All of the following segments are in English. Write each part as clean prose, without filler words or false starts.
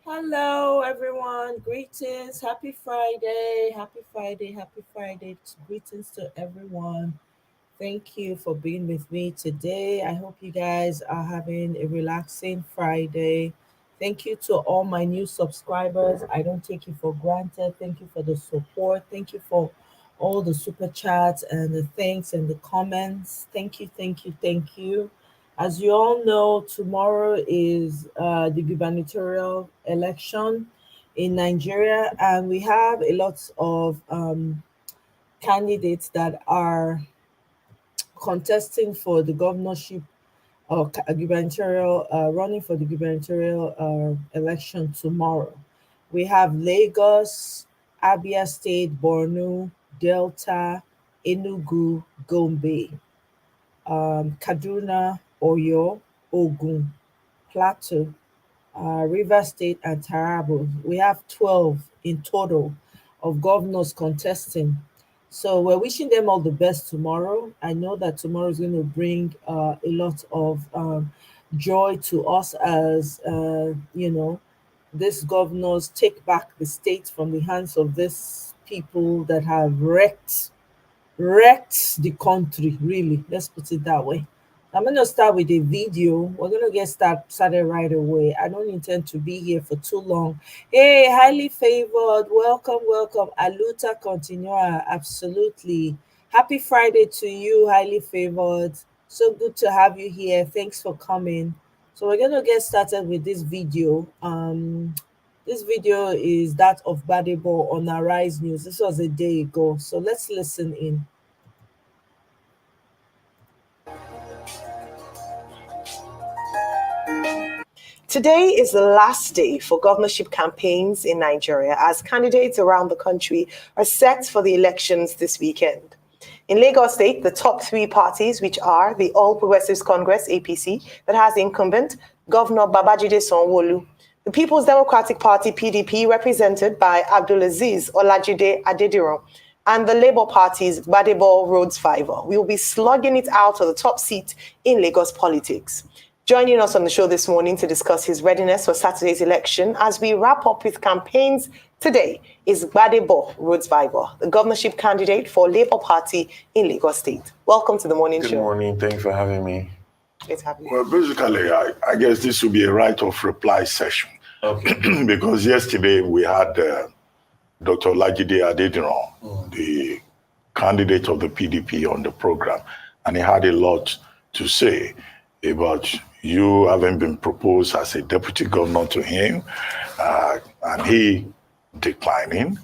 Hello, everyone. Greetings. Happy Friday. Happy Friday. Happy Friday. Greetings to everyone. Thank you for being with me today. I hope you guys are having a relaxing Friday. Thank you to all my new subscribers. I don't take you for granted. Thank you for the support. Thank you for all the super chats and the thanks and the comments. Thank you, thank you, thank you. As you all know, tomorrow is the gubernatorial election in Nigeria, and we have a lot of candidates that are contesting for the governorship or gubernatorial, running for the gubernatorial election tomorrow. We have Lagos, Abia State, Borno, Delta, Enugu, Gombe, Kaduna, Oyo, Ogun, Plateau, River State, and Taraba. We have 12 in total of governors contesting. So we're wishing them all the best tomorrow. I know that tomorrow is going to bring a lot of joy to us as, these governors take back the state from the hands of these people that have wrecked the country, really. Let's put it that way. I'm going to start with a video. We're going to get started right away. I don't intend to be here for too long. Hey, highly favored. Welcome, welcome. Aluta continua. Absolutely. Happy Friday to you, highly favored. So good to have you here. Thanks for coming. So we're going to get started with this video. This video is that of Badebo on Arise News. This was a day ago. So let's listen in. Today is the last day for governorship campaigns in Nigeria as candidates around the country are set for the elections this weekend. In Lagos State, the top three parties, which are the All Progressives Congress, APC, that has the incumbent, Governor Babajide Sanwo-Olu, the People's Democratic Party, PDP, represented by Abdulaziz Olajide Adediran, and the Labour Party's Gbadebo Rhodes Fiver, will be slugging it out for the top seat in Lagos politics. Joining us on the show this morning to discuss his readiness for Saturday's election as we wrap up with campaigns today is Gbadebo Rhodes Fiver, the governorship candidate for Labour Party in Lagos State. Welcome to the morning show. Good morning. Thanks for having me. It's happy. Well, basically, I guess this will be a right of reply session. Okay. Because yesterday we had Dr. Olajide Adediran, the candidate of the PDP, on the program, and he had a lot to say about you having been proposed as a deputy governor to him, and he declining,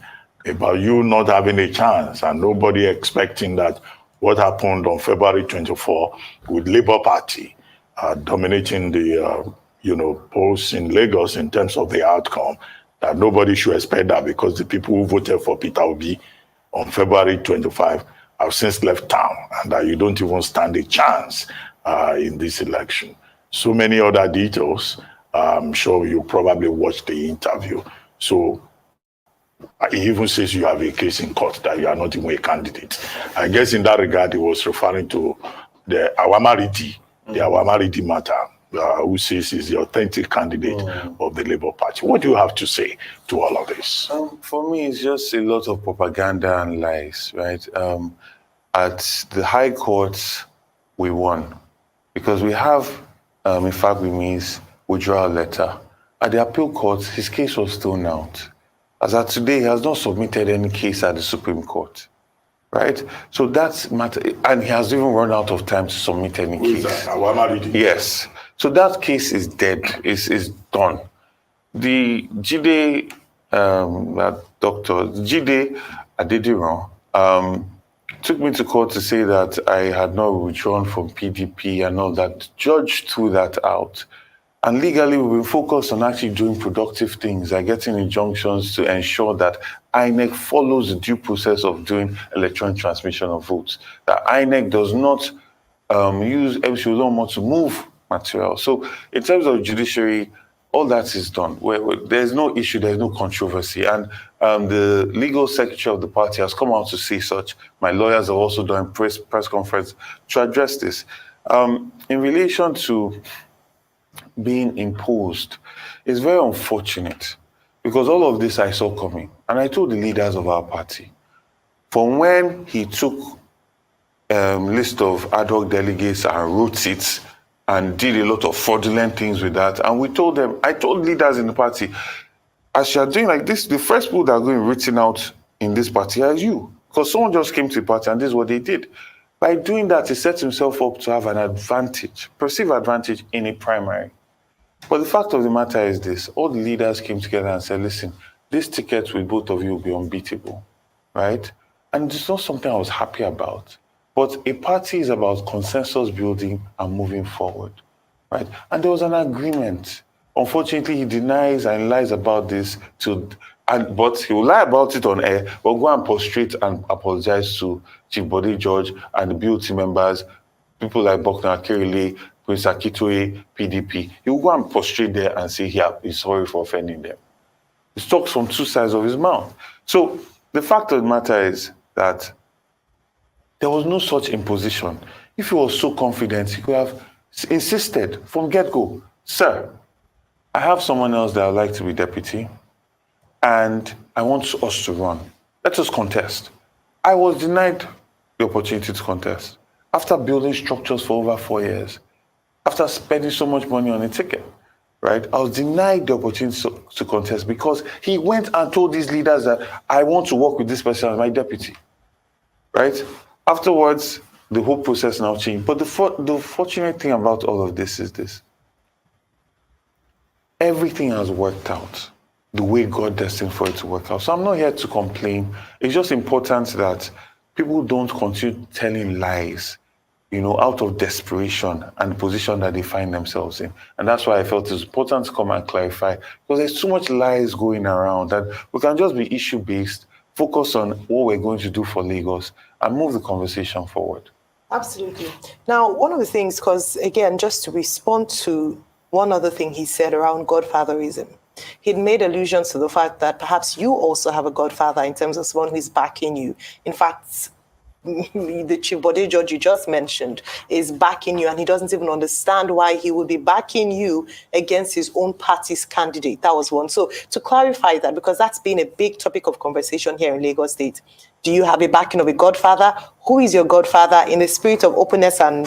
about you not having a chance, and nobody expecting that what happened on February 24 with Labour Party dominating the polls in Lagos in terms of the outcome, that nobody should expect that because the people who voted for Peter Obi on February 25 have since left town, and that you don't even stand a chance in this election. So many other details. I'm sure you probably watched the interview. So he even says you have a case in court that you are not even a candidate. I guess in that regard, he was referring to the Awamaridi matter, who says he's the authentic candidate of the Labour Party. What do you have to say to all of this? For me, it's just a lot of propaganda and lies, right? At the High Court, we won because we have, in fact, with me, his withdrawal letter. At the Appeal Court, his case was thrown out. As of today, he has not submitted any case at the Supreme Court, right? So that's matter, and he has even run out of time to submit any case. Yes. So that case is dead, is done. The Jide, Dr. Jide Adediran, took me to court to say that I had not withdrawn from PDP and all that. The judge threw that out. And legally, we've been focused on actually doing productive things, like getting injunctions to ensure that INEC follows the due process of doing electronic transmission of votes. That INEC does not use MC to move material. So in terms of judiciary, all that is done. There's no issue, there's no controversy. And the legal secretary of the party has come out to say such. My lawyers have also done press conference to address this. In relation to being imposed is very unfortunate, because all of this I saw coming. And I told the leaders of our party, from when he took list of ad hoc delegates and wrote it and did a lot of fraudulent things with that. And we told them, I told leaders in the party, as you are doing like this, the first people that are going written out in this party are you. Because someone just came to the party and this is what they did. By doing that, he set himself up to have an advantage, perceived advantage in a primary. But the fact of the matter is this, all the leaders came together and said, listen, this ticket with both of you will be unbeatable, right? And it's not something I was happy about. But a party is about consensus building and moving forward, right? And there was an agreement. Unfortunately, he denies and lies about this, but he will lie about it on air, but go and prostrate and apologize to Chief Body George and the BOT members, people like Bokna Akirile, Prince Akitoye, PDP. He will go and prostrate there and say he's sorry for offending them. He talks from two sides of his mouth. So the fact of the matter is that there was no such imposition. If he was so confident, he could have insisted from get-go, sir, I have someone else that I'd like to be deputy, and I want us to run. Let us contest. I was denied the opportunity to contest after building structures for over 4 years, after spending so much money on a ticket, right? I was denied the opportunity to contest because he went and told these leaders that I want to work with this person as my deputy, right? Afterwards, the whole process now changed. But the fortunate thing about all of this is this. Everything has worked out the way God destined for it to work out. So I'm not here to complain. It's just important that people don't continue telling lies, out of desperation and the position that they find themselves in. And that's why I felt it's important to come and clarify, because there's too much lies going around that we can just be issue-based, focus on what we're going to do for Lagos, and move the conversation forward. Absolutely. Now, one of the things, because again, just to respond to one other thing he said around godfatherism, he'd made allusions to the fact that perhaps you also have a godfather in terms of someone who is backing you. In fact, the Chief Bode George you just mentioned is backing you, and he doesn't even understand why he would be backing you against his own party's candidate. That was one. So to clarify that, because that's been a big topic of conversation here in Lagos State. Do you have a backing of a godfather? Who is your godfather? In the spirit of openness and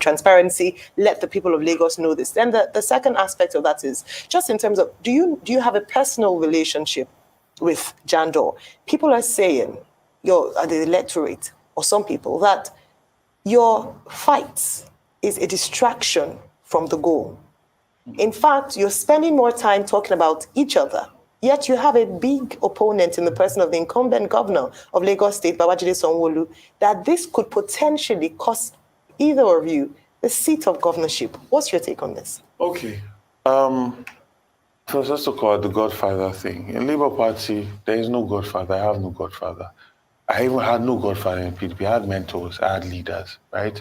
transparency, let the people of Lagos know this. Then the second aspect of that is just in terms of, do you have a personal relationship with Jandor? People are saying, the electorate, or some people, that your fight is a distraction from the goal. In fact, you're spending more time talking about each other, yet you have a big opponent in the person of the incumbent governor of Lagos State, Babajide Sanwo-Olu, that this could potentially cost either of you the seat of governorship. What's your take on this? Okay. So let's talk about the godfather thing. In Labour Party, there is no godfather. I have no godfather. I even had no godfather in PDP. I had mentors, I had leaders, right?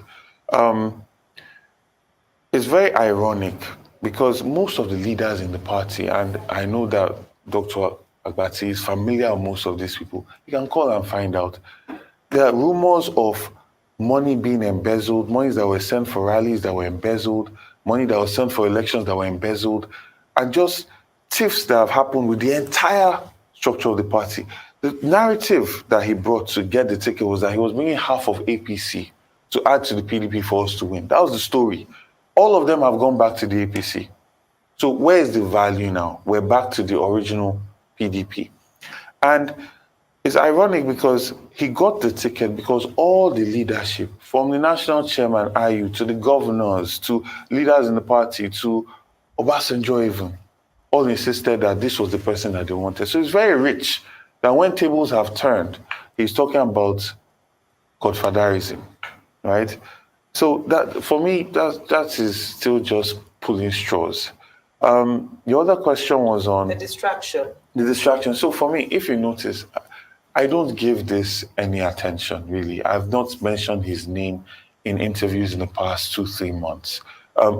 It's very ironic because most of the leaders in the party, and I know that Dr. Agbati is familiar with most of these people, you can call and find out. There are rumors of money being embezzled, monies that were sent for rallies that were embezzled, money that was sent for elections that were embezzled, and just tiffs that have happened with the entire structure of the party. The narrative that he brought to get the ticket was that he was bringing half of APC to add to the PDP for us to win. That was the story. All of them have gone back to the APC. So where is the value now? We're back to the original PDP. And it's ironic because he got the ticket because all the leadership, from the national chairman, IU, to the governors, to leaders in the party, to Obasanjo even, all insisted that this was the person that they wanted. So it's very rich that when tables have turned, he's talking about godfatherism, right? So that, for me, that is still just pulling straws. The other question was on the distraction. The distraction. So for me, if you notice, I don't give this any attention, really. I've not mentioned his name in interviews in the past 2-3 months.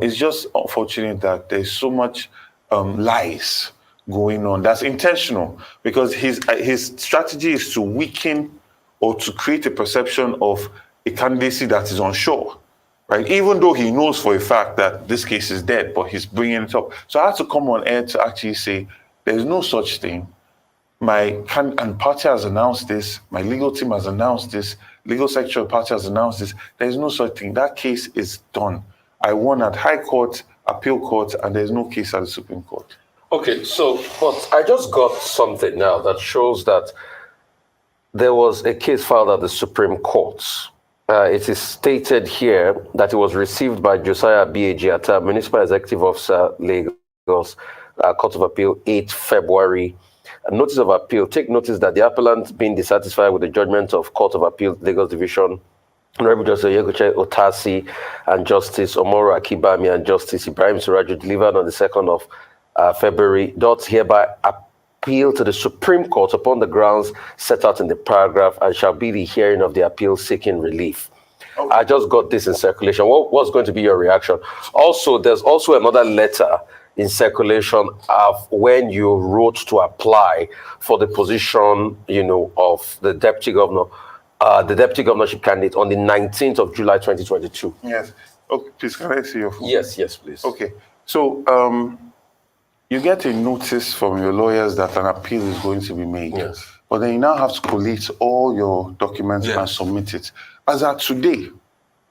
It's just unfortunate that there's so much lies going on. That's intentional because his strategy is to weaken or to create a perception of a candidacy that is unsure. right? Even though he knows for a fact that this case is dead, but he's bringing it up. So I had to come on air to actually say, there's no such thing. And party has announced this, my legal team has announced this, legal secretary of party has announced this. There's no such thing. That case is done. I won at High Court, Appeal Court, and there's no case at the Supreme Court. Okay, so, but I just got something now that shows that there was a case filed at the Supreme Court. It is stated here that it was received by Josiah B.A.G. Municipal Executive Officer, Lagos, Court of Appeal, 8 February. A notice of appeal. Take notice that the appellant being dissatisfied with the judgment of Court of Appeal, Lagos Division, Honorable Justice Yegoche Otasi and Justice Omoro Akibami and Justice Ibrahim Suraju delivered on the 2nd of February, doth hereby appeal to the Supreme Court upon the grounds set out in the paragraph and shall be the hearing of the appeal seeking relief. Okay. I just got this in circulation. What's going to be your reaction? Also, there's also another letter in circulation of when you wrote to apply for the position, of the deputy governor, the deputy governorship candidate on the 19th of July, 2022. Yes. Okay, please, can I see your phone? Yes, please. Okay. So, you get a notice from your lawyers that an appeal is going to be made. Yes. But then you now have to collate all your documents and submit it. As at today,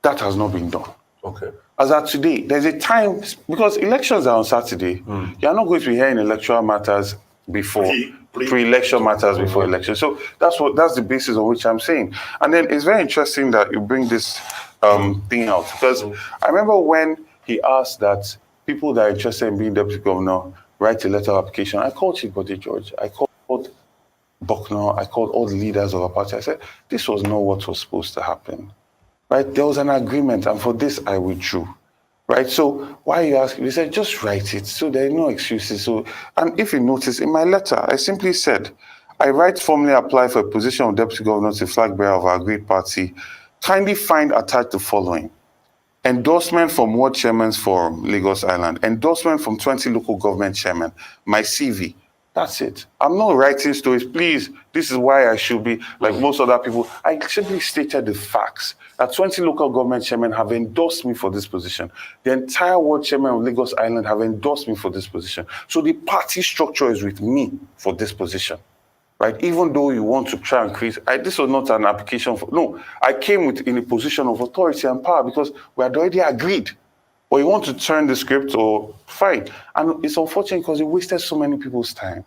that has not been done. Okay. As at today, there's a time, because elections are on Saturday, you're not going to be hearing electoral matters before, pre-election matters before election. So that's the basis on which I'm saying. And then it's very interesting that you bring this thing out, because I remember when he asked that people that are interested in being deputy governor write a letter of application. I called Chief Bode George, I called Bucknor, I called all the leaders of our party. I said, this was not what was supposed to happen. Right? There was an agreement, and for this I withdrew. Right? So why are you asking? They said, just write it. So there are no excuses. So, and if you notice, in my letter, I simply said, I write formally apply for a position of deputy governor to flag bearer of our great party. Kindly find attached the following: endorsement from Ward Chairman's Forum, Lagos Island, endorsement from 20 local government chairmen, my CV. That's it. I'm not writing stories. Please, this is why I should be like most other people. I simply stated the facts that 20 local government chairmen have endorsed me for this position. The entire Ward Chairman of Lagos Island have endorsed me for this position. So the party structure is with me for this position. Right? Even though you want to try and create, this was not an application for, no, I came in a position of authority and power because we had already agreed. Or you want to turn the script, or fine. And it's unfortunate because it wasted so many people's time.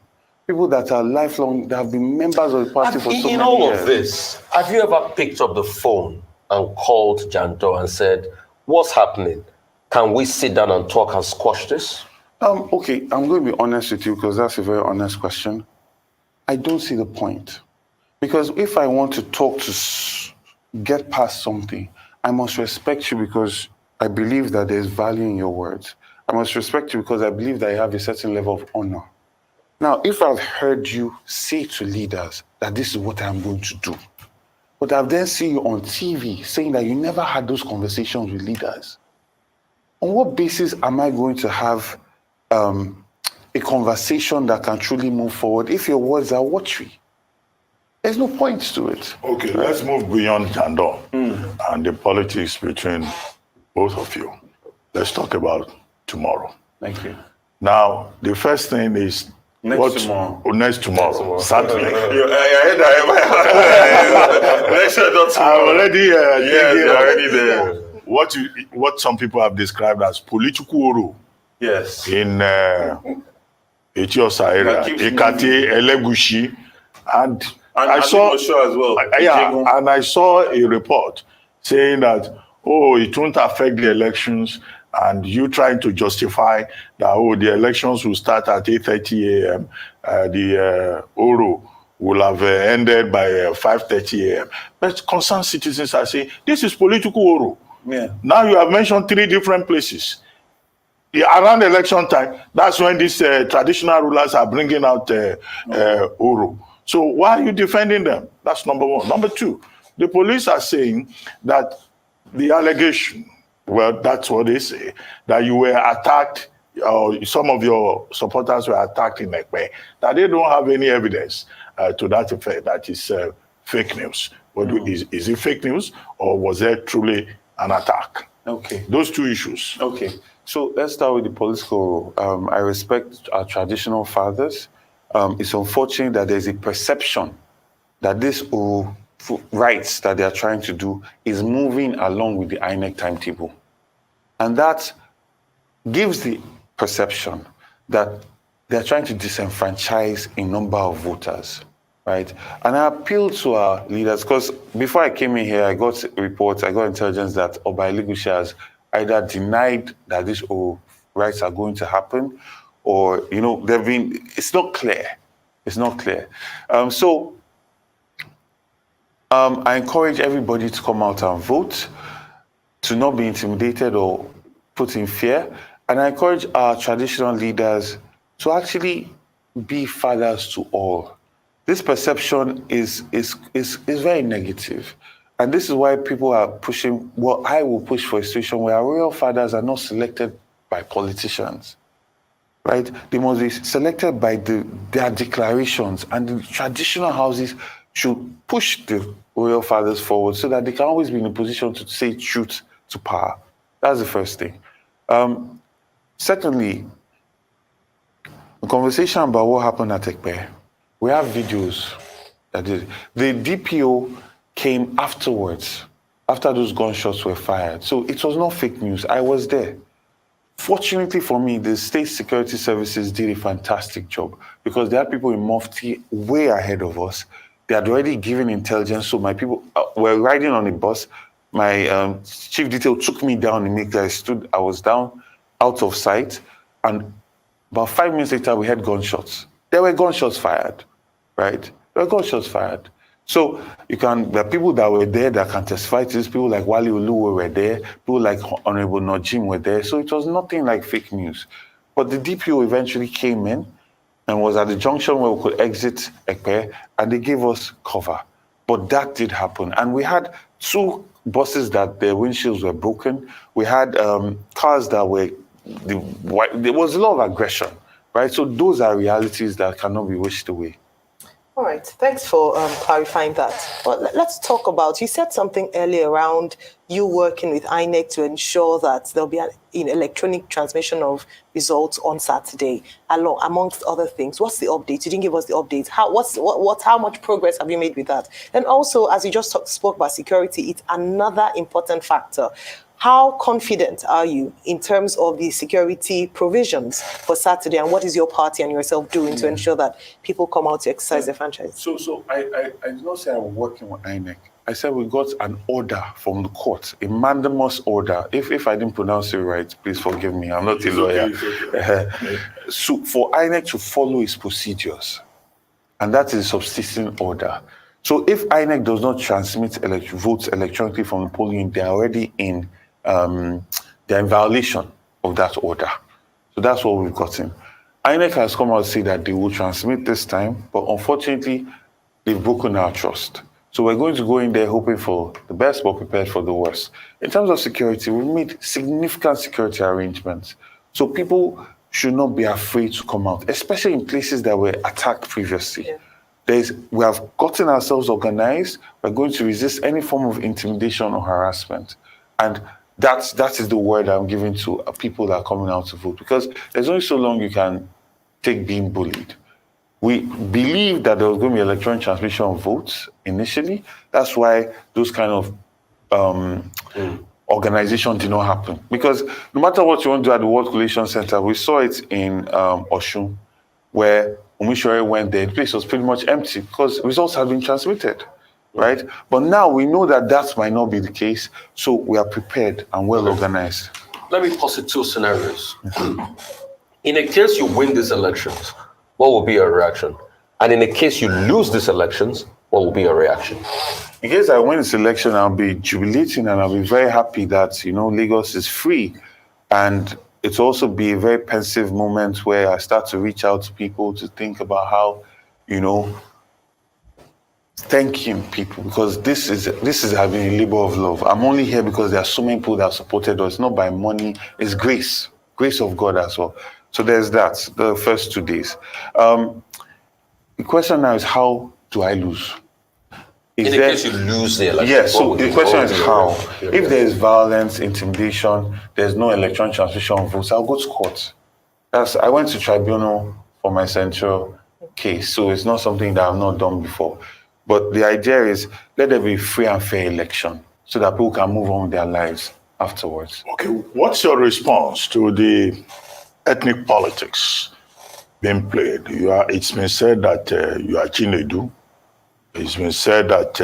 People that are lifelong, that have been members of the party for so many years. In all of this, have you ever picked up the phone and called Janto and said, what's happening? Can we sit down and talk and squash this? Okay, I'm going to be honest with you because that's a very honest question. I don't see the point. Because if I want to talk to get past something, I must respect you because I believe that there's value in your words. I must respect you because I believe that you have a certain level of honor. Now, if I've heard you say to leaders that this is what I'm going to do, but I've then seen you on TV saying that you never had those conversations with leaders, on what basis am I going to have a conversation that can truly move forward if your words are watery? There's no point to it. Okay, let's move beyond Jandon and the politics between both of you. Let's talk about tomorrow. Thank you. Now, the first thing is Next tomorrow. Saturday. I'm already already there. What some people have described as political oro. Yes. In Etiosa area, Ekati, Elegushi, and I saw as well. And I saw a report saying that it won't affect the elections, and you trying to justify that the elections will start at 8:30 a.m. The Oro will have ended by 5:30 a.m. But concerned citizens are saying this is political Oro. Yeah. Now you have mentioned 3 different places. Around election time, that's when these traditional rulers are bringing out Oro. So why are you defending them? That's number one. Number two, the police are saying that the allegation, well, that's what they say, that you were attacked, or some of your supporters were attacked in Ekpe, that they don't have any evidence to that effect. That is fake news. Is it fake news, or was there truly an attack? Okay. Those two issues. Okay. So let's start with the political role. I respect our traditional fathers. It's unfortunate that there's a perception that this rights that they are trying to do is moving along with the INEC timetable. And that gives the perception that they're trying to disenfranchise a number of voters, right? And I appeal to our leaders, because before I came in here, I got reports, I got intelligence that Oba Eligushi has either denied that these rights are going to happen, or, it's not clear. It's not clear. I encourage everybody to come out and vote, to not be intimidated or put in fear. And I encourage our traditional leaders to actually be fathers to all. This perception is very negative. And this is why people are pushing, I will push for a situation where our royal fathers are not selected by politicians, right? They must be selected by their declarations, and the traditional houses should push the royal fathers forward so that they can always be in a position to say truth to power. That's the first thing. Secondly, the conversation about what happened at Ekpe, we have videos that did. The DPO came afterwards, after those gunshots were fired. So it was not fake news. I was there. Fortunately for me, the state security services did a fantastic job, because there are people in Mufti way ahead of us. They had already given intelligence. So my people were riding on a bus. My chief detail took me down immediately. I was down, out of sight. And about 5 minutes later, we had gunshots. There were gunshots fired, right? There were gunshots fired. So there are people that were there that can testify to this. People like Wali Oluwo were there. People like Honorable Najim were there. So it was nothing like fake news. But the DPO eventually came in and was at the junction where we could exit Ekpe, and they gave us cover. But that did happen. And we had 2 buses that their windshields were broken. We had cars that were, there was a lot of aggression, right? So those are realities that cannot be wished away. All right, thanks for clarifying that. But let's talk about, you said something earlier around you working with INEC to ensure that there'll be an electronic transmission of results on Saturday, amongst other things. What's the update? You didn't give us the update. How much progress have you made with that? And also, as you just spoke about security, it's another important factor. How confident are you in terms of the security provisions for Saturday, and what is your party and yourself doing to ensure that people come out to exercise their franchise? So I did not say I'm working with INEC. I said we got an order from the court, a mandamus order. If I didn't pronounce it right, please forgive me. I'm not a lawyer. Okay. So for INEC to follow its procedures, and that is a subsisting order. So if INEC does not transmit votes electronically from the polling, they're already they're in violation of that order. So that's what we've gotten. INEC has come out to say that they will transmit this time, but unfortunately, they've broken our trust. So we're going to go in there hoping for the best, but prepared for the worst. In terms of security, we've made significant security arrangements. So people should not be afraid to come out, especially in places that were attacked previously. Yeah. We have gotten ourselves organized. We're going to resist any form of intimidation or harassment. And that is the word I'm giving to people that are coming out to vote, because there's only so long you can take being bullied. We believe that there was going to be electronic transmission of votes initially. That's why those kind of organization did not happen. Because no matter what you want to do at the World Collation Center, we saw it in Oshun, where Omishore went there. The place was pretty much empty because results had been transmitted. Right? But now we know that might not be the case, so we are prepared and well organized. Let me posit 2 scenarios. In a case you win these elections, what will be your reaction? And in a case you lose these elections, what will be your reaction? In case I win this election, I'll be jubilating and I'll be very happy that, Lagos is free. And it's also be a very pensive moment where I start to reach out to people to think about how, thanking people, because this is having a labor of love. I'm only here because there are so many people that have supported us, not by money. It's grace of God as well. So there's that, the first 2 days. The question now is, how do I lose? Is In there, case you lose the election. yes, so the question is how? Yeah. If there is violence, intimidation, there's no electronic transmission of votes, I'll go to court. I went to tribunal for my central case, so it's not something that I've not done before. But the idea is let there be free and fair election so that people can move on with their lives afterwards. Okay, what's your response to the ethnic politics being played? It's been said that you are Chinedu. It's been said that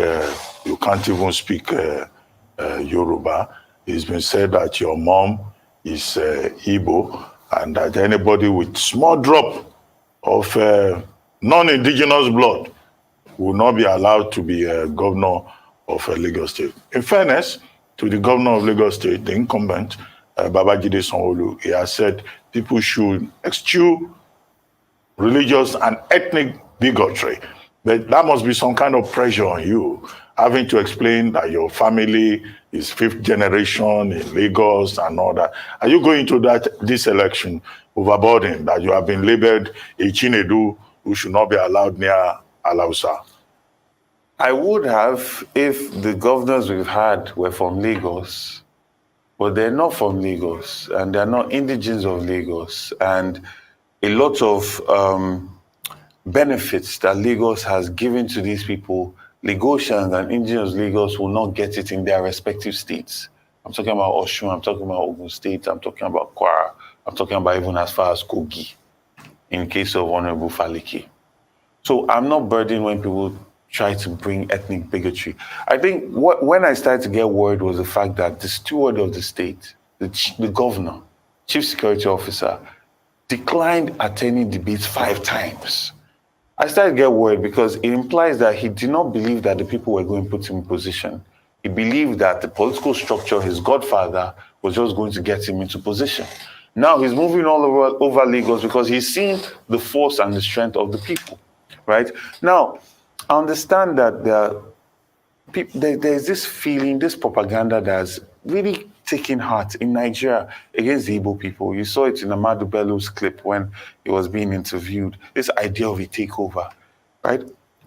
you can't even speak Yoruba. It's been said that your mom is Igbo, and that anybody with small drop of non-indigenous blood will not be allowed to be governor of Lagos State. In fairness to the governor of Lagos State, the incumbent, Babajide Sanwo-Olu, he has said people should eschew religious and ethnic bigotry. But that must be some kind of pressure on you, having to explain that your family is fifth generation in Lagos and all that. Are you going to this election overburdened that you have been labeled a Chinedu who should not be allowed near Alausa? I would have if the governors we've had were from Lagos, but they're not from Lagos and they're not indigenes of Lagos. And a lot of benefits that Lagos has given to these people, Lagosians and indigenous Lagos will not get it in their respective states. I'm talking about Osun, I'm talking about Ogun State, I'm talking about Kwara, I'm talking about even as far as Kogi, in case of Honorable Faliki. So I'm not burdened when people try to bring ethnic bigotry. I think when I started to get worried was the fact that the steward of the state, the governor, chief security officer, declined attending debates 5 times. I started to get worried because it implies that he did not believe that the people were going to put him in position. He believed that the political structure, his godfather, was just going to get him into position. Now he's moving all over Lagos because he's seen the force and the strength of the people, right? Now, I understand that there's this feeling, this propaganda that's really taking heart in Nigeria against the Igbo people. You saw it in Amadu Bello's clip when he was being interviewed, this idea of a takeover, right?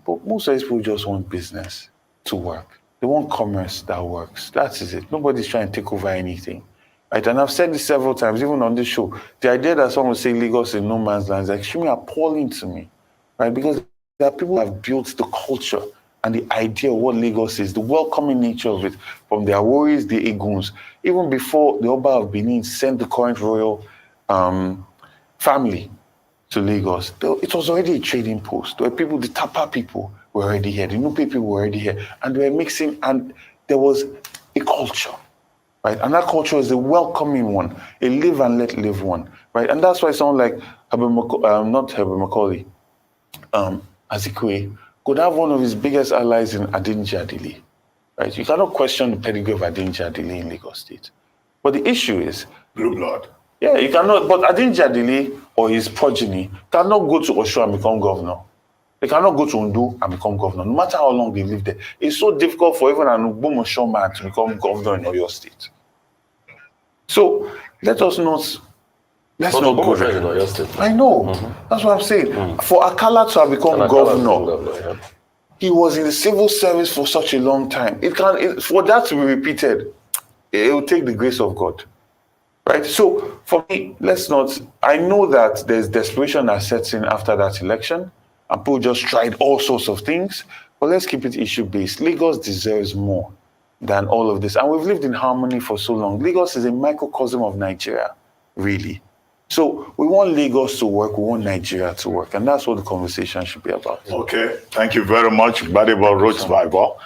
But most of these people just want business to work. They want commerce that works. That is it. Nobody's trying to take over anything. Right? And I've said this several times, even on this show. The idea that someone will say Lagos is no man's land is extremely appalling to me. Right? Because there are people who have built the culture and the idea of what Lagos is, the welcoming nature of it, from the Aworis, the Eguns, even before the Oba of Benin sent the current royal family to Lagos. It was already a trading post. There were people, the Tapa people were already here, the Nupe people were already here, and they were mixing, and there was a culture, right? And that culture is a welcoming one, a live and let live one, right? And that's why someone like not Herbert Macaulay, Azikwe, could have one of his biggest allies in Adinji Adili, right? You cannot question the pedigree of Adinji Adili in Lagos State. But the issue is, Blue blood. yeah, you cannot, but Adinji Adili or his progeny cannot go to Osho and become governor. They cannot go to Ondo and become governor, no matter how long they live there. It's so difficult for even an Ogbomoso man to become governor in Oyo State. So let's not go there. In Oyo State. I know. That's what I'm saying. For Akala to have become governor, he was in the civil service for such a long time. For that to be repeated, it will take the grace of God. Right? So for me, I know that there's desperation that sets in after that election, and people just tried all sorts of things, but let's keep it issue-based. Lagos deserves more than all of this. And we've lived in harmony for so long. Lagos is a microcosm of Nigeria, really. So we want Lagos to work, we want Nigeria to work, and that's what the conversation should be about. Okay, thank you very much, Gbadebo Rotsbible,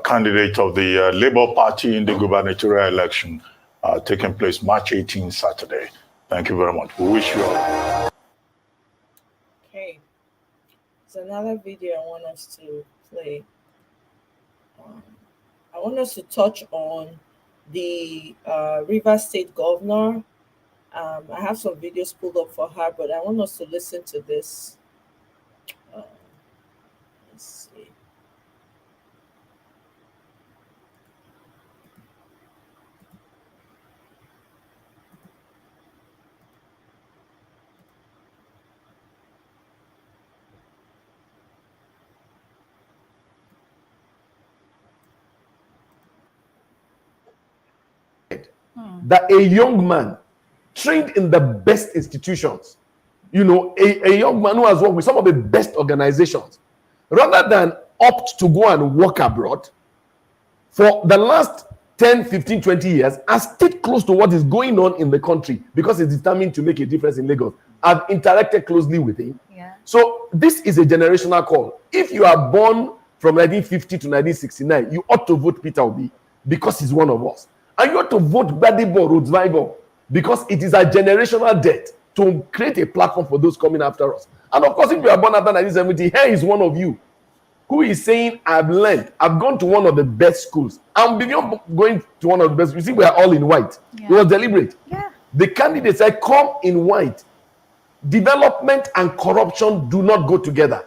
candidate of the Labour Party in the gubernatorial election taking place March 18, Saturday. Thank you very much. We wish you all. Okay, there's another video I want us to play. I want us to touch on the Rivers State governor. I have some videos pulled up for her, but I want us to listen to this. Let's see. that a young man trained in the best institutions, a young man who has worked with some of the best organizations, rather than opt to go and work abroad, for the last 10, 15, 20 years, has stayed close to what is going on in the country because he's determined to make a difference in Lagos. I've interacted closely with him. Yeah. So this is a generational call. If you are born from 1950 to 1969, you ought to vote Peter Obi because he's one of us. And you ought to vote Gbadebo Rodzvivo because it is a generational debt to create a platform for those coming after us. And of course, if you are born after 1970, here is one of you who is saying, I've learned, I've gone to one of the best schools. I'm beyond going to one of the best. You see, we are all in white. Yeah. It was deliberate. Yeah. The candidate said, come in white. Development and corruption do not go together.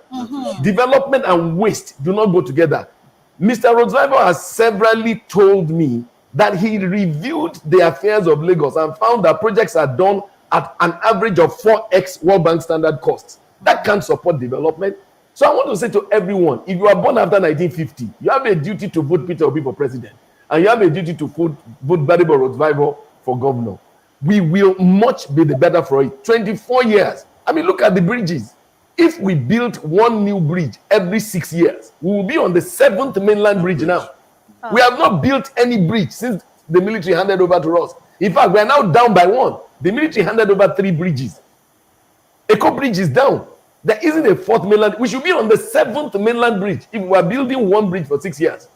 Development and waste do not go together. Mr. Rodzvivo has severally told me that he reviewed the affairs of Lagos and found that projects are done at an average of 4x World Bank standard costs. That can't support development. So I want to say to everyone, if you are born after 1950, you have a duty to vote Peter Obi for president, and you have a duty to vote Gbadebo Rodzvivo for governor. We will much be the better for it. 24 years. I mean, look at the bridges. If we built one new bridge every 6 years, we will be on the 7th mainland bridge now. We have not built any bridge since the military handed over to us. In fact, we are now down by one. The military handed over 3 bridges. Eco Bridge is down. There isn't a 4th mainland. We should be on the 7th mainland bridge if we are building one bridge for 6 years.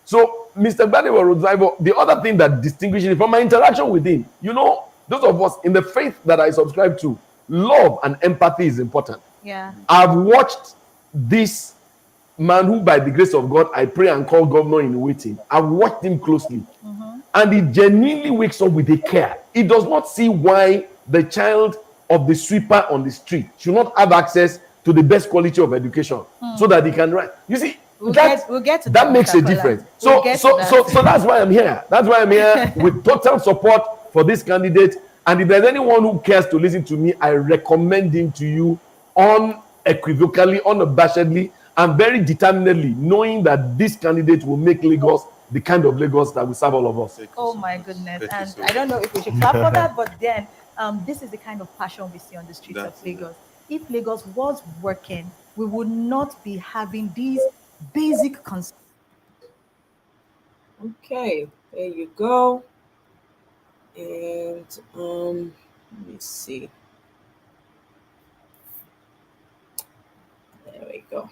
So, Mr. Gbadebo Rodzvivo, the other thing that distinguishes him from my interaction with him, those of us in the faith that I subscribe to, love and empathy is important. Yeah. I've watched this man who, by the grace of God, I pray and call governor in waiting. I've watched him closely. And he genuinely wakes up with a care. He does not see why the child of the sweeper on the street should not have access to the best quality of education so that he can write. You see, We'll get to that makes a difference. So that's why I'm here. That's why I'm here with total support for this candidate. And if there's anyone who cares to listen to me, I recommend him to you unequivocally, unabashedly, and very determinedly, knowing that this candidate will make Lagos the kind of Lagos that will serve all of us. Oh my goodness. And I don't know if we should clap for that, but then this is the kind of passion we see on the streets of Lagos. If Lagos was working, we would not be having these basic concerns. Okay, there you go. And let me see. There we go.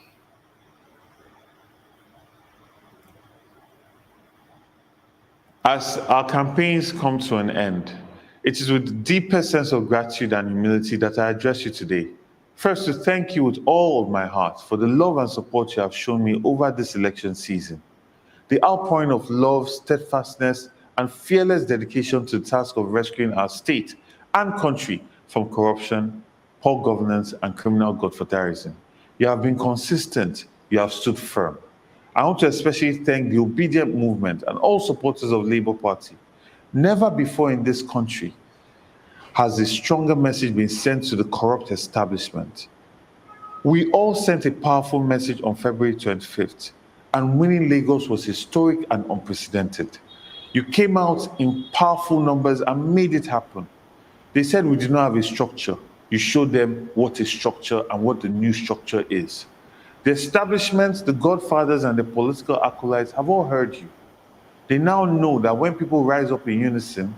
As our campaigns come to an end, it is with the deepest sense of gratitude and humility that I address you today. First, to thank you with all of my heart for the love and support you have shown me over this election season. The outpouring of love, steadfastness, and fearless dedication to the task of rescuing our state and country from corruption, poor governance, and criminal godfatherism. You have been consistent. You have stood firm. I want to especially thank the obedient movement and all supporters of Labour Party. Never before in this country has a stronger message been sent to the corrupt establishment. We all sent a powerful message on February 25th, and winning Lagos was historic and unprecedented. You came out in powerful numbers and made it happen. They said we did not have a structure. You showed them what a structure and what the new structure is. The establishments, the godfathers, and the political acolytes have all heard you. They now know that when people rise up in unison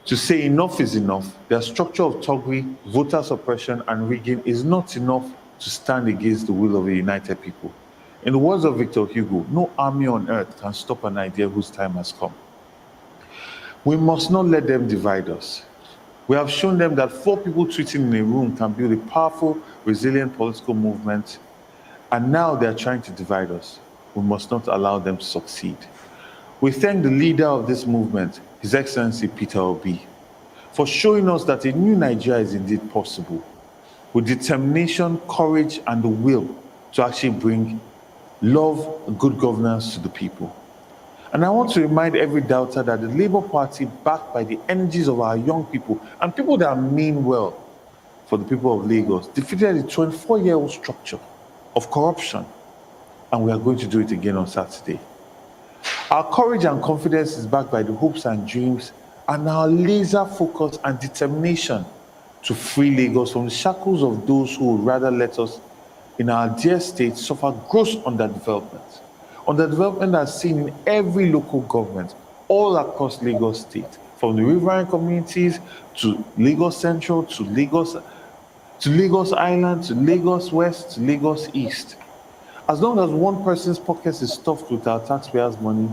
to say enough is enough, their structure of thuggery, voter suppression, and rigging is not enough to stand against the will of a united people. In the words of Victor Hugo, no army on earth can stop an idea whose time has come. We must not let them divide us. We have shown them that 4 people tweeting in a room can build a powerful, resilient political movement, and now they are trying to divide us. We must not allow them to succeed. We thank the leader of this movement, His Excellency Peter Obi, for showing us that a new Nigeria is indeed possible, with determination, courage, and the will to actually bring love and good governance to the people. And I want to remind every doubter that the Labour Party, backed by the energies of our young people and people that mean well for the people of Lagos, defeated a 24-year-old structure of corruption, and we are going to do it again on Saturday. Our courage and confidence is backed by the hopes and dreams and our laser focus and determination to free Lagos from the shackles of those who would rather let us in our dear state suffer gross underdevelopment. Underdevelopment that's seen in every local government all across Lagos State, from the riverine communities to Lagos Central to Lagos Island to Lagos West to Lagos East. As long as one person's pockets is stuffed with our taxpayers' money,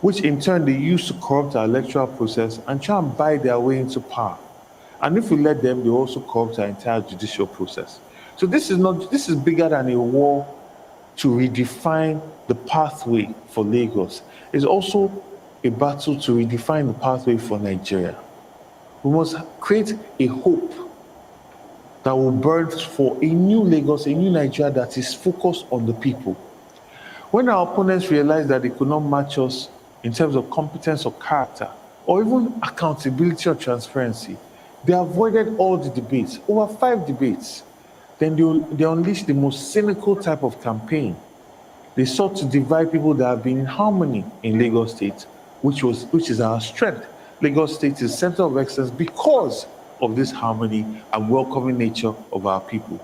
which in turn they use to corrupt our electoral process and try and buy their way into power. And if we let them, they also corrupt our entire judicial process. So this is bigger than a war to redefine the pathway for Lagos. It's also a battle to redefine the pathway for Nigeria. We must create a hope that will birth for a new Lagos, a new Nigeria that is focused on the people. When our opponents realized that they could not match us in terms of competence or character, or even accountability or transparency, they avoided all the debates, over 5 debates. Then they unleashed the most cynical type of campaign. They sought to divide people that have been in harmony in Lagos State, which is our strength. Lagos State is center of excellence because of this harmony and welcoming nature of our people.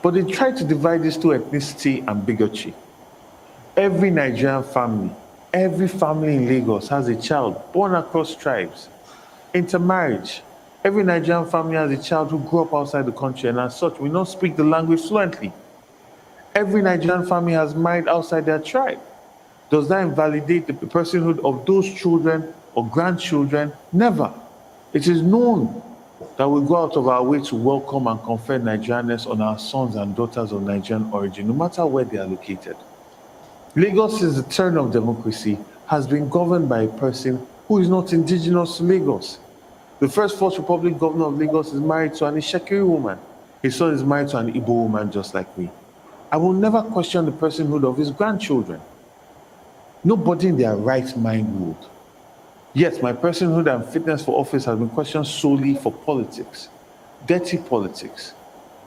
But they tried to divide this through ethnicity and bigotry. Every Nigerian family, every family in Lagos has a child born across tribes. Intermarriage. Every Nigerian family has a child who grew up outside the country and as such will not speak the language fluently. Every Nigerian family has married outside their tribe. Does that invalidate the personhood of those children or grandchildren? Never. It is known that we go out of our way to welcome and confer Nigerianness on our sons and daughters of Nigerian origin, no matter where they are located. Lagos, since the turn of democracy, has been governed by a person who is not indigenous to Lagos. The first Fourth Republic governor of Lagos is married to an Ishekiri woman. His son is married to an Igbo woman just like me. I will never question the personhood of his grandchildren. Nobody in their right mind would. Yes, my personhood and fitness for office has been questioned solely for politics, dirty politics.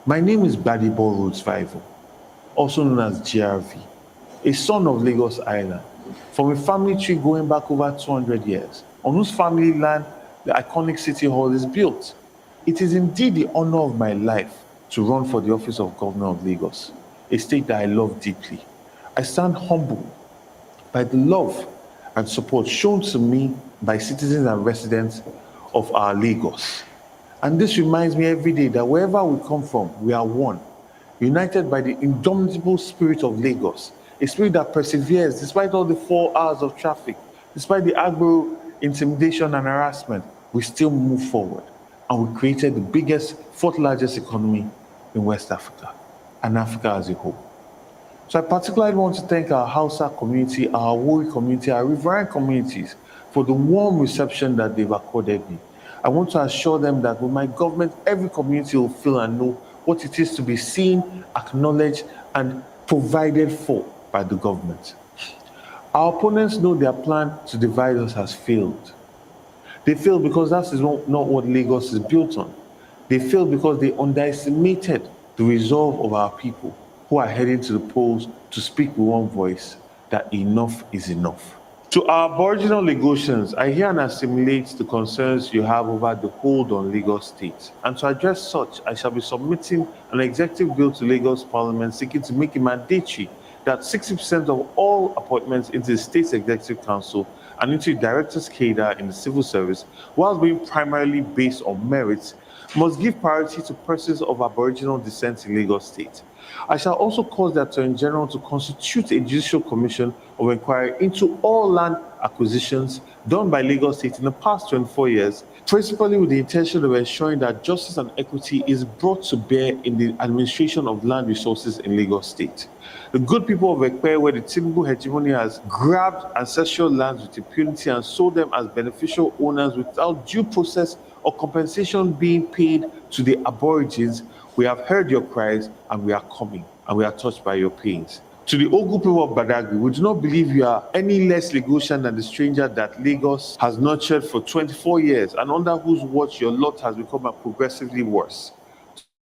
My name is Badibo Rhodes Vival, also known as GRV, a son of Lagos Island, from a family tree going back over 200 years, on whose family land the iconic City Hall is built. It is indeed the honor of my life to run for the office of Governor of Lagos, a state that I love deeply. I stand humbled by the love and support shown to me by citizens and residents of our Lagos. And this reminds me every day that wherever we come from, we are one, united by the indomitable spirit of Lagos, a spirit that perseveres despite all the 4 hours of traffic, despite the agro intimidation and harassment. We still move forward, and we created the biggest, 4th largest economy in West Africa, and Africa as a whole. So I particularly want to thank our Hausa community, our Wuri community, our riverine communities for the warm reception that they've accorded me. I want to assure them that with my government, every community will feel and know what it is to be seen, acknowledged, and provided for by the government. Our opponents know their plan to divide us has failed. They failed because that is not what Lagos is built on. They failed because they underestimated the resolve of our people who are heading to the polls to speak with one voice that enough is enough. To our Aboriginal Lagosians, I hear and assimilate the concerns you have over the hold on Lagos State. And to address such, I shall be submitting an executive bill to Lagos Parliament seeking to make it mandatory that 60% of all appointments into the state's executive council and into the director's cadre in the civil service, while being primarily based on merits, must give priority to persons of Aboriginal descent in Lagos State. I shall also cause the Attorney General to constitute a judicial commission of inquiry into all land acquisitions done by Lagos State in the past 24 years, principally with the intention of ensuring that justice and equity is brought to bear in the administration of land resources in Lagos State. The good people of Ekpe, where the Tinubu hegemony has grabbed ancestral lands with impunity and sold them as beneficial owners without due process or compensation being paid to the aborigines, we have heard your cries and we are coming, and we are touched by your pains. To the Ogu people of Badagry, we do not believe you are any less Lagosian than the stranger that Lagos has nurtured for 24 years and under whose watch your lot has become progressively worse.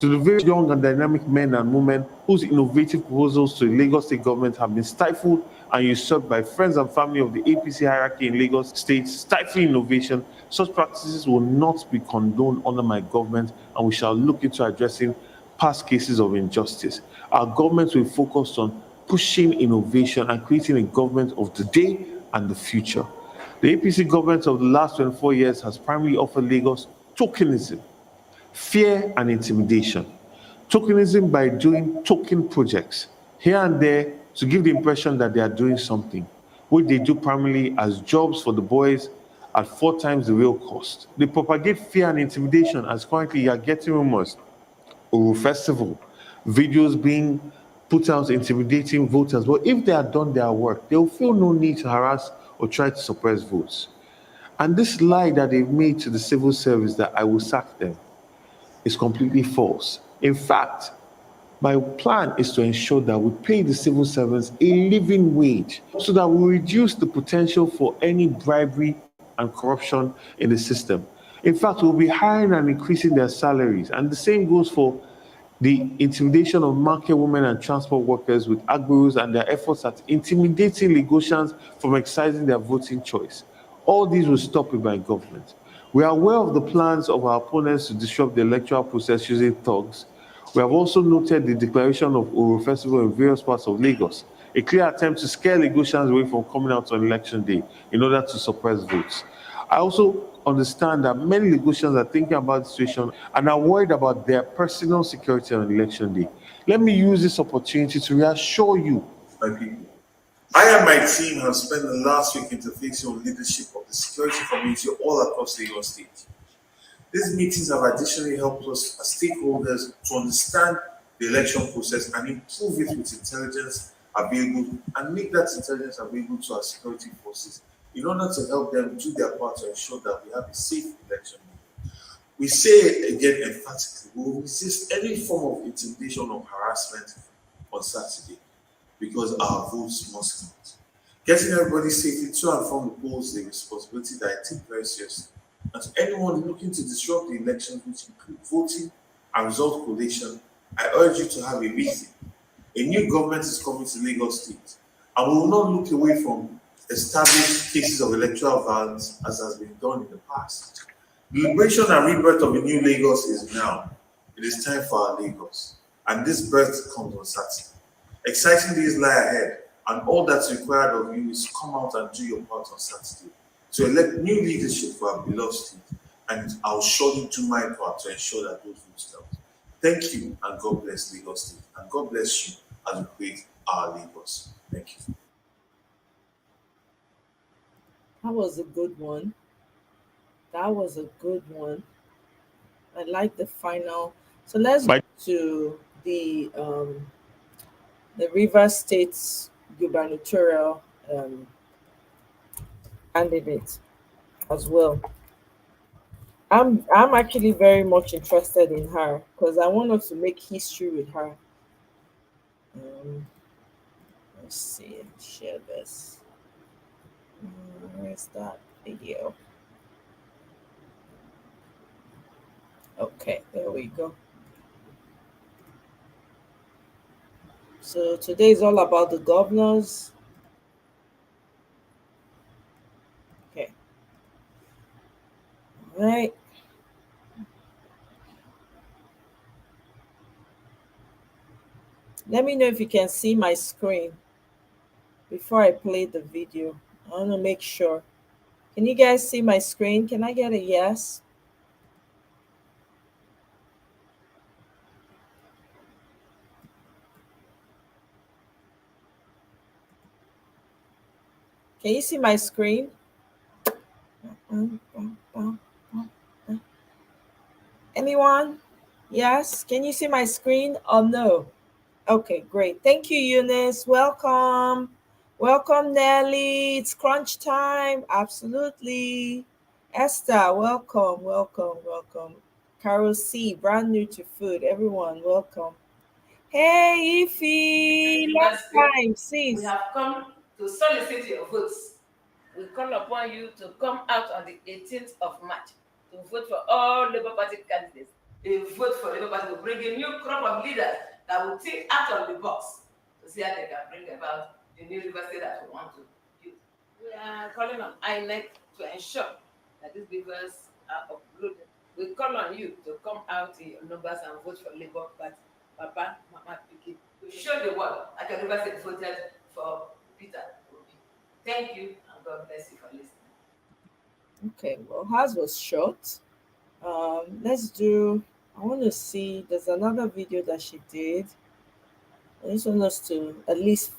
To the very young and dynamic men and women whose innovative proposals to the Lagos State government have been stifled and usurped by friends and family of the APC hierarchy in Lagos State, stifling innovation. Such practices will not be condoned under my government, and we shall look into addressing past cases of injustice. Our government will focus on pushing innovation and creating a government of today and the future. The APC government of the last 24 years has primarily offered Lagos tokenism, fear and intimidation. Tokenism by doing token projects here and there to give the impression that they are doing something, which they do primarily as jobs for the boys at 4 times the real cost. They propagate fear and intimidation as currently you are getting rumors or festival, videos being put out intimidating voters. But if they have done their work, they'll feel no need to harass or try to suppress votes. And this lie that they've made to the civil service that I will sack them is completely false. In fact, my plan is to ensure that we pay the civil servants a living wage so that we reduce the potential for any bribery and corruption in the system. In fact, we'll be hiring and increasing their salaries. And the same goes for the intimidation of market women and transport workers with agboros and their efforts at intimidating Lagosians from exercising their voting choice. All these will stop with my government. We are aware of the plans of our opponents to disrupt the electoral process using thugs. We have also noted the declaration of Oro Festival in various parts of Lagos, a clear attempt to scare Lagosians away from coming out on election day in order to suppress votes. I also understand that many Lagosians are thinking about the situation and are worried about their personal security on election day. Let me use this opportunity to reassure you, my people. I and my team have spent the last week interfacing with leadership of the security community all across Lagos State. These meetings have additionally helped us as stakeholders to understand the election process and improve it with intelligence available and make that intelligence available to our security forces in order to help them do their part to ensure that we have a safe election. We say it again emphatically, we will resist any form of intimidation or harassment on Saturday because our votes must count. Getting everybody safely to and from the polls is a responsibility that I take very seriously. And to anyone looking to disrupt the elections, which include voting and result collation, I urge you to have a reason. A new government is coming to Lagos State, and we will not look away from established cases of electoral violence as has been done in the past. The liberation and rebirth of a new Lagos is now. It is time for our Lagos, and this birth comes on Saturday. Exciting days lie ahead, and all that's required of you is to come out and do your part on Saturday to elect new leadership for our beloved state, and I'll surely do my part to ensure that those votes count. Thank you, and God bless Lagos State, and God bless you as we create our Lagos. Thank you. That was a good one. That was a good one. I like the final. So let's go to the Rivers State's gubernatorial candidate as well. I'm actually very much interested in her because I want us to make history with her. Um, let's see, share this. Where's that video? Okay, there we go. So today is all about the governors. Okay. All right. Let me know if you can see my screen before I play the video. I want to make sure. Can you guys see my screen? Can I get a yes? Can you see my screen? Anyone? Yes? Can you see my screen or no? Okay, great. Thank you, Eunice. Welcome. Welcome, Nelly. It's crunch time. Absolutely. Esther, welcome, welcome, welcome. Carol C, brand new to food. Everyone, welcome. Hey, Ify, long time, sis. We have come to solicit your votes. We call upon you to come out on the 18th of March to vote for all Labour Party candidates. A vote for Labour Party will bring a new crop of leaders that will think out of the box to see how they can bring about the new River State that we want to build. We are calling on INEC to ensure that these papers are uploaded. We call on you to come out in your numbers and vote for Labour Party. Papa, Mama, Piki, to show the world that the River State voted for Peter Obi. Thank you, and God bless you for listening. Okay, well, hers was short. Let's do. I want to see. There's another video that she did. I just want us to, at least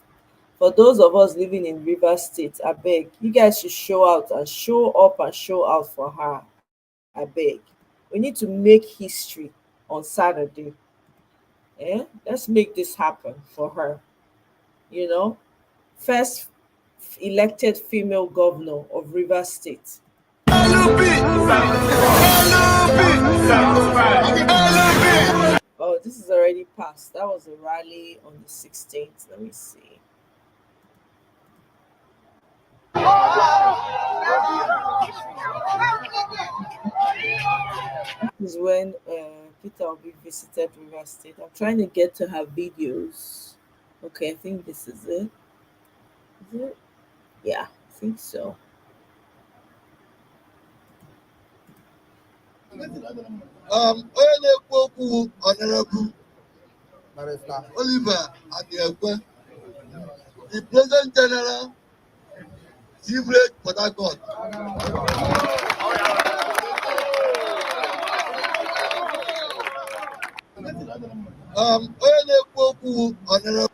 for those of us living in River State, I beg you guys should show out and show up and show out for her. I beg. We need to make history on Saturday. Yeah, let's make this happen for her. You know, first elected female governor of River State. Oh, this is already passed. That was a rally on the 16th. Let me see. This is when Peter Obi visited River State. I'm trying to get to her videos. Okay, I think this is it. Is it? Yeah, I think so. Onye na-ekwu okwu Honorable Oliver Adiekwe, the President General, Seabrake Port Harcourt. Onye na-ekwu okwu Honorable.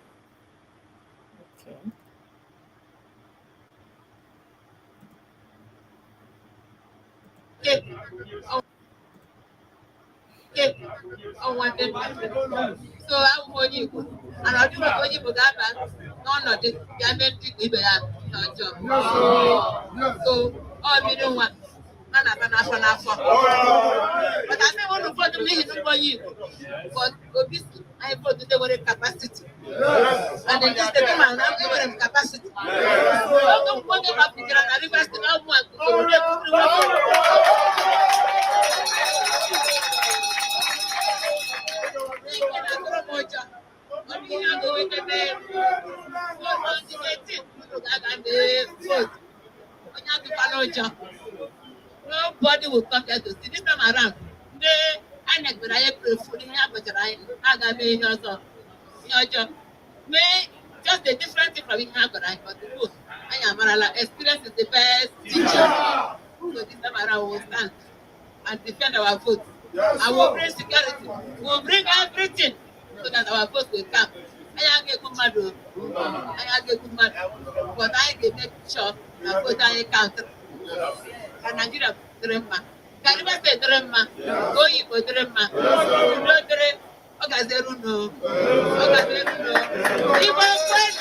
So I'm going to go. And I do not go to that. No, the Yamen ibe ya n'ọjọọ. So all we don't want. But I may want to vote to me in one but obviously I vote to the capacity. And then just the man now give them capacity. I don't want them up to get a reverse to now one nobody will come here to see this time around. I never just a different thing from but the book. I am experience is the best teacher. So this time around we will stand and defend our vote. And we'll bring security. We'll bring everything so that our vote will come. I get good mad. But I can make sure that vote I count. And Nigeria dream. Can you say dream? Go you go dream. No dream. Okazeru no. Even friends.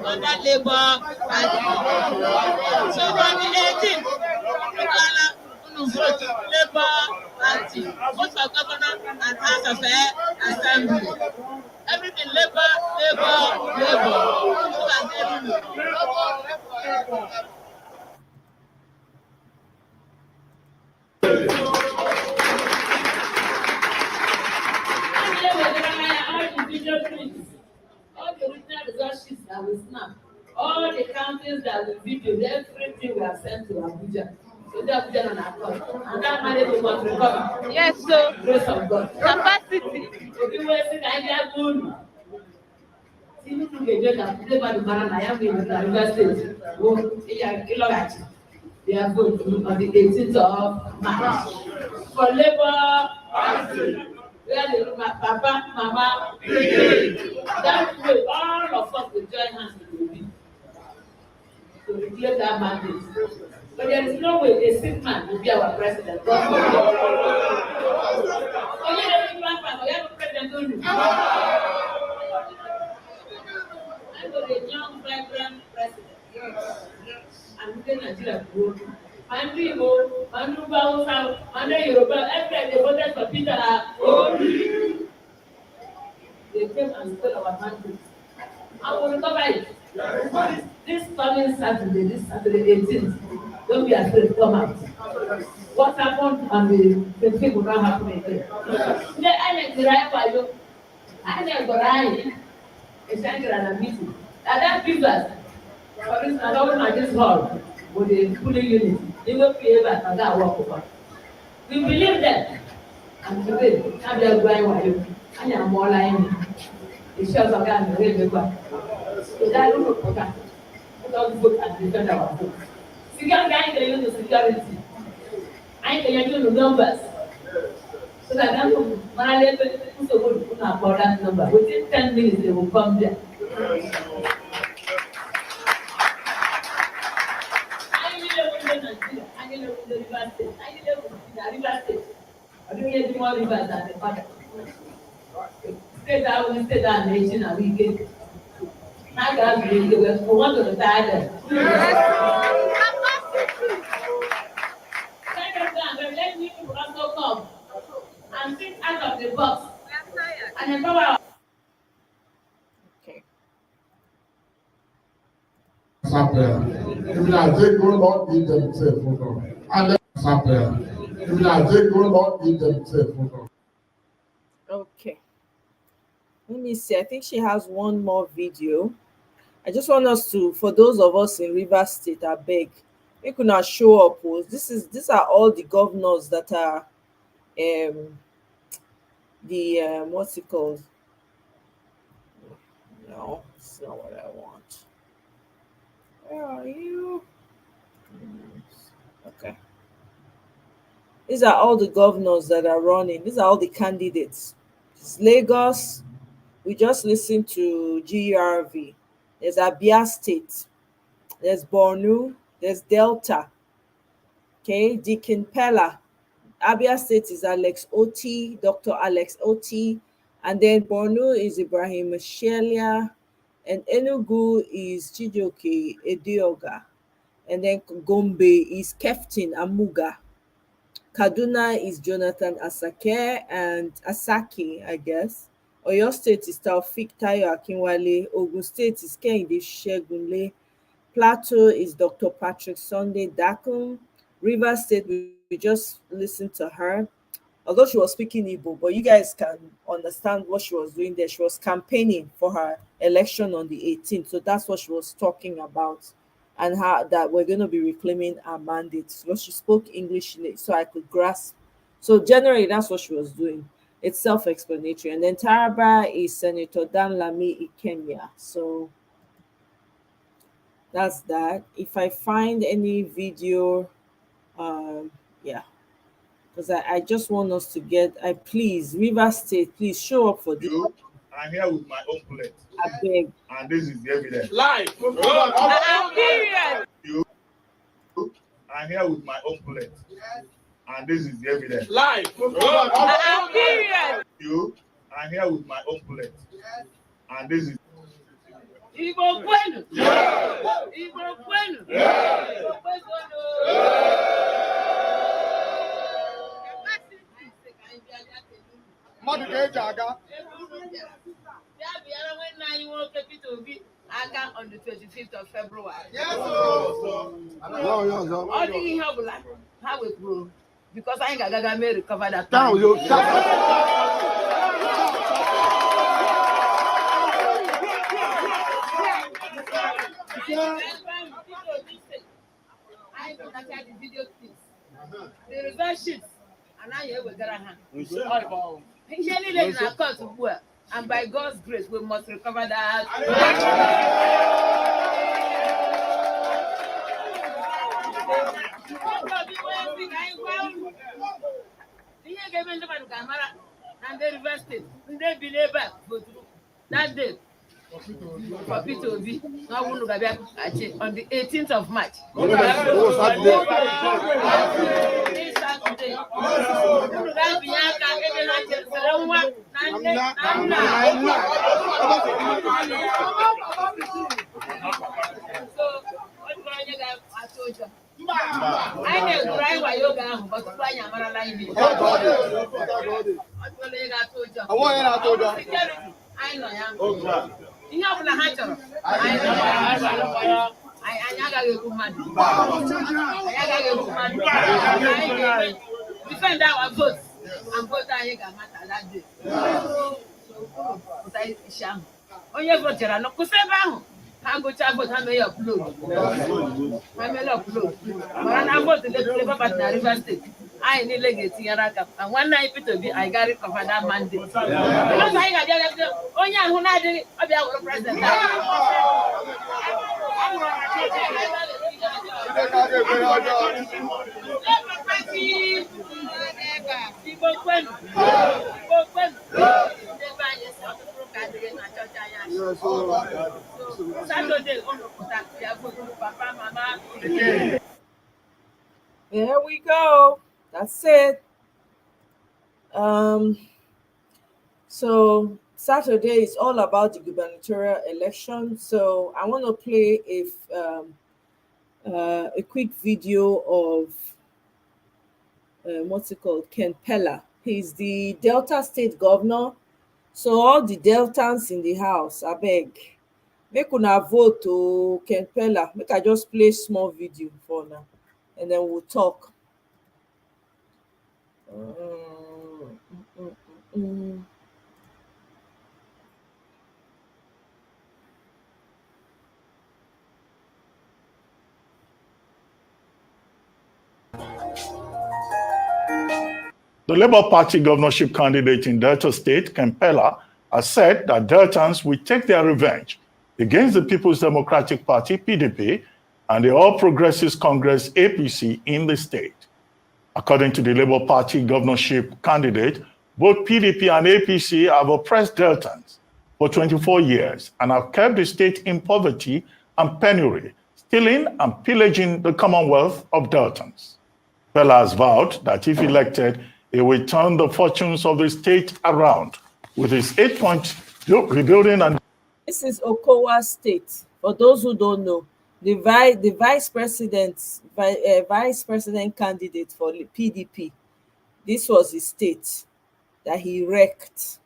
Under Labour and so on the 18th, vote Labour Party, vote for governor and House of Assembly. Everything Labour. All the original result sheets that we snap, all the counties that we videoed, everything we have sent to Abuja. So they have done on our part. And that management was recovered. Yes, so grace of God. Capacity. If you were saying I have good. See me to get that play by the man I am in the university. Oh, yeah, they are going on the 18th of March. For Labour. Where the Papa, Mama, that way all of us will join hands with the to reclaim that mandate. But there is no way a sick man will be our president. Only the grandfather, we have a president only. I'm a young, vibrant president. And then Nigeria grow. Mandribo, Mandruba, Mandre Yoruba, everybody they voted for Peter Obi. They came and stole our mandate. I will recover it. This coming Saturday, this Saturday 18th, don't be afraid, come out. What happened on the 25th will not happen again. I make the right for you. I never lie. It's like a meeting. And that gives us, for instance, I don't know this hall with the pulling unit. They will pay back and that work over. We believe that. And today, I'm just going with you. I am more lying. It shows a guy in the way back. So that look okay. Without vote and defend our vote. Security, I can use the security. I can use the numbers. So that I know when I let people go to that number, within 10 minutes they will come there. I need a window in Nigeria. I need a window in River State. I need a window in River State. I don't get more rivers than the other. State that we state that nation and we get. Now guys, we want to retire them. Let me also come and think out of the box and empower our Okay. Even as they go, Lord, give themselves, oh God. And then, even as they go, Lord, give themselves, oh God. Okay. Let me see. I think she has one more video. I just want us to, for those of us in River State, I beg, we could not show up. These are all the governors that are the what's it called? No, it's not what I want. Where are you? Okay. These are all the governors that are running. These are all the candidates. It's Lagos. We just listened to GRV. There's Abia State. There's Borno. There's Delta. Okay, Deacon Pella. Abia State is Alex Oti, Dr. Alex Oti. And then Borno is Ibrahim Shelia. And Enugu is Chijoke Edioga. And then Gombe is Keftin Amuga. Kaduna is Jonathan Asake and Asaki, I guess. Oyo State is Taufik Tayo Akinwale. Ogun State is Kehinde Shegunle. Plateau is Dr. Patrick Sunday Dakum. River State, we just listened to her. Although she was speaking Igbo, but you guys can understand what she was doing there. She was campaigning for her election on the 18th. So that's what she was talking about, and how that we're going to be reclaiming our mandates. So she spoke English in it so I could grasp. So generally, that's what she was doing. It's self-explanatory. And then Taraba is Senator Dan Lami Ikemia. So that's that. If I find any video, yeah, because I just want us to get, please, River State, please show up for this. I'm here with my own plate. I beg. And this is the evidence. life. Period. I'm here with my own plate. And this is the evidence. Life. Period. I'm here with my own plate. And this is Igbo bueno. Igbo bueno. Igbo bueno. Mmadụ ga-eji aga. On the 25th of February. Yes, All the ihe ọbụla ha wepụrụ because anyị ga-agaga mee recover that Down, money. yo. I contacted the video clips, the reverse sheets, and now you wegara ha. Ihe niile dị na court ugbu a, and by God's grace we must recover that. Ihe ga-eme ndị mmadụ ga-amara na ndị reverse state, ndị bi n'ebe a voturu that day. For Peter Obi, now we look at on the 18th of March. I know cry while yoga, but crying Amara line. I know. ihe ọbụla ha chọrọ anyị agaghị egbu mmadụ anyị agaghị egbu mmadụ anyị ga-eme defend our vote and vote anyị ga-amata that day pụta isi ahụ onye votere anọ kwụsị ebe ahụ ha gụchaa vote ha mee upload ha mere upload mara na vote Labour Party na Rivers State anyị niile ga-etinyere aka ma nwanne anyị Peter Obi anyị ga recover that mandate anyị ga-abịa onye ahụ na-adịghị ọbịa wụrụ president Igbo kwenu ebe anyị si ọtụtụ ụka adịghị na chọọchị anyị Saturday ụnụ pụta bịa vote papa mama. There we go. That's it. So Saturday is all about the gubernatorial election. So I want to play a quick video of what's it called? Ken Pella. He's the Delta State governor. So all the Deltans in the house, I beg, make una vote to Ken Pella. Make I just play small video for now, and then we'll talk. The Labour Party governorship candidate in Delta State, Ken Pella, has said that Deltans will take their revenge against the People's Democratic Party, PDP, and the All Progressives Congress, APC, in the state. According to the Labour Party governorship candidate, both PDP and APC have oppressed Deltans for 24 years and have kept the state in poverty and penury, stealing and pillaging the commonwealth of Deltans. Pella has vowed that if elected, he will turn the fortunes of the state around with his 8-point rebuilding and... This is Okowa State. For those who don't know, the vice president candidate for the PDP, this was the state that he wrecked.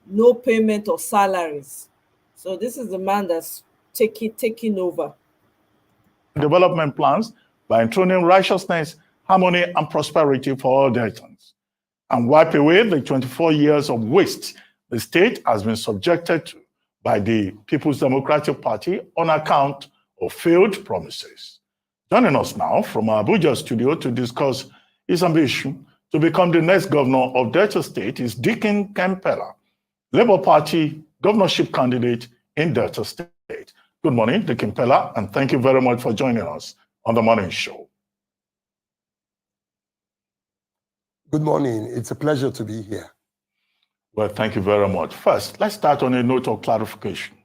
No payment of salaries. So this is the man that's taking over. Development plans by enthroning righteousness, harmony, and prosperity for all Deltans, and wipe away the 24 years of waste the state has been subjected to by the People's Democratic Party on account of failed promises. Joining us now from our Abuja studio to discuss his ambition to become the next governor of Delta State is Deacon Ken Pella, Labour Party governorship candidate in Delta State. Good morning, Deacon Pella, and thank you very much for joining us on the morning show. Good morning. It's a pleasure to be here. Well, thank you very much. First, let's start on a note of clarification.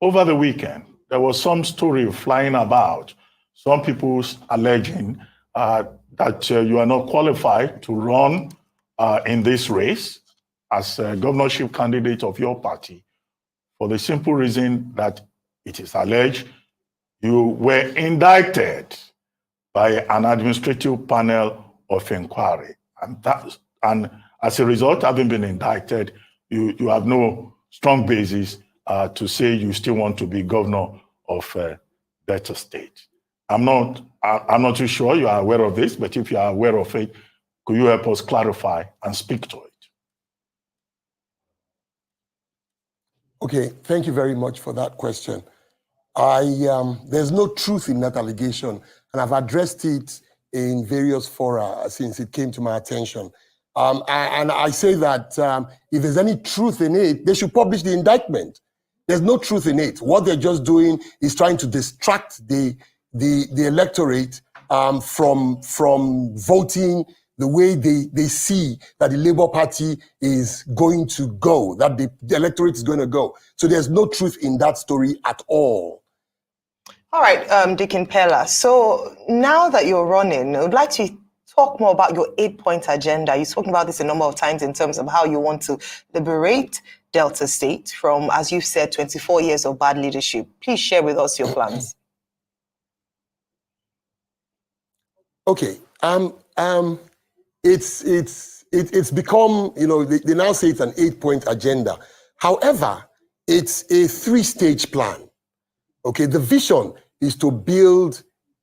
Over the weekend, there was some story flying about, some people alleging that you are not qualified to run in this race as a governorship candidate of your party for the simple reason that it is alleged you were indicted by an administrative panel of inquiry. And as a result, having been indicted, you have no strong basis to say you still want to be governor of Delta State. I'm not too sure you are aware of this, but if you are aware of it, could you help us clarify and speak to it? Okay, thank you very much for that question. There's no truth in that allegation, and I've addressed it in various fora since it came to my attention. And I say that if there's any truth in it, they should publish the indictment. There's no truth in it. What they're just doing is trying to distract the electorate from voting the way they see that the Labour Party is going to go, that the electorate is going to go. So there's no truth in that story at all. All right, Deacon Pella. So now that you're running, I would like to talk more about your 8-point agenda. You've spoken about this a number of times in terms of how you want to liberate Delta State from, as you said, 24 years of bad leadership. Please share with us your plans. Okay. It's become, they now say it's an 8-point agenda. However, it's a 3-stage plan. Okay, the vision is to build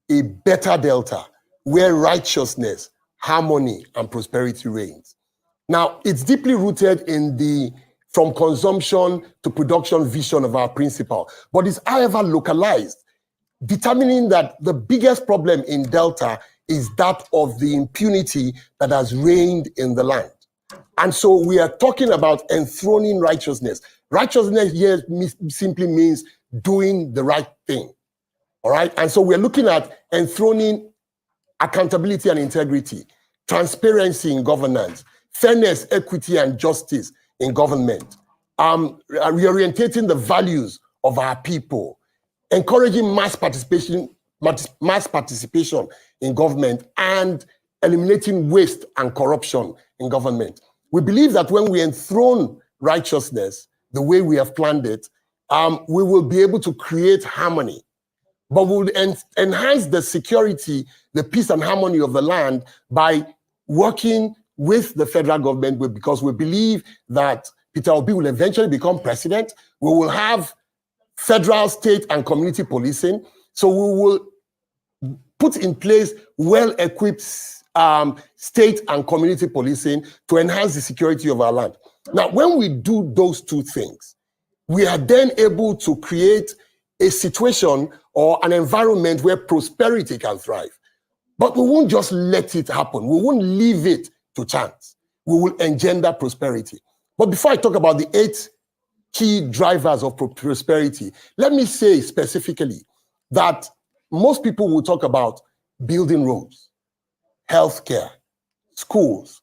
a better Delta where righteousness, harmony, and prosperity reigns. Now, it's deeply rooted in the from consumption to production vision of our principle, but it's however localized, determining that the biggest problem in Delta is that of the impunity that has reigned in the land. And so we are talking about enthroning righteousness. Righteousness here simply means doing the right thing. All right. And so we're looking at enthroning accountability and integrity, transparency in governance, fairness, equity, and justice in government, reorientating the values of our people, encouraging mass participation in government, and eliminating waste and corruption in government. We believe that when we enthrone righteousness the way we have planned it, we will be able to create harmony, but we'll enhance the security, the peace and harmony of the land by working with the federal government, because we believe that Peter Obi will eventually become president. We will have federal, state, and community policing. So we will put in place well-equipped state and community policing to enhance the security of our land. Now, when we do those two things, we are then able to create a situation or an environment where prosperity can thrive. But we won't just let it happen. We won't leave it to chance. We will engender prosperity. But before I talk about the 8 key drivers of prosperity, let me say specifically that most people will talk about building roads, healthcare, schools.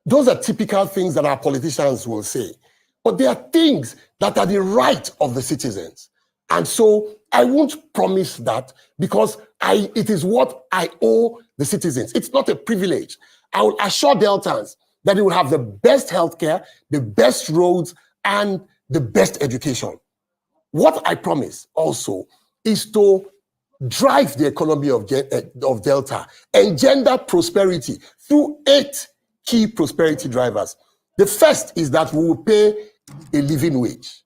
Those are typical things that our politicians will say. But they are things that are the right of the citizens. And so I won't promise that, because it is what I owe the citizens. It's not a privilege. I will assure Deltans that they will have the best healthcare, the best roads, and the best education. What I promise also is to drive the economy of Delta, engender prosperity through 8 key prosperity drivers. The first is that we will pay a living wage.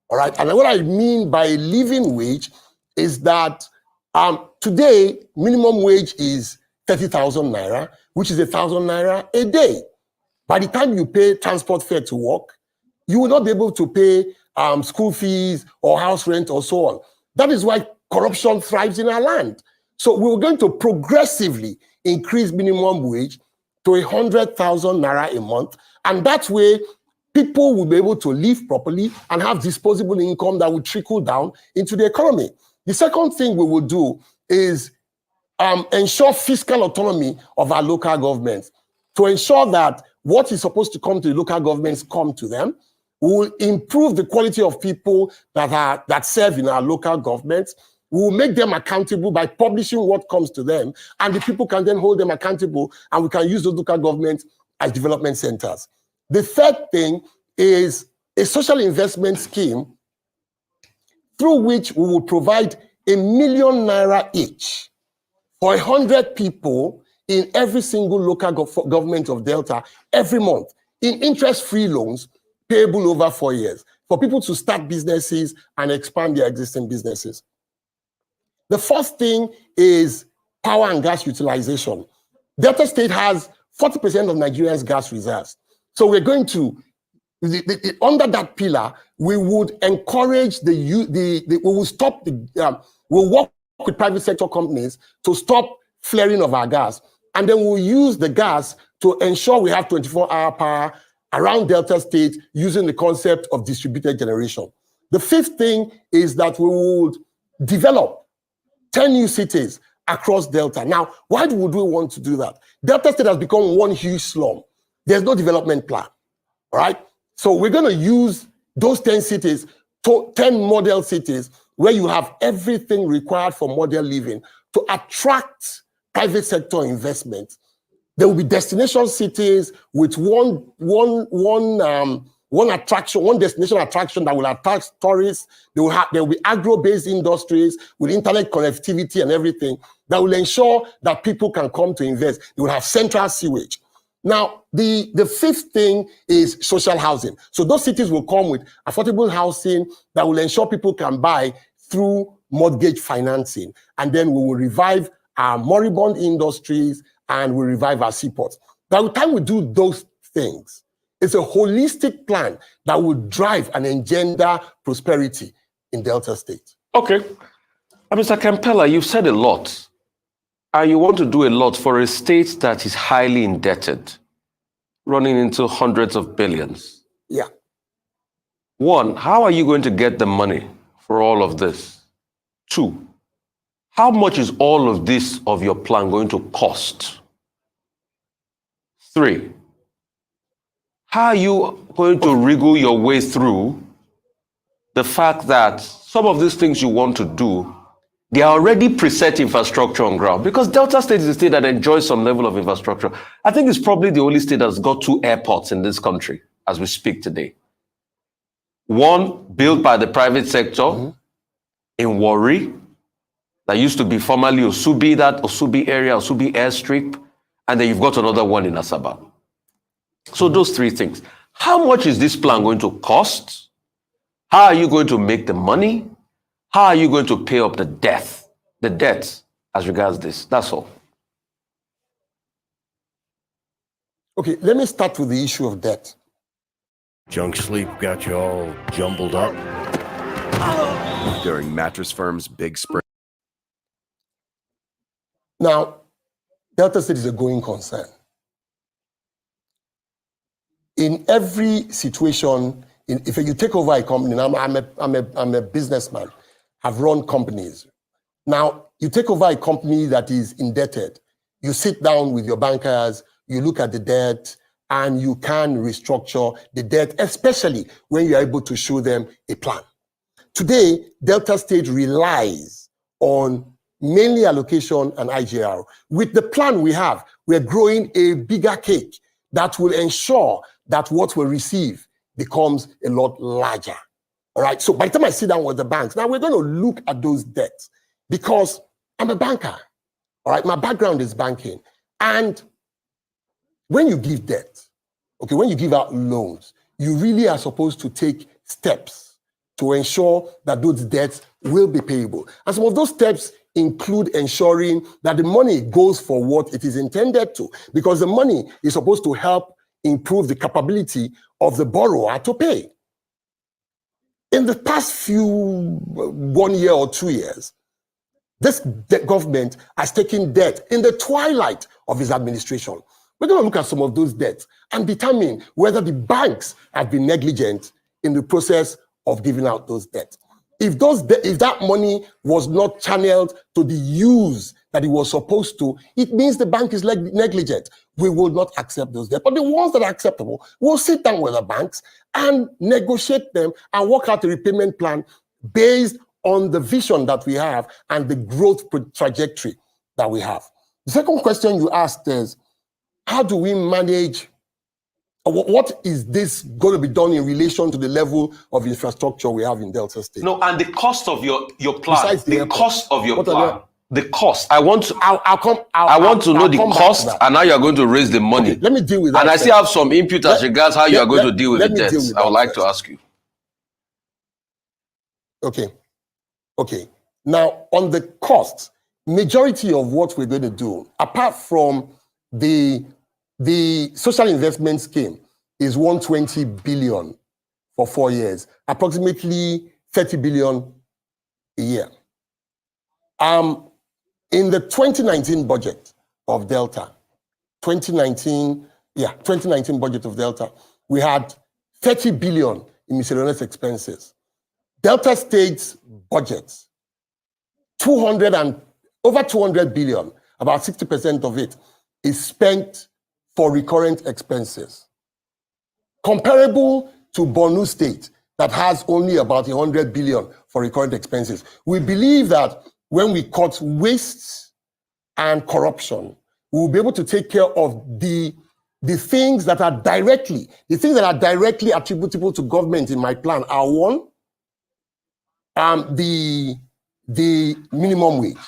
All right. And what I mean by a living wage is that today, minimum wage is 30,000 naira, which is 1,000 naira a day. By the time you pay transport fare to work, you will not be able to pay school fees or house rent or so on. That is why corruption thrives in our land. So we were going to progressively increase minimum wage to 100,000 naira a month. And that way, people will be able to live properly and have disposable income that will trickle down into the economy. The second thing we will do is ensure fiscal autonomy of our local governments, to ensure that what is supposed to come to the local governments come to them. We will improve the quality of people that serve in our local governments. We will make them accountable by publishing what comes to them, and the people can then hold them accountable, and we can use those local governments as development centers. The third thing is a social investment scheme through which we will provide 1 million naira each for 100 people in every single local government of Delta every month in interest-free loans payable over 4 years for people to start businesses and expand their existing businesses. The first thing is power and gas utilization. Delta State has 40% of Nigeria's gas reserves. So we're going to, under that pillar, we would encourage we will stop we'll work with private sector companies to stop flaring of our gas. And then we'll use the gas to ensure we have 24-hour power around Delta State using the concept of distributed generation. The fifth thing is that we would develop 10 new cities across Delta. Now, why would we want to do that? Delta State has become one huge slum. There's no development plan, all right? So we're going to use those 10 cities, 10 model cities, where you have everything required for model living to attract private sector investment. There will be destination cities with one destination attraction that will attract tourists. There will be agro-based industries with internet connectivity and everything that will ensure that people can come to invest. They will have central sewage. Now, the fifth thing is social housing. So those cities will come with affordable housing that will ensure people can buy through mortgage financing. And then we will revive our moribund industries and we revive our seaports. By the time we do those things, it's a holistic plan that will drive and engender prosperity in Delta State. Okay. Mr. Kampela, you've said a lot. And you want to do a lot for a state that is highly indebted, running into hundreds of billions. Yeah. One, how are you going to get the money for all of this? Two, how much is all of this of your plan going to cost? Three, how are you going to wriggle your way through the fact that some of these things you want to do, they are already preset infrastructure on ground? Because Delta State is a state that enjoys some level of infrastructure. I think it's probably the only state that's got 2 airports in this country as we speak today. One built by the private sector in Warri, that used to be formerly Osubi, that Osubi area, Osubi airstrip, and then you've got another one in Asaba. So those 3 things. How much is this plan going to cost? How are you going to make the money? How are you going to pay up the debt as regards this? That's all. Okay, let me start with the issue of debt. Junk sleep got you all jumbled up during Mattress Firm's big spring. Now, Delta State is a going concern. In every situation, if you take over a company, I'm a businessman, I've run companies. Now, you take over a company that is indebted, you sit down with your bankers, you look at the debt, and you can restructure the debt, especially when you're able to show them a plan. Today, Delta State relies on mainly allocation and IGR. With the plan we have, we're growing a bigger cake that will ensure that what we receive becomes a lot larger. All right, so by the time I sit down with the banks, now we're going to look at those debts because I'm a banker. All right, my background is banking. And when you give debt, okay, when you give out loans, you really are supposed to take steps to ensure that those debts will be payable. And some of those steps include ensuring that the money goes for what it is intended to, because the money is supposed to help improve the capability of the borrower to pay. In the past few 1 year or 2 years, this government has taken debt in the twilight of its administration. We're going to look at some of those debts and determine whether the banks have been negligent in the process of giving out those debts. If that money was not channeled to the use that it was supposed to, it means the bank is negligent. We will not accept those debts. But the ones that are acceptable, we'll sit down with the banks and negotiate them and work out a repayment plan based on the vision that we have and the growth trajectory that we have. The second question you asked is, how do we manage, what is this going to be done in relation to the level of infrastructure we have in Delta State? No, and the cost of your plan. Besides the cost of your what plan. The cost. I want to know the come cost back to that. and how you are going to raise the money. Okay, let me deal with that. And I still have some input as regards how you are going to deal with the debts. I would like to ask you. Okay. Now, on the cost, majority of what we're going to do, apart from the social investment scheme, is 120 billion for 4 years, approximately 30 billion a year. In the 2019 budget of Delta, 2019 budget of Delta, we had 30 billion in miscellaneous expenses. Delta State's budget, over 200 billion, about 60% of it is spent for recurrent expenses. Comparable to Borno State, that has only about 100 billion for recurrent expenses. We believe that when we cut waste and corruption, we will be able to take care of the things that are directly attributable to government in my plan are one, the minimum wage.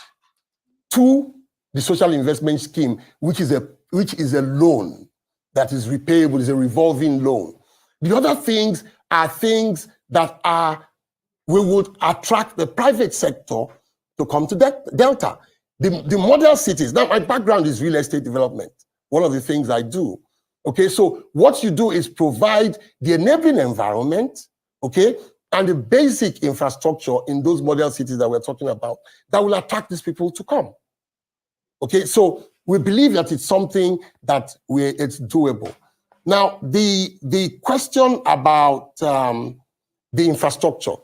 Two, the social investment scheme, which is a loan that is repayable, is a revolving loan. The other things are things that we would attract the private sector to come to Delta. The model cities, now my background is real estate development, one of the things I do. Okay, so what you do is provide the enabling environment, okay, and the basic infrastructure in those model cities that we're talking about that will attract these people to come. Okay, so we believe that it's something that it's doable. Now, the question about the infrastructure,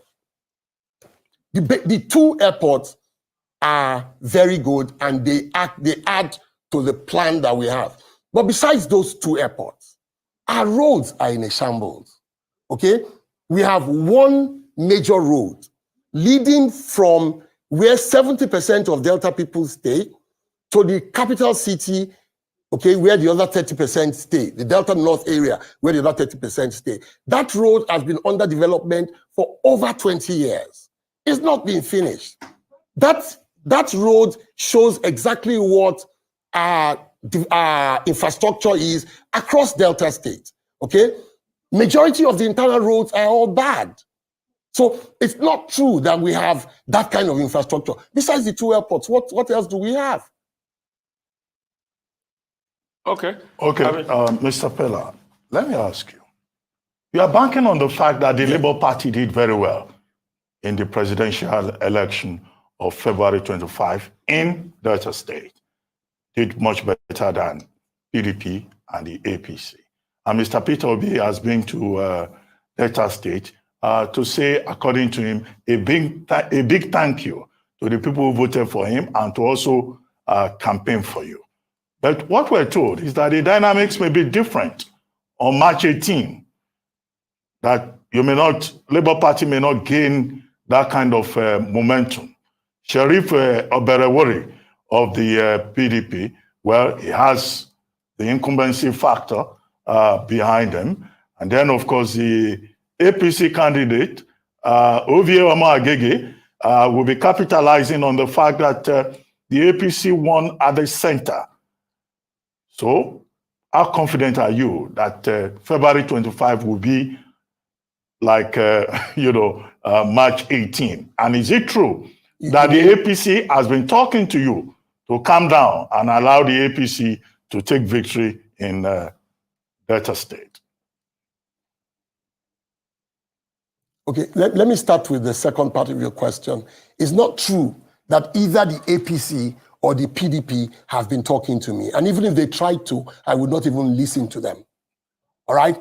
the two airports are very good and they add to the plan that we have. But besides those two airports, our roads are in a shambles. Okay, we have one major road leading from where 70% of Delta people stay to the capital city, okay, where the other 30% stay, the Delta North area, where the other 30% stay. That road has been under development for over 20 years. It's not been finished. That road shows exactly what our infrastructure is across Delta State, okay? Majority of the internal roads are all bad. So it's not true that we have that kind of infrastructure. Besides the two airports, what else do we have? Okay, Mr. Pella, let me ask you. You are banking on the fact that the Labour Party did very well in the presidential election of February 25 in Delta State. Did much better than PDP and the APC. And Mr. Peter Obi has been to Delta State to say, according to him, a big thank you to the people who voted for him and to also campaign for you. But what we're told is that the dynamics may be different on March 18, that Labour Party may not gain that kind of momentum. Sheriff Oberewori of the PDP, well, he has the incumbency factor behind him. And then, of course, the APC candidate, Ovie Omo-Agege, will be capitalizing on the fact that the APC won at the center. So, how confident are you that February 25 will be like, March 18? And is it true that the APC has been talking to you to calm down and allow the APC to take victory in Delta State? Okay, let me start with the second part of your question. It's not true that either the APC or the PDP have been talking to me. And even if they tried to, I would not even listen to them. All right?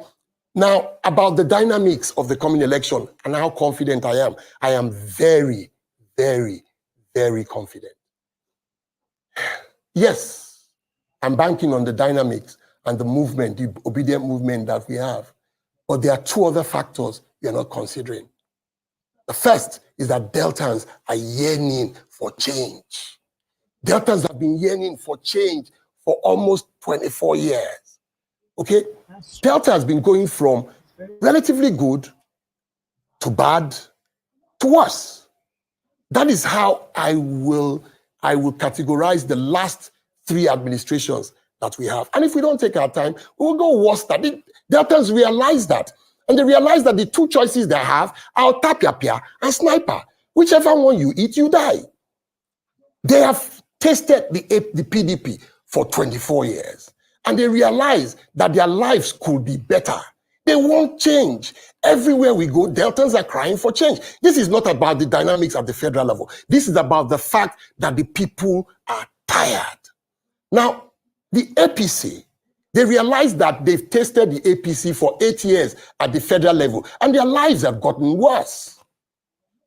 Now, about the dynamics of the coming election and how confident I am very, very, very confident. Yes, I'm banking on the dynamics and the movement, the obedient movement that we have. But there are two other factors you're not considering. The first is that Deltans are yearning for change. Deltans have been yearning for change for almost 24 years. Okay? Delta has been going from relatively good to bad to worse. That is how I will categorize the last three administrations that we have. And if we don't take our time, we will go worse. Deltans realize that. And they realize that the two choices they have are Tapiapia and Sniper. Whichever one you eat, you die. They have tasted the PDP for 24 years. And they realize that their lives could be better. They want change. Everywhere we go, Deltans are crying for change. This is not about the dynamics at the federal level. This is about the fact that the people are tired. Now, the APC, they realize that they've tasted the APC for 8 years at the federal level, and their lives have gotten worse.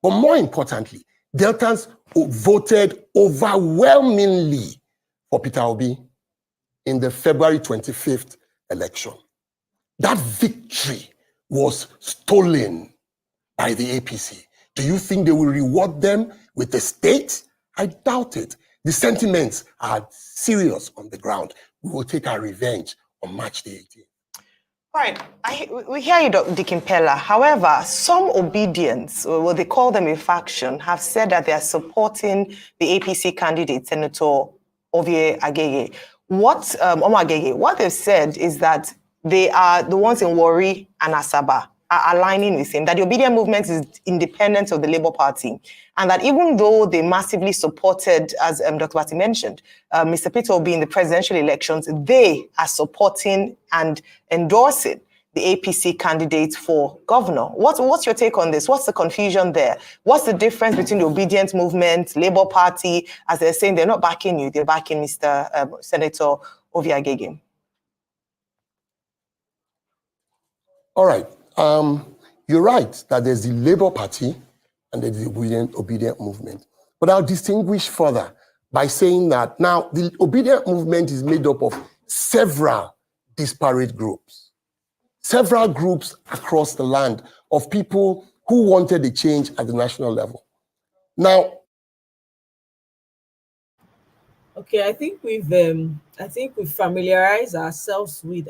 But more importantly, Deltans voted overwhelmingly for Peter Obi in the February 25th election. That victory was stolen by the APC. Do you think they will reward them with the state? I doubt it. The sentiments are serious on the ground. We will take our revenge on March the 18th. Right. We hear you, Dr. Dikimpella. However, some obedience, or what they call them a faction, have said that they are supporting the APC candidate, Senator Ovie Agege. what Omagege, what they've said is that they are the ones in Warri and Asaba are aligning with him, that the Obedient movement is independent of the Labour Party, and that even though they massively supported, as Dr. Bati mentioned, Mr. Peter Obi in the presidential elections, they are supporting and endorsing the APC candidate for governor. What's your take on this? What's the confusion there? What's the difference between the Obedient movement, Labour Party, as they're saying they're not backing you, they're backing Mr. Senator Obiagege? All right. You're right that there's the Labour Party and there's the Obedient movement. But I'll distinguish further by saying that now the Obedient movement is made up of several disparate groups across the land of people who wanted a change at the national level. Now, okay, I think we've familiarized ourselves with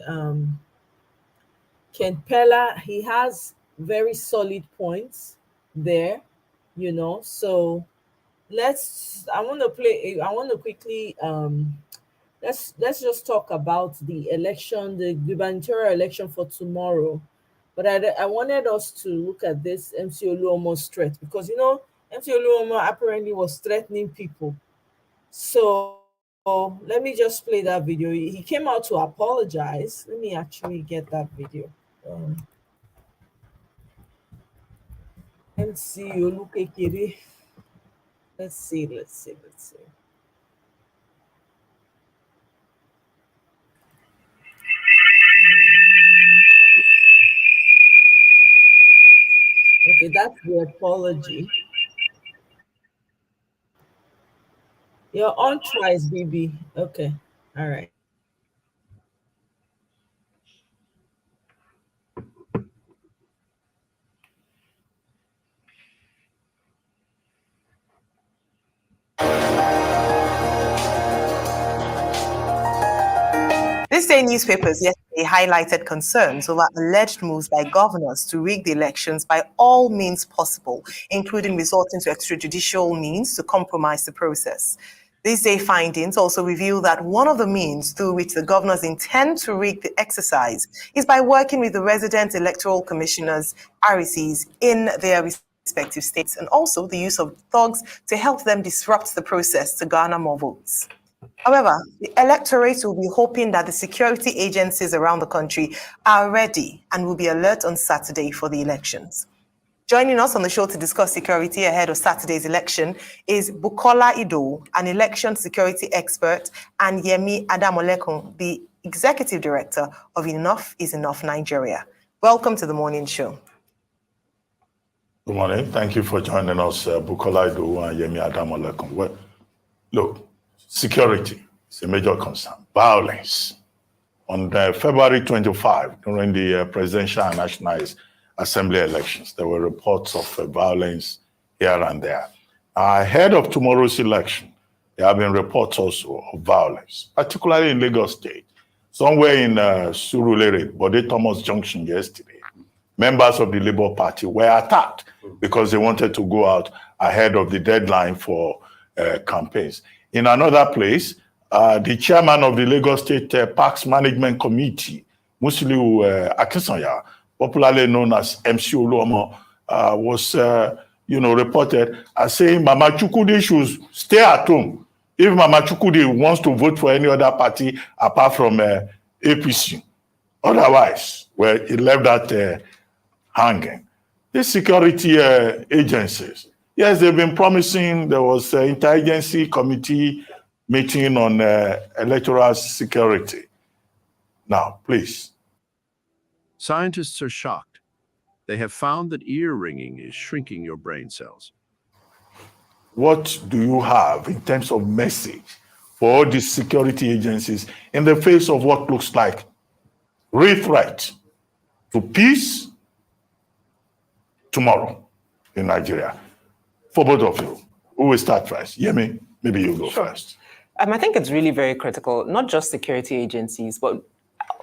Ken Pella. He has very solid points there, So I want to quickly let's just talk about the election, the gubernatorial election for tomorrow. But I wanted us to look at this MC Oluomo's threat, because MC Oluomo apparently was threatening people. So let me just play that video. He came out to apologize. Let me actually get that video. MC Olukekere. Let's see. Okay, that's the apology. You're on twice, BB. Okay, all right. This day newspapers yesterday highlighted concerns over alleged moves by governors to rig the elections by all means possible, including resorting to extrajudicial means to compromise the process. These day findings also reveal that one of the means through which the governors intend to rig the exercise is by working with the resident electoral commissioners, RECs, in their respective states, and also the use of thugs to help them disrupt the process to garner more votes. However, the electorate will be hoping that the security agencies around the country are ready and will be alert on Saturday for the elections. Joining us on the show to discuss security ahead of Saturday's election is Bukola Ido, an election security expert, and Yemi Adamolekun, the executive director of Enough is Enough Nigeria. Welcome to the morning show. Good morning. Thank you for joining us, Bukola Ido and Yemi Adamolekun. Well, look, security is a major concern. Violence. On February 25, during the presidential and national assembly elections, there were reports of violence here and there. Ahead of tomorrow's election, there have been reports also of violence, particularly in Lagos State. Somewhere in Surulere, Bode Thomas Junction yesterday, members of the Labour Party were attacked because they wanted to go out ahead of the deadline for campaigns. In another place, the chairman of the Lagos State Parks Management Committee, Musiliu Akinsanya, popularly known as MC Oluomo, was reported as saying Mama Chukwudi should stay at home if Mama Chukwudi wants to vote for any other party apart from APC. Otherwise, well, he left that hanging. These security agencies, yes, they've been promising. There was an interagency committee meeting on electoral security. Now, please. Scientists are shocked. They have found that ear ringing is shrinking your brain cells. What do you have in terms of message for all these security agencies in the face of what looks like real threat to peace tomorrow in Nigeria? For both of you, who will start first? Yemi, maybe you go first. I think it's really very critical, not just security agencies, but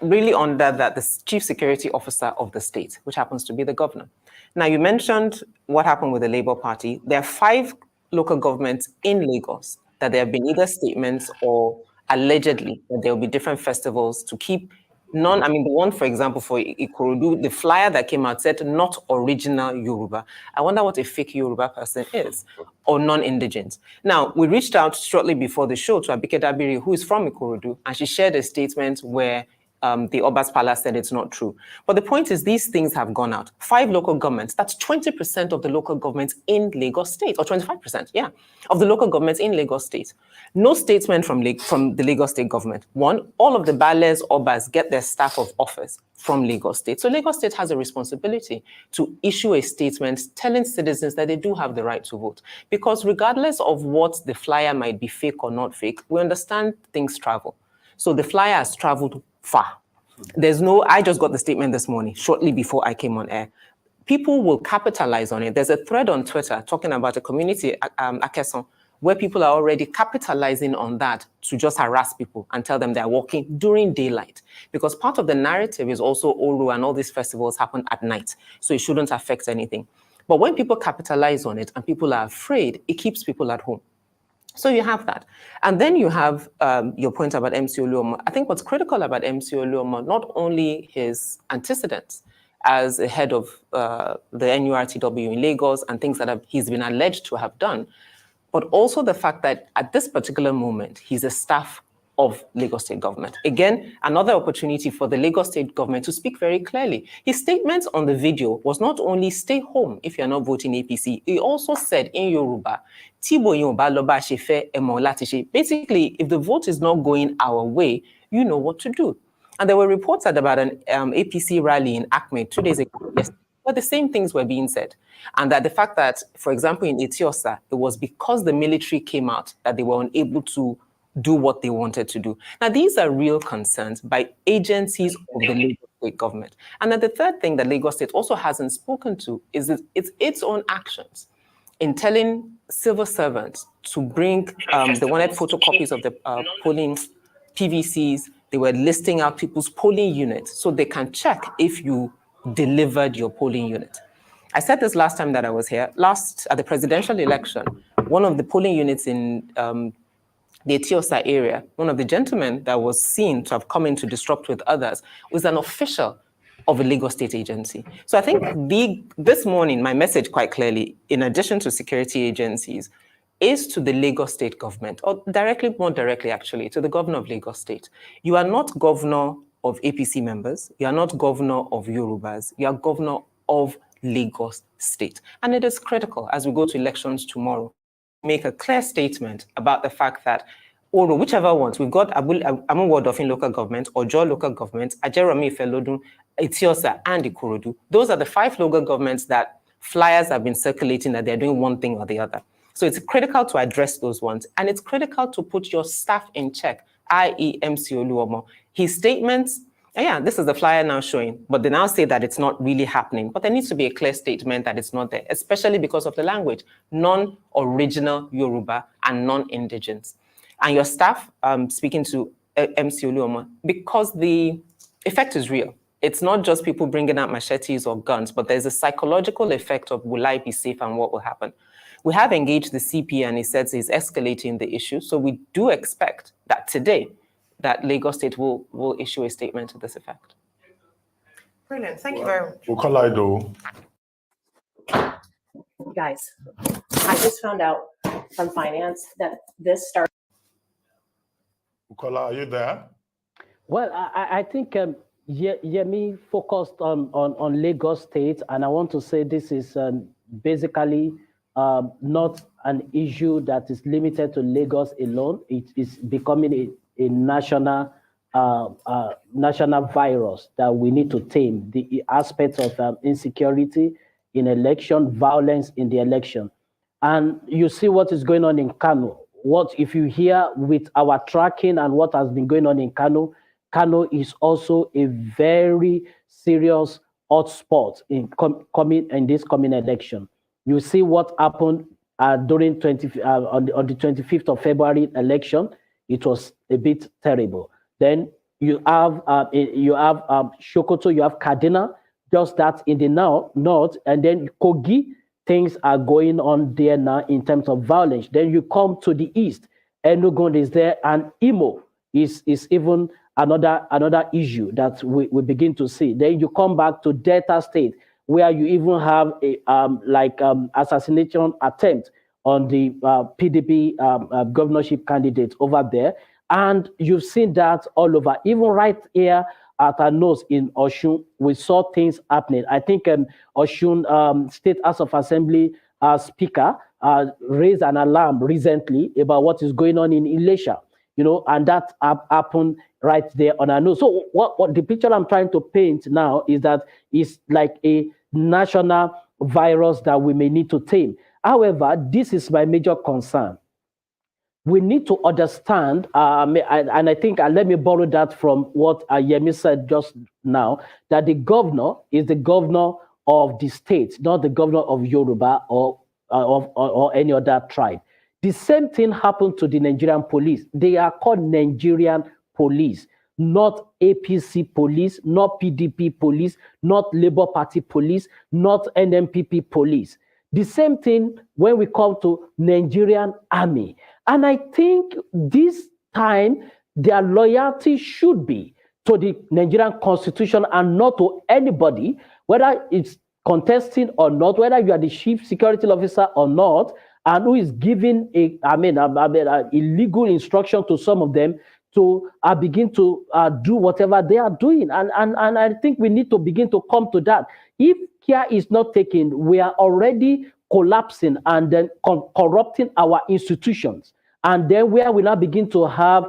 really under that, the chief security officer of the state, which happens to be the governor. Now, you mentioned what happened with the Labour Party. There are 5 local governments in Lagos that there have been either statements or allegedly, that there will be different festivals to keep the one, for example, for Ikorodu, the flyer that came out said not original Yoruba. I wonder what a fake Yoruba person is, or non-indigent. Now, we reached out shortly before the show to Abike Dabiri, who is from Ikorodu, and she shared a statement where the Oba's Palace said it's not true. But the point is, these things have gone out. 5 local governments, that's 20% of the local governments in Lagos State, or 25%, yeah, of the local governments in Lagos State. No statement from the Lagos State government. One, all of the Bales, Obas get their staff of office from Lagos State. So Lagos State has a responsibility to issue a statement telling citizens that they do have the right to vote. Because regardless of what the flyer might be fake or not fake, we understand things travel. So the flyer has traveled far. I just got the statement this morning, shortly before I came on air. People will capitalize on it. There's a thread on Twitter talking about a community, Akeson, where people are already capitalizing on that to just harass people and tell them they're walking during daylight. Because part of the narrative is also Olu and all these festivals happen at night, so it shouldn't affect anything. But when people capitalize on it and people are afraid, it keeps people at home. So you have that. And then you have your point about MC Oluomo. I think what's critical about MC Oluomo, not only his antecedents as a head of the NURTW in Lagos and things that he's been alleged to have done, but also the fact that at this particular moment, he's a staff of Lagos State government. Again, another opportunity for the Lagos State government to speak very clearly. His statement on the video was not only stay home if you're not voting APC, he also said in Yoruba, basically, if the vote is not going our way, you know what to do. And there were reports about an APC rally in Acme 2 days ago, but the same things were being said. And that the fact that, for example, in Etiosa, it was because the military came out that they were unable to do what they wanted to do. Now, these are real concerns by agencies of the Lagos State government. And then the third thing that Lagos State also hasn't spoken to is its own actions in telling civil servants to bring, they wanted photocopies of the polling PVCs. They were listing out people's polling units so they can check if you delivered your polling unit. I said this last time that I was here. At the presidential election, one of the polling units in the Etiosa area, one of the gentlemen that was seen to have come in to disrupt with others was an official of a Lagos State agency. So I think this morning, my message quite clearly, in addition to security agencies, is to the Lagos State government, or more directly actually, to the governor of Lagos State. You are not governor of APC members, you are not governor of Yorubas, you are governor of Lagos State. And it is critical as we go to elections tomorrow, make a clear statement about the fact that, or whichever ones, we've got Amuwodofin local government, Ojo local government, Ajeromi Felodun, Etiosa, and Ikorodu. Those are the 5 local governments that flyers have been circulating that they're doing one thing or the other. So it's critical to address those ones. And it's critical to put your staff in check, i.e. MC Oluomo. His statements, this is the flyer now showing, but they now say that it's not really happening. But there needs to be a clear statement that it's not there, especially because of the language, non-original Yoruba and non-indigenous. And your staff, speaking to MC Oluomo, because the effect is real. It's not just people bringing out machetes or guns, but there's a psychological effect of will I be safe and what will happen. We have engaged the CP and he says he's escalating the issue. So we do expect that today, that Lagos State will issue a statement to this effect. Brilliant. Thank you very much. Guys, I just found out from finance that this started. Bukola, are you there? Well, I think Yemi focused on Lagos State, and I want to say this is basically not an issue that is limited to Lagos alone. It is becoming a national virus that we need to tame. The aspect of insecurity in election, violence in the election. And you see what is going on in Kano. What if you hear with our tracking and what has been going on in Kano, Kano is also a very serious hotspot in this coming election. You see what happened during on the 25th of February election. It was a bit terrible. Then you have Sokoto, you have Kaduna, just that in the north, and then Kogi. Things are going on there now in terms of violence. Then you come to the east, Enugu is there, and Imo. is even another issue that we begin to see. Then you come back to Delta State, where you even have a assassination attempt on the PDP governorship candidate over there. And you've seen that all over, even right here at our nose in Oshun, we saw things happening. I think Oshun State House of Assembly Speaker raised an alarm recently about what is going on in Elisha, and that happened right there on our nose. So what the picture I'm trying to paint now is that it's like a national virus that we may need to tame. However, this is my major concern. We need to understand, and I think, let me borrow that from what Yemi said just now, that the governor is the governor of the state, not the governor of Yoruba or any other tribe. The same thing happened to the Nigerian police. They are called Nigerian police, not APC police, not PDP police, not Labour Party police, not NMPP police. The same thing when we come to Nigerian army. And I think this time their loyalty should be to the Nigerian constitution and not to anybody, whether it's contesting or not, whether you are the chief security officer or not, and who is giving illegal instruction to some of them to begin to do whatever they are doing. And I think we need to begin to come to that. If care is not taken, we are already collapsing and then corrupting our institutions. And then where we now begin to have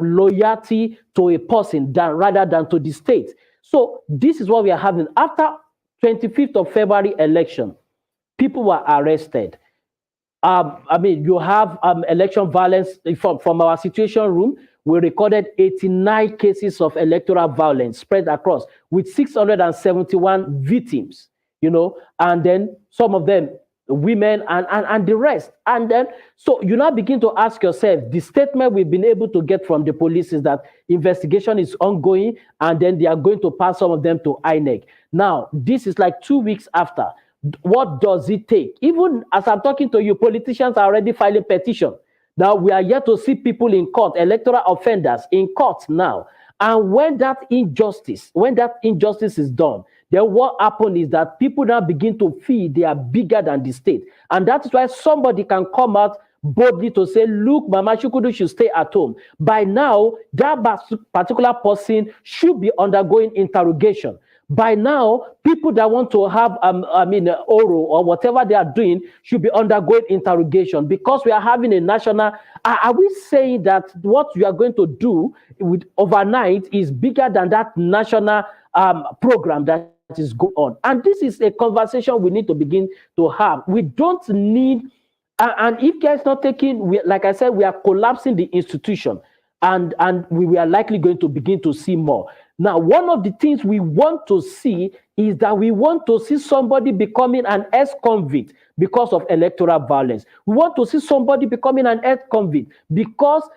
loyalty to a person rather than to the state. So this is what we are having. After 25th of February election, people were arrested. You have election violence from our situation room. We recorded 89 cases of electoral violence spread across with 671 victims, and then some of them women and the rest. And then, so you now begin to ask yourself, the statement we've been able to get from the police is that investigation is ongoing, and then they are going to pass some of them to INEC. Now, this is like 2 weeks after. What does it take? Even as I'm talking to you, politicians are already filing petition. Now we are yet to see people in court, electoral offenders in court now. And when that injustice is done, then what happens is that people now begin to feel they are bigger than the state. And that is why somebody can come out boldly to say, look, Mama Chukudu should stay at home. By now, that particular person should be undergoing interrogation. By now, people that want to have, oral or whatever they are doing should be undergoing interrogation, because we are having a national. Are we saying that what you are going to do with overnight is bigger than that national program that is going on? And this is a conversation we need to begin to have. We don't need, and if care is not taken, like I said, we are collapsing the institution, and we are likely going to begin to see more. Now, one of the things we want to see is that we want to see somebody becoming an ex-convict because of electoral violence. We want to see somebody becoming an ex-convict because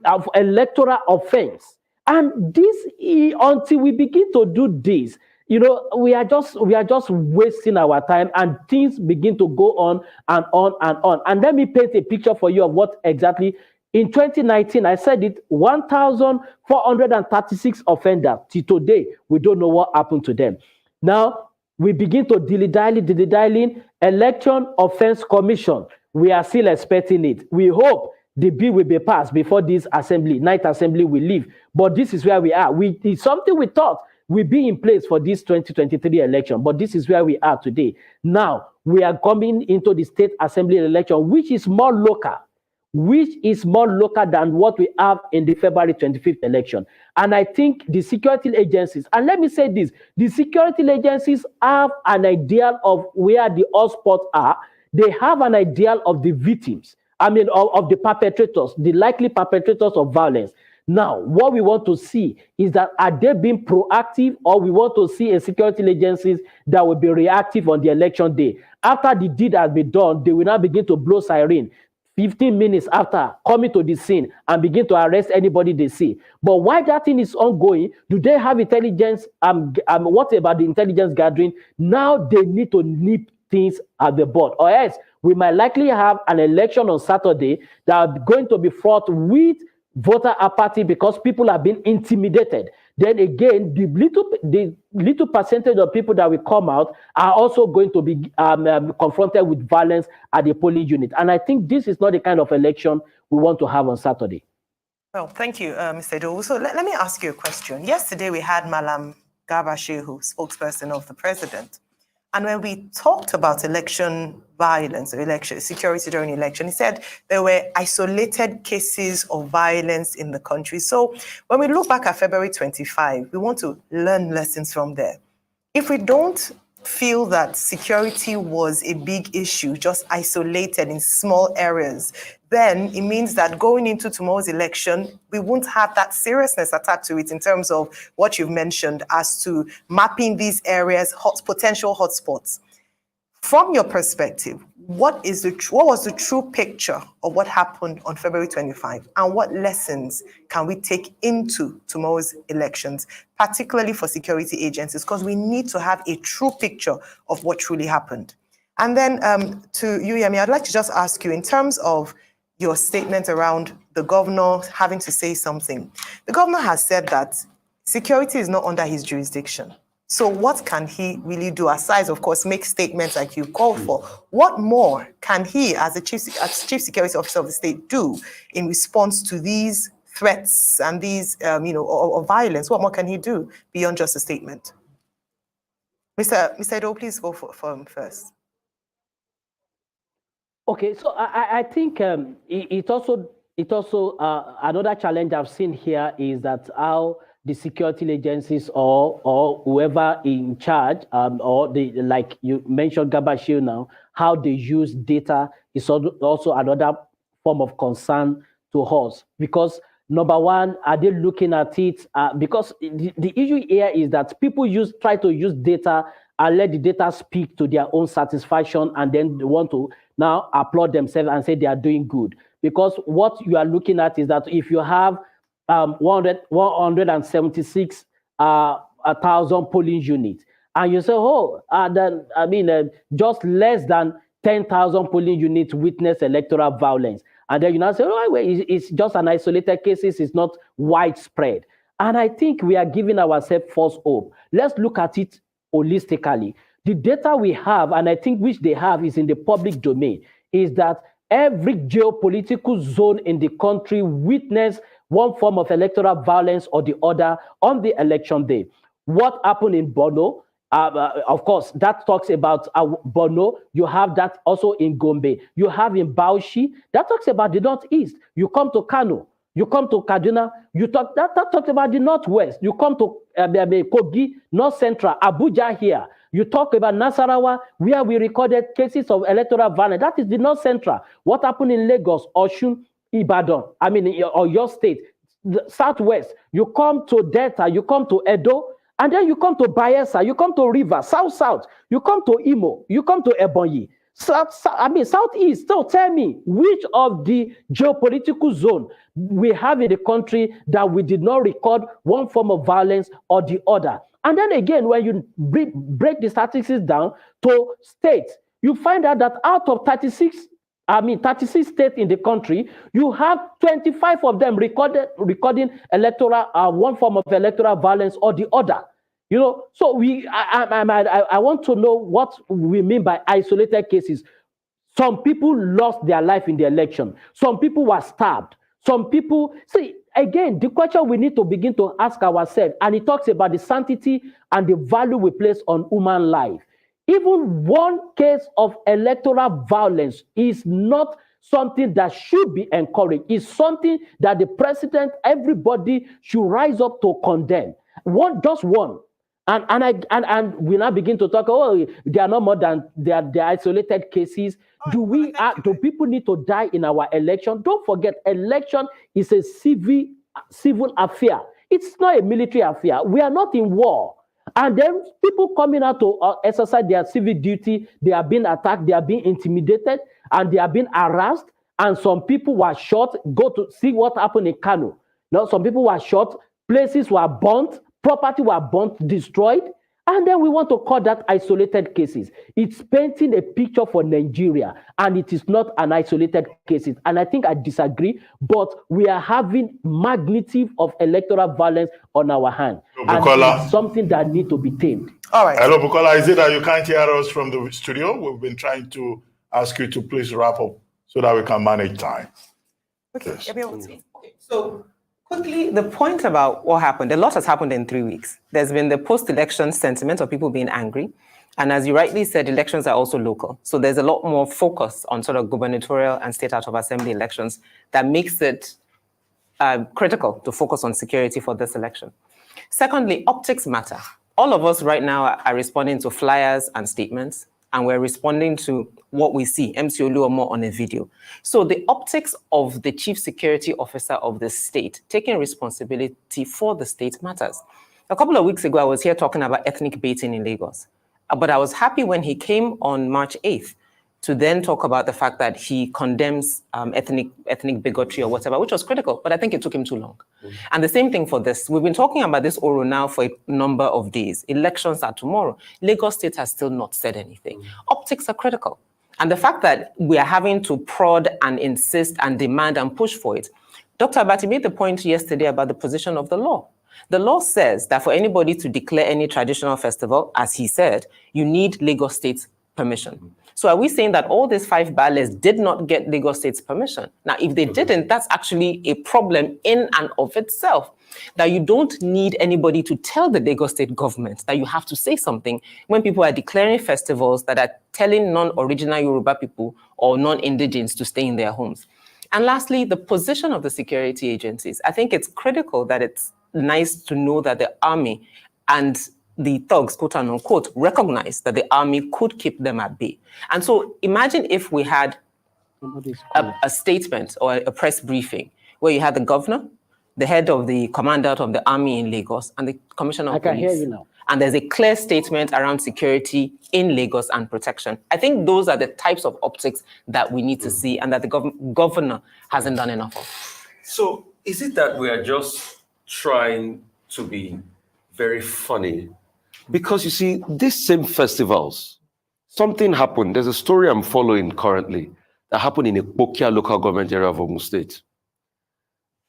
of electoral offense. And this, until we begin to do this, we are just wasting our time, and things begin to go on and on and on. And let me paint a picture for you of what exactly. In 2019, I said it, 1,436 offenders. Till today, we don't know what happened to them. Now, we begin to dilly-dallying. Election Offense Commission, we are still expecting it. We hope the bill will be passed before this night assembly will leave. But this is where we are. It's something we thought will be in place for this 2023 election, but this is where we are today. Now, we are coming into the state assembly election, which is more local than what we have in the February 25th election. And I think the security agencies, and let me say this, the security agencies have an idea of where the hotspots are. They have an idea of the victims, of the perpetrators, the likely perpetrators of violence. Now, what we want to see is that are they being proactive, or we want to see a security agencies that will be reactive on the election day. After the deed has been done, they will now begin to blow siren 15 minutes after coming to the scene and begin to arrest anybody they see. But while that thing is ongoing, do they have intelligence? What about the intelligence gathering? Now they need to nip things at the bud, or else we might likely have an election on Saturday that are going to be fraught with voter apathy because people are being intimidated. Then again, the little percentage of people that will come out are also going to be confronted with violence at the polling unit. And I think this is not the kind of election we want to have on Saturday. Well, thank you, Mr. Dowu. So let me ask you a question. Yesterday, we had Malam Garba Shehu, spokesperson of the president. And when we talked about election violence, or election security during election, he said there were isolated cases of violence in the country. So when we look back at February 25, we want to learn lessons from there. If we don't feel that security was a big issue, just isolated in small areas, then it means that going into tomorrow's election, we won't have that seriousness attached to it in terms of what you've mentioned as to mapping these areas, potential hotspots. From your perspective, what was the true picture of what happened on February 25, and what lessons can we take into tomorrow's elections, particularly for security agencies, because we need to have a true picture of what truly happened. And then to you, Yemi, I'd like to just ask you, in terms of your statement around the governor having to say something. The governor has said that security is not under his jurisdiction. So what can he really do, aside, of course, make statements like you called for? What more can he, as the chief security officer of the state, do in response to these threats and these, or violence? What more can he do beyond just a statement? Mr. Dowu, please go for him first. Okay, so I think it also another challenge I've seen here is that how the security agencies or whoever in charge or like you mentioned Garba Shehu now, how they use data is also another form of concern to us, because number one, are they looking at it? Because the issue here is that people try to use data and let the data speak to their own satisfaction, and then they want to now applaud themselves and say they are doing good. Because what you are looking at is that if you have 176,000 polling units, and you say, just less than 10,000 polling units witness electoral violence, and then you now say, it's just an isolated cases, it's not widespread. And I think we are giving ourselves false hope. Let's look at it holistically. The data we have, and I think which they have is in the public domain, is that every geopolitical zone in the country witnessed one form of electoral violence or the other on the election day. What happened in Borno? Of course, that talks about Borno. You have that also in Gombe. You have in Bauchi. That talks about the Northeast. You come to Kano. You come to Kaduna. That talks about the Northwest. You come to Kogi, North Central, Abuja here. You talk about Nasarawa, where we recorded cases of electoral violence. That is the North Central. What happened in Lagos, Osun, Ibadan, or your state, the Southwest. You come to Delta, you come to Edo, and then you come to Bayelsa, you come to Rivers, South, you come to Imo, you come to Ebonyi. Southeast. So tell me, which of the geopolitical zone we have in the country that we did not record one form of violence or the other? And then again, when you break the statistics down to states, you find out that out of 36 states in the country, you have 25 of them recording electoral one form of electoral violence or the other. So I want to know what we mean by isolated cases. Some people lost their life in the election. Some people were stabbed. Some people, again, the question we need to begin to ask ourselves, and it talks about the sanctity and the value we place on human life. Even one case of electoral violence is not something that should be encouraged. It's something that the president, everybody should rise up to condemn. Just one. And we now begin to talk, they are no more than they are isolated cases. Do people need to die in our election? Don't forget, election is a civil affair. It's not a military affair. We are not in war. And then people coming out to exercise their civic duty, they are being attacked, they are being intimidated, and they are being harassed. And some people were shot. Go to see what happened in Kano. Some people were shot, places were burnt, property were burnt, destroyed. And then we want to call that isolated cases. It's painting a picture for Nigeria, and it is not an isolated cases. And I think I disagree, but we are having magnitude of electoral violence on our hand. And it's something that needs to be tamed. All right. Hello, Bukola. Is it that you can't hear us from the studio? We've been trying to ask you to please wrap up so that we can manage time. Okay. Yes. So quickly, the point about what happened, a lot has happened in 3 weeks. There's been the post-election sentiment of people being angry. And as you rightly said, elections are also local. So there's a lot more focus on sort of gubernatorial and state House of Assembly elections that makes it critical to focus on security for this election. Secondly, optics matter. All of us right now are responding to flyers and statements, and we're responding to what we see, MC Oluomo on a video. So the optics of the chief security officer of the state taking responsibility for the state matters. A couple of weeks ago, I was here talking about ethnic baiting in Lagos, but I was happy when he came on March 8th to then talk about the fact that he condemns ethnic bigotry or whatever, which was critical, but I think it took him too long. And the same thing for this. We've been talking about this Oro now for a number of days. Elections are tomorrow. Lagos State has still not said anything. Optics are critical. And the fact that we are having to prod and insist and demand and push for it. Dr. Abati made the point yesterday about the position of the law. The law says that for anybody to declare any traditional festival, as he said, you need Lagos State's permission. So are we saying that all these 5 ballets did not get Lagos State's permission? Now, if they didn't, that's actually a problem in and of itself, that you don't need anybody to tell the Lagos State government that you have to say something when people are declaring festivals that are telling non-original Yoruba people or non-indigenes to stay in their homes. And lastly, the position of the security agencies. I think it's critical that it's nice to know that the army and the thugs, quote unquote, recognize that the army could keep them at bay. And so imagine if we had a statement or a press briefing where you had the governor, the head of the commandant of the army in Lagos, and the commissioner of police. I can hear you now. And there's a clear statement around security in Lagos and protection. I think those are the types of optics that we need to see and that the governor hasn't done enough of. So is it that we are just trying to be very funny? Because you see, these same festivals, something happened. There's a story I'm following currently that happened in a Pokia local government area of Ogun State.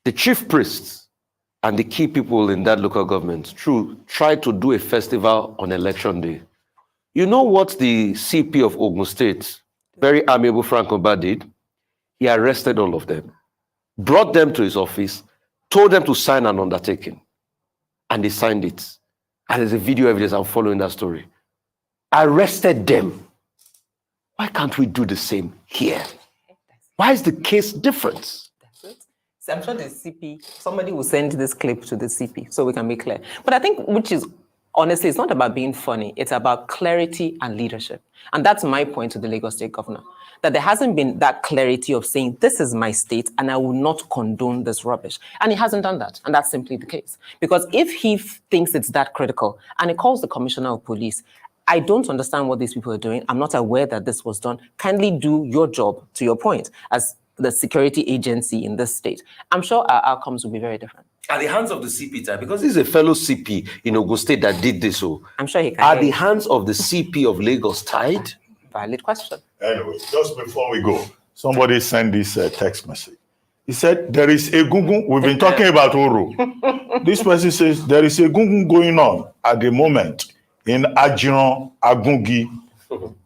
The chief priests and the key people in that local government tried to do a festival on election day. You know what the CP of Ogun State, very amiable Frank Oba, did? He arrested all of them, brought them to his office, told them to sign an undertaking, and they signed it. And there's a video evidence, I'm following that story. Arrested them. Why can't we do the same here? Why is the case different? So I'm sure the CP, somebody will send this clip to the CP so we can be clear. But I think, which is, honestly, it's not about being funny. It's about clarity and leadership. And that's my point to the Lagos State governor, that there hasn't been that clarity of saying, this is my state and I will not condone this rubbish. And he hasn't done that. And that's simply the case. Because if he thinks it's that critical and he calls the commissioner of police, I don't understand what these people are doing. I'm not aware that this was done. Kindly do your job, to your point, as the security agency in this state. I'm sure our outcomes will be very different. At the hands of the CP type, because this is a fellow CP in Ogun State that did this. So I'm sure he can. Are the hands of the CP of Lagos tied? Valid question. Anyway, just before we go, somebody sent this text message. He said, there is a gungun. We've been talking about Oro. This person says, there is a gungun going on at the moment in Ajiran, Agungi.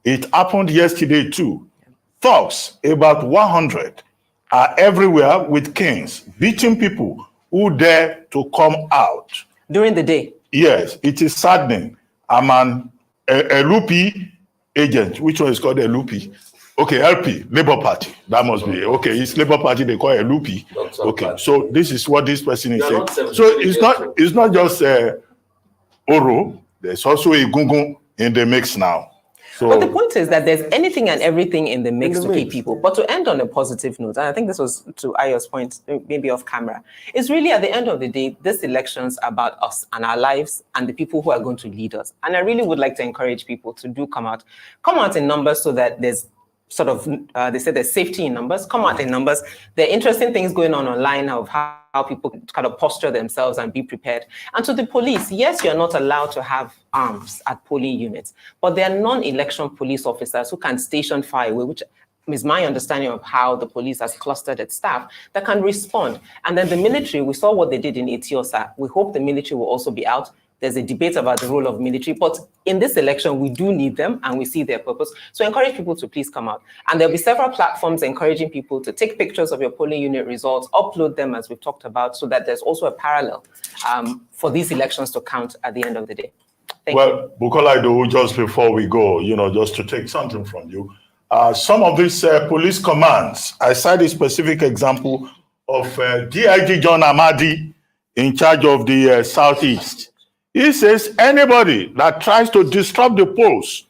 It happened yesterday too. Thugs, about 100, are everywhere with canes, beating people who dare to come out. During the day? Yes, it is saddening. I'm a LUP agent. Which one is called a LUP? Okay, LP, Labour Party. That must be, okay, it's Labour Party, they call it a LUP. Okay, so this is what this person is saying. So it's not just Oro, there's also a Gungun in the mix now. So, but the point is that there's anything and everything in the mix to keep people. But to end on a positive note, and I think this was to Ayo's point, maybe off camera, it's really at the end of the day, this election's about us and our lives and the people who are going to lead us. And I really would like to encourage people to do come out in numbers so that there's sort of, they say there's safety in numbers, come out in numbers. There are interesting things going on online of how people kind of posture themselves and be prepared. And to the police, yes, you're not allowed to have arms at polling units, but there are non-election police officers who can station far away, which is my understanding of how the police has clustered its staff that can respond. And then the military, we saw what they did in Etiosa. We hope the military will also be out. There's a debate about the role of military, but in this election, we do need them and we see their purpose. So encourage people to please come out. And there'll be several platforms encouraging people to take pictures of your polling unit results, upload them as we've talked about, so that there's also a parallel for these elections to count at the end of the day. Thank you. Bukola Idowu, just before we go, just to take something from you, some of these police commands, I cite a specific example of DIG John Amadi in charge of the Southeast. He says anybody that tries to disrupt the polls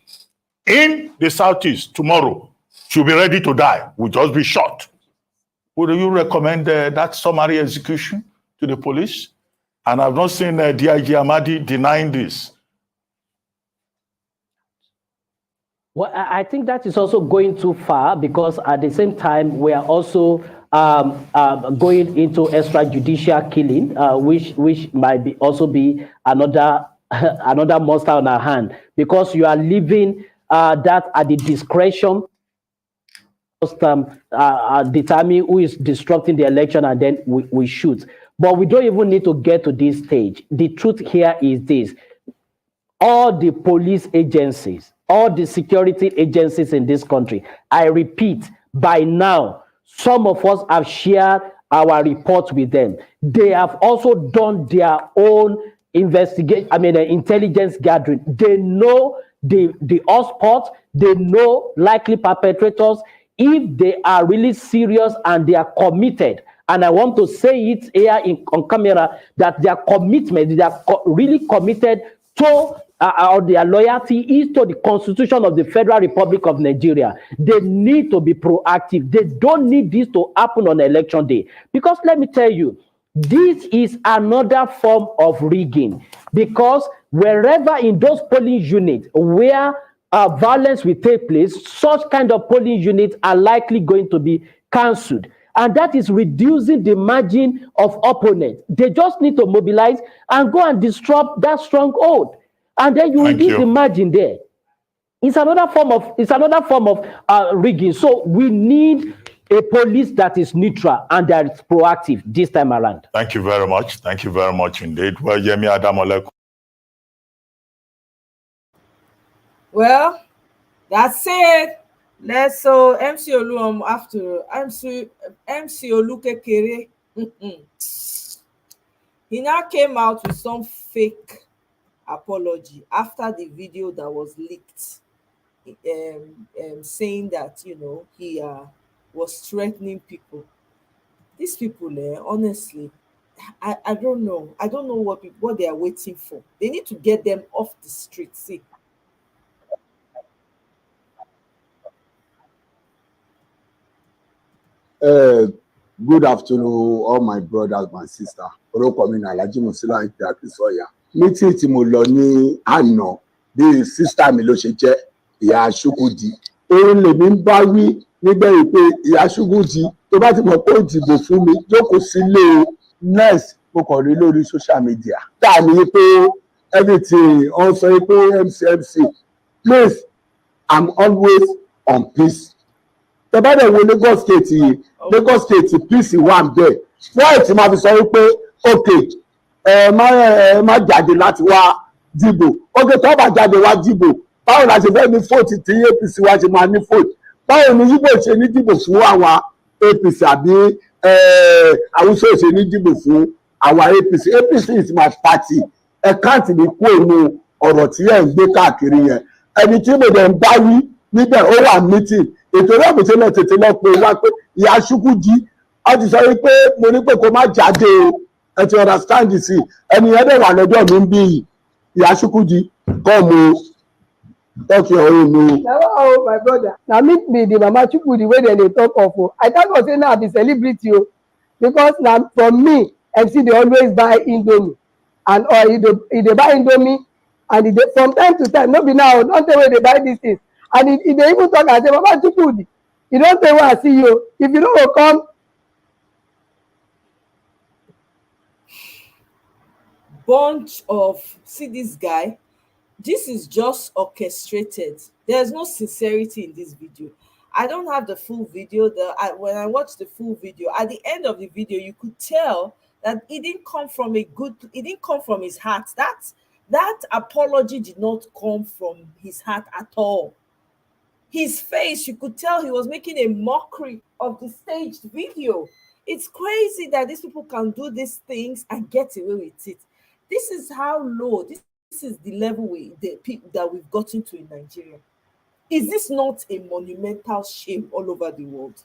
in the Southeast tomorrow should be ready to die, will just be shot. Would you recommend that summary execution to the police? And I've not seen DIG Amadi denying this. Well, I think that is also going too far, because at the same time, we are also going into extrajudicial killing, which might also be another another monster on our hand, because you are leaving that at the discretion determine who is disrupting the election, and then we shoot. But we don't even need to get to this stage. The truth here is this: all the police agencies, all the security agencies in this country, I repeat, by now, some of us have shared our reports with them. They have also done their own investigation, intelligence gathering. They know the hotspot, they know likely perpetrators. If they are really serious and they are committed, and I want to say it here on camera, that their commitment, they are really committed to or their loyalty is to the Constitution of the Federal Republic of Nigeria. They need to be proactive. They don't need this to happen on election day. Because let me tell you, this is another form of rigging. Because wherever in those polling units where violence will take place, such kind of polling units are likely going to be cancelled. And that is reducing the margin of opponents. They just need to mobilize and go and disrupt that stronghold. And then you reduce the margin there. It's another form of rigging. So we need a police that is neutral and that is proactive this time around. Thank you very much. Thank you very much indeed. Well, Yemi Adamole. Well, that's it. Let's so MC Olu after MC Olukekere. He now came out with some fake apology after the video that was leaked, saying that he was threatening people. These people, honestly, I don't know. I don't know what they are waiting for. They need to get them off the street. See. Good afternoon, all my brothers, my sister. Meeting tí mo lọ ní àná bí sísítà mi ló ṣe jẹ́ ìyá Ṣúkúdì. Òun lèmi ń bá wí nígbẹ̀yìn pé ìyá Ṣúkúdì tó bá ti mọ̀ pé ó dìbò fún mi jókòó sílé nurse mo kàn rí lórí social media. Tá a ní pé everything on sọ pé MC please, I'm always on peace. Tẹ́ bá dẹ̀ wo Lagos State peace wà ń bẹ̀. Wọ́n ti máa fi sọ wípé okay. Má jáde láti wá dìbò. Oge tó bá jáde wá dìbò, báwo la ṣe fẹ́ ní fóòtù tí APC wá ṣe máa ní fóòtù? Báwo ni Yíbò ṣe ní dìbò fún àwọn APC àbí Awúsá ṣe ní dìbò fún àwọn APC? APC is my party. Ẹ káàtì ní kú òun ọ̀rọ̀ tí ẹ̀ ń gbé káàkiri yẹn. Ẹni tí mo dẹ̀ ń bá wí níbẹ̀ ó wà meeting. Ètò náà kò tẹ́lẹ̀ tètè lọ pé wá pé ìyá Ṣúkúdì ó ti sọ wípé mo ní pé kó má jáde o. And to understand this, any other one of them be Yashukuji, come talk your own. Oh, my brother. Now meet me the Mama Chukudi way they talk of. I thought was saying now be celebrity, because now from me, MC they always buy Indomie, and or if they buy Indomie, and from time to time, not be now, don't tell where they buy these things. And they even talk and say, Mama Chukudi, you don't say where I see you. If you don't come, bunch of, see this guy, this is just orchestrated. There's no sincerity in this video. I don't have the full video. When I watched the full video, at the end of the video, you could tell that it didn't come from it didn't come from his heart. That apology did not come from his heart at all. His face, you could tell he was making a mockery of the staged video. It's crazy that these people can do these things and get away with it. This is how low, this is the level that we've gotten to in Nigeria. Is this not a monumental shame all over the world?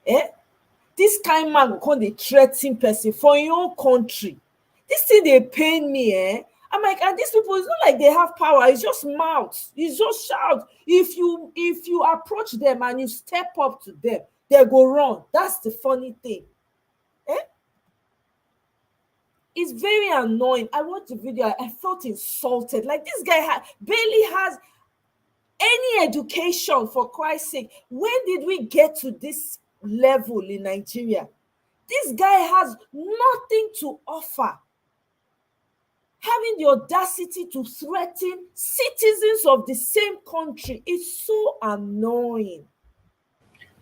Eh? This kind man go come dey threaten person for your own country. This thing dey pain me, eh? I'm like, and these people, it's not like they have power, it's just mouth, it's just shout. If you approach them and you step up to them, they go run. That's the funny thing. Eh? It's very annoying. I watched the video, I felt insulted. Like, this guy barely has any education, for Christ's sake. When did we get to this level in Nigeria? This guy has nothing to offer. Having the audacity to threaten citizens of the same country is so annoying.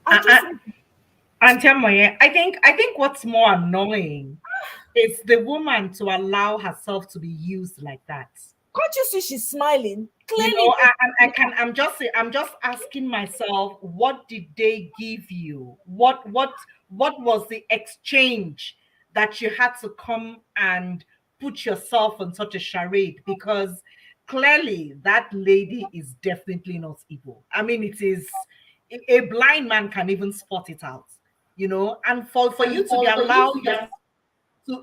Auntie Amoye, I think what's more annoying is the woman to allow herself to be used like that. Can't you see she's smiling? Clearly, you know, I'm just asking myself, what did they give you? What was the exchange that you had to come and put yourself on such a charade? Because clearly that lady is definitely not evil. I mean, it is a blind man can even spot it out, you know. And for you to be allowed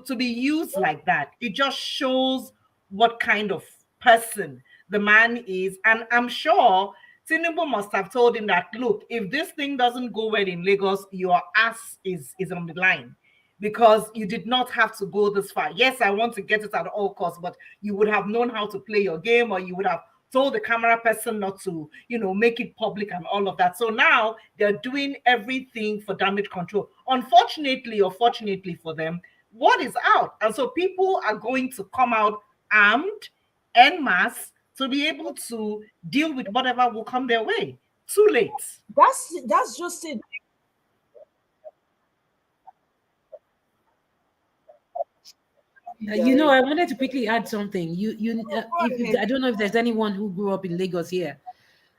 to be used like that, it just shows what kind of person the man is. And I'm sure Tinubu must have told him that, look, if this thing doesn't go well in Lagos, your ass is on the line, because you did not have to go this far. Yes, I want to get it at all costs, but you would have known how to play your game, or you would have told the camera person not to, you know, make it public and all of that. So now they're doing everything for damage control. Unfortunately, or fortunately for them, what is out? And so people are going to come out armed en masse to be able to deal with whatever will come their way. Too late. That's just it. You know, I wanted to quickly add something. I don't know if there's anyone who grew up in Lagos here.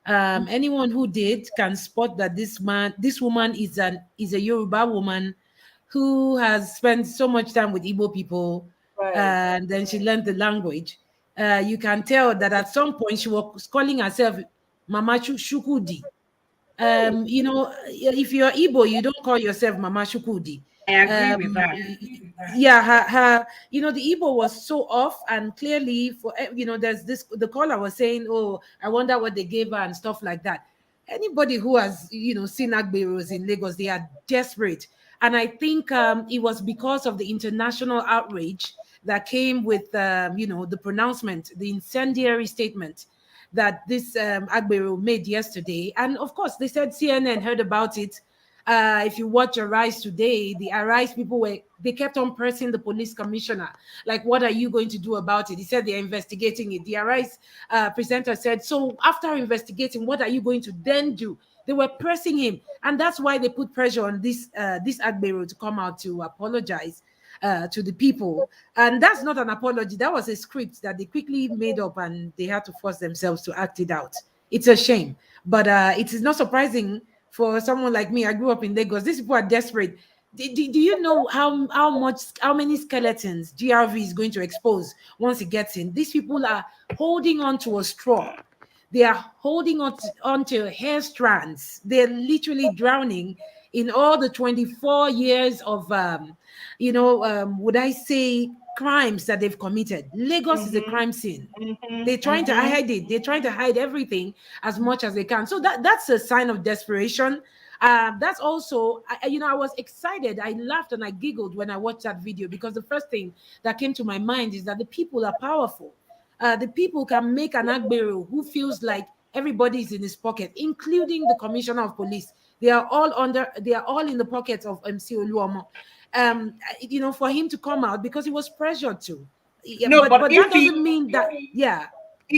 Anyone who did can spot that this woman is a Yoruba woman who has spent so much time with Igbo people, and then she learned the language. You can tell that at some point she was calling herself Mama Shukudi. You know, if you're Igbo, you don't call yourself Mama Shukudi. I agree with that. Yeah, her, you know, the Igbo was so off, and clearly, for you know, there's this. The caller was saying, "Oh, I wonder what they gave her," and stuff like that. Anybody who has, you know, seen Agberos in Lagos, they are desperate, and I think it was because of the international outrage that came with, you know, the pronouncement, the incendiary statement that this Agbero made yesterday, and of course, they said CNN heard about it. If you watch Arise today, the Arise people they kept on pressing the police commissioner, like, what are you going to do about it? He said they're investigating it. The Arise presenter said, so after investigating, what are you going to then do? They were pressing him, and that's why they put pressure on this Agbero to come out to apologize to the people. And that's not an apology. That was a script that they quickly made up, and they had to force themselves to act it out. It's a shame, but it is not surprising for someone like me. I grew up in Lagos. These people are desperate. Do you know how many skeletons GRV is going to expose once it gets in? These people are holding on to a straw. They are holding on to hair strands. They're literally drowning in all the 24 years of, would I say, crimes that they've committed. Lagos is a crime scene. They're trying to hide it. They're trying to hide everything as much as they can. So that's a sign of desperation. That's also, I was excited. I laughed and I giggled when I watched that video, because the first thing that came to my mind is that the people are powerful. The people can make an Agbero who feels like everybody is in his pocket, including the commissioner of police. They are all in the pockets of MC Oluomo. For him to come out because he was pressured to. Yeah, No, but that if he, doesn't mean that. Yeah.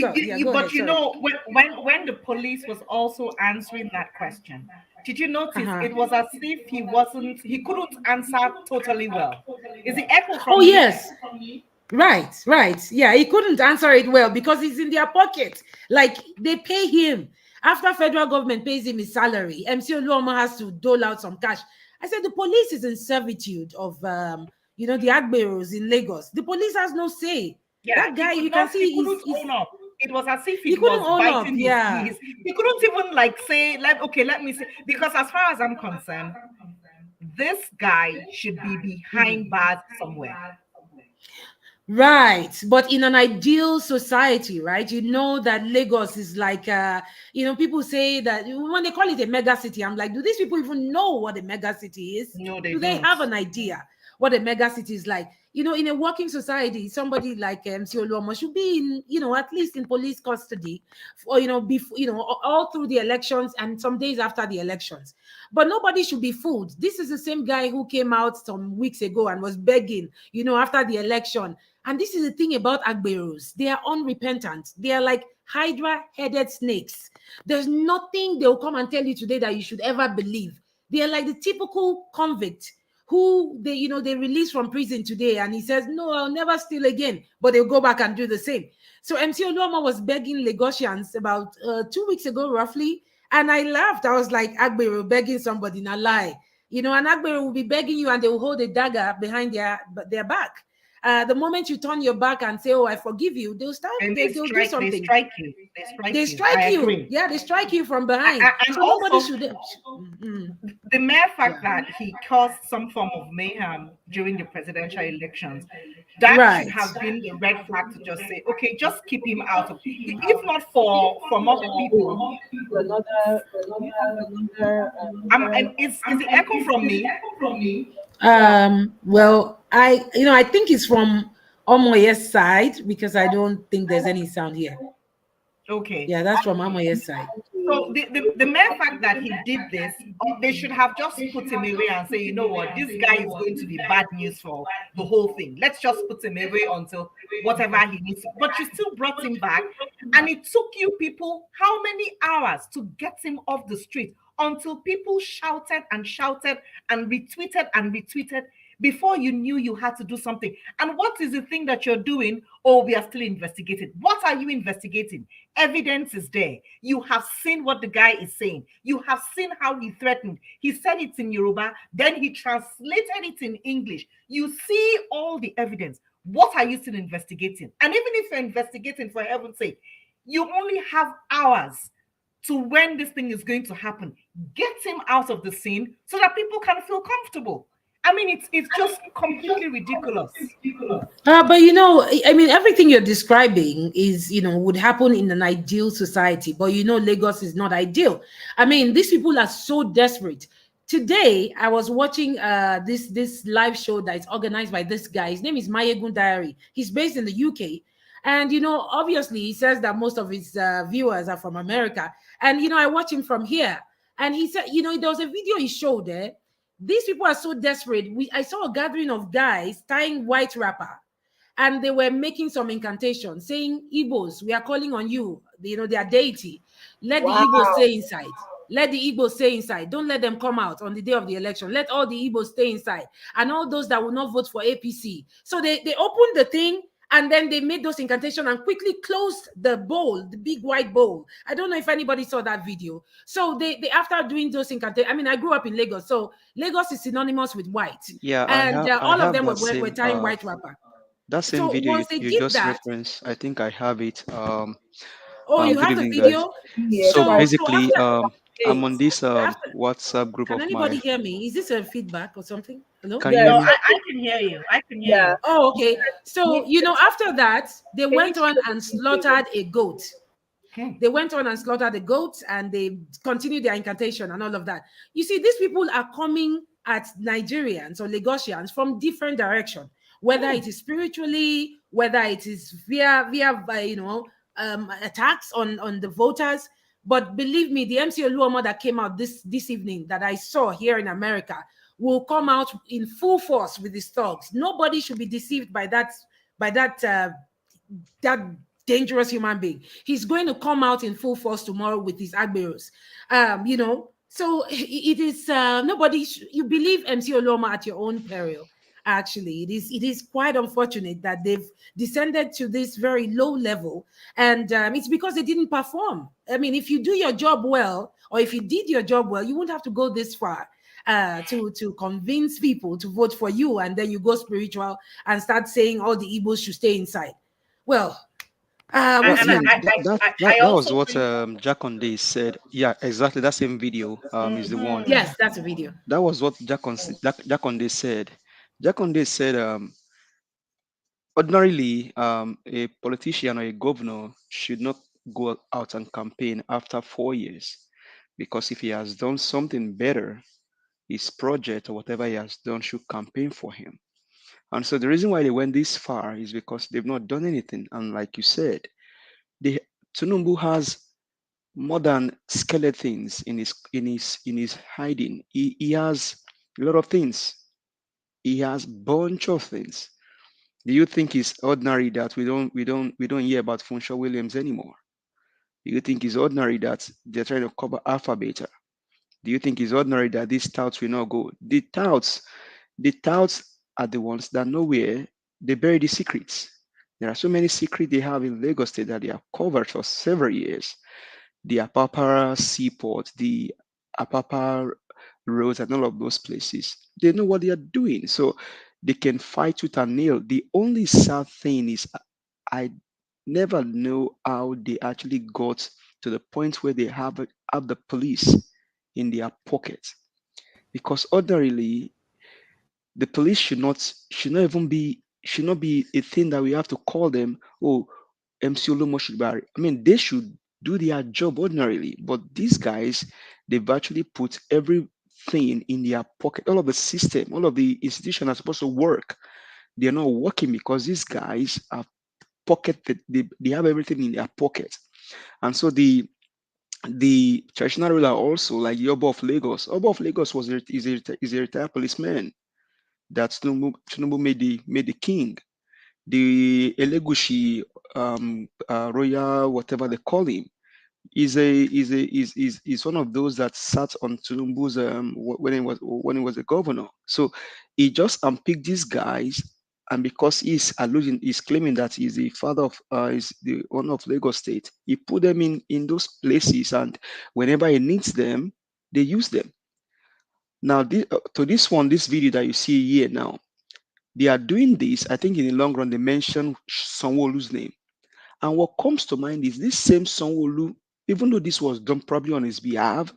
Go but ahead. you Sorry. know, when the police was also answering that question, did you notice it was as if he couldn't answer totally well? Is the echo from Oh me? yes. Right. Yeah, he couldn't answer it well because he's in their pocket. Like they pay him. After federal government pays him his salary, MC Oluomo has to dole out some cash. I said the police is in servitude of the Agberos in Lagos. The police has no say. Yeah, That guy, you can see he couldn't own up. It was as if he it was couldn't own up. biting Yeah. he couldn't even like say, let me say, because as far as I'm concerned, this guy should be behind bars somewhere. Right. But in an ideal society, right, you know that Lagos is like, people say that when they call it a mega city, I'm like, do these people even know what a mega city is? No, they do they don't. have an idea what a mega city is like? In a working society, somebody like MC Oluomo should be in, at least in police custody for, all through the elections and some days after the elections. But nobody should be fooled. This is the same guy who came out some weeks ago and was begging, after the election. And this is the thing about Agberos. They are unrepentant. They are like hydra-headed snakes. There's nothing they'll come and tell you today that you should ever believe. They are like the typical convict who they release from prison today, and he says, no, I'll never steal again, but they'll go back and do the same. So MC Oluomo was begging Lagosians about 2 weeks ago, roughly, and I laughed. I was like, Agbero begging somebody, not lie. And Agbero will be begging you, and they will hold a dagger behind their back. The moment you turn your back and say, "Oh, I forgive you," they'll start. They'll do something. They strike you. They strike you. Yeah, they strike you from behind. And so also, nobody should. The mere fact that he caused some form of mayhem during the presidential elections, that should have been the red flag to just say, okay, just keep him out of. If not for other people. Is the echo from me? Well, I think it's from Omoye's side because I don't think there's any sound here. Okay. Yeah, that's from Omoye's side. So the mere fact that he did this, they should have just put him away and say, you know what, this guy is going to be bad news for the whole thing. Let's just put him away until whatever he needs to. But you still brought him back, and it took you people how many hours to get him off the street until people shouted and retweeted before you knew you had to do something. And what is the thing that you're doing? Oh, we are still investigating. What are you investigating? Evidence is there. You have seen what the guy is saying. You have seen how he threatened. He said it in Yoruba, then he translated it in English. You see all the evidence. What are you still investigating? And even if you're investigating, for heaven's sake, you only have hours to when this thing is going to happen. Get him out of the scene so that people can feel comfortable. I mean, it's just completely ridiculous. But everything you're describing is, would happen in an ideal society. But Lagos is not ideal. I mean, these people are so desperate. Today, I was watching this live show that is organized by this guy. His name is Mayegun Diary. He's based in the UK. And, obviously, he says that most of his viewers are from America. And, I watch him from here. And he said, there was a video he showed there. These people are so desperate. I saw a gathering of guys tying white wrapper, and they were making some incantation, saying, Igbos, we are calling on you, their deity. Let the Igbos stay inside. Let the Igbos stay inside. Don't let them come out on the day of the election. Let all the Igbos stay inside. And all those that will not vote for APC. So they opened the thing, and then they made those incantations and quickly closed the bowl, the big white bowl. I don't know if anybody saw that video. So they after doing those incantations, I grew up in Lagos. So Lagos is synonymous with white. Yeah, and all of them were tying white wrapper. That same So video once you they did just that, referenced, I think I have it. you Good have the evening, video? guys. So basically, after- I'm on this WhatsApp group Can of anybody mine. hear me? Is this a feedback or something? Hello? Can you hear me? I can hear you. I can hear you. Oh, okay. So, after that, they went on and slaughtered a goat. They went on and slaughtered the goat, and they continued their incantation and all of that. You see, these people are coming at Nigerians or Lagosians from different direction, whether it is spiritually, whether it is via attacks on the voters. But believe me, the MC Oluomo that came out this evening that I saw here in America will come out in full force with his thugs. Nobody should be deceived by that dangerous human being. He's going to come out in full force tomorrow with his agberos. So it is nobody. You believe MC Oloma at your own peril. Actually, it is quite unfortunate that they've descended to this very low level, and it's because they didn't perform. I mean, if you do your job well, or if you did your job well, you wouldn't have to go this far to convince people to vote for you, and then you go spiritual and start saying all the Igbos should stay inside. Well, we'll see. That was what Jack Conde said. Yeah, exactly. That same video is the one. Yes, that's a video. That was what Jack Conde said. Jack Conde said, ordinarily, a politician or a governor should not go out and campaign after 4 years, because if he has done something better, his project or whatever he has done should campaign for him. And so the reason why they went this far is because they've not done anything. And like you said, Tinubu has more than skeletons in his hiding. He has a lot of things. He has bunch of things. Do you think it's ordinary that we don't hear about Funshaw Williams anymore? Do you think it's ordinary that they're trying to cover Alpha Beta? Do you think it's ordinary that these touts will not go? The touts are the ones that nowhere they bury the secrets. There are so many secrets they have in Lagos State that they have covered for several years. The Apapa Seaport, the Apapa roads, and all of those places. They know what they are doing, so they can fight with a nail. The only sad thing is I never know how they actually got to the point where they have the police in their pocket, because ordinarily the police should not be a thing that we have to call them. Oh, MC Olumo should be. I mean, they should do their job ordinarily, but these guys, they've actually put everything in their pocket. All of the system, all of the institutions are supposed to work. They're not working because these guys are pocketed. They have everything in their pocket, and so the traditional ruler also, like the Oba of Lagos. Oba of Lagos is a retired policeman that Tinubu made the king. The Elegushi royal, whatever they call him, is one of those that sat on Tinubu's when he was a governor. So he just unpicked these guys, and because he's claiming that he's the father of is the owner of Lagos State, he put them in those places, and whenever he needs them, they use them. Now, this video that you see here now, they are doing this. I think in the long run, they mention Sanwo-Olu's name. And what comes to mind is this same Sanwo-Olu, even though this was done probably on his behalf,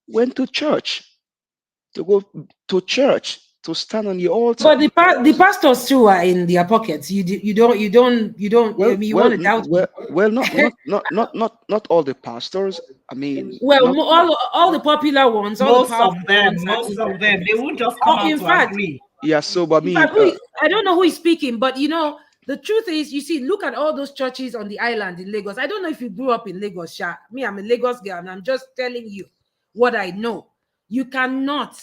went to church, to stand on the altar. But the pastors too are in their pockets. You don't. Well, I mean, you well, want to doubt well, not all the pastors. I mean, well, all the popular ones, all Most the of powerful them, ones. most of them, they won't just come out In to fact, agree. Yeah, so but I in mean, fact, I don't know who is speaking, but the truth is, you see, look at all those churches on the island in Lagos. I don't know if you grew up in Lagos, Sha. Me, I'm a Lagos girl, and I'm just telling you what I know. You cannot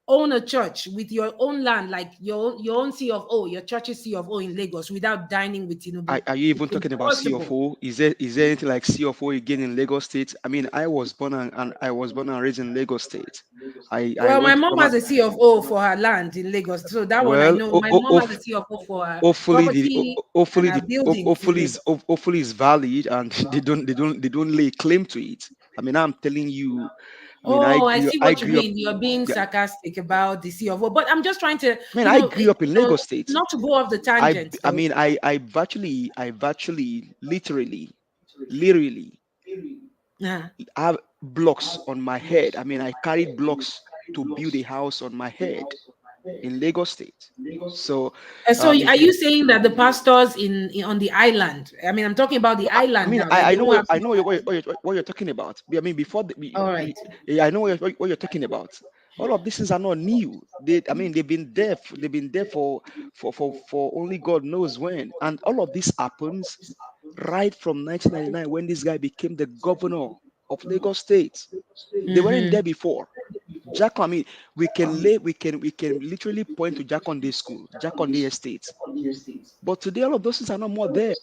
own a church with your own land, like your own C of O, your church's C of O in Lagos, without dining with Tinubu. are you even talking about C of O? Is there anything like C of O again in Lagos State? I mean, I was born and raised in Lagos State. Well, my mom has a C of O for her land in Lagos, so that one I know. My mom has a C of O for her property and her buildings in Lagos. hopefully is valid, and they don't lay claim to it. I mean, I'm telling you. I mean, I see what you grew up. mean. You're being Yeah, sarcastic about the C of O, but I'm just trying to, I mean, I grew up in Lagos State. not to go off the tangent. I mean, I've actually literally have blocks on my head. I mean, I carried blocks to build a house on my head in Lagos State. So, So are you saying that the pastors on the island? I mean, I'm talking about the island. I mean, now. I know what you're talking about. I mean, All right. I know what you're talking about. All of these things are not new. They've been there. They've been there for only God knows when. And all of this happens right from 1999 when this guy became the governor of Lagos State. They weren't there before. Jack, I mean, we can literally point to Jakonde School, Jakonde Estate. But today, all of those things are not more there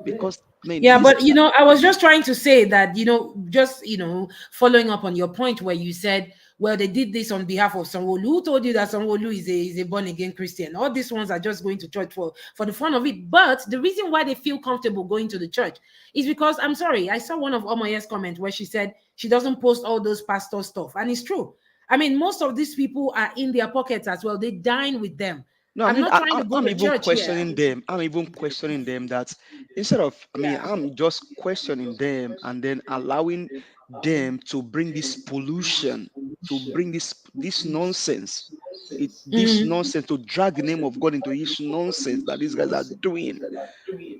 because, I mean, Yeah, this, but I was just trying to say that, just following up on your point where you said, well, they did this on behalf of Sanwo-Olu. Who told you that Sanwo-Olu is a born again Christian? All these ones are just going to church for the fun of it. But the reason why they feel comfortable going to the church is because, I'm sorry, I saw one of Omoye's comment where she said she doesn't post all those pastor stuff, and it's true. I mean, most of these people are in their pockets as well. They dine with them. no, I I'm mean, not trying to go I'm to even church here. questioning them. I'm even questioning them that instead of, I mean, I'm just questioning them and then allowing them to bring this pollution, to bring this nonsense, this nonsense, to drag the name of God into this nonsense that these guys are doing.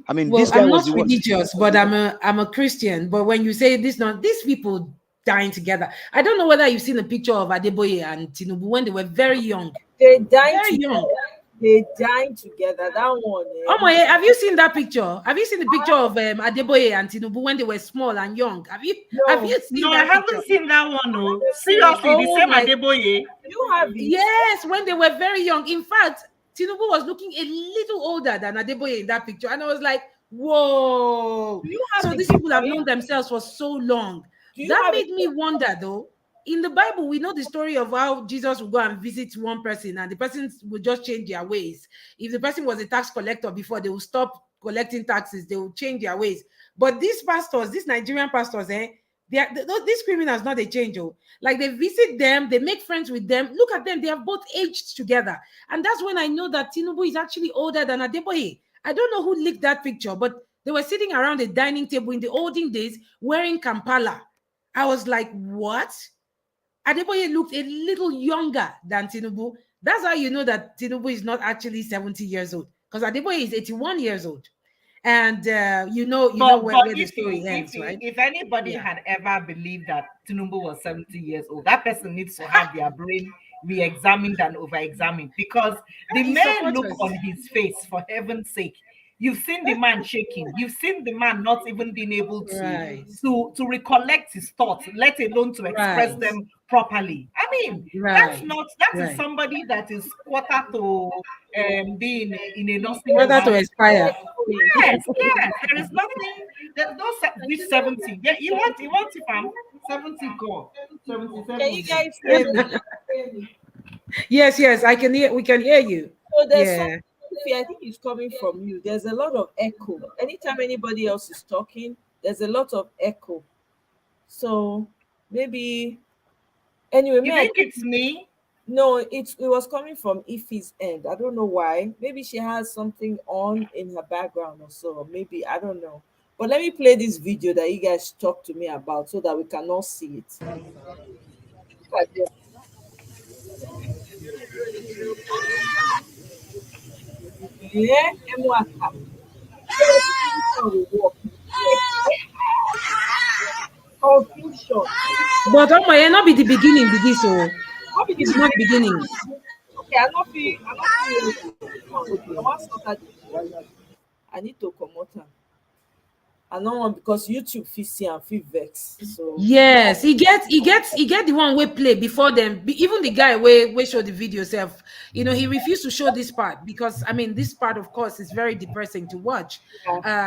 I mean, Well, this guy I'm was not the one. religious, but I'm a Christian. But when you say this, not these people dying together. I don't know whether you've seen a picture of Adeboye and Tinubu when they were very young. They died Very young. together. They died together. That one. Oh my! Have you seen that picture? Have you seen the picture of Adeboye and Tinubu when they were small and young? Have you seen No, I that haven't picture? seen that one. No, seriously, the same Adeboye. You have it. Yes, when they were very young. In fact, Tinubu was looking a little older than Adeboye in that picture, and I was like, "Whoa!" So these people have known themselves for so long. That made me wonder, though. In the Bible, we know the story of how Jesus would go and visit one person, and the person would just change their ways. If the person was a tax collector before, they would stop collecting taxes. They would change their ways. But these pastors, these Nigerian pastors, these criminals, not they change. Like they visit them, they make friends with them. Look at them; they have both aged together, and that's when I know that Tinubu is actually older than Adeboye. I don't know who leaked that picture, but they were sitting around a dining table in the olden days wearing Kampala. I was like, what? Adeboye looked a little younger than Tinubu. That's how you know that Tinubu is not actually 70 years old, because Adeboye is 81 years old. And you know where the story ends, right? If anybody had ever believed that Tinubu was 70 years old, that person needs to have their brain re-examined and over-examined, because the man look on his face, for heaven's sake. You've seen the man shaking. You've seen the man not even being able to recollect his thoughts, let alone to express them properly. I mean, that is somebody that is quarter to being in a nursing Quarter home. to expire. Yes. There is nothing. There's no this 70. Yeah, you want if I'm 70 go 77. Can you guys hear me? Yes, I can hear. We can hear you. So there's something, I think it's coming from you. There's a lot of echo. Anytime anybody else is talking, there's a lot of echo. So maybe anyway. You think it's me? No, it was coming from Ife's end. I don't know why. Maybe she has something on in her background or so. Maybe I don't know. But let me play this video that you guys talked to me about so that we can all see it. Yeah, confusion. But oh my, not be the beginning, be this it's not beginning. Okay, I need to come out. I don't want, because YouTube fit see and fit vex. So yes, he get the one we play before them. Even the guy we show the video self, he refused to show this part because I mean this part of course is very depressing to watch.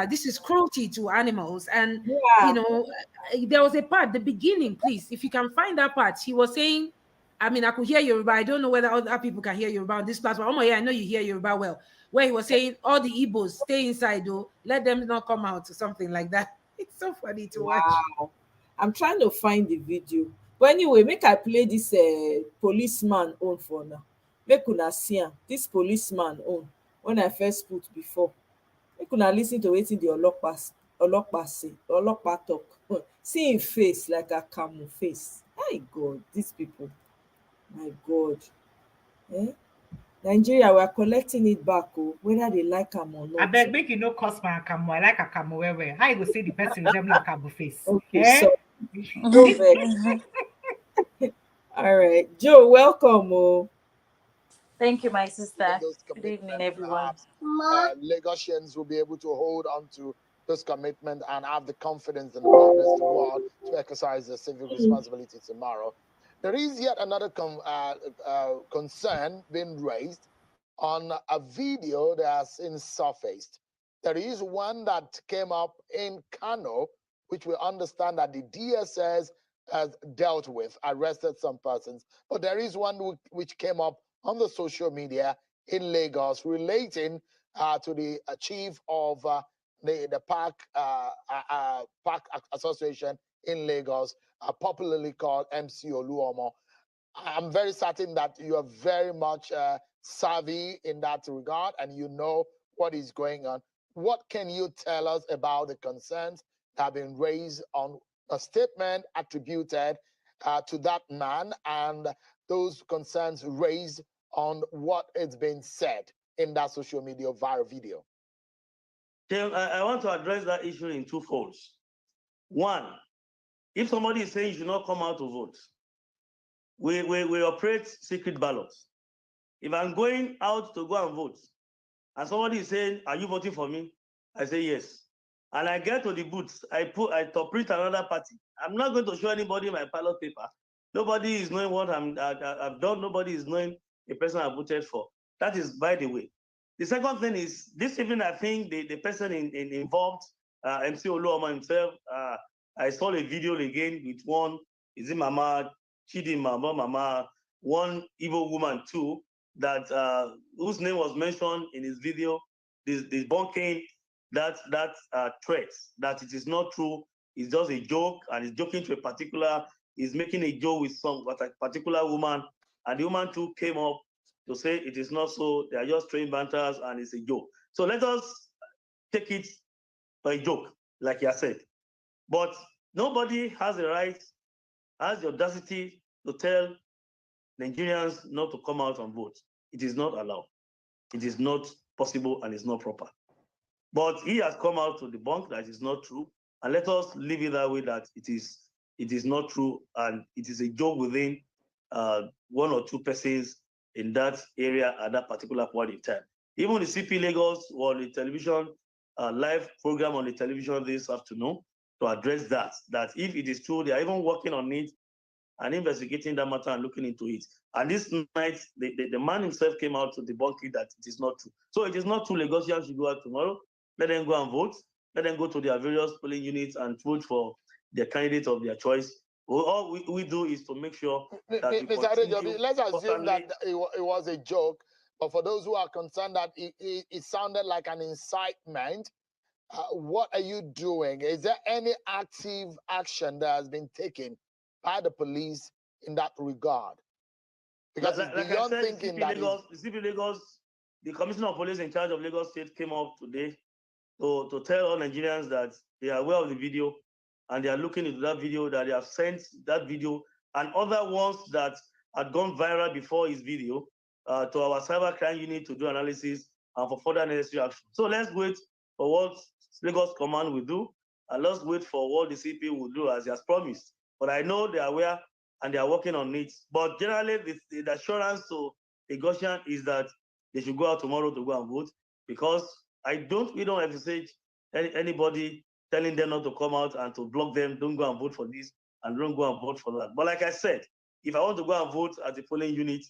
This is cruelty to animals, and there was a part, the beginning, please, if you can find that part, he was saying, I mean, I could hear Yoruba. I don't know whether other people can hear Yoruba on this platform. Oh my, yeah, I know you hear Yoruba well. Where he was saying all the Igbos stay inside, though, let them not come out or something like that. It's so funny to watch. I'm trying to find the video. But anyway, make I play this policeman own for now. Make una see am. This policeman own when I first put before. Make una listen to wetin the Olopa say. Olopa talk. See him face like a camel face. My God, these people. My God. Nigeria, we are collecting it back, whether they like am or not. I beg, make you no cost my camo. I like a camo where. How you go see the person resemble a camo face? Okay, so go back. All right, Joe, welcome. Thank you, my sister. Good evening, everyone. Lagosians will be able to hold on to this commitment and have the confidence and the boldness to go out to exercise their civic responsibility tomorrow. There is yet another concern being raised on a video that has since surfaced. There is one that came up in Kano, which we understand that the DSS has dealt with, arrested some persons. But there is one which came up on the social media in Lagos relating to the chief of the Park Association in Lagos, popularly called MC Oluomo. I'm very certain that you are very much savvy in that regard and you know what is going on. What can you tell us about the concerns that have been raised on a statement attributed to that man and those concerns raised on what is being said in that social media viral video? Tim, I want to address that issue in two folds. One, if somebody is saying you should not come out to vote, we operate secret ballots. If I'm going out to go and vote, and somebody is saying, "Are you voting for me?" I say yes. And I get to the booth, I top print another party. I'm not going to show anybody my ballot paper. Nobody is knowing what I've done. Nobody is knowing the person I voted for. That is by the way. The second thing is, this evening, I think the person involved, MC Oluomo himself, I saw a video again with one, is it Mama Chidima, Mama, one evil woman too, that whose name was mentioned in his video, debunking that threat, that it is not true, it's just a joke, and he's joking to a particular, he's making a joke with a particular woman, and the woman too came up to say it is not so, they are just trained banters and it's a joke. So let us take it by joke, like you said. But nobody has the right, has the audacity to tell Nigerians not to come out and vote. It is not allowed. It is not possible and it's not proper. But he has come out to debunk that it's not true. And let us leave it that way, that it is not true and it is a joke within one or two persons in that area at that particular point in time. Even the CP Lagos on the television, live program on the television this afternoon to address that if it is true, they are even working on it and investigating that matter and looking into it. And this night, the man himself came out to debunk it that it is not true. So it is not true. Lagosians should go out tomorrow. Let them go and vote. Let them go to their various polling units and vote for their candidate of their choice. All we do is to make sure that Mr. Adejobi, let's assume that it was a joke, but for those who are concerned that it sounded like an incitement, what are you doing? Is there any active action that has been taken by the police in that regard? Because like beyond I said, thinking the CP Lagos, the Commissioner of Police in charge of Lagos State came up today to tell all Nigerians that they are aware of the video and they are looking into that video, that they have sent that video and other ones that had gone viral before his video to our cybercrime unit to do analysis and for further necessary action. So let's wait for what Lagos Command will do, and let's wait for what the CP will do as he has promised. But I know they are aware and they are working on it. But generally, the assurance to Lagosian is that they should go out tomorrow to go and vote, because we don't envisage anybody telling them not to come out and to block them, don't go and vote for this and don't go and vote for that. But like I said, if I want to go and vote at the polling unit,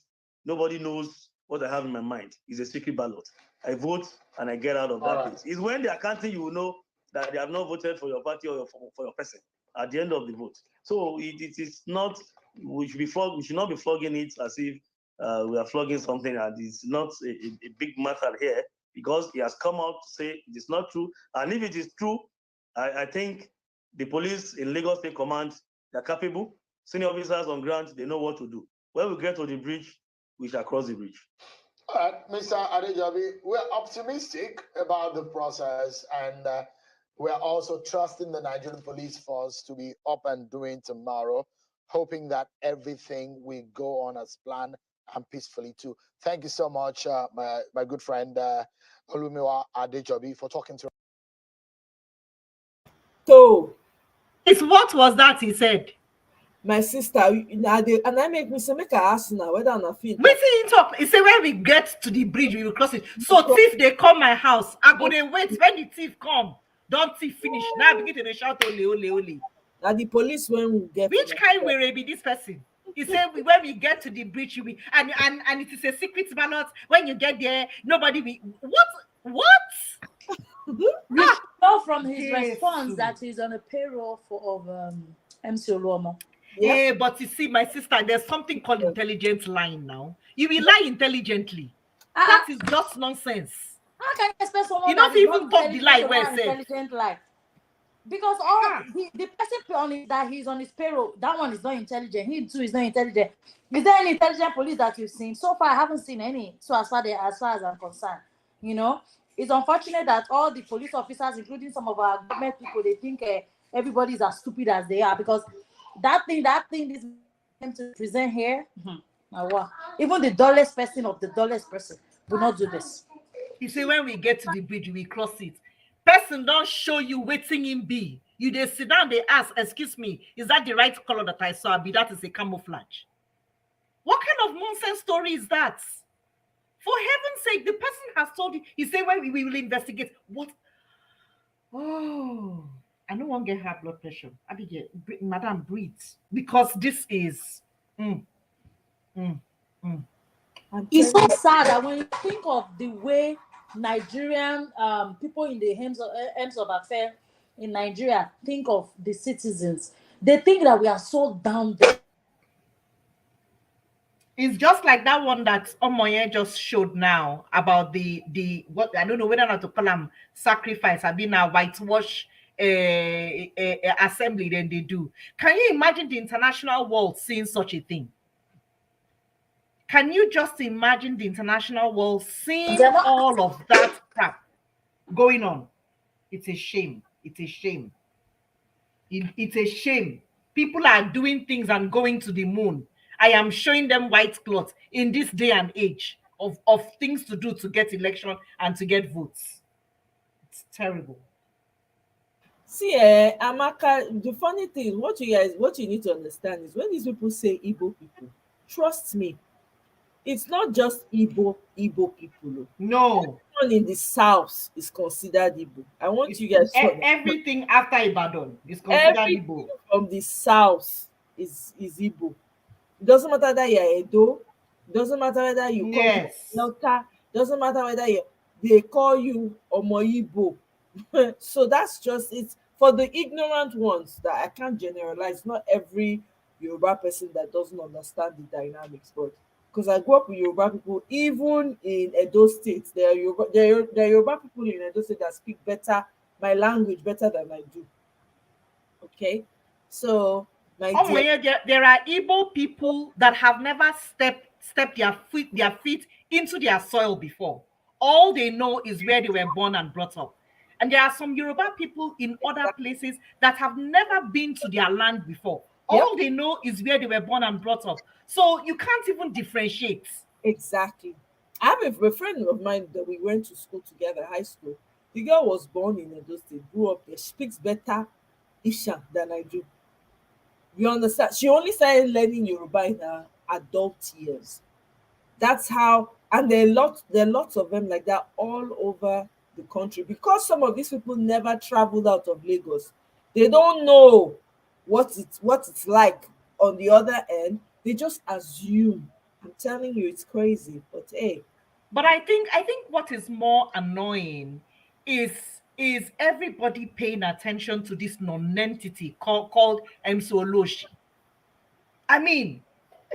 nobody knows what I have in my mind. It's a secret ballot. I vote and I get out of that place. It's when they are counting, you will know that they have not voted for your party or for your person at the end of the vote. So it is not, we should not be flogging it as if we are flogging something, and it's not a big matter here, because he has come out to say it is not true. And if it is true, I think the police in Lagos State Command, they're capable. Senior officers on ground, they know what to do. When we get to the bridge, we shall cross the bridge. All right, Mr. Adejobi, we're optimistic about the process, and we're also trusting the Nigerian police force to be up and doing tomorrow, hoping that everything will go on as planned and peacefully too. Thank you so much, my good friend Olumiwa Adejobi, for talking to us. So, it's what was that he said? My sister, and I make I ask now whether I feel. We see it up. He say when we get to the bridge, we will cross it. So thief they come my house. I go they wait when the thief come. Don't see finish. Now begin to shout ole ole ole. Now the police when we get Which kind will be this person? He said when we get to the breach, we and it is a secret ballot. When you get there, nobody will what? We know from his response that he's on a payroll of MC Oluomo. Yeah, but you see, my sister, there's something called intelligent lying now. You will lie intelligently. That is just nonsense. How can you expect someone you don't even talk the lie where intelligent lie? Because all the person that he's on his payroll, that one is not intelligent. He too is not intelligent. Is there any intelligent police that you've seen? So far, I haven't seen any. So as far as I'm concerned, it's unfortunate that all the police officers, including some of our government people, they think everybody is as stupid as they are. Because that thing this came to present here, even the dullest person of the dullest person will not do this. You see, when we get to the bridge, we cross it. Person don't show you waiting in B. You they sit down, they ask, excuse me, is that the right color that I saw? Be that is a camouflage. What kind of nonsense story is that? For heaven's sake, the person has told you. He said, well, we will investigate. What? Oh, I don't want to get high blood pressure. Madam, breathe. Because this is It's so sad that when you think of the way Nigerian people in the ends of affairs in Nigeria think of the citizens, they think that we are so down there. It's just like that one that Omoye just showed now about the what I don't know whether or not to call them sacrifice. I mean, a whitewash assembly. Then they do. Can you imagine the international world seeing such a thing? Can you just imagine the international world seeing all of that crap going on? It's a shame. It's a shame. It's a shame. People are doing things and going to the moon. I am showing them white cloth in this day and age of things to do to get election and to get votes. It's terrible. See, Amaka, the funny thing, what you need to understand is when these people say Igbo people, trust me, it's not just Igbo people. No. Everyone in the south is considered Igbo. I want you guys to everything after Ibadan is considered Igbo. From the south is Igbo. It doesn't matter that you're Edo, it doesn't matter whether you come from Delta, doesn't matter whether they call you Omoibo. So that's just it. For the ignorant ones that I can't generalize, not every Yoruba person that doesn't understand the dynamics, but because I grew up with Yoruba people, even in Edo State, there are Yoruba people in Edo State that speak my language better than I do. Okay, so there are Igbo people that have never stepped their feet into their soil before. All they know is where they were born and brought up. And there are some Yoruba people in other places that have never been to their land before. All they know is where they were born and brought up. So you can't even differentiate. Exactly. I have a friend of mine that we went to school together, high school. The girl was born in Edo State, grew up there. She speaks better Isha than I do. You understand? She only started learning Yoruba in her adult years. That's how, and there are lots of them like that all over the country, because some of these people never traveled out of Lagos. They don't know what it's like on the other end. They just assume. I'm telling you, it's crazy. But hey. But I think what is more annoying is everybody paying attention to this non-entity called Emsoloshi. I mean,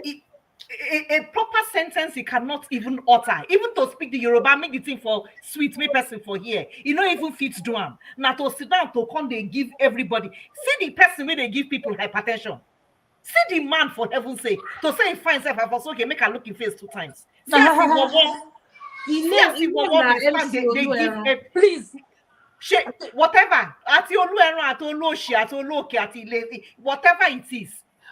a proper sentence he cannot even utter. Even to speak the Yoruba, make the thing for sweet, make person for here. You know, even fit do am. Now to sit down to come, they give everybody. See the person where they give people hypertension. See the man, for heaven's sake. To say he finds self, I was okay, make her look in face 2 times. See as he they give please. Whatever. Whatever it is.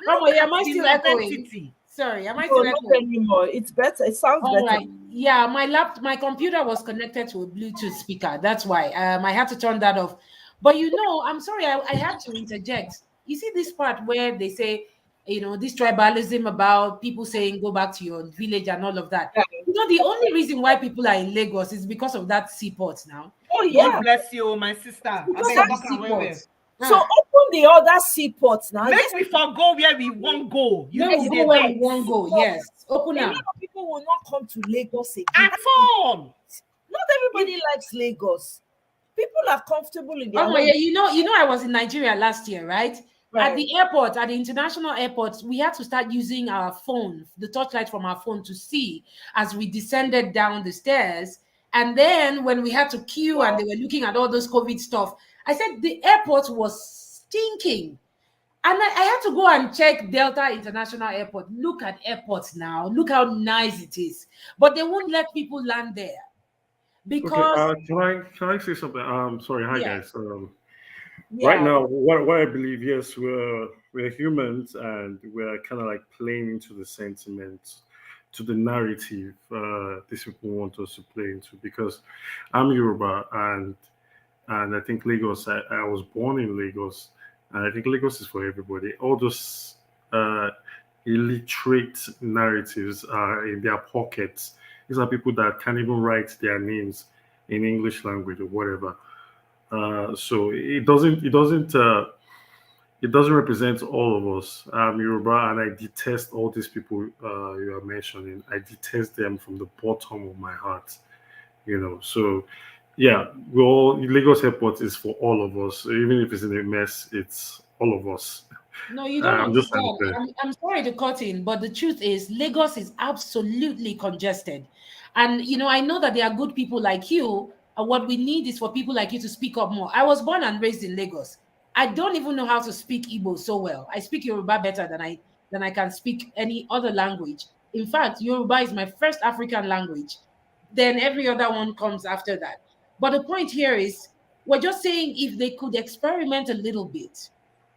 Am I still echoing? Sorry, am I still echoing anymore? It's better. It sounds better. Right. Yeah, my computer was connected to a Bluetooth speaker. That's why I had to turn that off. But I'm sorry, I had to interject. You see this part where they say, this tribalism about people saying go back to your village and all of that. The only reason why people are in Lagos is because of that seaport now. Oh God yeah. bless you, my sister. Because Abeg, of the talk am well, well. seaport. So open the other seaports now. Make we for go where we won't go. You Make know, we the go where we vex. won't go. Yes, open A am. lot of people will not come to Lagos again. At all. Not everybody likes Lagos. People are comfortable in their Oh home. yeah, you know, I was in Nigeria last year, right? Right. At the airport, at the international airports, we had to start using our phone, the torchlight from our phone, to see as we descended down the stairs. And then when we had to queue and they were looking at all those COVID stuff, I said the airport was stinking. And I had to go and check Delta International Airport. Look at airports now. Look how nice it is. But they won't let people land there Okay, because can I say something? Sorry, hi yeah. guys. Right Yeah. now, what I believe, yes, we're humans and we're kind of like playing into the sentiment, to the narrative these people want us to play into. Because I'm Yoruba and I think Lagos. I was born in Lagos, and I think Lagos is for everybody. All those illiterate narratives are in their pockets. These are people that can't even write their names in English language or whatever. So it doesn't represent all of us. I'm Yoruba and I detest all these people you are mentioning. I detest them from the bottom of my heart. So yeah, Lagos Airport is for all of us. Even if it's in a mess, it's all of us. No, you don't I'm just understand. unfair. I'm sorry to cut in, but the truth is, Lagos is absolutely congested. And, I know that there are good people like you. And what we need is for people like you to speak up more. I was born and raised in Lagos. I don't even know how to speak Igbo so well. I speak Yoruba better than I can speak any other language. In fact, Yoruba is my first African language. Then every other one comes after that. But the point here is, we're just saying if they could experiment a little bit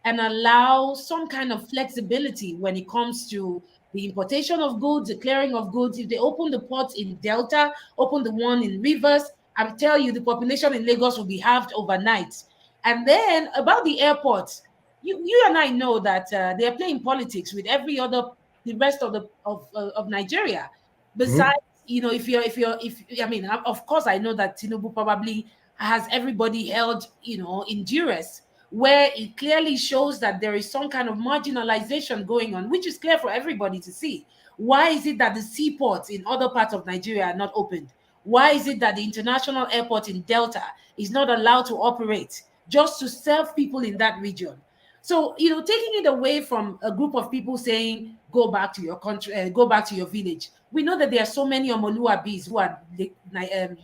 and allow some kind of flexibility when it comes to the importation of goods, the clearing of goods. If they open the ports in Delta, open the one in Rivers, I tell you the population in Lagos will be halved overnight. And then about the airports, you and I know that they're playing politics with the rest of Nigeria. Besides, of course, I know that Tinubu probably has everybody held, in duress, where it clearly shows that there is some kind of marginalization going on, which is clear for everybody to see. Why is it that the seaports in other parts of Nigeria are not opened? Why is it that the international airport in Delta is not allowed to operate just to serve people in that region? So, taking it away from a group of people saying, go back to your country, go back to your village. We know that there are so many Omoluabis who are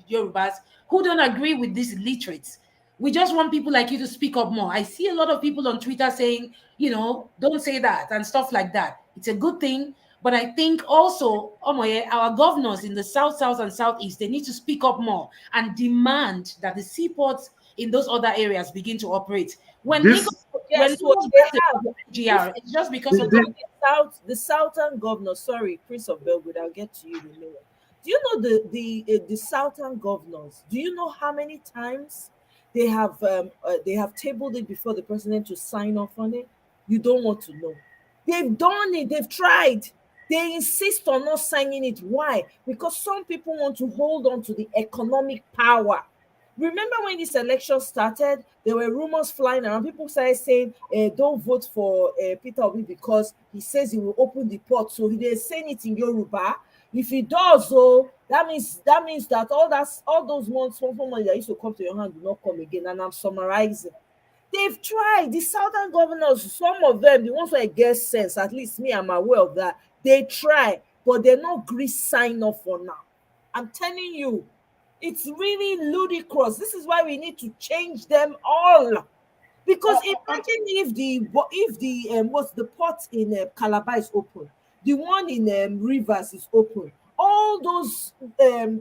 Yorubas who don't agree with these illiterates. We just want people like you to speak up more. I see a lot of people on Twitter saying, don't say that and stuff like that. It's a good thing. But I think also, our governors in the South, South, and Southeast, they need to speak up more and demand that the seaports in those other areas begin to operate. When This Guess what Lagos they gets have? GR, it's just because of the The southern governor. Sorry, Prince of Belwood. I'll get to you in a minute. Do you know the southern governors? Do you know how many times they have tabled it before the president to sign off on it? You don't want to know. They've done it. They've tried. They insist on not signing it. Why? Because some people want to hold on to the economic power. Remember when this election started, there were rumors flying around. People started saying, don't vote for Peter Obi because he says he will open the port. So they're saying it in Yoruba. If he does, that means that all those small money that used to come to your hand will not come again. And I'm summarizing. They've tried. The southern governors, some of them, the ones who get sense, at least me, I'm aware of that. They try, but they're not grease sign off for now. I'm telling you, it's really ludicrous. This is why we need to change them all. Because imagine if what's the port in Calabar is open, the one in Rivers is open, all those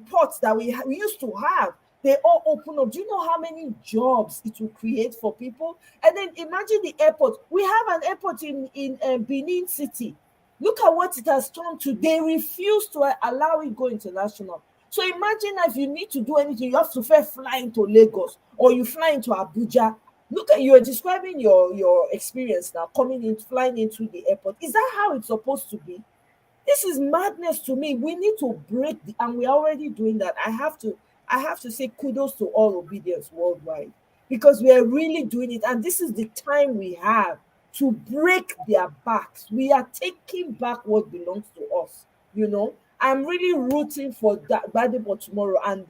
ports that we used to have, they all open up. Do you know how many jobs it will create for people? And then imagine the airport. We have an airport in Benin City. Look at what it has turned to. They refuse to allow it go international. So imagine if you need to do anything, you have to first fly into Lagos or you fly into Abuja. Look at, you're describing your experience now, flying into the airport. Is that how it's supposed to be? This is madness to me. We need to and we're already doing that. I have to I have to say kudos to all obedience worldwide, because we are really doing it. And this is the time we have to break their backs. We are taking back what belongs to us. I'm really rooting for that Badebo tomorrow, and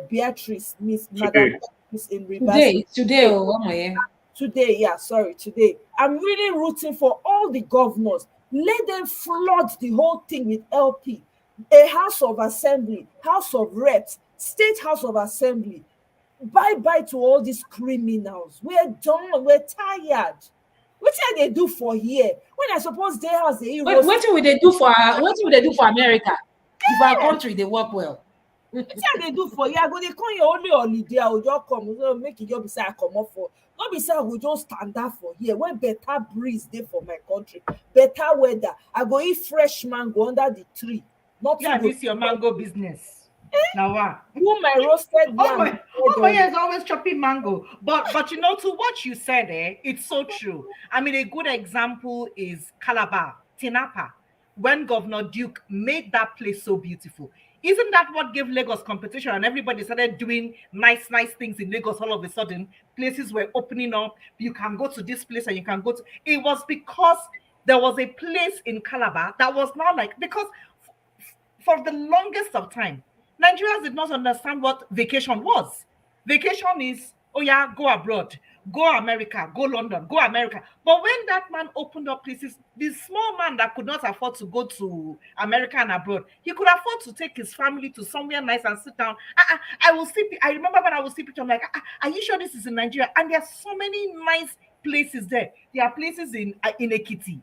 Beatrice, Miss Madam Today. Beatrice in Rivers. Today, oh my. Today, yeah, sorry, today. I'm really rooting for all the governors. Let them flood the whole thing with LP, a House of Assembly, House of Reps, State House of Assembly. Bye bye to all these criminals. We're done. We're tired. What can they do for here? When I suppose they has the heroes. What will they do for America? If our country they work well. What can they do for here? I go they call you only holiday. I will just come. So make it just be say I come up for. Not be say I will just stand up for here. When better breeze there for my country, better weather. I go eat fresh mango under the tree. Not Yeah, to go this your mango business. Now what? Do my roasted yam. Oh my is always chopping mango. But to what you said, it's so true. I mean, a good example is Calabar, Tinapa, when Governor Duke made that place so beautiful. Isn't that what gave Lagos competition? And everybody started doing nice things in Lagos all of a sudden. Places were opening up. You can go to this place and you can go to. It was because there was a place in Calabar that was not like, because for the longest of time, Nigerians did not understand what vacation was. Vacation is, oh yeah, go abroad, go America, go London, go America. But when that man opened up places, this small man that could not afford to go to America and abroad, he could afford to take his family to somewhere nice and sit down. I will see. I remember when I will see pictures, I'm like, are you sure this is in Nigeria? And there are so many nice places there. There are places in Ekiti,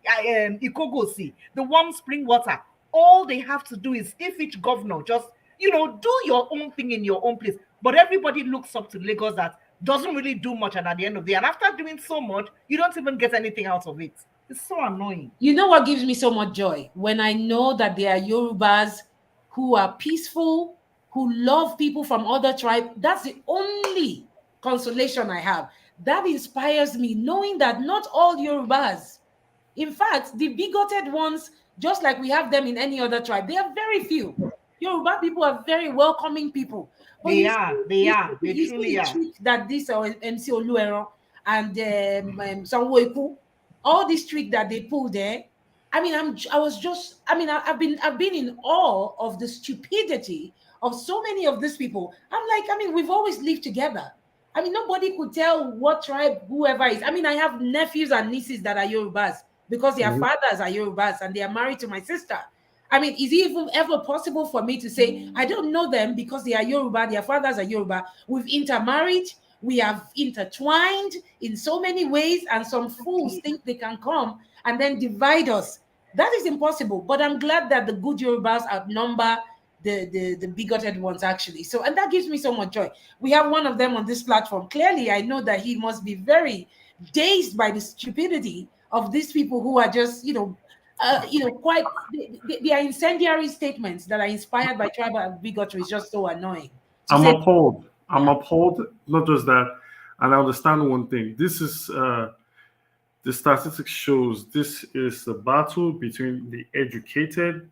Ikogosi, the warm spring water. All they have to do is, if each governor just do your own thing in your own place. But everybody looks up to Lagos that doesn't really do much, and at the end of the day, and after doing so much, you don't even get anything out of it. It's so annoying. You know what gives me so much joy? When I know that there are Yorubas who are peaceful, who love people from other tribes. That's the only consolation I have. That inspires me, knowing that not all Yorubas, in fact, the bigoted ones, just like we have them in any other tribe, they are very few. Yoruba people are very welcoming people. But They truly are. Trick that this MC Oluero and Sanwo-Eku, all this trick that they pulled there. I mean, I've been in awe of the stupidity of so many of these people. I'm like, we've always lived together. I mean, nobody could tell what tribe whoever is. I mean, I have nephews and nieces that are Yorubas because their fathers are Yorubas and they are married to my sister. I mean, is it even ever possible for me to say, I don't know them because they are Yoruba, their fathers are Yoruba. We've intermarried, we have intertwined in so many ways, and some fools think they can come and then divide us. That is impossible. But I'm glad that the good Yorubas outnumber the bigoted ones, actually. So, and that gives me so much joy. We have one of them on this platform. Clearly, I know that he must be very dazed by the stupidity of these people who are just, quite, they are incendiary statements that are inspired by tribal bigotry is just so annoying. I'm appalled. I'm appalled. Not just that, and I understand one thing. This is the statistics shows this is a battle between the educated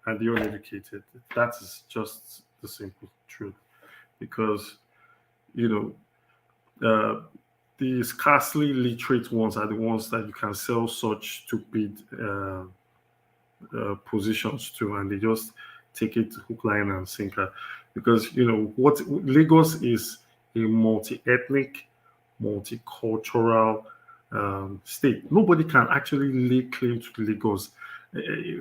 and the uneducated. That is just the simple truth, because the scarcely literate ones are the ones that you can sell such stupid positions to, and they just take it hook, line, and sinker. Because what Lagos is a multi-ethnic, multicultural state. Nobody can actually lay claim to Lagos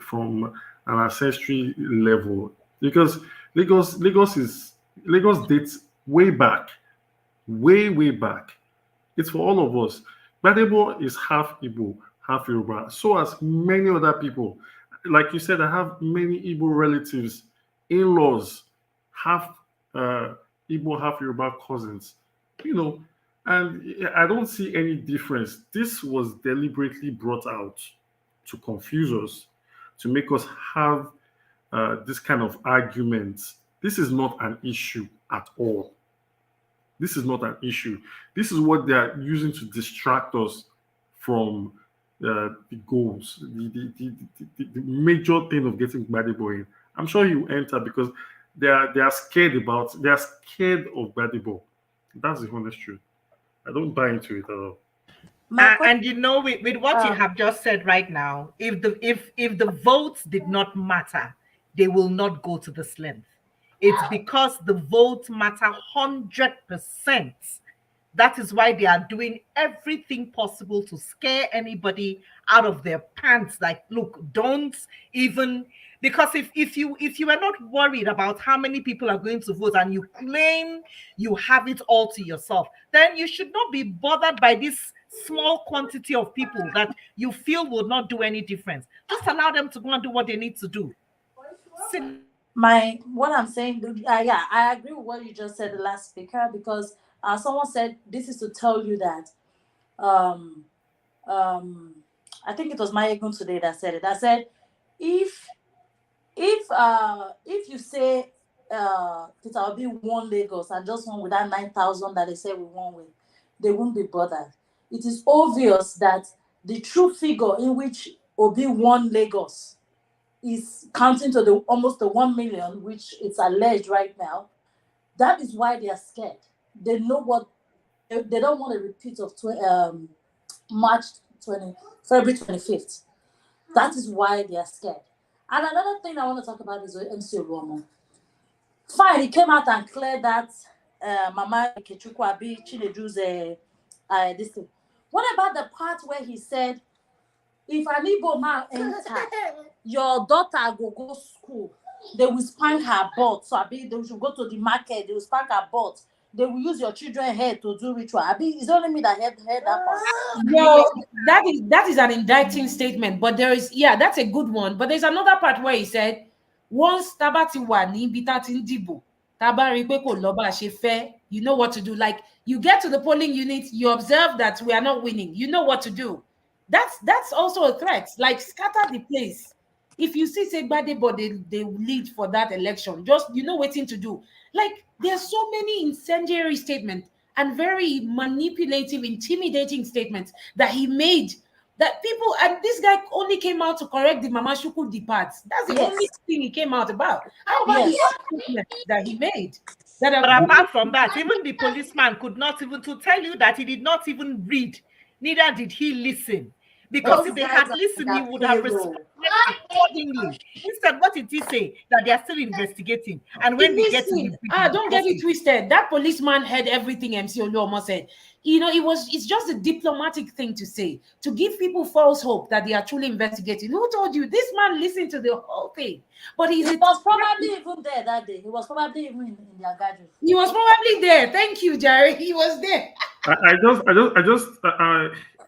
from an ancestry level, because Lagos dates way back, way back. It's for all of us. Badebo is half Igbo, half Yoruba. So as many other people. Like you said, I have many Igbo relatives, in-laws, half Igbo, half Yoruba cousins, and I don't see any difference. This was deliberately brought out to confuse us, to make us have this kind of argument. This is not an issue at all. This is not an issue. This is what they are using to distract us from the goals, the major thing of getting Gbadebo in. I'm sure he will enter, because They are scared of Gbadebo. That's the honest truth. I don't buy into it at all. And you know, with what you have just said right now, if the votes did not matter, they will not go to this length. It's because the votes matter 100%. That is why they are doing everything possible to scare anybody out of their pants. Like, look, don't even, because if you are not worried about how many people are going to vote and you claim you have it all to yourself, then you should not be bothered by this small quantity of people that you feel will not do any difference. Just allow them to go and do what they need to do. What I'm saying, yeah, I agree with what you just said, the last speaker, because someone said this is to tell you that I think it was Maya Gun today that said it. I said if you say Peter Obi won Lagos and just won with that 9,000 that they said we won with, they won't be bothered. It is obvious that the true figure in which Obi won Lagos is counting to almost the 1 million, which it's alleged right now. That is why they are scared. They know what they don't want a repeat of February 25th. That is why they are scared. And another thing I want to talk about is MC Oluomo. Fine, he came out and cleared that Mama Ikechukwu Abi Chinedu's this thing. What about the part where he said, if an Igbo man enter, your daughter go school, they will spank her butt. So Abi, they should go to the market, they will spank her butt. They will use your children's head to do ritual. Abi, it's only me that heard that part. Well, that is an indicting statement, but that's a good one. But there's another part where he said, once tabati wani bitatin dibo, tabari pe ko loba she fair, you know what to do. Like, you get to the polling unit, you observe that we are not winning, you know what to do. That's also a threat. Like, scatter the place. If you see say Gbadebo they lead for that election, just you know waiting to do. Like, there's so many incendiary statements and very manipulative, intimidating statements that he made that people, and this guy only came out to correct the Mama Shuku parts. That's the only thing he came out about. How about the other statements that he made? But apart from that, even the policeman could not even to tell you that he did not even read, neither did he listen. Because if they had listened, he would have responded accordingly. Instead, what did he say? That they are still investigating. And when we get to the don't get it twisted. That policeman heard everything MC Oluomo said. You know, it's just a diplomatic thing to say, to give people false hope that they are truly investigating. Who told you? This man listened to the whole thing. But he was probably even there that day. He was probably even in their gathering. He was probably there. Thank you, Jerry. He was there.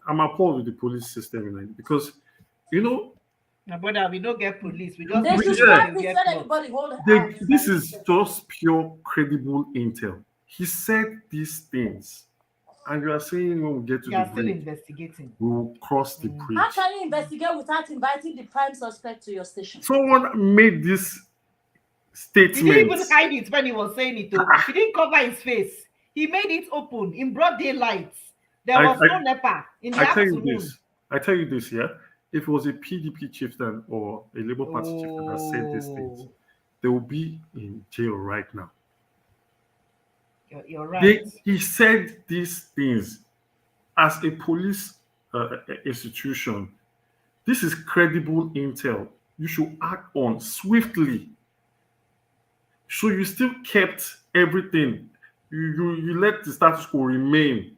I'm appalled with the police system in it because, you know, brother, we don't get police. We just this is just pure credible intel. He said these things, and you are saying when we get to the still investigating. We will cross the bridge. How can you investigate without inviting the prime suspect to your station? Someone made this statement. He didn't even hide it when he was saying it. He didn't cover his face. He made it open in broad daylight. There was no NEPA in the afternoon. I tell you this, yeah. If it was a PDP chieftain or a Labour Party chieftain that said these things, they will be in jail right now. You're right. He said these things as a police institution. This is credible intel. You should act on swiftly. So you still kept everything. You let the status quo remain.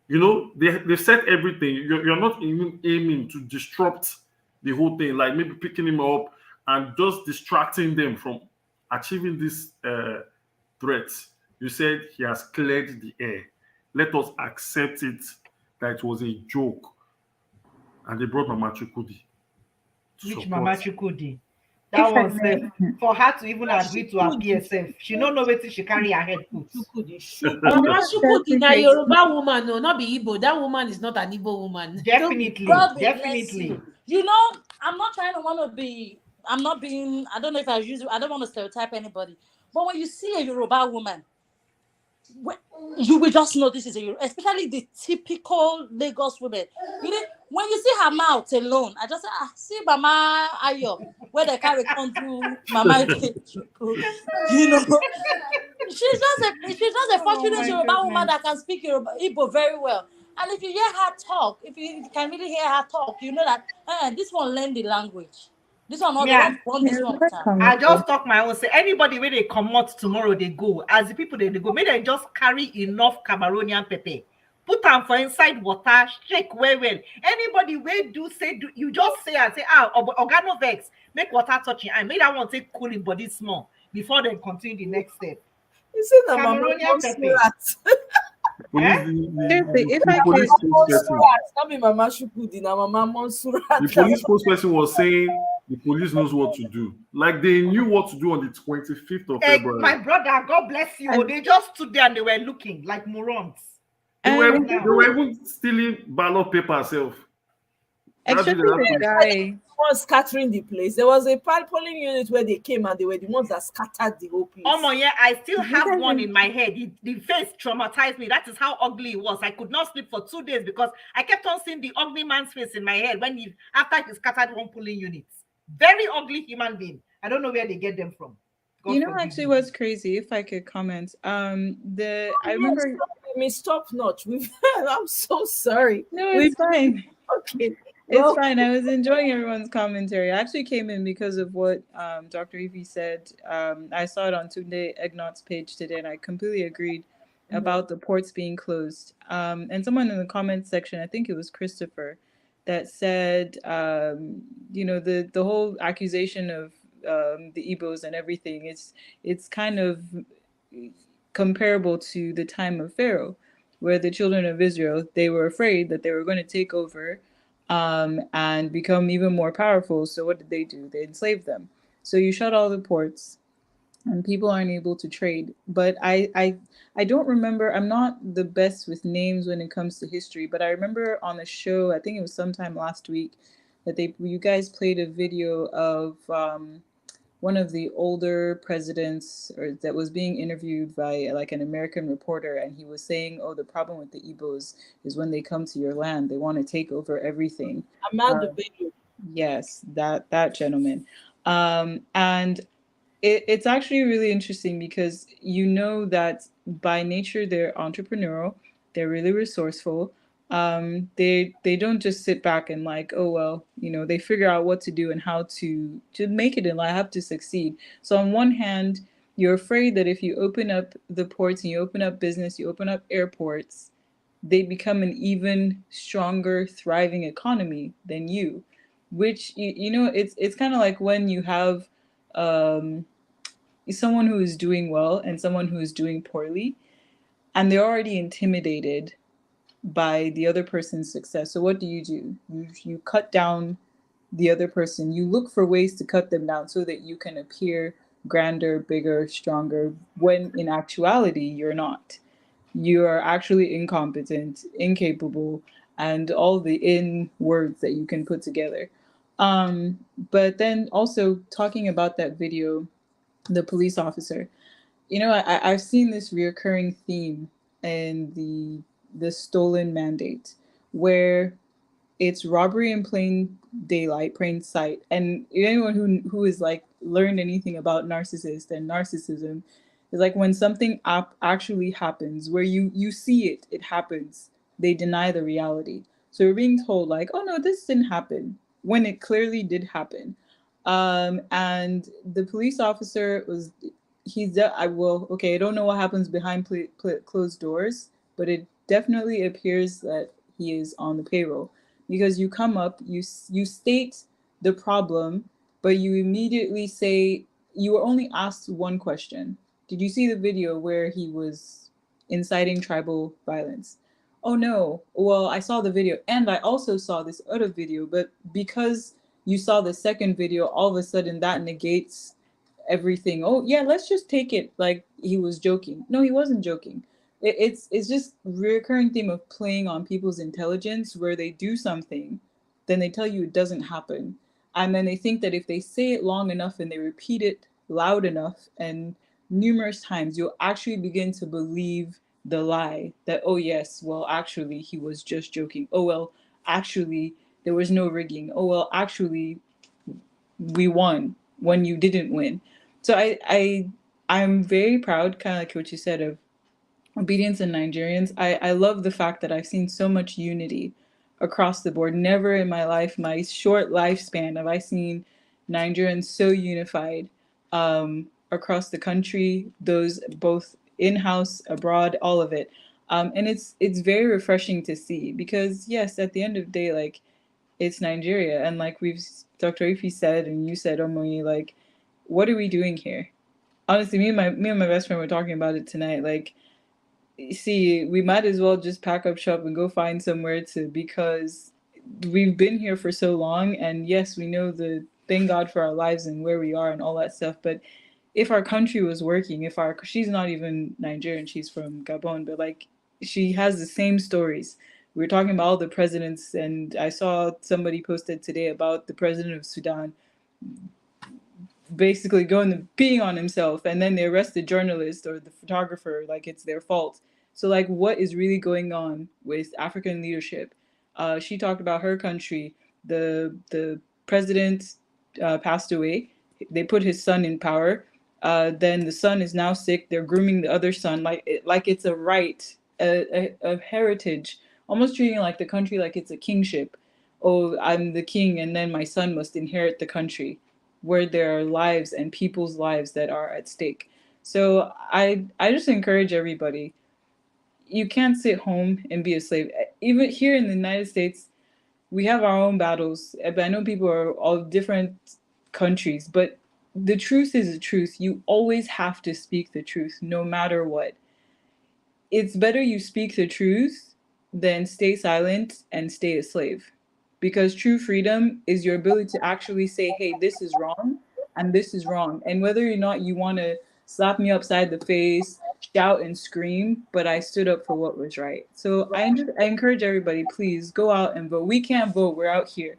You know, they said everything. You're not even aiming to disrupt the whole thing, like maybe picking him up and just distracting them from achieving this threat. You said he has cleared the air. Let us accept it that it was a joke. And they brought Mama Chukwudi. Which Mama Chukwudi? That was for her to even agree to appear herself. She don't know where she carry her head put. Mama Chukwudi na Yoruba woman, no, not be Igbo. That woman is not an Igbo woman. Definitely. You know, I'm not trying to want to be. I'm not being. I don't know if I don't want to stereotype anybody. But when you see a Yoruba woman, you will just know this is a Yoruba, especially the typical Lagos women. You know, When you see her mouth alone, I just say, see Mama Ayo, where they carry come to Mama Ikechukwu. You know, she's just a fortunate Yoruba woman that can speak Yoruba Igbo very well. And if you hear her talk, if you can really hear her talk, you know that this one learn the language. This one not the Yeah. one this one. I just talk my own. Say anybody where they come out tomorrow, they go. As the people they go, may they just carry enough Cameroonian pepper. Put them for inside water, shake well. Anybody where do say do you just say and say, organo vex, make water touching. I made that one take cooling body small before they continue the next step. You see that Mama Cameroonian pepper. The police spokesperson. Not be Mama Shukudi, now Mama Monsurat. The police spokesperson was saying the police knows what to do. Like they knew what to do on the 25th of February. My brother, God bless you. They just stood there and they were looking like morons. They were even stealing ballot paper herself. The guy was scattering the place. There was a polling unit where they came and they were the ones that scattered the whole place. Oh my, yeah, I still have one in my head. The face traumatized me. That is how ugly it was. I could not sleep for 2 days because I kept on seeing the ugly man's face in my head after he scattered one polling unit. Very ugly human being. I don't know where they get them from. God actually what's crazy, if I could comment. I remember Stop notch. I'm so sorry. No, it's fine. Okay. It's fine. I was enjoying everyone's commentary. I actually came in because of what Dr. Evie said. I saw it on Tunde Egnot's page today, and I completely agreed about the ports being closed. And someone in the comments section, I think it was Christopher, that said, the whole accusation of the Igbos and everything, it's kind of comparable to the time of Pharaoh, where the children of Israel, they were afraid that they were going to take over and become even more powerful. So what did they do? They enslaved them. So you shut all the ports and people aren't able to trade. But I don't remember, I'm not the best with names when it comes to history, but I remember on the show, I think it was sometime last week, that you guys played a video of one of the older presidents that was being interviewed by like an American reporter, and he was saying, the problem with the Igbos is when they come to your land, they want to take over everything. Yes, that gentleman. And it's actually really interesting because you know that by nature they're entrepreneurial, they're really resourceful. They don't just sit back and they figure out what to do and how to make it in life, have to succeed. So on one hand, you're afraid that if you open up the ports and you open up business, you open up airports, they become an even stronger, thriving economy than you, which it's kind of like when you have someone who is doing well and someone who is doing poorly, and they're already intimidated by the other person's success. So what do? You cut down the other person. You look for ways to cut them down so that you can appear grander, bigger, stronger, when in actuality you're not. You are actually incompetent, incapable, and all the in words that you can put together. But then also talking about that video, the police officer, I've seen this reoccurring theme in the stolen mandate, where it's robbery in plain daylight, plain sight. And anyone who is like learned anything about narcissists and narcissism is like when something actually happens, where you see it happens, they deny the reality. So we're being told like, oh no, this didn't happen, when it clearly did happen. And the police officer was, I don't know what happens behind closed doors, but it definitely appears that he is on the payroll, because you come up, you state the problem, but you immediately say, you were only asked one question. Did you see the video where he was inciting tribal violence? Oh no, well, I saw the video and I also saw this other video, but because you saw the second video, all of a sudden that negates everything. Oh yeah, let's just take it like he was joking. No, he wasn't joking. It's just recurring theme of playing on people's intelligence, where they do something, then they tell you it doesn't happen, and then they think that if they say it long enough and they repeat it loud enough and numerous times, you'll actually begin to believe the lie that, oh yes, well actually he was just joking. Oh well, actually there was no rigging. Oh well, actually, we won when you didn't win. So I'm very proud, kind of like what you said, of obedience in Nigerians. I love the fact that I've seen so much unity across the board. Never in my life, my short lifespan, have I seen Nigerians so unified across the country, those both in-house, abroad, all of it. And it's very refreshing to see, because yes, at the end of the day, like, it's Nigeria, and like Dr. Ify said, and you said, Omoyi, like, what are we doing here? Honestly, me and my best friend were talking about it tonight. Like, see, we might as well just pack up shop and go find somewhere to, because we've been here for so long, and yes, we know the thank God for our lives and where we are and all that stuff, but if our country was working, she's not even Nigerian, she's from Gabon, but like, she has the same stories. We were talking about all the presidents, and I saw somebody posted today about the president of Sudan basically going to peeing on himself, and then they arrest the journalist or the photographer like it's their fault. So like, what is really going on with African leadership? She talked about her country. The president passed away. They put his son in power. Then the son is now sick. They're grooming the other son like it's a right, a heritage, almost treating like the country like it's a kingship. Oh, I'm the king, and then my son must inherit the country, where there are lives and people's lives that are at stake. So I just encourage everybody. You can't sit home and be a slave. Even here in the United States, we have our own battles. I know people are all different countries, but the truth is the truth. You always have to speak the truth, no matter what. It's better you speak the truth than stay silent and stay a slave. Because true freedom is your ability to actually say, hey, this is wrong and this is wrong. And whether or not you want to slap me upside the face, shout and scream, but I stood up for what was right. So I encourage everybody, please go out and vote. We can't vote, we're out here.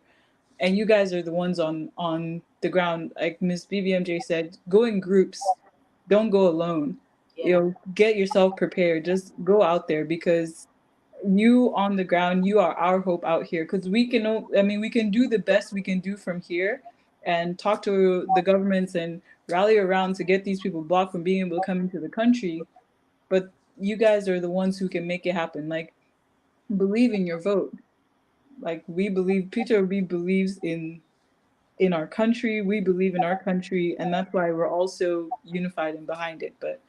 And you guys are the ones on the ground. Like Miss BBMJ said, go in groups, don't go alone. Get yourself prepared. Just go out there, because you on the ground, you are our hope out here. Because we can do the best we can do from here and talk to the governments and rally around to get these people blocked from being able to come into the country. But you guys are the ones who can make it happen. Like, believe in your vote. Like, we believe, Peter Obi believes in our country, we believe in our country, and that's why we're also unified and behind it. But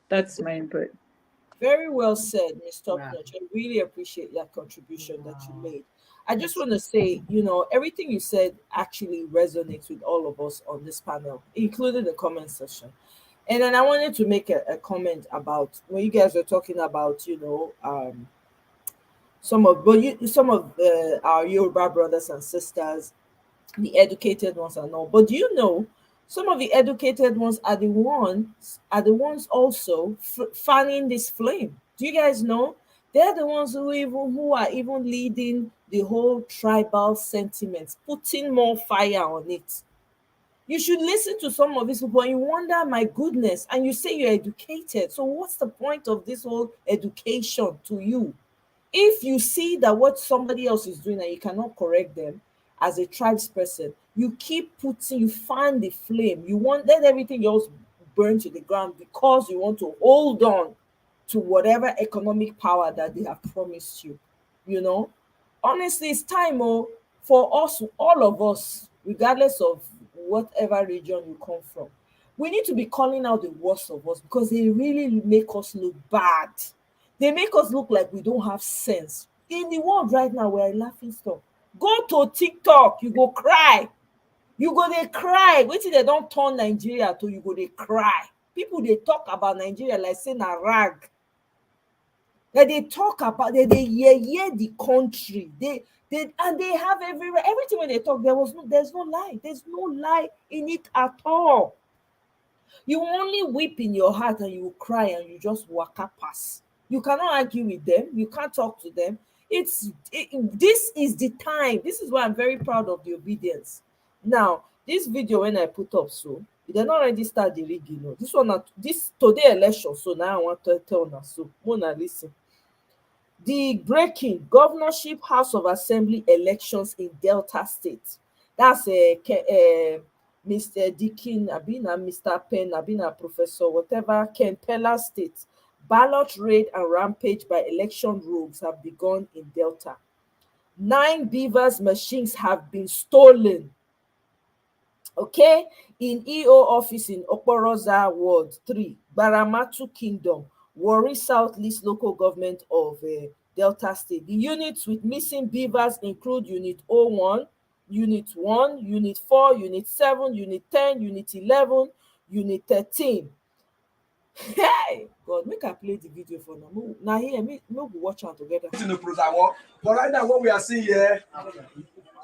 that's my input. Very well said, Ms. Topnotch. I really appreciate that contribution that you made. I just want to say, everything you said actually resonates with all of us on this panel, including the comment section. And then I wanted to make a comment about when you guys were talking about, some of our Yoruba brothers and sisters, the educated ones and all. But do you know some of the educated ones are the ones also fanning this flame? Do you guys know? They're the ones who are even leading the whole tribal sentiments, putting more fire on it. You should listen to some of these people and you wonder, my goodness, and you say you're educated. So what's the point of this whole education to you? If you see that what somebody else is doing and you cannot correct them as a tribes person, you fan the flame. You want let everything else burn to the ground because you want to hold on to whatever economic power that they have promised you. You know, honestly, it's time for us, all of us, regardless of whatever region you come from. We need to be calling out the worst of us because they really make us look bad. They make us look like we don't have sense. In the world right now, we're a laughing stock. Go to TikTok, you go cry. You go they cry. Wait till they don't turn Nigeria to you go they cry. People they talk about Nigeria like saying a rag. That they talk about they yeah the country. They and they have everything when they talk. There's no lie. There's no lie in it at all. You only weep in your heart and you cry and you just waka pass. You cannot argue with them. You can't talk to them. This is the time. This is why I'm very proud of the obedience. Now, this video when I put up, so they don't already start the rigging. This today election. So now I want to tell now. So Mona, listen. The breaking governorship House of Assembly elections in Delta State. That's Mr. Dickin, Abina, Mr. Penn, Abina, Professor, whatever, Ken Pella State. Ballot raid and rampage by election rogues have begun in Delta. 9 Beavers machines have been stolen. Okay, in EO office in Okporoza Ward 3, Baramatu Kingdom, Warri South East Local Government of Delta State. The units with missing beavers include Unit 01, Unit 1, Unit 4, Unit 7, Unit 10, Unit 11, Unit 13. Hey, God, make I play the video for now. Now here, we watch out together. But right now, what we are seeing here,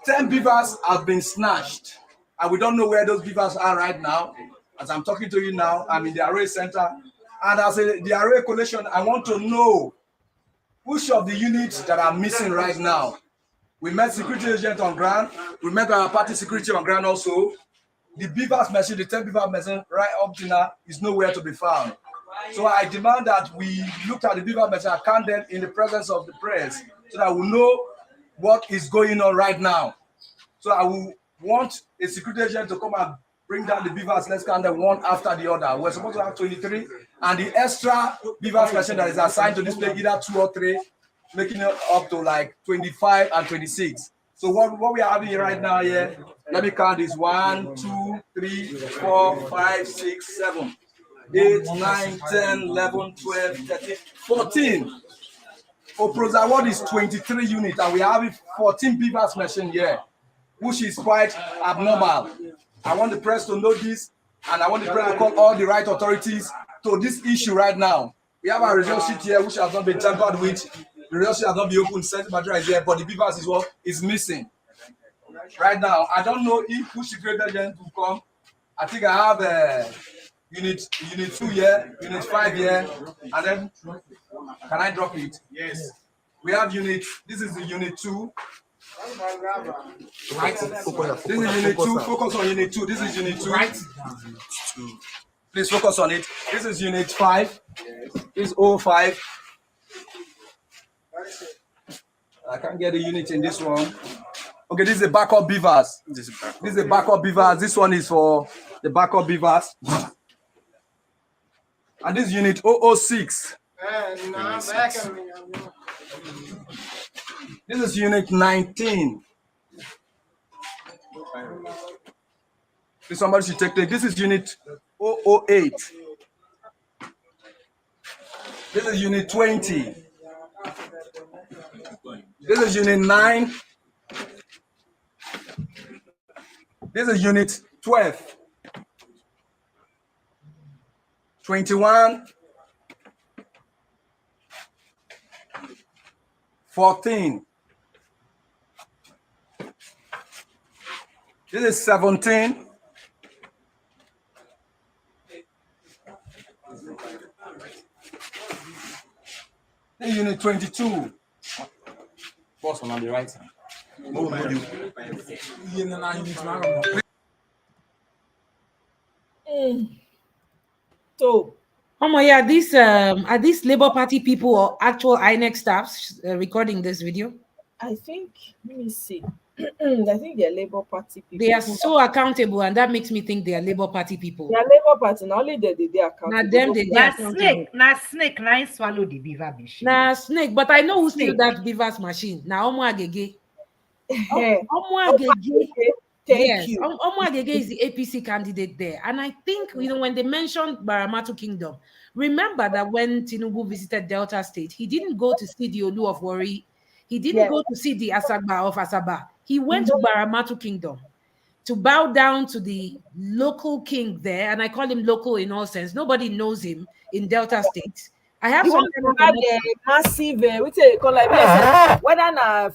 10 beavers have been snatched. And we don't know where those beavers are right now. As I'm talking to you now, I'm in the array center. And as the array coalition, I want to know which of the units that are missing right now. We met security agent on ground. We met our party security on ground also. The beavers machine, the 10 beaver machine right up to now is nowhere to be found. So I demand that we look at the beaver machine and count them in the presence of the press so that we know what is going on right now. So I will want a security agent to come and bring down the beavers. Let's count them one after the other. We're supposed to have 23, and the extra beavers machine that is assigned to display either 2 or 3, making it up to like 25 and 26. So what we are having right now here, let me count this: 1, 2, 3, 4, 5, 6, 7, 8, 9, 10, 11, 12, 13, 14. Oproza Ward is 23 units, and we are having 14 beavers machine here, which is quite abnormal. I want the press to know this, and I want the press to call all the right authorities to this issue right now. We have a result sheet here which has not been tampered with. The result sheet has not been opened, sent material is here, but the beavers is what is missing. Right now, I don't know if who security agent will come. I think I have unit 2 here, unit 5 here, and then can I drop it? Yes. We have unit, this is the unit 2. Right. This is unit 2. Focus on unit 2. This is unit 2. Right. Please focus on it. This is unit 5. This is 05. I can't get the unit in this one. Okay, this is the backup beavers. This is the backup beavers. This one is for the backup beavers. And this unit 006. This is unit 19. Somebody should take. This is unit 008. This is unit 20. This is unit 9. This is unit 12. 21. 14. This is 17. This is unit 22. Boss on the right side. So, yeah, these are these Labour Party people or actual INEC staffs recording this video? I think, let me see. I think they're Labour Party people. They are so accountable, and that makes me think they are Labour Party people. They are Labour Party, not only they are accountable. Now them, they are snake. Now snake, now swallow the beaver machine. Now snake, but I know who steal that beaver's machine. Now Omo Agege. Omo Agege. Yes, Omo Agege is the APC candidate there. And I think, when they mentioned Baramatu Kingdom, remember that when Tinubu visited Delta State, he didn't go to see the Olu of Warri. He didn't go to see the Asagba of Asaba. He went to Baramatu Kingdom to bow down to the local king there. And I call him local in all sense. Nobody knows him in Delta State. I have some massive, whether na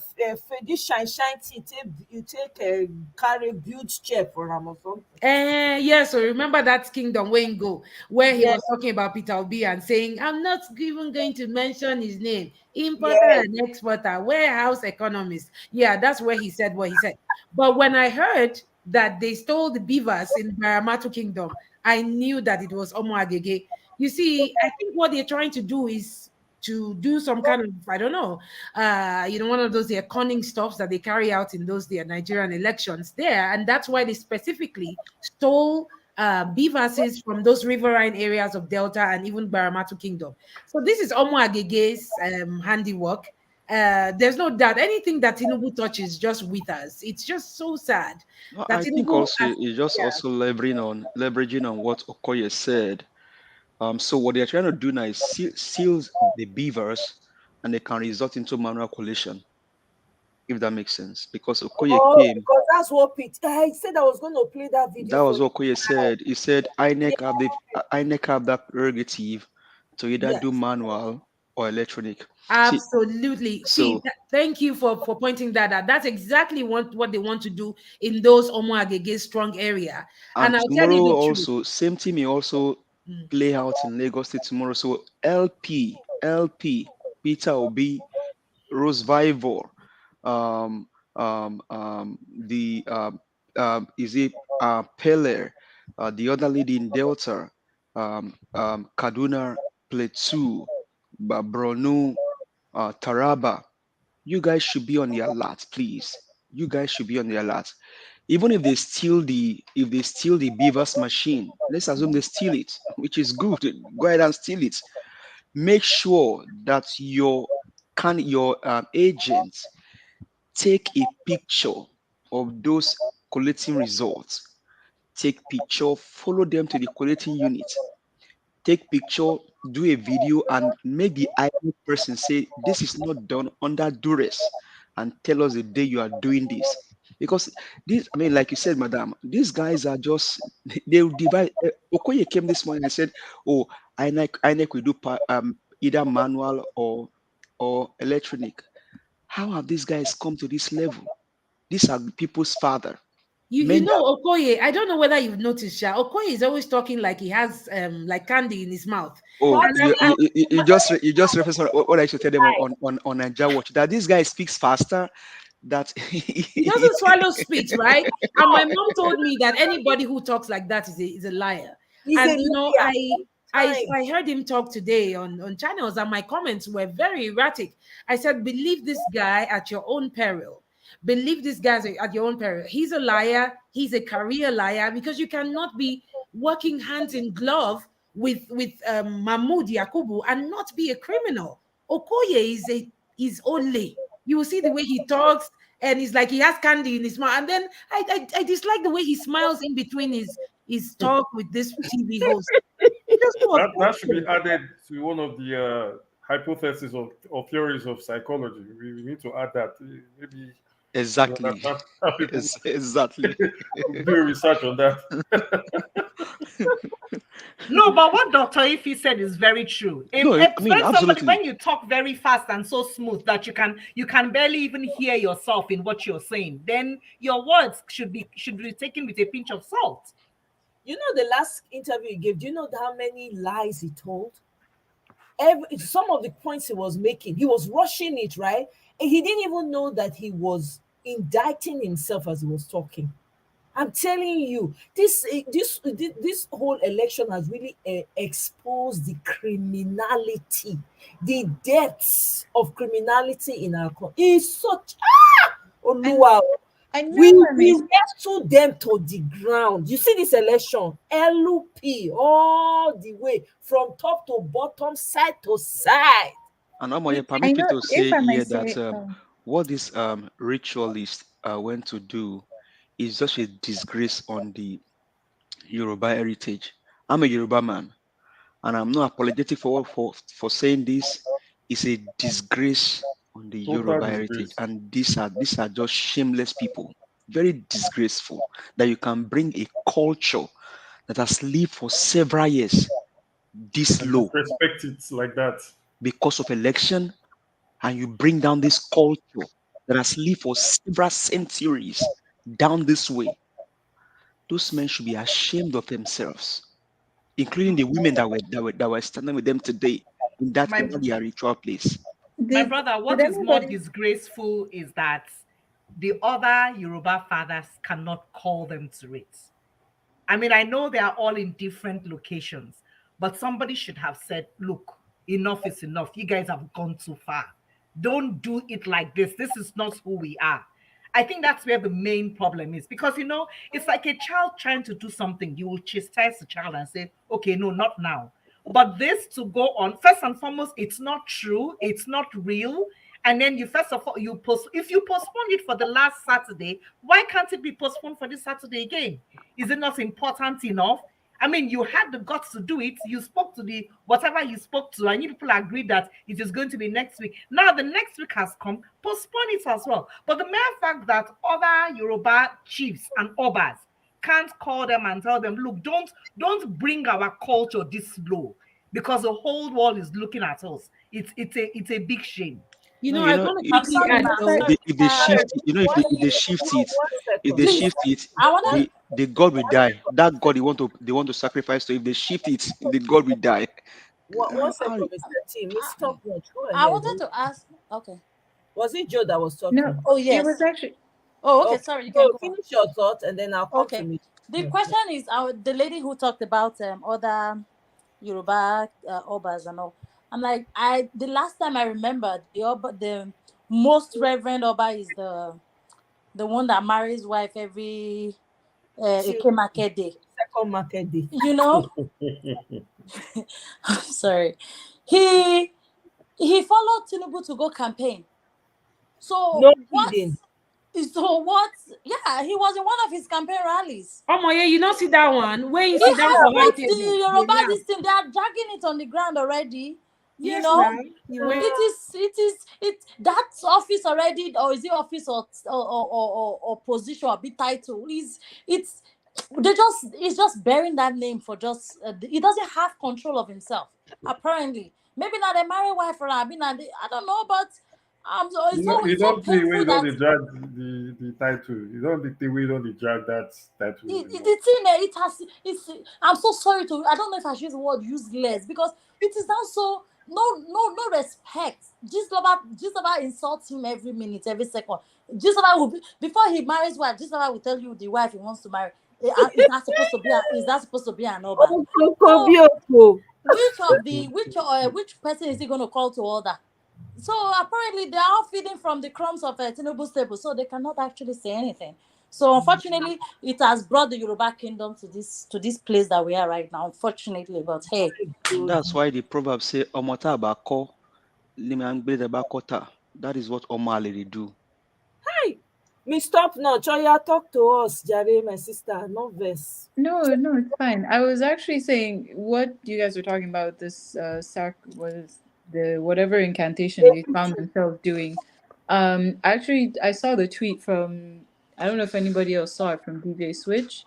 this shine thing, you take carry build chair for him or something. Yeah, so remember that kingdom where he was talking about Peter Obi and saying, I'm not even going to mention his name, importer and exporter, warehouse economist. Yeah, that's where he said what he said. But when I heard that they stole the beavers in Baramatu Kingdom, I knew that it was Omo Agege. You see, I think what they're trying to do is to do some kind of, I don't know, one of those conning stuffs that they carry out in those Nigerian elections there, and that's why they specifically stole beavers from those riverine areas of Delta and even Baramatu Kingdom. So this is Omo Agege's handiwork. There's no doubt anything that Tinubu touches just with us. It's just so sad No, that I think Tinubu also has, it's just yeah. also leveraging on what Okoye said. So what they're trying to do now is seal the beavers, and they can resort into manual collation, if that makes sense. Because Okoye Oh, came, because that's what Pete. I said I was going to play that video that for was you. what Okoye said. He said INEC have that prerogative to either Yes. do manual or electronic. See, Absolutely. See, so thank you for pointing that out. That's exactly what they want to do in those Omo Agege strong area. and And I'll tell tomorrow you the truth. also same thing may also Mm. play out in Lagos State tomorrow. So LP Peter Obi, Rose Vivor, um, the is it Pele, the other lady in Delta, Kaduna Plateau, Borno, Taraba. You guys should be on the alert, please. You guys should be on the alert. Even if they steal the beavers machine, let's assume they steal it, which is good. Go ahead and steal it. Make sure that your agents take a picture of those collecting results. Take picture, follow them to the collecting unit. Take picture, do a video, and make the ideal person say this is not done under duress, and tell us the day you are doing this. Because this, I mean, like you said, madam, these guys are just they will divide. Okoye came this morning and said, "Oh, INEC will do either manual or electronic." How have these guys come to this level? These are people's father. You Men that know Okoye, I don't know whether you've noticed, Sha. Okoye is always talking like he has like candy in his mouth. oh, And you just reference what I should tell them on Naija Watch, that this guy speaks faster. That he doesn't swallow spit, right? And my mom told me that anybody who talks like that is a liar. He's a And liar. I heard him talk today on channels, and my comments were very erratic. I said, believe this guy at your own peril. Believe this guy at your own peril. He's a liar. He's a career liar, because you cannot be working hands in glove with Mahmoud Yakubu and not be a criminal. Okoye is only. You will see the way he talks, and it's like he has candy in his mouth. And then I dislike the way he smiles in between his talk with this TV host. It's just so That should be offensive. added to one of the hypotheses or theories of psychology. We need to add that. Maybe exactly, that people exactly. do research on that. No, but what Dr. Ify said is very true. No, I mean, When somebody, absolutely. when you talk very fast and so smooth that you can barely even hear yourself in what you're saying, then your words should be taken with a pinch of salt. You know, the last interview he gave, do you know how many lies he told? Some of the points he was making, he was rushing it, right? And he didn't even know that he was indicting himself as he was talking. I'm telling you, this whole election has really exposed the criminality, the depths of criminality in our country. It's such Oluwa. And We now I may wrestle them to the ground. You see this election, LP all the way from top to bottom, side to side. And Amoye, I permit me know to if say I may here that say what this ritualist went to do is just a disgrace on the Yoruba heritage. I'm a Yoruba man, and I'm not apologetic for saying this. It's a disgrace on the Total Yoruba heritage, disgrace. and these are just shameless people, very disgraceful, that you can bring a culture that has lived for several years this And low disrespect it like that. because of election, and you bring down this culture that has lived for several centuries down this way. Those men should be ashamed of themselves, including the women that were standing with them today in that My their ritual place. my did brother, did what is more anybody disgraceful is that the other Yoruba fathers cannot call them to it. I mean, I know they are all in different locations, but somebody should have said, look, enough is enough. You guys have gone too far. Don't do it like this. This is not who we are. I think that's where the main problem is, because it's like a child trying to do something. You will chastise the child and say, okay, no, not now. But this to go on, first and foremost, it's not true, it's not real. And then you first of all, if you postpone it for the last Saturday, why can't it be postponed for this Saturday again? Is it not important enough? I mean, you had the guts to do it. You spoke to whatever you spoke to, and you people agreed that it is going to be next week. Now the next week has come, postpone it as well. But the mere fact that other Yoruba chiefs and obas can't call them and tell them, look, don't bring our culture this low, because the whole world is looking at us. It's a big shame. You No, know, you I know, want to if, quickly add though. if they shift, if they shift it, if they Please, shift it, I wanted. the God will die. That God they want to sacrifice to. If they shift it, the God will die. One How- second, Mr. T. Miss Top Watch, go I ahead. wanted to ask. Okay. Was it Joe that was No, talking? Oh it was yes. actually Oh okay. Okay, Sorry, you can Joe, go on. finish your thought and then I'll come to Okay. me. The question is, the lady who talked about other Yoruba obas and all. I'm like, the last time I remember, the most reverend oba is the one that marries wife every Till Eke market day. second market day. You know, sorry, he followed Tinubu to go campaign. So No what? kidding. So what? Yeah, he was in one of his campaign rallies. Oh my, yeah, you don't see that one. Where you He sit down has for white put the table. Yoruba They laugh. this thing. They are dragging it on the ground already. You Yes, know, now you went. it that office already, or is it office or position or big title? It's it's just bearing that name for just he doesn't have control of himself. Apparently, maybe not a married wife or I don't know, but so You it's know, so you it's so don't think we painful don't that dey drag the title. You don't think we don't dey drag that title the anymore. thing it has it's I'm so sorry to I don't know if I should use the word useless because it is now so no respect. Gislova insults him every minute, every second. Gislova will before he marries wife, Gislova will tell you the wife he wants to marry. Is that supposed to be an oba? Oh, So Kokobioko. which person is he going to call to order? So apparently they are all feeding from the crumbs of Tinubu's table, so they cannot actually say anything. So unfortunately, it has brought the Yoruba kingdom to this place that we are right now. Unfortunately, but hey, That's why the proverb say, "Omota abako, limangbe abakota." That is what Omale do. Hi. Miss Top Notch, Oya, talk to us, Jare, my sister. No verse. no, no, it's fine. I was actually saying what you guys were talking about. This was the whatever incantation they found themselves doing. Actually, I saw the tweet from I don't know if anybody else saw it from DJ Switch,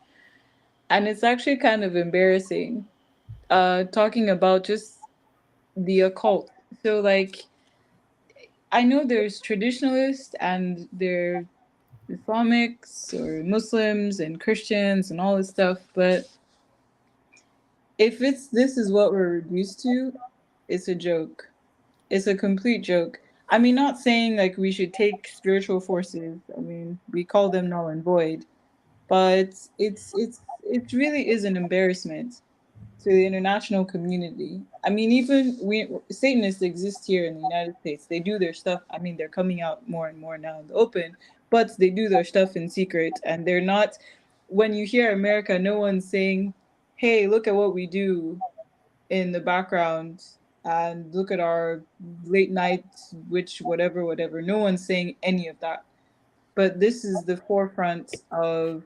and it's actually kind of embarrassing. Talking about just the occult. So like, I know there's traditionalists and there Islamics or Muslims and Christians and all this stuff, but if this is what we're reduced to, it's a joke. It's a complete joke. I mean, not saying like we should take spiritual forces. I mean, we call them null and void, but it really is an embarrassment to the international community. I mean, even Satanists exist here in the United States. They do their stuff. I mean, they're coming out more and more now in the open, but they do their stuff in secret, and they're not. When you hear America, no one's saying, "Hey, look at what we do in the background." And look at our late night, which whatever. No one's saying any of that. But this is the forefront of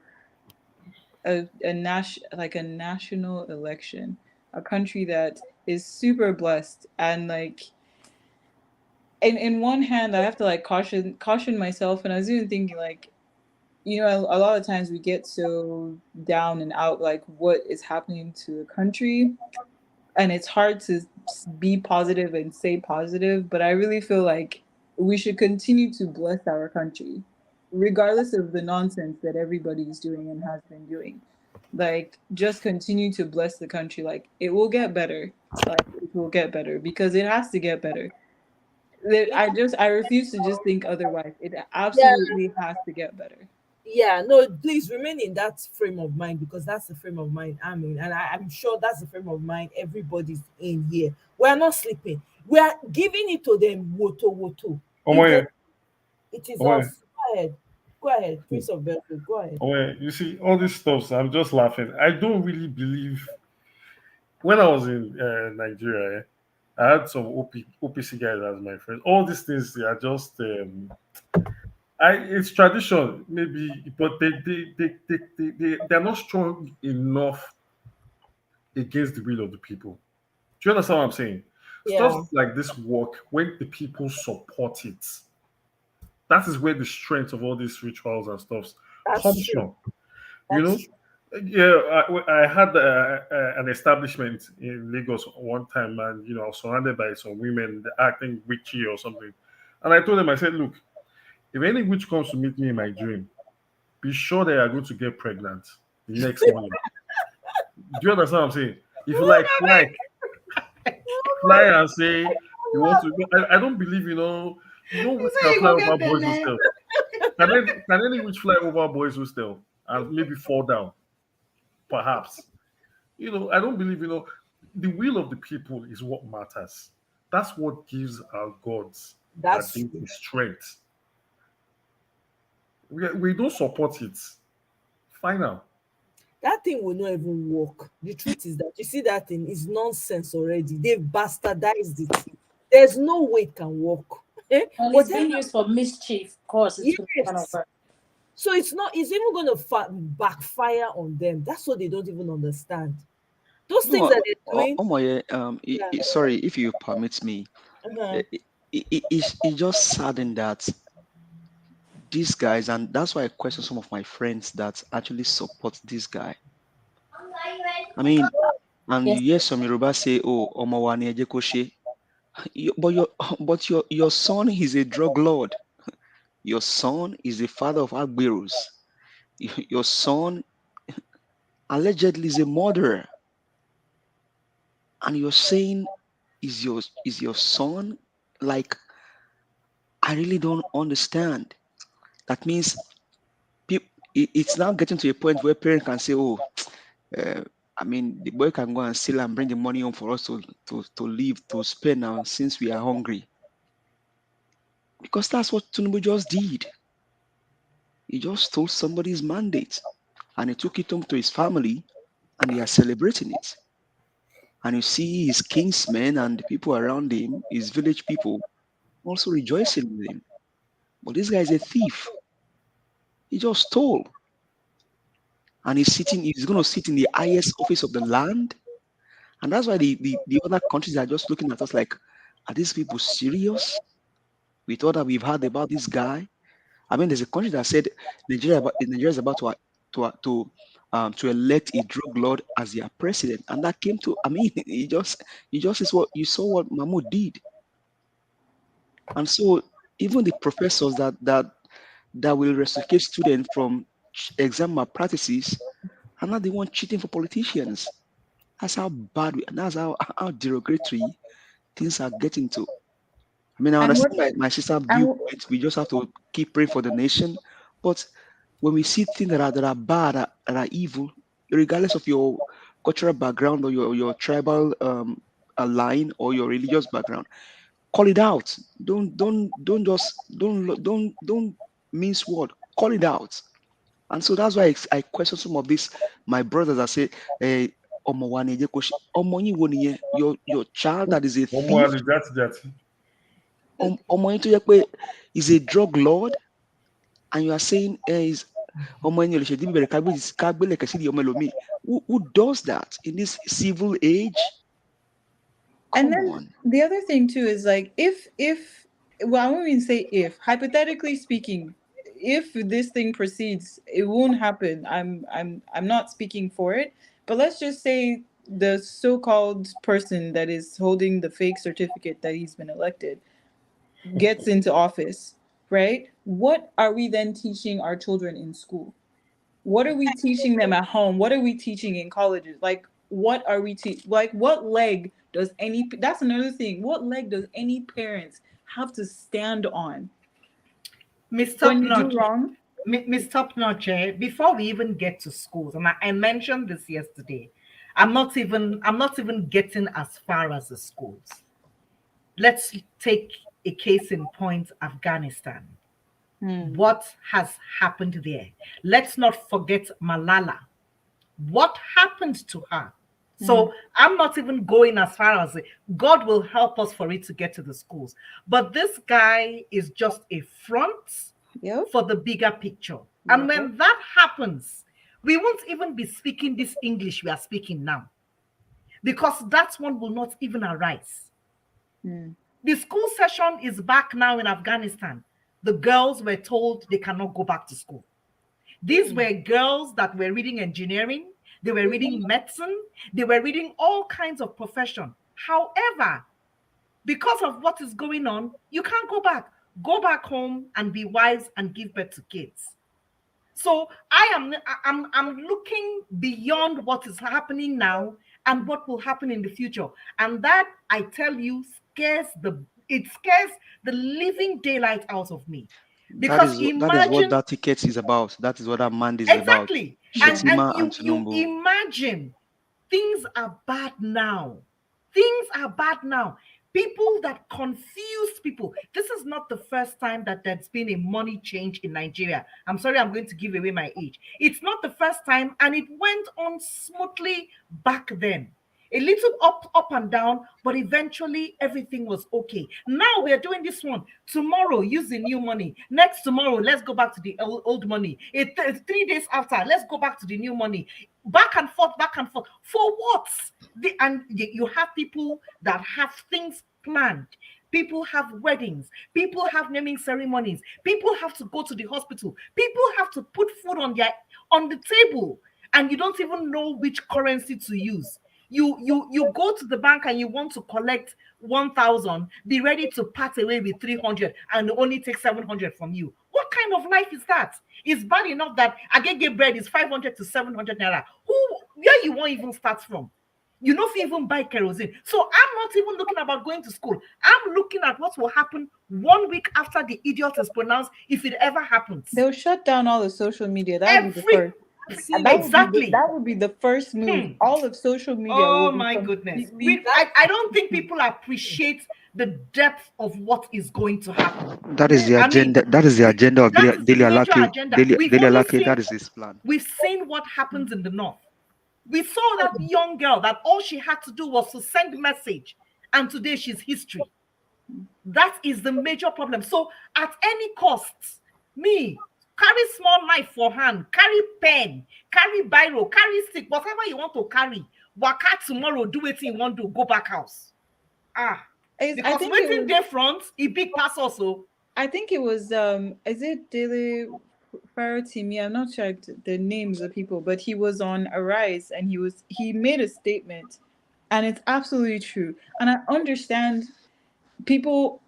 a national election, a country that is super blessed and like in one hand I have to like caution myself, and I was even thinking like a lot of times we get so down and out like what is happening to the country, and it's hard to be positive and say positive, but I really feel like we should continue to bless our country regardless of the nonsense that everybody is doing and has been doing. Like just continue to bless the country. Like it will get better. Like it will get better because it has to get better. I refuse to just think otherwise. It Yeah, absolutely has to get better. Yeah, no, please remain in that frame of mind, because that's the frame of mind I'm in, and I'm sure that's the frame of mind everybody's in here. We are not sleeping. We are giving it to them woto woto. If they, Omoye, it is Omoye, us. Go ahead, Prince of Belgium. Go ahead. Omoye, you see all this stuff. So I'm just laughing. I don't really believe. When I was in Nigeria, I had some OPC guys as my friends. All these things, they are just it's tradition maybe, but they're not strong enough against the will of the people. Do you understand what I'm saying? Stuff Yeah, like this work when the people support it. That is where the strength of all these rituals and stuffs that's comes true. from. You That's know, true. yeah, I had an establishment in Lagos one time, and I was surrounded by some women acting witchy or something. And I told them, I said, look, if any witch comes to meet me in my dream, be sure they are going to get pregnant the next morning. Do you understand what I'm saying? If you like, fly and say you want to go. I don't believe, no You witch say can you fly go over get boys belle. hostel. Can any witch fly over boys hostel and maybe fall down? Perhaps. I don't believe, the will of the people is what matters. That's what gives our gods that That's true. deity strength. We don't support it. Final. That thing will not even work. The truth is that you see that thing is nonsense already. They've bastardized it. There's no way it can work. Well, it's Whatever. being used for mischief. Of course, it's not gonna Yes. work. So it's not. It's even going to backfire on them. That's what they don't even understand. Those things No, that they're doing. Omoye, Yeah. sorry if you permit me. Uh-huh. It just saddened that these guys, and that's why I question some of my friends that actually support this guy. I mean, and you Yes. hear some Yoruba say, "Oh, Omowani Ejekoshe," but your son is a drug lord. Your son is the father of Agberos. Your son allegedly is a murderer, and you're saying is your son? Like, I really don't understand. That means it's now getting to a point where parents can say, "Oh, uh, I mean, the boy can go and steal and bring the money home for us to live, to spend now since we are hungry." Because that's what Tinubu just did. He just stole somebody's mandate and he took it home to his family and they are celebrating it. And you see his kinsmen and the people around him, his village people, also rejoicing with him. But this guy is a thief. He just stole. And he's going to sit in the highest office of the land. And that's why the other countries are just looking at us like, are these people serious? We thought that we've heard about this guy. I mean, there's a country that said Nigeria is about to elect a drug lord as their president, and that came to. I mean, you just is what you saw what Mahmoud did, and so even the professors that will rescue students from exam malpractices are not the one cheating for politicians. That's how bad that's how derogatory things are getting to. I mean, I And what? understand my sister And viewpoint. We just have to keep praying for the nation. But when we see things that are bad, that are evil, regardless of your cultural background or your tribal line or your religious background, call it out. Don't mince word. Call it out. And so that's why I question some of these my brothers that say, "Hey, ọmọ wa ni ẹ jẹ́ kó ṣe." Ọmọ yín wo nìyẹn? Your child that is a thief, ọmọ yín tó yẹ pé is a drug lord, and you are saying is ọmọ ẹni ò lè ṣe dín bẹ̀rẹ̀ kágbélẹ̀kẹ̀ sí di ọmọ ẹlòmíì. Who does that in this civil age? And Come then on. the other thing too is like if well, I won't even say if, hypothetically speaking, if this thing proceeds, it won't happen. I'm not speaking for it, but let's just say the so-called person that is holding the fake certificate that he's been elected gets into office, right? What are we then teaching our children in school? What are we teaching them at home? What are we teaching in colleges? Like, what are we like what leg does any that's another thing. What leg does any parents have to stand on Miss when Top you do Notch, wrong? Miss Top Notch, before we even get to schools, and I mentioned this yesterday, I'm not even getting as far as the schools. Let's take a case in point, Afghanistan. What has happened there? Let's not forget Malala. What happened to her? So I'm not even going as far as God will help us for it to get to the schools. But this guy is just a front for the bigger picture. And when that happens, we won't even be speaking this English we are speaking now, because that one will not even arise. The school session is back now in Afghanistan. The girls were told they cannot go back to school. These were girls that were reading engineering, they were reading medicine, they were reading all kinds of profession. However, because of what is going on, you can't go back. Go back home and be wives and give birth to kids. So I'm looking beyond what is happening now and what will happen in the future. And that, I tell you, scares the living daylight out of me. Because that is what imagine, that ticket is about. That is what that mandate is about. exactly, and Shetima and you Tinubu. imagine things are bad now. Things are bad now. People that confuse people. This is not the first time that there's been a money change in Nigeria. I'm sorry, I'm going to give away my age. It's not the first time, and it went on smoothly back then. A little up and down, but eventually everything was okay. Now we are doing this one. Tomorrow, use the new money. Next tomorrow, let's go back to the old money. 3 days after, let's go back to the new money. Back and forth, back and forth. For what? You have people that have things planned. People have weddings. People have naming ceremonies. People have to go to the hospital. People have to put food on the table, and you don't even know which currency to use. You go to the bank and you want to collect 1,000, be ready to part away with 300 and only take 700 from you. What kind of life is that? It's bad enough that agege bread is 500 to 700 naira. Where you won't even start from? You know, if you even buy kerosene. So I'm not even looking about going to school. I'm looking at what will happen 1 week after the idiot is pronounced, if it ever happens. They'll shut down all the social media. That would be the first. Exactly. That would be the first move. All of social media. Oh will be my goodness. completely- I don't think people appreciate the depth of what is going to happen. That is the agenda. That is the agenda of That is the Daily major Alake. agenda. Daily We've only Alake. seen, That is his plan. we've seen what happens in the north. We saw that young girl that all she had to do was to send message, and today she's history. That is the major problem. So at any cost, carry small knife for hand, carry pen, carry biro, carry stick, whatever you want to carry. Waka tomorrow, do it in one do, go back house. Because waiting different, a big pass also. I think it was is it Daily Farotimi? I'm not sure the names of people, but he was on Arise and he made a statement, and it's absolutely true. And I understand people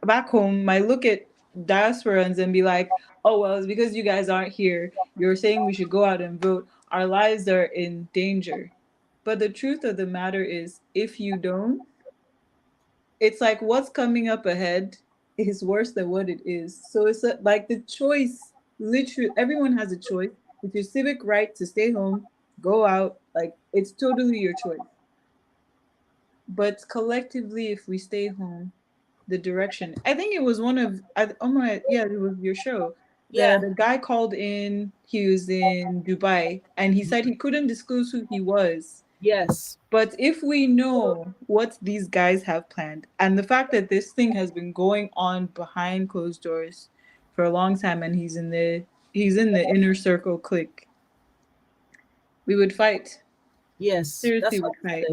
back home might look at diasporans and be like, oh well, it's because you guys aren't here. You're saying we should go out and vote. Our lives are in danger. But the truth of the matter is, if you don't, it's like what's coming up ahead is worse than what it is. So it's like the choice, literally, everyone has a choice. It's your civic right to stay home, go out. Like, it's totally your choice. But collectively, if we stay home, the direction. I think it was it was your show. The guy called in, he was in Dubai, and he said he couldn't disclose who he was. Yes. But if we know what these guys have planned, and the fact that this thing has been going on behind closed doors for a long time, and he's in the inner circle clique, we would fight. Yes. Seriously, would fight.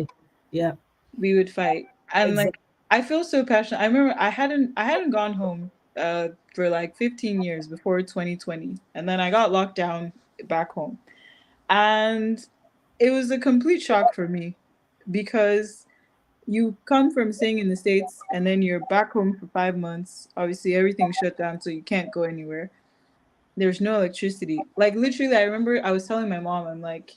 Yeah. We would fight. And like, I feel so passionate. I remember I hadn't gone home for like 15 years before 2020, and then I got locked down back home, and it was a complete shock for me, because you come from staying in the States and then you're back home for 5 months. Obviously, everything's shut down, so you can't go anywhere. There's no electricity. Like, literally, I remember I was telling my mom, I'm like,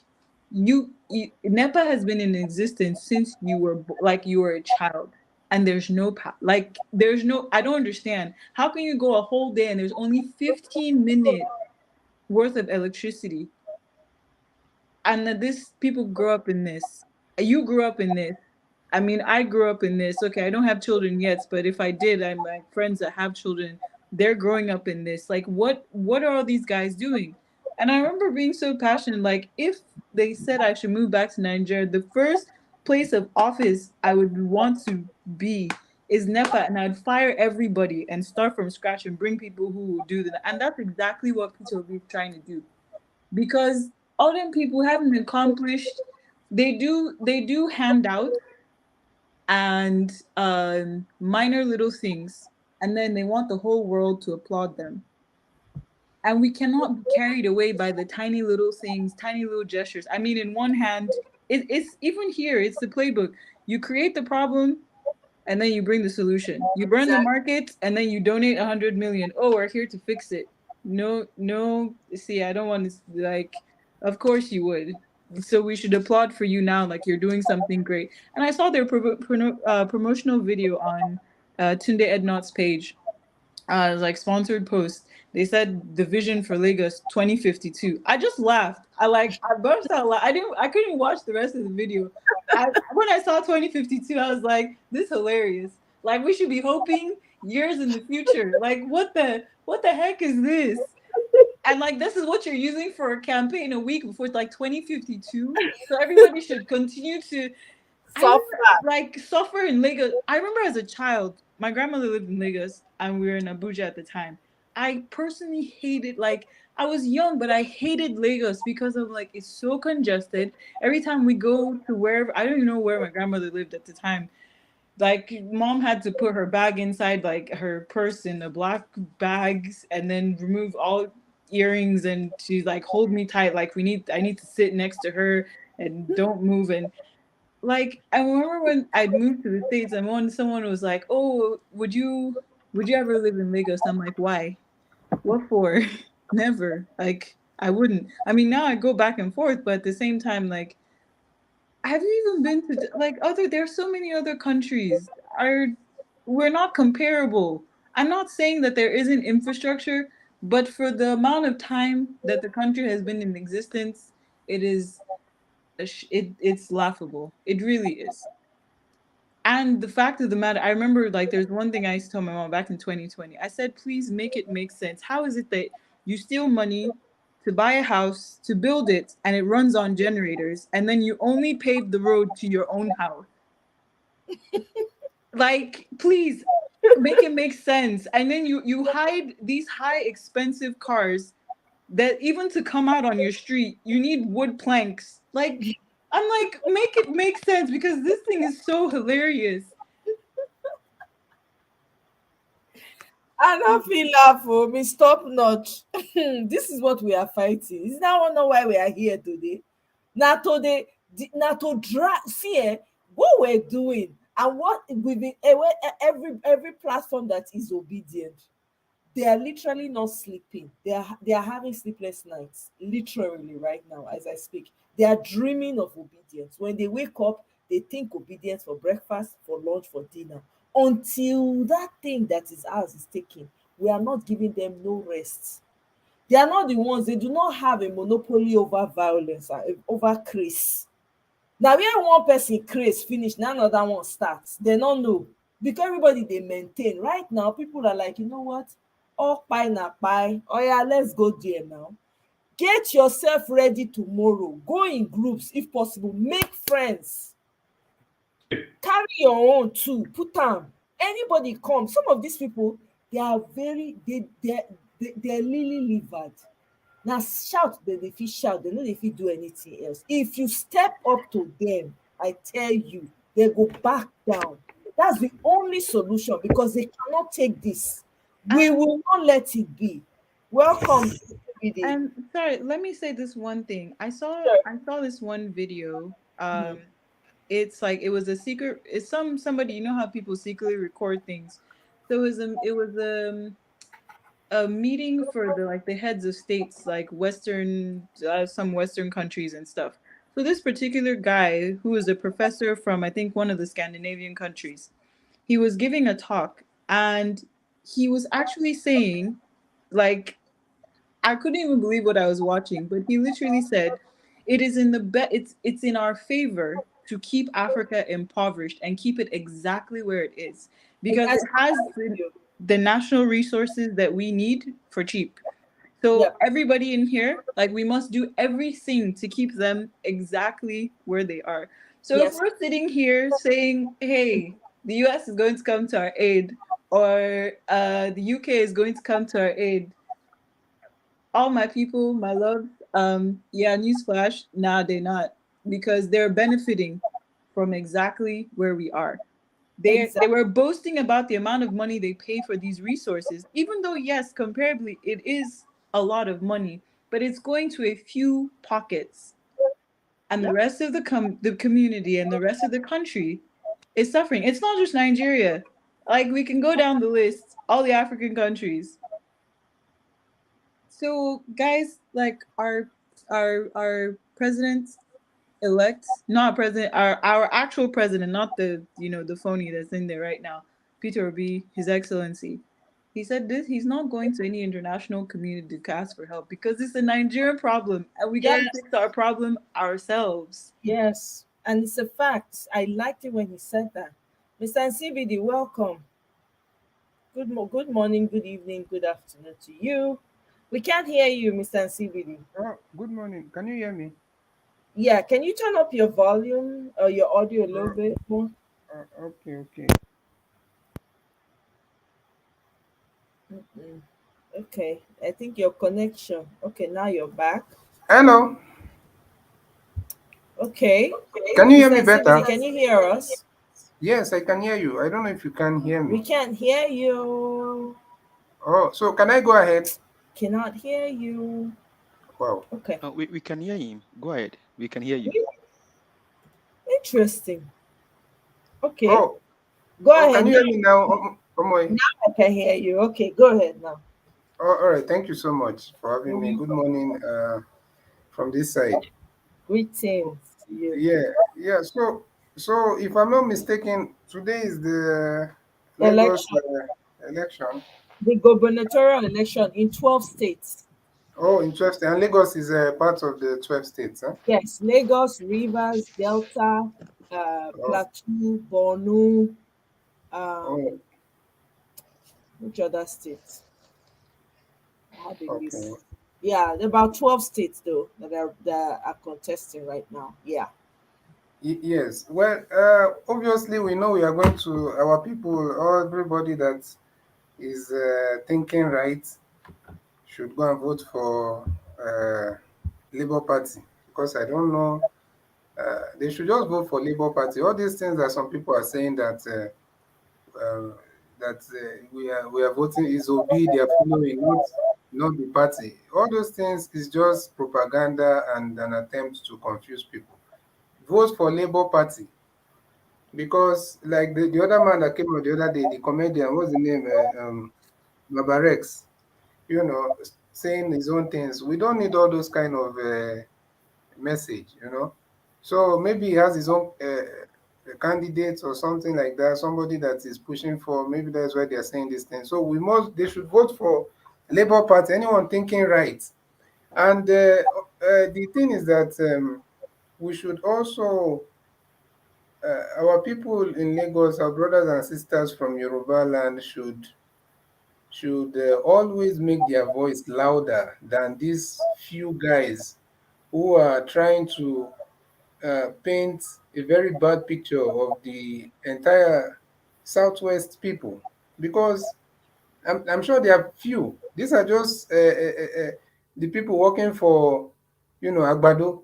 NEPA has been in existence since you were a child. and there's no there's no, I don't understand. How can you go a whole day and there's only 15 minutes worth of electricity? And that this people grow up in this. You grew up in this. I mean, I grew up in this. Okay, I don't have children yet, but if I did, I'm like friends that have children, they're growing up in this. Like, what are all these guys doing? And I remember being so passionate. Like, if they said I should move back to Nigeria, the first place of office I would want to be is NEPA, and I'd fire everybody and start from scratch and bring people who will do that. And that's exactly what Peter will be trying to do, because all them people haven't accomplished. They do handouts and minor little things, and then they want the whole world to applaud them. And we cannot be carried away by the tiny little things, tiny little gestures. I mean, in one hand, it's even here, it's the playbook. You create the problem, and then you bring the solution. You burn the market, and then you donate 100 million. Oh, we're here to fix it. No, no. See, I don't want to, like, of course you would. So we should applaud for you now, like you're doing something great. And I saw their promotional video on Tunde Ednot's page, like sponsored post. They said the vision for Lagos 2052. I just laughed. I burst out laughing. I couldn't watch the rest of the video. When I saw 2052, I was like, this is hilarious. Like, we should be hoping years in the future. Like, what the heck is this? And like, this is what you're using for a campaign a week before it's like 2052. So everybody should continue to suffer in Lagos. I remember as a child, my grandmother lived in Lagos and we were in Abuja at the time. I personally hated, like, I was young, but I hated Lagos because of, like, it's so congested. Every time we go to wherever, I don't even know where my grandmother lived at the time. Like, mom had to put her bag inside, like, her purse in a black bags, and then remove all earrings, and she's like, hold me tight, like, I need to sit next to her and don't move. And like, I remember when I'd moved to the States and someone was like, oh, would you ever live in Lagos? I'm like, why? What for? Never. Like, I wouldn't. I mean, now I go back and forth, but at the same time, like, have you even been to like there's so many other countries we're not comparable. I'm not saying that there isn't infrastructure, but for the amount of time that the country has been in existence, it is it's laughable. It really is. And the fact of the matter, I remember, like, there's one thing I used to tell my mom back in 2020. I said, please make it make sense. How is it that you steal money to buy a house, to build it, and it runs on generators, and then you only pave the road to your own house? Like, please make it make sense. And then you hide these high expensive cars that even to come out on your street, you need wood planks. Like, I'm like, make it make sense, because this thing is so hilarious. I don't feel laugh for me. Stop not. This is what we are fighting. Is that not why we are here today? Now to drag what we're doing and what we've been every platform that is obedient. They are literally not sleeping. They are having sleepless nights, literally right now as I speak. They are dreaming of obedience. When they wake up, they think obedience for breakfast, for lunch, for dinner. Until that thing that is ours is taken, we are not giving them no rest. They are not the ones. They do not have a monopoly over violence and over craze. Now, when one person craze finish, now another one starts. They don't know, because everybody they maintain. Right now, people are like, you know what? Oh, pie na pie. Oh yeah, let's go there now. Get yourself ready tomorrow. Go in groups if possible. Make friends. Carry your own too. Put them. Anybody come. Some of these people, they are very they're lily livered. Now shout, they fit shout, they know they fit do anything else. If you step up to them, I tell you, they go back down. That's the only solution, because they cannot take this. We will not let it be. Welcome. And sorry, let me say this one thing. I saw this one video. It's like, it was a secret. It's somebody, you know how people secretly record things. So it was a meeting for the heads of states, like Western, some Western countries and stuff. So this particular guy, who is a professor from, I think, one of the Scandinavian countries, he was giving a talk, and he was actually saying, like, I couldn't even believe what I was watching, but he literally said, "It is in it's in our favor to keep Africa impoverished and keep it exactly where it is, because it has the national resources that we need for cheap. So everybody in here, like, we must do everything to keep them exactly where they are. So if we're sitting here saying, hey, the US is going to come to our aid, or the UK is going to come to our aid, all my people, my love, yeah, newsflash, nah, they're not, because they're benefiting from exactly where we are. They were boasting about the amount of money they pay for these resources, even though, yes, comparably it is a lot of money, but it's going to a few pockets, and the rest of the community and the rest of the country is suffering. It's not just Nigeria. Like, we can go down the list, all the African countries. So, guys, like, our president elect, not president, our actual president, not the the phony that's in there right now, Peter Obi, His Excellency. He said this: he's not going to any international community to ask for help because it's a Nigerian problem, and we gotta fix our problem ourselves. Yes, and it's a fact. I liked it when he said that. Mr. CBD, welcome. Good morning, good evening, good afternoon to you. We can't hear you, Mr. CBD. Oh, good morning. Can you hear me? Yeah, can you turn up your volume or your audio a little bit more? Okay. Okay, I think your connection. Okay, now you're back. Hello. Okay. Can you hear me Mr. better? CBD, can you hear us? Yes, I can hear you. I don't know if you can hear me. We can't hear you. Oh, so can I go ahead? Cannot hear you. Wow. Okay. We can hear him. Go ahead. We can hear you. Interesting. Okay. Oh. Go ahead. Can you hear me now? Now I can hear you. Okay, go ahead now. Oh, all right. Thank you so much for having me. Good morning from this side. Greetings to you. Yeah. So if I'm not mistaken, today is the Lagos election. The gubernatorial election in 12 states. Oh, interesting. And Lagos is a part of the 12 states, huh? Yes, Lagos, Rivers, Delta, Plateau, Borno, which other states? I have a list. Yeah, there are about 12 states though that are contesting right now. Yeah. Yes. Well, obviously we know we are going to, our people or everybody that is thinking right should go and vote for Labour Party, because I don't know, they should just vote for Labour Party. All these things that some people are saying that we are voting is Obi, they are following, not the party. All those things is just propaganda and an attempt to confuse people. Vote for Labour Party, because like the other man that came out the other day, the comedian, what's the name, Babarex, saying his own things. We don't need all those kind of message. So maybe he has his own candidate or something like that, somebody that is pushing for, maybe that's why they're saying this thing. So they should vote for Labour Party, anyone thinking right. And the thing is that we should also, our people in Lagos, our brothers and sisters from Yoruba land should always make their voice louder than these few guys who are trying to paint a very bad picture of the entire Southwest people. Because I'm sure there are few. These are just the people working for, Agbado,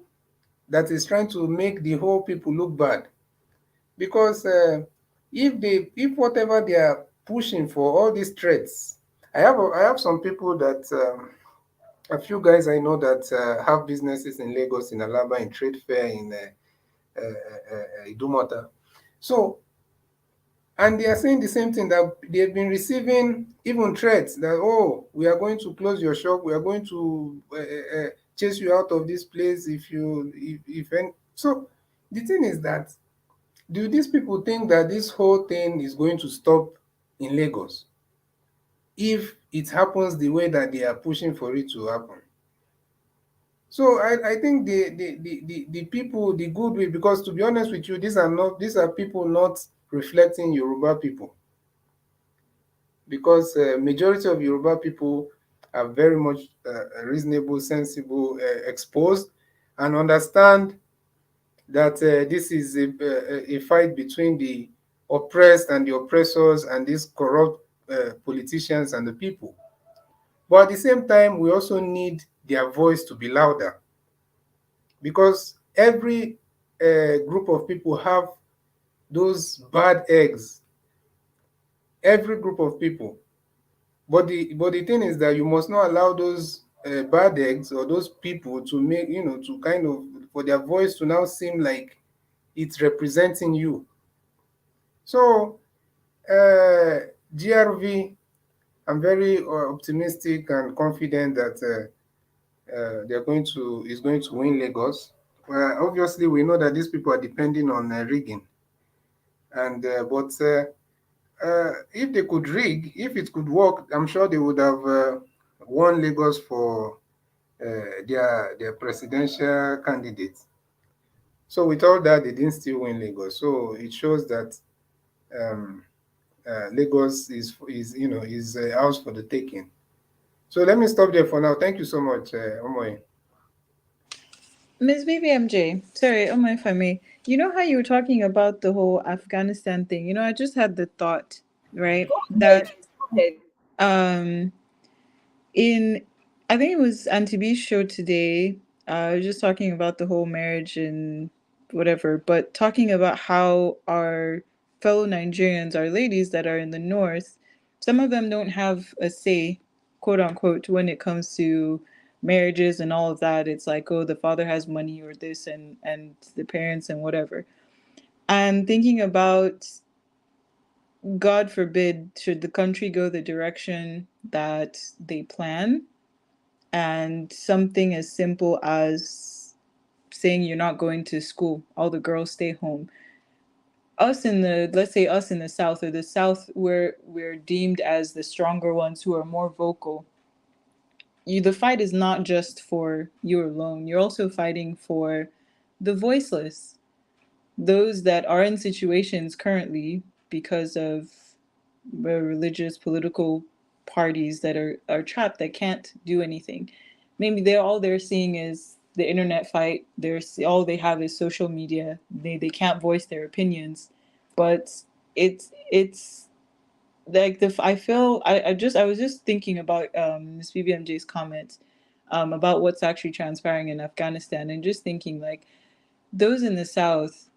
that is trying to make the whole people look bad. Because if whatever they are pushing for, all these threats, I have some people that a few guys I know that have businesses in Lagos, in Alaba, in Trade Fair, in Idumota. So, and they are saying the same thing, that they've been receiving even threats that, oh, we are going to close your shop, we are going to chase you out of this place if any. So the thing is that Do these people think that this whole thing is going to stop in Lagos if it happens the way that they are pushing for it to happen? So I think the people, the goodwill, because to be honest with you, these are people not reflecting Yoruba people, because majority of Yoruba people are very much reasonable, sensible, exposed, and understand that this is a fight between the oppressed and the oppressors and these corrupt politicians and the people. But at the same time, we also need their voice to be louder, because every group of people have those bad eggs. Every group of people. But the thing is that you must not allow those bad eggs or those people to make, to kind of, for their voice to now seem like it's representing you. So GRV, I'm very optimistic and confident that is going to win Lagos. Obviously, we know that these people are depending on rigging, and but if they could rig, if it could work, I'm sure they would have won Lagos for their presidential candidates. So with all that, they didn't still win Lagos. So it shows that um, Lagos is ours for the taking. So let me stop there for now. Thank you so much, Omoy. Ms. BBMJ, sorry, oh my, if I may. You know how you were talking about the whole Afghanistan thing? You know, I just had the thought, right? That um in I think it was Auntie B's show today, just talking about the whole marriage and whatever, but talking about how our fellow Nigerians, our ladies that are in the north, some of them don't have a say, quote unquote, when it comes to marriages and all of that. It's like, oh, the father has money or this and the parents and whatever. And thinking about, God forbid, should the country go the direction that they plan, and something as simple as saying you're not going to school, all the girls stay home. Let's say us in the South, or the South, where we're deemed as the stronger ones who are more vocal. The fight is not just for you alone. You're also fighting for the voiceless, those that are in situations currently because of religious political parties that are trapped, that can't do anything. Maybe they're seeing is the internet fight. All they have is social media. They can't voice their opinions, but it's like I was just thinking about Ms. BBMJ's comments about what's actually transpiring in Afghanistan, and just thinking like those in the South,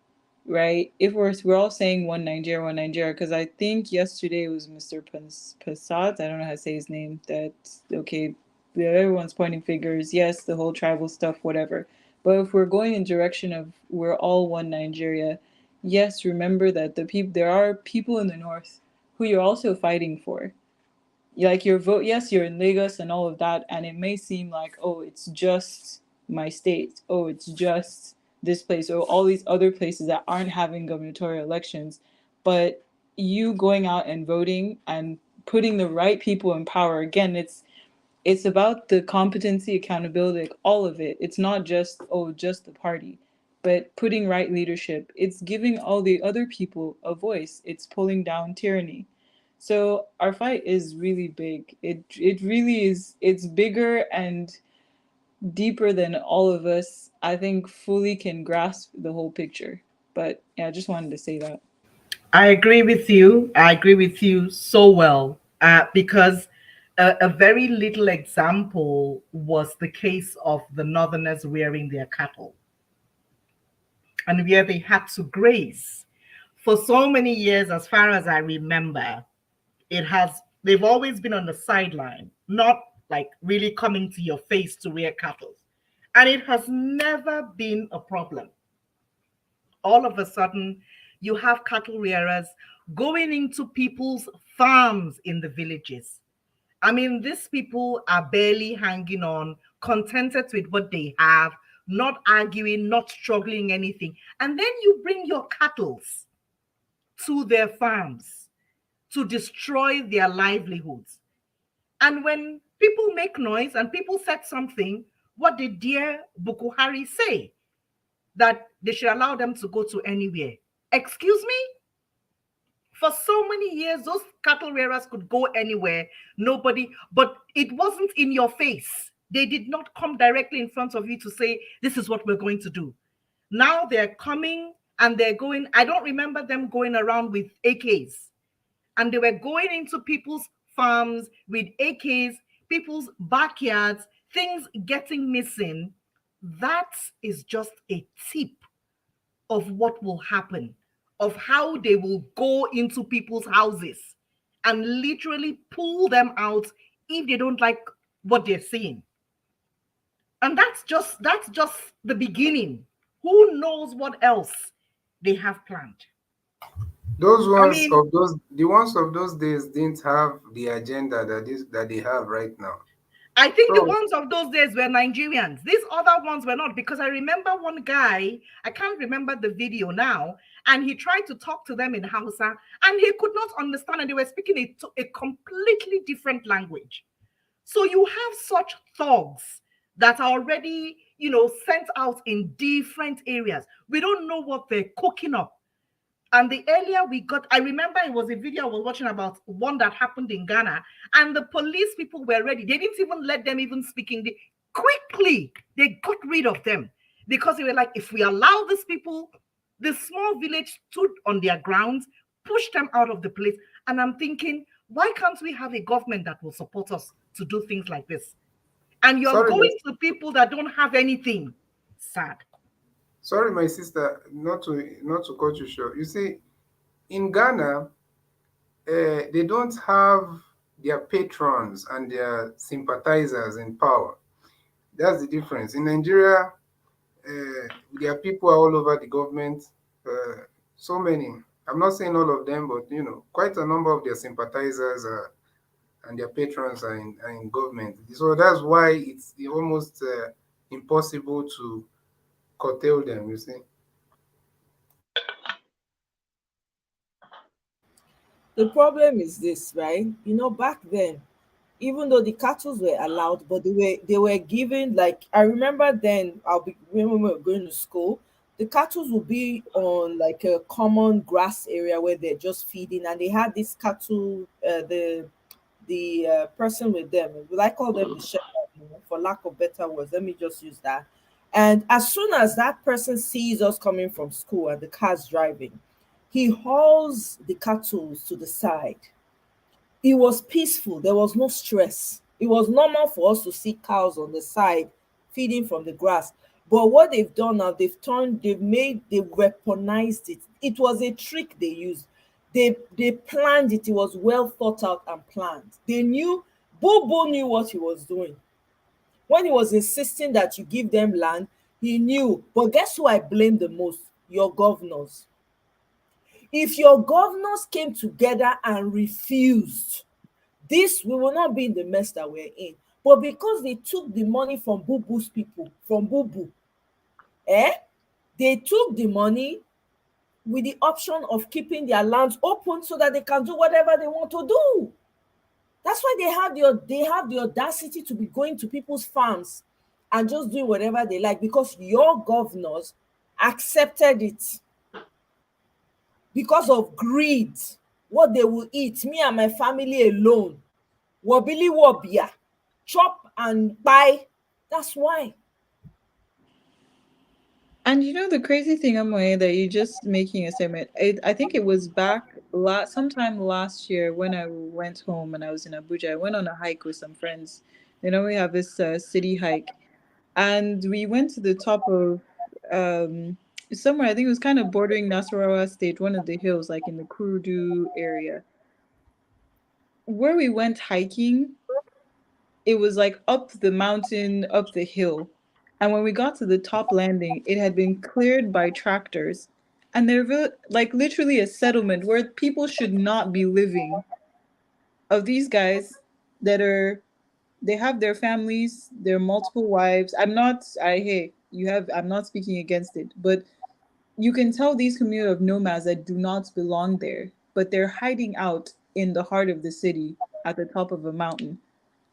right? If we're all saying one Nigeria, because I think yesterday was Mr. Passad, I don't know how to say his name. That's okay. Everyone's pointing fingers. Yes, the whole tribal stuff, whatever. But if we're going in direction of we're all one Nigeria, yes, remember that there are people in the north who you're also fighting for. Like your vote, yes, you're in Lagos and all of that, and it may seem like, oh, it's just my state, oh, it's just this place, or all these other places that aren't having gubernatorial elections, but you going out and voting and putting the right people in power, again, it's about the competency, accountability, like all of it. It's not just, oh, just the party, but putting right leadership. It's giving all the other people a voice. It's pulling down tyranny. So our fight is really big. It really is. It's bigger and deeper than all of us, I think, fully can grasp the whole picture. But yeah, I just wanted to say that. I agree with you. I agree with you so well because a very little example was the case of the Northerners rearing their cattle, and where they had to graze for so many years. As far as I remember, they've always been on the sideline, not like really coming to your face to rear cattle, and it has never been a problem. All of a sudden, you have cattle rearers going into people's farms in the villages. I mean, these people are barely hanging on, contented with what they have, not arguing, not struggling anything. And then you bring your cattle to their farms to destroy their livelihoods. And when people make noise and people said something, what did dear Bukuhari say? That they should allow them to go to anywhere. Excuse me? For so many years, those cattle rearers could go anywhere, nobody, but it wasn't in your face. They did not come directly in front of you to say, this is what we're going to do. Now they're coming and they're going, I don't remember them going around with AKs. And they were going into people's farms with AKs, people's backyards, things getting missing. That is just a tip of what will happen, of how they will go into people's houses and literally pull them out if they don't like what they're seeing. And that's just the beginning. Who knows what else they have planned? Those I ones mean, of those, the ones of those days didn't have the agenda that they have right now. I think the So ones of those days were Nigerians. These other ones were not, because I remember one guy, I can't remember the video now, and he tried to talk to them in Hausa, and he could not understand, and they were speaking a completely different language. So you have such thugs that are already, sent out in different areas. We don't know what they're cooking up. And the earlier we got, I remember it was a video I was watching about one that happened in Ghana, and the police people were ready. They didn't even let them even speak English. Quickly, they got rid of them because they were like, if we allow these people, the small village stood on their grounds, pushed them out of the place. And I'm thinking, why can't we have a government that will support us to do things like this? And you're sorry, going to people that don't have anything. Sad. sorry, my sister, not to cut you short. You see, in Ghana, they don't have their patrons and their sympathizers in power. That's the difference. In Nigeria, there are people all over the government. So many. I'm not saying all of them, but quite a number of their sympathizers and their patrons are in government. So that's why it's almost impossible to curtail them. You see. The problem is this, right? Back then, even though the cattle were allowed, but they were given, like, I remember then, when we were going to school, the cattle would be on like a common grass area where they're just feeding, and they had this cattle, the person with them. Will I call them the shepherd? For lack of better words, let me just use that. And as soon as that person sees us coming from school and the car's driving, he hauls the cattle to the side. It was peaceful. There was no stress. It was normal for us to see cows on the side feeding from the grass. But what they've done now, they weaponized it. It was a trick they used. They planned it. It was well thought out and planned. They knew, Bobo knew what he was doing. When he was insisting that you give them land, he knew. But guess who I blame the most? Your governors. If your governors came together and refused, we will not be in the mess that we're in. But because they took the money from Bubu's people, from Bubu, they took the money with the option of keeping their lands open so that they can do whatever they want to do. That's why they have the audacity to be going to people's farms and just doing whatever they like, because your governors accepted it because of greed. What they will eat, me and my family alone, wobili wobia, chop and buy. That's why. And the crazy thing, Amoy, that you're just making a statement. I think it was back sometime last year when I went home and I was in Abuja. I went on a hike with some friends. We have this city hike, and we went to the top of somewhere. I think it was kind of bordering Nasarawa State, one of the hills, like in the Kurudu area. Where we went hiking, it was like up the mountain, up the hill. And when we got to the top landing, it had been cleared by tractors. And they're like literally a settlement where people should not be living. Of these guys they have their families, their multiple wives. I hey, I'm not speaking against it, but you can tell these community of nomads that do not belong there, but they're hiding out in the heart of the city at the top of a mountain,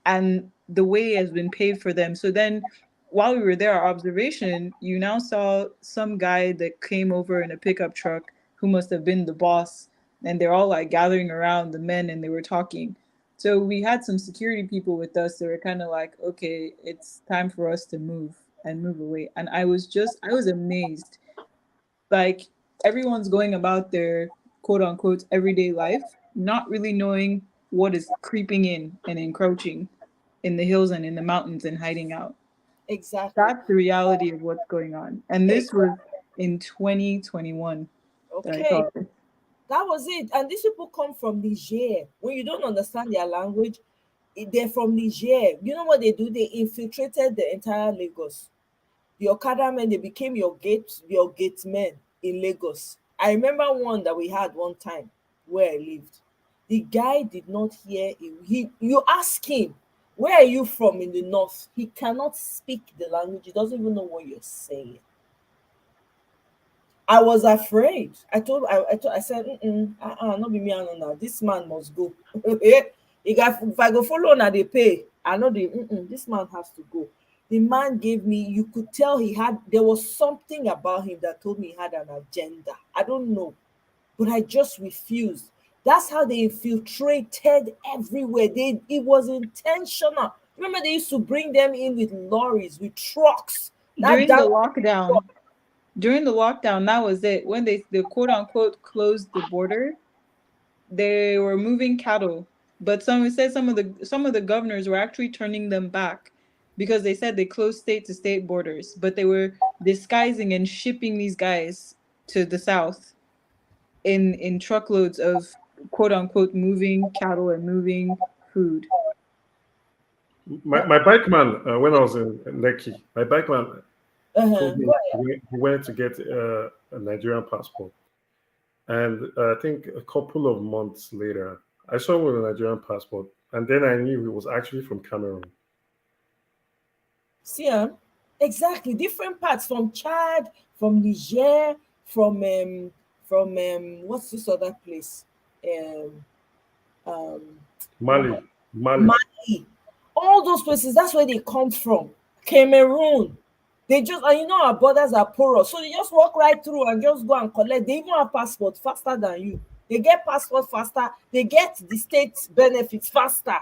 and the way has been paved for them. So then, while we were there, our observation, you now saw some guy that came over in a pickup truck who must have been the boss, and they're all like gathering around the men and they were talking. So we had some security people with us that were kind of like, okay, it's time for us to move and move away. And I was amazed. Like, everyone's going about their quote unquote everyday life, not really knowing what is creeping in and encroaching in the hills and in the mountains and hiding out. Exactly. That's the reality of what's going on. And this was in 2021 that I Okay. saw this. That was it. And these people come from Niger. When you don't understand their language, they're from Niger. You know what they do? They infiltrated the entire Lagos. The Okada men, they became your gate men in Lagos. I remember one that we had one time where I lived. The guy did not hear you ask him, where are you from in the north? He cannot speak the language. He doesn't even know what you're saying. I was afraid. I said, not be me and now. This man must go. If I go follow now, they pay. I know this man has to go. The man gave me, you could tell there was something about him that told me he had an agenda. I don't know, but I just refused. That's how they infiltrated everywhere. It was intentional. Remember, they used to bring them in with lorries, with trucks. During the lockdown, that was it. When they quote unquote closed the border, they were moving cattle. But some of the governors were actually turning them back because they said they closed state to state borders, but they were disguising and shipping these guys to the south in truckloads of quote unquote moving cattle and moving food. My bike man, when I was in Lekki, my bike man told me he went to get a Nigerian passport. And I think a couple of months later, I saw him with a Nigerian passport. And then I knew he was actually from Cameroon. See, exactly. Different parts, from Chad, from Niger, from what's this other place? Mali. All those places, that's where they come from. Cameroon. They just, and you know our borders are porous, so they just walk right through and just go and collect. They even have passport faster than you. They get passport faster. They get the state benefits faster.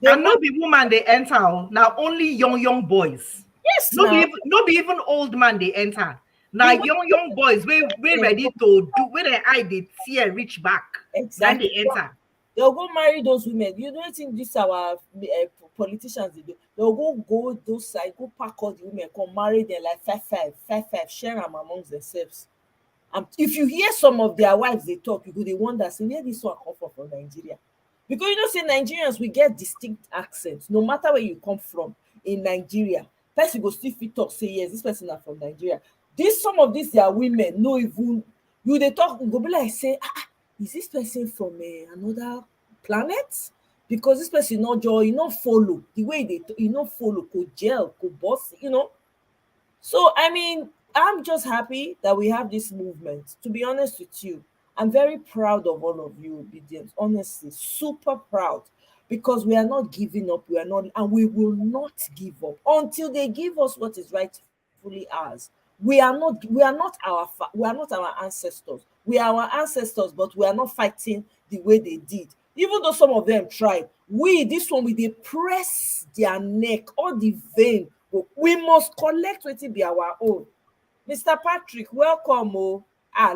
And no be woman they enter. Now only young boys. Yes, no be even old man they enter. Now young boys we ready to do where their eye they tear reach back. Exactly. Then they enter. They'll go marry those women. You don't think this our politicians they do? They'll go those side, go pack all the women, come marry them like five, share them amongst themselves. If you hear some of their wives they talk, you go they wonder, say where this one come from Nigeria. Because you know, say Nigerians, we get distinct accents. No matter where you come from in Nigeria, person go still fit talk, say yes, this person are from Nigeria. Some of these their women, no even you they talk, go be like say, is this person from another planet? Because this person not joy, not follow the way they not follow, go gel, go boss, you know. So I mean, I'm just happy that we have this movement. To be honest with you, I'm very proud of all of you, obedience. Honestly, super proud, because we are not giving up. We are not, and we will not give up until they give us what is rightfully ours. We are not our ancestors. We are our ancestors, but we are not fighting the way they did. Even though some of them tried, this one they press their neck, all the vein. We must collect what be our own. Mr. Patrick, welcome.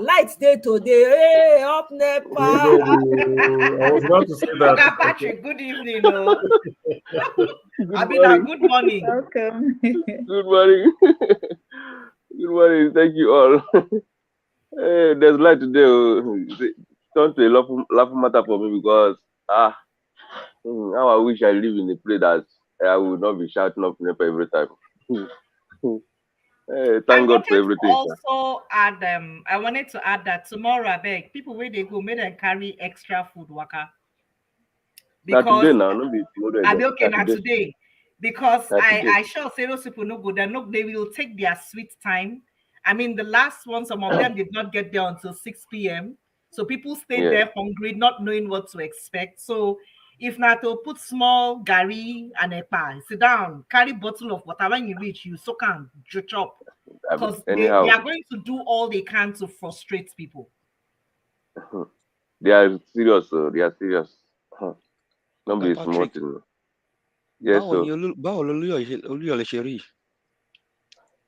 Light day today. Hey, up Nepal. I was about to say that. Okay, Patrick, good evening. Good morning. Welcome. Good morning. Good morning. Thank you all. Hey, there's light today. It's turned to a laughing matter for me because how I wish I live in a place that I would not be shouting up Nepa every time. Hey, thank God for everything. Also add I wanted to add that tomorrow, I beg people where they go, make them carry extra food, waka. Because today now, no be tomorrow. Okay, now today. because That is it. I sure say those people no good. They will take their sweet time. I mean, the last one, some of them did not get there until 6 p.m. So people stayed Yeah. there hungry, not knowing what to expect. So if not to put small gari and a pie, sit down, carry bottle of water when you reach, you so can chop. Because they Anyhow, are going to do all they can to frustrate people. they are serious. They are serious. Don't Ọ̀gá be small Patrick, thing. Yes, báwo ni so Olúyọ̀lé ṣe rí?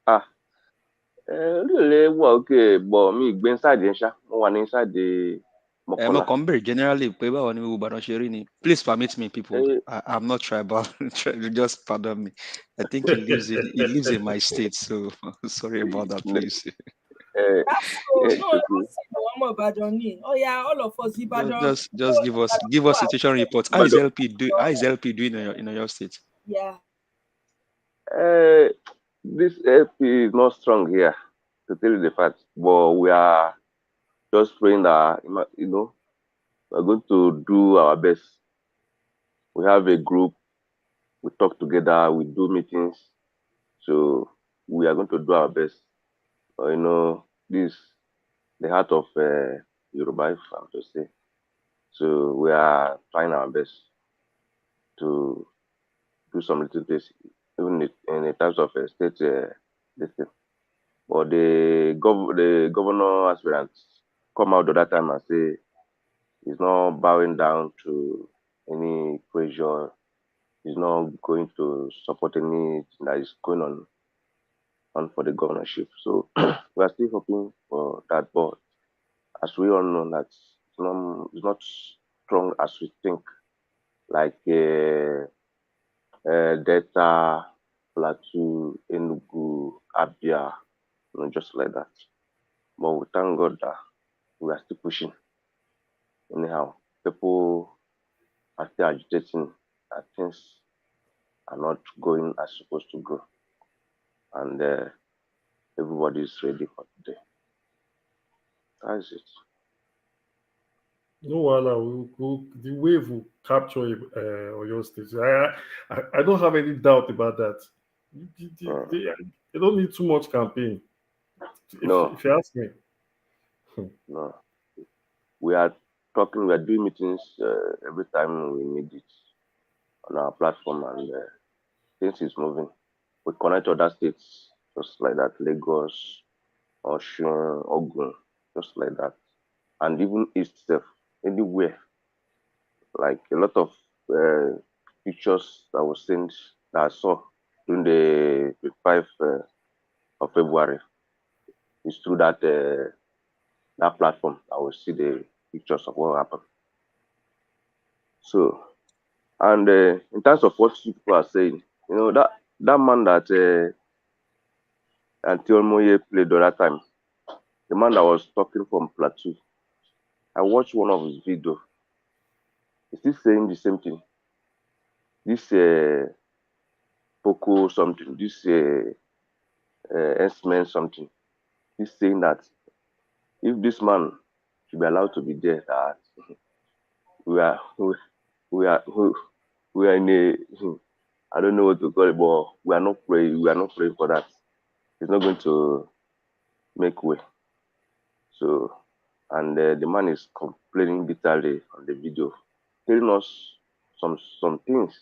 ah, Olúyọ̀lé wà okay, but me gbé inside yẹn ṣá. Mo wà ní inside the Mo Mọ́kọ́lá. kàn ń bèrè generally pé báwo ni Ìbàdàn ṣe rí ni. Please permit me, people. I'm not tribal. Just pardon me. I think he lives in my state, so sorry about that, please. Oh yeah, all of us Ibadan. Just give us situation report. How is LP doing in your state? Yeah. This LP is not strong here, to tell you the fact. But we are just praying that we're going to do our best. We have a group. We talk together. We do meetings. So we are going to do our best. This the heart of Yoruba, if I'm to say. So we are trying our best to do some little things, even in the terms of state this thing. But the governor aspirants come out the other time and say he's not bowing down to any pressure. He's not going to support anything that is going on for the governorship. So we are still hoping for that. But as we all know, that it's not strong as we think. Like Delta, Plateau, Enugu, Abia, just like that. But we thank God that we are still pushing. Anyhow, people are still agitating that things are not going as supposed to go. And everybody is ready for today. That's it. No, the wave will capture Oyo State. I don't have any doubt about that. They don't need too much campaign. If you ask me. No. We are talking, we are doing meetings every time we need it on our platform, and things is moving. We connect other states just like that, Lagos, Osun, Ogun, just like that. And even East itself, anywhere. Like a lot of pictures that was sent, that I saw during the 5th of February. It's through that platform I will see the pictures of what happened. So, and in terms of what people are saying, that man that Antio Moye played the other time, the man that was talking from Plateau, I watched one of his videos. He's still saying the same thing. This Poco something, this S-Men something. He's saying that if this man should be allowed to be there, that we are in a, I don't know what to call it, but we are not praying for that. It's not going to make way. So, and the man is complaining bitterly on the video, telling us some things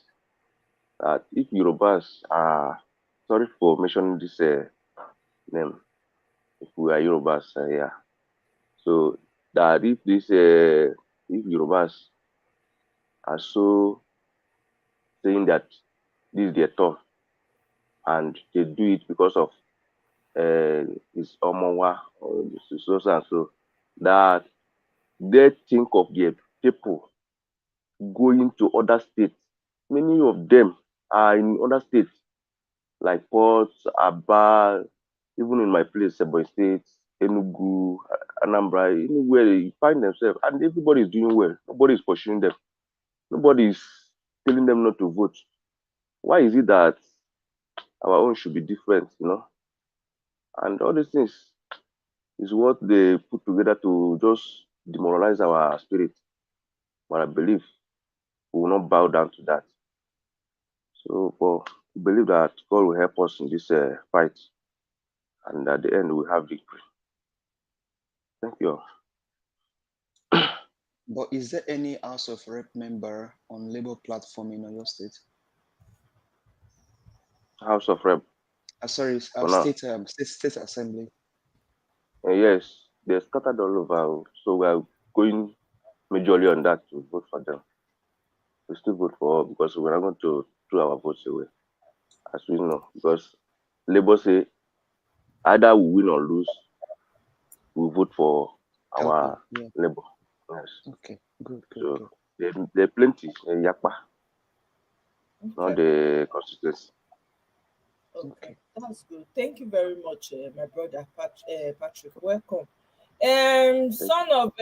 that if Yorubas are, sorry for mentioning this name, if we are Yorubas here, so that if Yorubas are so saying that this is their turn, and they do it because of his Omowa or so and so, that they think of their people going to other states. Many of them are in other states, like Port, Aba, even in my place, Ebonyi State, Enugu, Anambra, anywhere they find themselves, and everybody is doing well. Nobody is pursuing them. Nobody is telling them not to vote. Why is it that our own should be different, And all these things is what they put together to just demoralize our spirit. But I believe we will not bow down to that. So, believe that God will help us in this fight, and at the end we have victory. Thank you. But is there any House of Rep member on Labour platform in Oyo State? House of Rep. Sorry, State Assembly. Yes, they're scattered all over, so we are going majorly on that to vote for them. We still vote for all because we're not going to throw our votes away, as we know. Because Labour say either we win or lose, we vote for our Labour. Yes. Okay, good. So there are plenty in Yakpa, not the constituency. Okay, that's good. Thank you very much, my brother Patrick. Welcome. Son of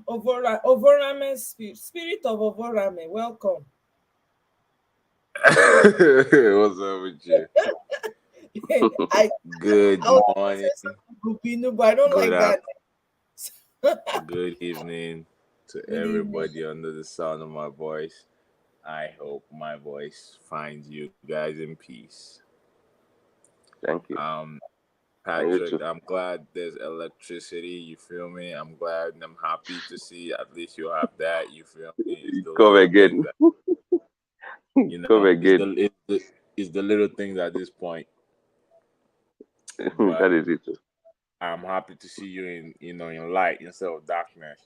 Ovorame, spirit of Ovorame, welcome. What's up with you? Good morning. But I don't like that. Good evening to everybody under the sound of my voice. I hope my voice finds you guys in peace. Thank you. Patrick, I'm glad there's electricity, you feel me? I'm glad and I'm happy to see at least you have that, you feel me? It's the Come again. You know, Come again. It's the little things at this point. That is it. I'm happy to see you in light instead of darkness,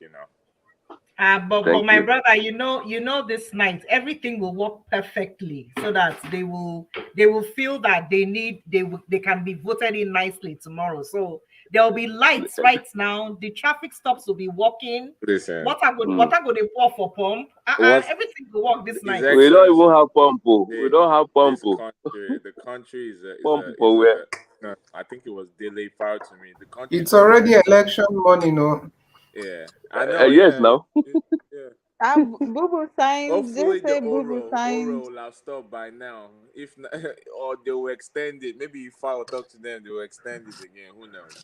But my brother, you know this night everything will work perfectly so that they will feel that they can be voted in nicely tomorrow. So there will be lights right now. The traffic stops will be working. Listen, what are going to pour for pump? Everything will work this night. We don't even have pump. We don't have pump. The country is I think it was delayed prior to me. The country It's already election money, no? Yeah, I know. Yes, now. Boo Boo signs. Hopefully Just say the Boo Boo signs. Oro will have stopped by now. If not, or they will extend it. Maybe if I will talk to them, they will extend it again. Who knows?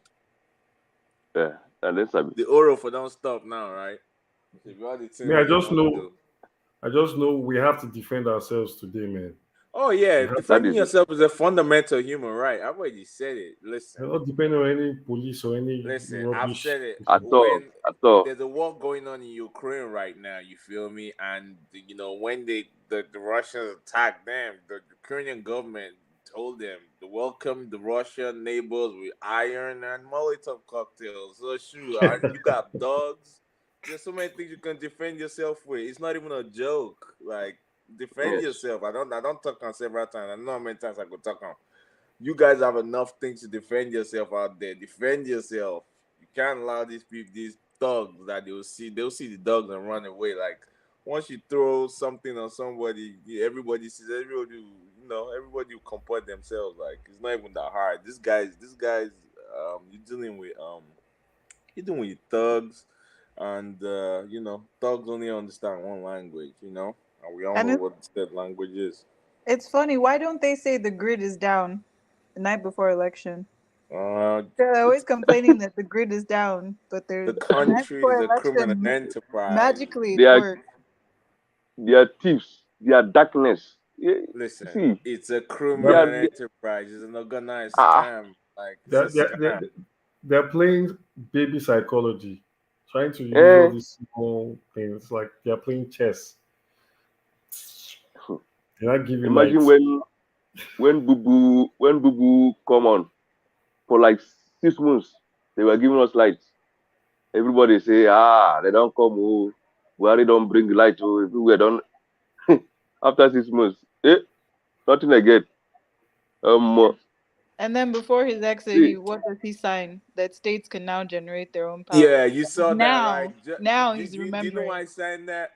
Yeah, and the Oro for don't stop now, right? If you are the team, I just know we have to defend ourselves today, man. Oh yeah, defending yourself is a fundamental human right. I've already said it. Listen, you're not depending on any police or any rubbish. I've said it. At all. There's a war going on in Ukraine right now. You feel me? And when the Russians attacked them, the Ukrainian government told them to welcome the Russian neighbors with iron and Molotov cocktails. So sure, you got dogs. There's so many things you can defend yourself with. It's not even a joke. Like, defend yourself. I don't talk on several times. I know how many times I could talk on. You guys have enough things to defend yourself out there. Defend yourself. You can't allow these people, these thugs, that they'll see the dogs and run away. Like, once you throw something on somebody, everybody sees, everybody will comport themselves. Like, it's not even that hard. This guy's you're dealing with thugs. And thugs only understand one language, and we all know what that language is. It's funny. Why don't they say the grid is down the night before election? They're always complaining that the grid is down, but the country is a criminal enterprise. Magically, it works. They are thieves. They are darkness. Listen, it's a criminal enterprise. It's an organized scam. Like, it's a scam. They're playing baby psychology, trying to use all these small things. Like they're playing chess. Imagine when Boo Boo come on for like 6 months, they were giving us lights. Everybody say, they don't come. We already don't bring the light. We don't. After 6 months, nothing again. And then before his exit, what does he sign? That states can now generate their own power. Yeah, you saw that, right? Now he's remembering. Do you know why I signed that?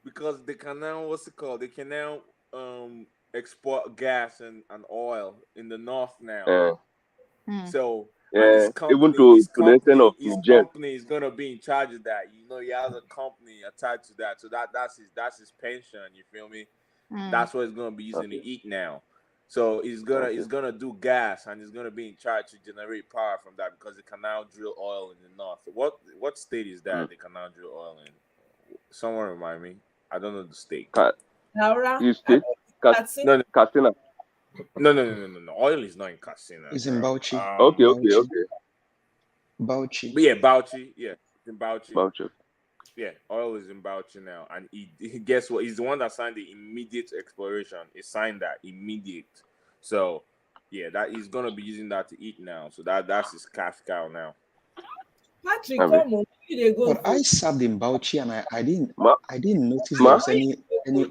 Because they can now, They can now export gas and oil in the north now. So his company, even to the extent of his company is gonna be in charge of that. He has a company attached to that. So that's his pension. You feel me? That's what he's gonna be using to eat now. So he's gonna do gas, and he's gonna be in charge to generate power from that, because they can now drill oil in the north. What state is that they can now drill oil in? Someone remind me. I don't know the state. Laura, Katsina. No. Oil is not in Katsina. It's in Bauchi. Okay. Bauchi. But yeah, Bauchi. Yeah, it's in Bauchi. Bauchi. Yeah, oil is in Bauchi now, and guess what? He's the one that signed the immediate exploration. He signed that immediate. So yeah, that he's gonna be using that to eat now. So that's his cash cow now. Patrick, come on, they go. But I served in Bauchi, and I didn't notice Ma? there was any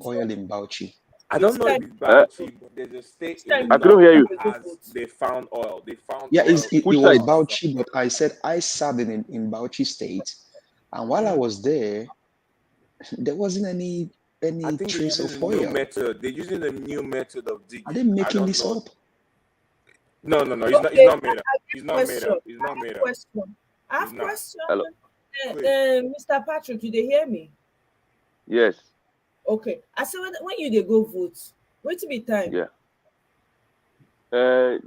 oil in Bauchi. I don't know if it's Bauchi, but there's a state in the I couldn't hear you. has they found oil. They found Yeah, oil. it was Bauchi, but I said I served in Bauchi State, and while I was there wasn't any I think trace of new oil. method. They're using a new method of digging. Are they making this up? No. It's not made up. It's not made up. It's not made up. I have a question. Hello. Mr. Patrick, do they hear me? Yes. Okay. I said when you they go vote, wait to be time. Yeah.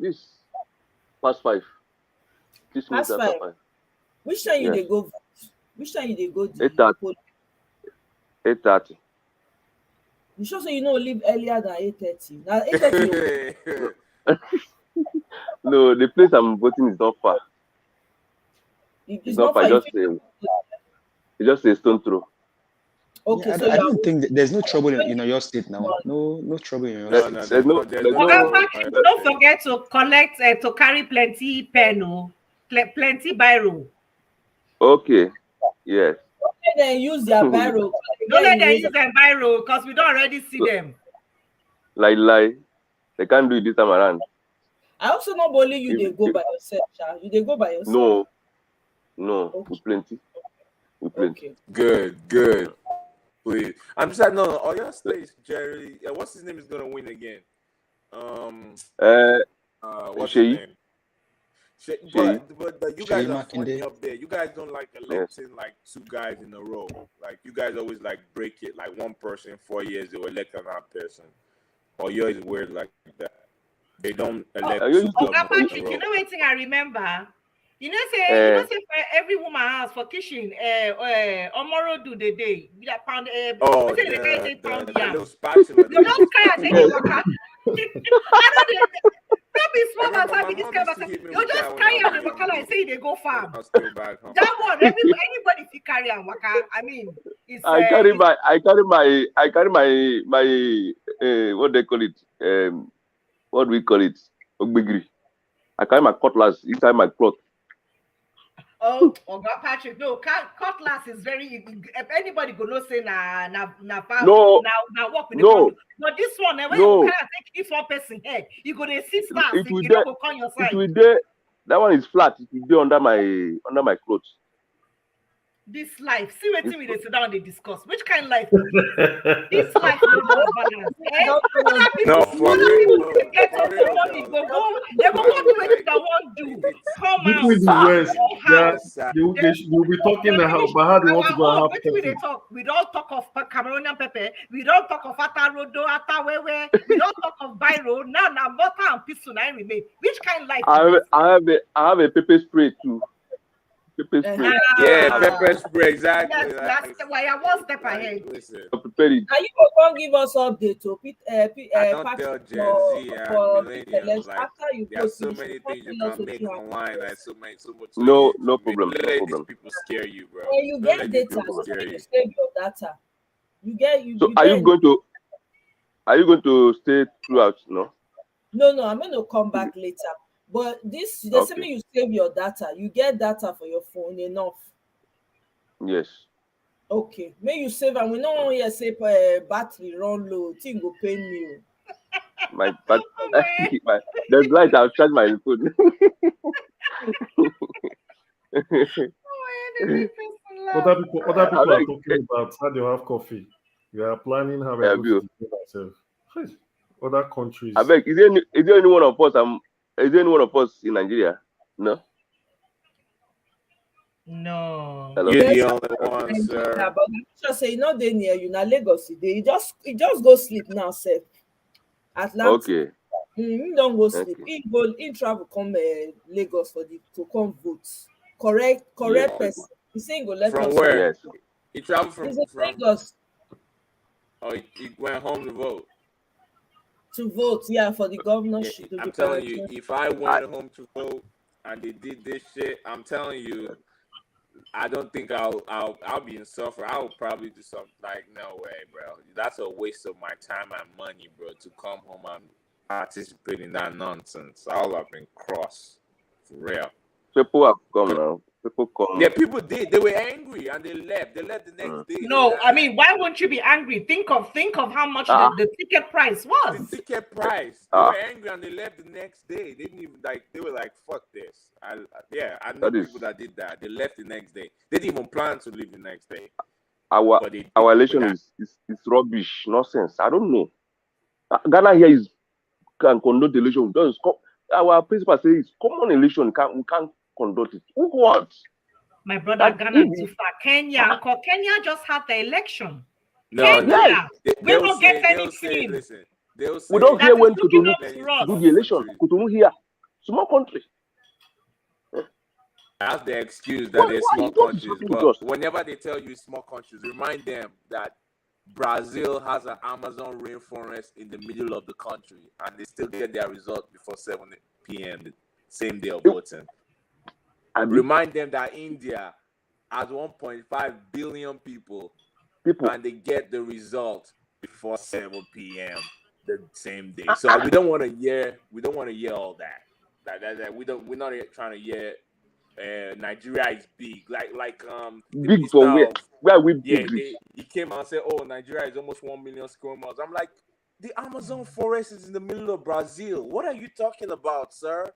This past 5. 6 minutes Past after 5. 5. Which time you Yes. they go vote? Which time you they go? 8:30. 8:30. You sure say you know leave earlier than 8:30? Now 8:30. No, the place I'm voting is not far. It's not far. It's just a stone throw. Okay, Yeah, so I don't think there's no trouble in your state now. No trouble in your state. There's no. Don't forget to collect to carry plenty pen, plenty biro. Okay. Yes. Don't let them use their biro. Don't let them use their biro because we don't already see them. Lie. They can't do it this time around. I also not only you they go by yourself, Sha. You they go by yourself. No, okay. Plenty. Okay. Good. Please. I'm just like, no, all your states, Jerry. What's his name is gonna win again? What's his name? But you guys are funny up there. You guys don't like electing like 2 guys in a row. Like you guys always like break it. Like one person 4 years they will elect another person. Or yours is weird like that. They don't elect 2 Patrick, you know what thing I remember? You know say for every woman house for kitchen, Omoro do the day. We that pound pound yam. Little spatula. You don't cry and take it back. Don't be small and this kind of you just carry on the waka and say they go farm. That one, anybody if you carry on waka, I mean, it's. I carry my what they call it? What do we call it? Ogbigri. I carry my cutlass inside my cloth. Oh God, Patrick, no, cutlass is very. If anybody go no say na work with the condom. But this one, when you can't take it one person head, you go to see stars. You don't go on your side. That one is flat. It will be under my clothes. This life, see what we sit down and they discuss. Which kind of life? This life no balance. No, for real. They go do what they want to do. Come people in the West, they'll be talking about how they want to go and have coffee. We don't talk of Cameroonian pepper. We don't talk of Atarodo, Atawewe. We don't talk of Biro. Now, butter and pistol now remain. Which kind of life? I have a pepper spray too. Pepper spray. Yeah, pepper spray, exactly. Yes, that's why I one step ahead. Are you going to give us update to Patrick for millennials, like, after you there are so many things you can make online and so much. No problem. These people scare you, bro. Yeah, you get data, so you save your data. So are you going to stay throughout? No, I'm going to come back later. But the same you save your data, you get data for your phone enough. Yes. Okay. May you save, and we know here say battery run low, thing go pain me. There's light. I'll charge my phone. Other people are talking about how they have coffee. We are planning how we are going to do ourselves. Other countries. I beg, is there any one of us? Is there any one of us in Nigeria? No. No. Hello? You're the only one, sir. But I'm just say not they near you now Lagos today. You just go sleep now, sir. Atlanta. Okay. He don't go sleep. He travel come Lagos to come vote. Correct person. He saying go let from us where? Yes. He traveled from Lagos. Oh, he went home to vote. to vote. Yeah, for the Yeah, governorship. I'm telling you, if I went home to vote and they did this shit, I'm telling you, I don't think I'll be in suffer. I would probably do something like, no way, bro. That's a waste of my time and money, bro, to come home and participate in that nonsense. I'll have been cross. For real. People have come now. People come. Yeah, people did. They were angry and they left. They left the next day. No, I mean, why won't you be angry? Think of how much the ticket price was. The ticket price. They were angry and they left the next day. They didn't even they were like, fuck this. I know people that did that. They left the next day. They didn't even plan to leave the next day. Our election is rubbish, nonsense. I don't know. Ghana here can conduct election. Our principal says it's common election. We can't conduct it. What? My brother, Ghana too far. Kenya just had the election. No, Kenya, we don't get anything. Listen, we don't hear when Cotonou do the election. Cotonou here, small country. That's the excuse that they're small countries. But whenever they tell you small countries, remind them that Brazil has an Amazon rainforest in the middle of the country, and they still get their result before 7 p.m. the same day of voting. Remind them that India has 1.5 billion people, and they get the result before 7 p.m. the same day. So we don't want to hear all that. We're not trying to hear Nigeria is big. Like big for where we big. He came out and said, "Oh, Nigeria is almost 1 million square miles." I'm like, the Amazon forest is in the middle of Brazil. What are you talking about, sir?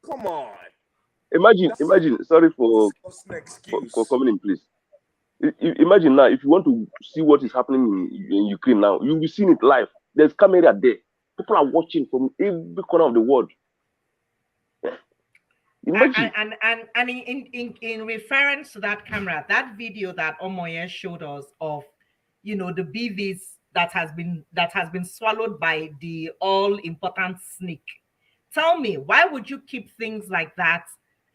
Come on. Imagine. Sorry for coming in, please. Imagine now, if you want to see what is happening in Ukraine now, you'll be seeing it live. There's camera there. People are watching from every corner of the world. Imagine. And in reference to that camera, that video that Omoye showed us of, the BVs that has been swallowed by the all important snake. Tell me, why would you keep things like that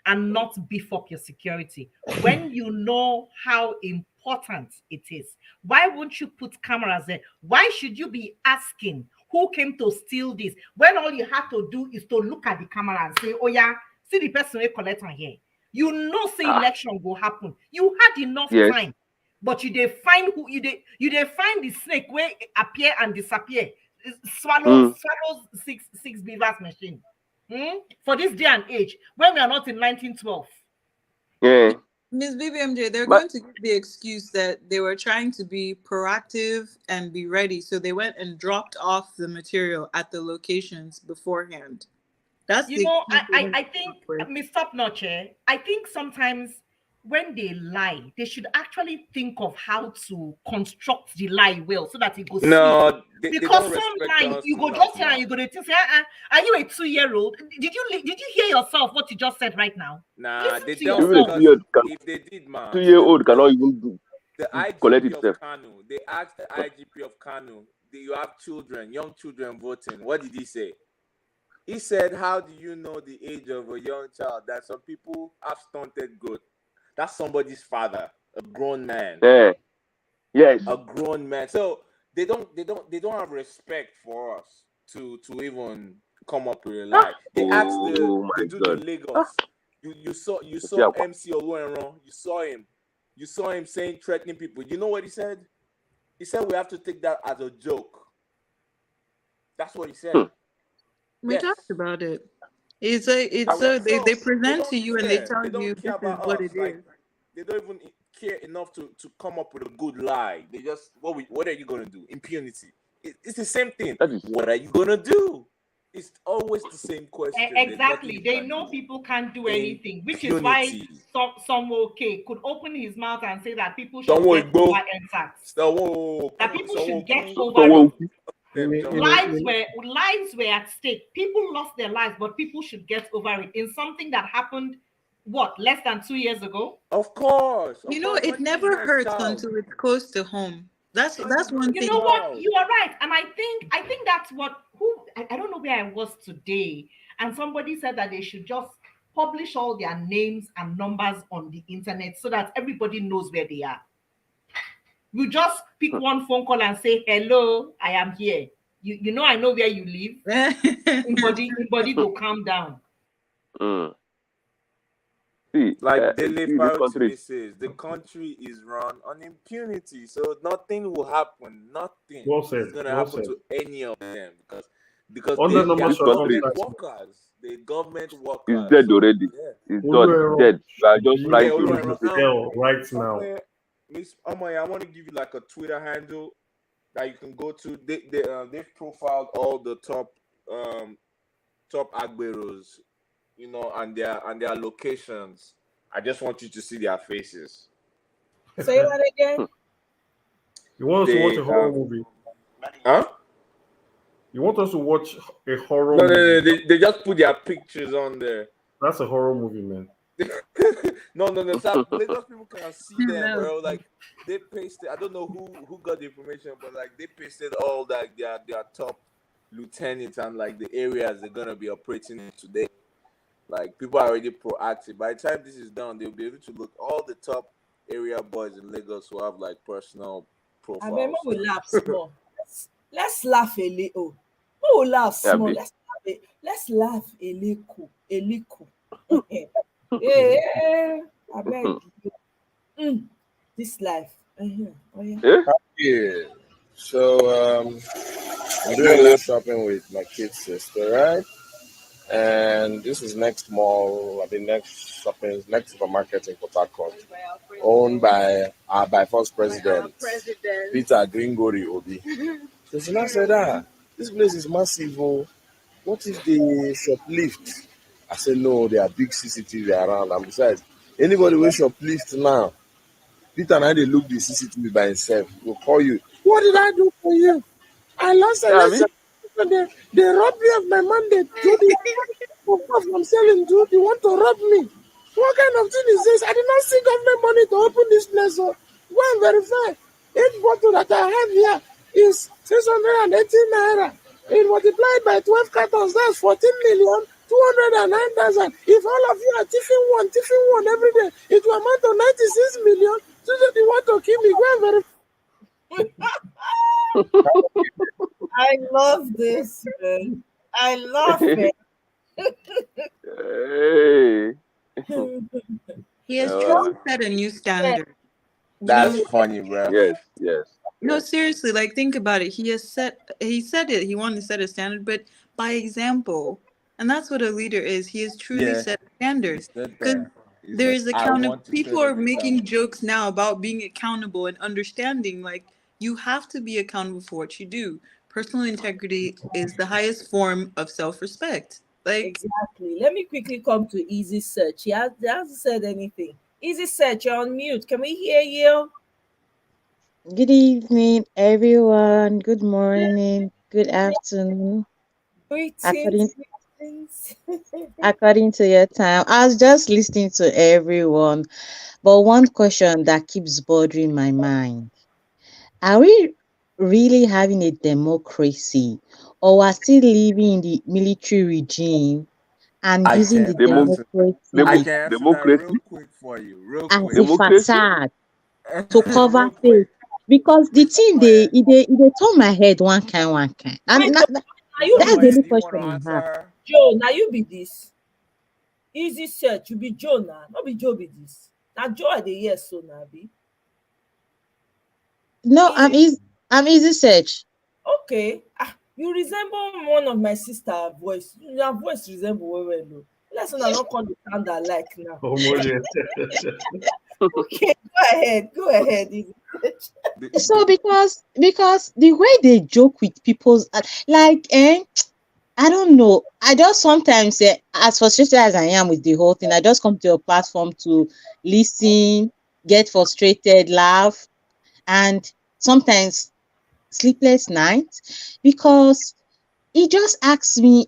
and not beef up your security when you know how important it is? Why won't you put cameras there? Why should you be asking who came to steal this when all you have to do is to look at the camera and say, oh yeah, see the person we collect on here. You know, say election will happen. You had enough time, but you dey find the snake where appear and disappear. Swallows six beavers machine. For this day and age, when we are not in 1912. Yeah. Ms. BBMJ, they're going to give the excuse that they were trying to be proactive and be ready, so they went and dropped off the material at the locations beforehand. That's I think, Ms. Topnotch, I think sometimes when they lie, they should actually think of how to construct the lie well so that it goes. No, because some lie you go just here and you go to say, are you a 2-year-old? Did you hear yourself what you just said right now? Nah, they don't. If they did, man, 2-year-old cannot even do. The IGP of Kano, they asked the IGP of Kano, do you have children, young children voting? What did he say? He said, how do you know the age of a young child? That some people have stunted growth. That's somebody's father, a grown man. Yeah. Yes. A grown man. So they don't have respect for us to even come up with a lie. They asked the dude in Lagos. You saw MC Oluenron. You saw him saying, threatening people. You know what he said? He said we have to take that as a joke. That's what he said. We talked about it. They present to you and they tell you this is what it is. They don't even care enough to come up with a good lie. They just, what are you going to do? Impunity. It's the same thing. What are you going to do? It's always the same question. Exactly. They know people can't do anything, which is why some could open his mouth and say that people should get over tax. That people should get over lives were at stake. People lost their lives, but people should get over it in something that happened less than 2 years ago. Of course. It never hurts until it's close to home. That's one thing. You know what? You are right, and I think that's what I don't know where I was today, and somebody said that they should just publish all their names and numbers on the internet so that everybody knows where they are. You just pick one phone call and say, hello, I am here. You know I know where you live. Anybody to calm down. See, Like Dele see this country. Farotimi says, the country is run on impunity, so nothing will happen. Nothing Well is said. gonna Well happen said. to any of them because Under they normal are This country government circumstances, workers. They government is workers. dead So already. yeah. It's Oluero dead. We are just should Okay, trying to be in Oluwero, rebuild it. hell right now. Miss Omoy, I want to give you like a Twitter handle that you can go to. They've profiled all the top Agberos, and their locations. I just want you to see their faces. Say that again. You want us to watch They a horror movie? huh? You want us to watch a horror No, no, movie? no. They just put their pictures on there. That's a horror movie, man. No. So Lagos people can see them, No. bro. Like they pasted. I don't know who got the information, but like they pasted all like their top lieutenants and like the areas they're gonna be operating in today. Like people are already proactive. By the time this is done, they'll be able to look all the top area boys in Lagos who have like personal I remember profiles. we laugh small. Let's laugh a little. Oh, laugh Yeah, small. be. Let's laugh a little. A little. Yeah, I beg you. This life. Oh yeah. Eh? Yeah. So I'm doing a little shopping with my kid's sister, right? And this is next mall, next supermarket in Port Harcourt, owned by our by first president, Peter Gringori Obi. So she now said, this place is massive. Oh. What if they shoplift? I said, no, there are big CCTV around. And besides, anybody will shoplift now. Peter and I, they look the CCTV by himself. He will call you. What did I do for you? I lost a Yeah, be. lesson. They robbed me of my mandate. Judy, I'm selling, dude. You want to rob me? What kind of thing is this? I did not see government money to open this place. So go and verify. Each bottle that I have here is 618 naira. It multiplied by 12 cartons, that's 14,209,000. If all of you are tipping one every day, it will amount to 96 million. So that you want to kill me, go and verify. I love this, man. I love it. Hey. He has truly set a new standard. That's funny, bro. Yes. No, seriously, like think about it. He said it. He wanted to set a standard, but by example. And that's what a leader is. He has truly Yeah. set standards. He said Because that. He there said, is I accountability. want to People set are an making example. jokes now about being accountable and understanding. Like you have to be accountable for what you do. Personal integrity is the highest form of self-respect. Like Exactly. Let me quickly come to Easy Search. He hasn't said anything. Easy Search, you're on mute. Can we hear you? Good evening, everyone. Good morning. Good afternoon. Greetings. Greetings. According to your time. I was just listening to everyone, but one question that keeps bothering my mind: are we really having a democracy, or we're still living in the military regime and I using the can answer. I democracy can answer that Democracy. real quick for you, real as quick. a facade to cover Real face? quick. Because the Miss thing Omoye, they turn my head one kind, and Wait, now Miss you be that's the this, only Omoye, do you want to question I answer have. her? Joe. Now you be this. Easy Search, you be Joe now. Not be Joe be this. Now Joe are the yes, so now be. No, Easy. I'm easy search. Okay. You resemble one of my sister voice. Your voice resemble well. Let's not call the sound alike now. Oh, yeah. Okay, go ahead. Go ahead. Easy Search. So because the way they joke with people's like I don't know. I just sometimes as frustrated as I am with the whole thing, I just come to a platform to listen, get frustrated, laugh, and sometimes sleepless nights because he just asks me,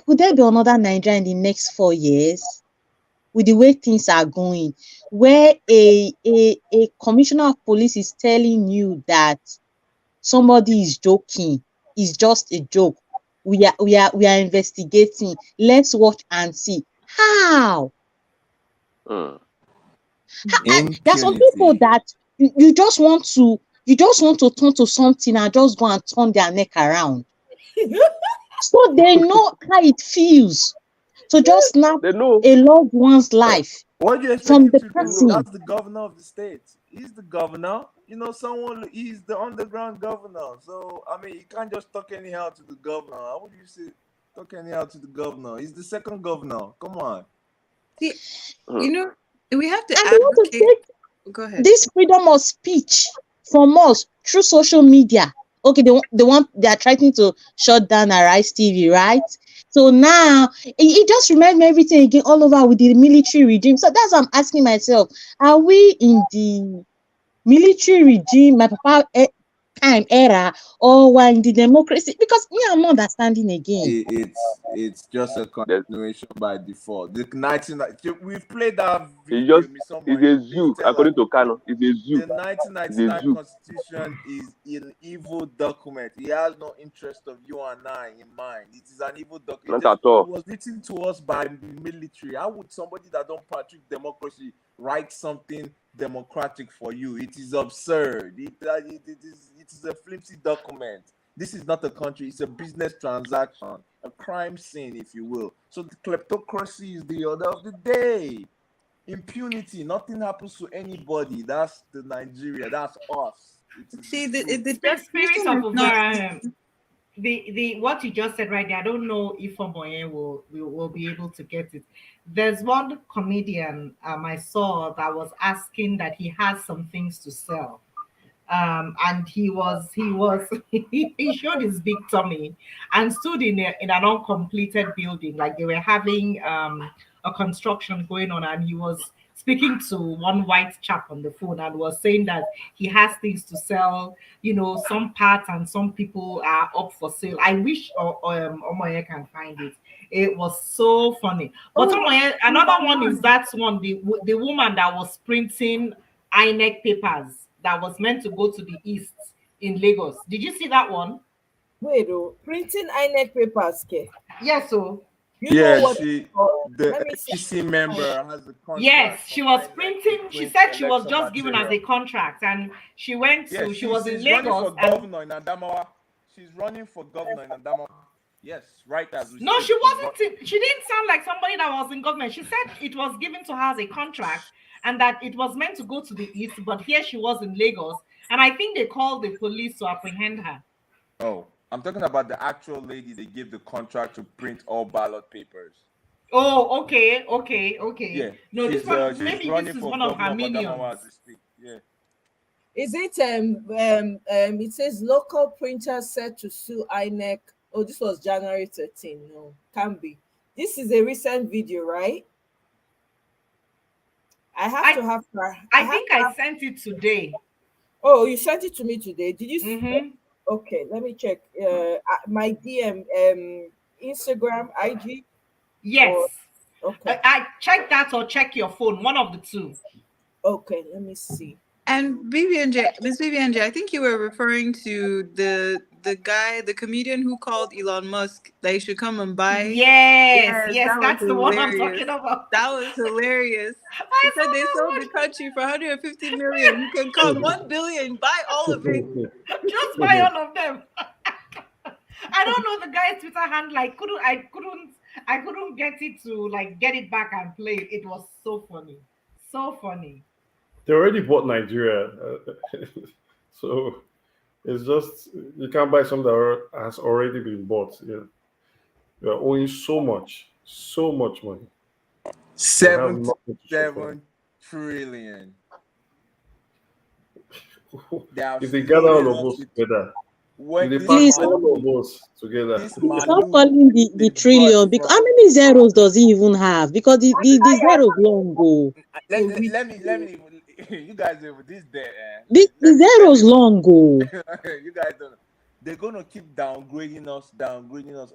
could there be another Nigeria in the next 4 years with the way things are going, where a commissioner of police is telling you that somebody is joking, it's just a joke. We are investigating. Let's watch and see. How? There are some people Impunity. that you just want to turn to something and just go and turn their neck around. So they know how it feels to just snap They know. a loved one's life What do you expect from him the to do? person. That's the governor of the state. He's the governor. You know, he's the underground governor. So, I mean, you can't just talk anyhow to the governor. How would you say talk anyhow to the governor? He's the second governor. Come on. See, you know, we have to And they want to advocate. take Go ahead. this freedom of speech from us through social media. Okay, they are trying to shut down Arise TV, right? So now it just reminds me everything again all over with the military regime. So that's what I'm asking myself: are we in the military regime, my papa time era, or we're in the democracy? Because me, I'm not understanding again. It's just a continuation by default. The 19 we've played that It's video. just it's a zoo, according to Kano. It's a zoo. The It's a 1999 zoo. Constitution is an evil document. It has no interest of you and I in mind. It is an evil document. Not at It all. was written to us by military. How would somebody that don't practice democracy write something democratic for you? It is absurd. It is a flimsy document. This is not a country. It's a business transaction, a crime scene, if you will. So the kleptocracy is the order of the day. Impunity, nothing happens to anybody. That's the Nigeria. That's us. See, the Spirit definition of is not. the what you just said right there. I don't know if Omoye will be able to get it. There's one comedian I saw that was asking that he has some things to sell. And he was he showed his big tummy and stood in an uncompleted building, like they were having a construction going on, and he was speaking to one white chap on the phone and was saying that he has things to sell, some parts, and some people are up for sale. I wish Omoye can find it. It was so funny. But Omoye, another one is that one, the woman that was printing INEC papers that was meant to go to the east in Lagos. Did you see that one? Wait, oh, printing INEC papers, Ke. Yes, so You know what? The Let me see. APC member has the contract. yes, she was printing. She said she was election just given as a material. contract, and she went Yes, to. She was in she's running Lagos. for governor in Adamawa. She's running for governor in Adamawa. Yes, right as we No, speak. she wasn't. She didn't sound like somebody that was in government. She said it was given to her as a contract, and that it was meant to go to the east, but here she was in Lagos, and I think they called the police to apprehend her. Oh, I'm talking about the actual lady they gave the contract to print all ballot papers. Oh, okay. Yeah, No, this one, she's maybe running this is for one of her governor of Adamawa minions. as we speak. Yeah. Is it it says local printer said to sue INEC. Oh, this was January 13. No, can't be. This is a recent video, right? I have to have her. I think I sent it today. Oh, you sent it to me today. Did you? Mm-hmm. Okay, let me check. My DM, Instagram, IG. Yes. Okay. I check that or check your phone. One of the two. Okay, let me see. And Miss BBNJ, I think you were referring to the guy, the comedian who called Elon Musk that he should come and buy. Yes, that that's was the one I'm hilarious. talking about. That was hilarious. He said they sold the country for 150 million. You can come 1 billion, buy all of it. Just buy all of them. I don't know the guy's Twitter handle. I couldn't get it to get it back and play it. It was so funny. So funny. They already bought Nigeria, so it's just you can't buy something that has already been bought. Yeah, you are owing so much money. You have nothing to show for it. 7 trillion. If they gather all of us together, if they Please, pack all of us together, stop calling the trillion, because how many zeros does he even have? Because the zeros long go. Let me you guys with this there. The zeros long go. You guys don't know. They're gonna keep downgrading us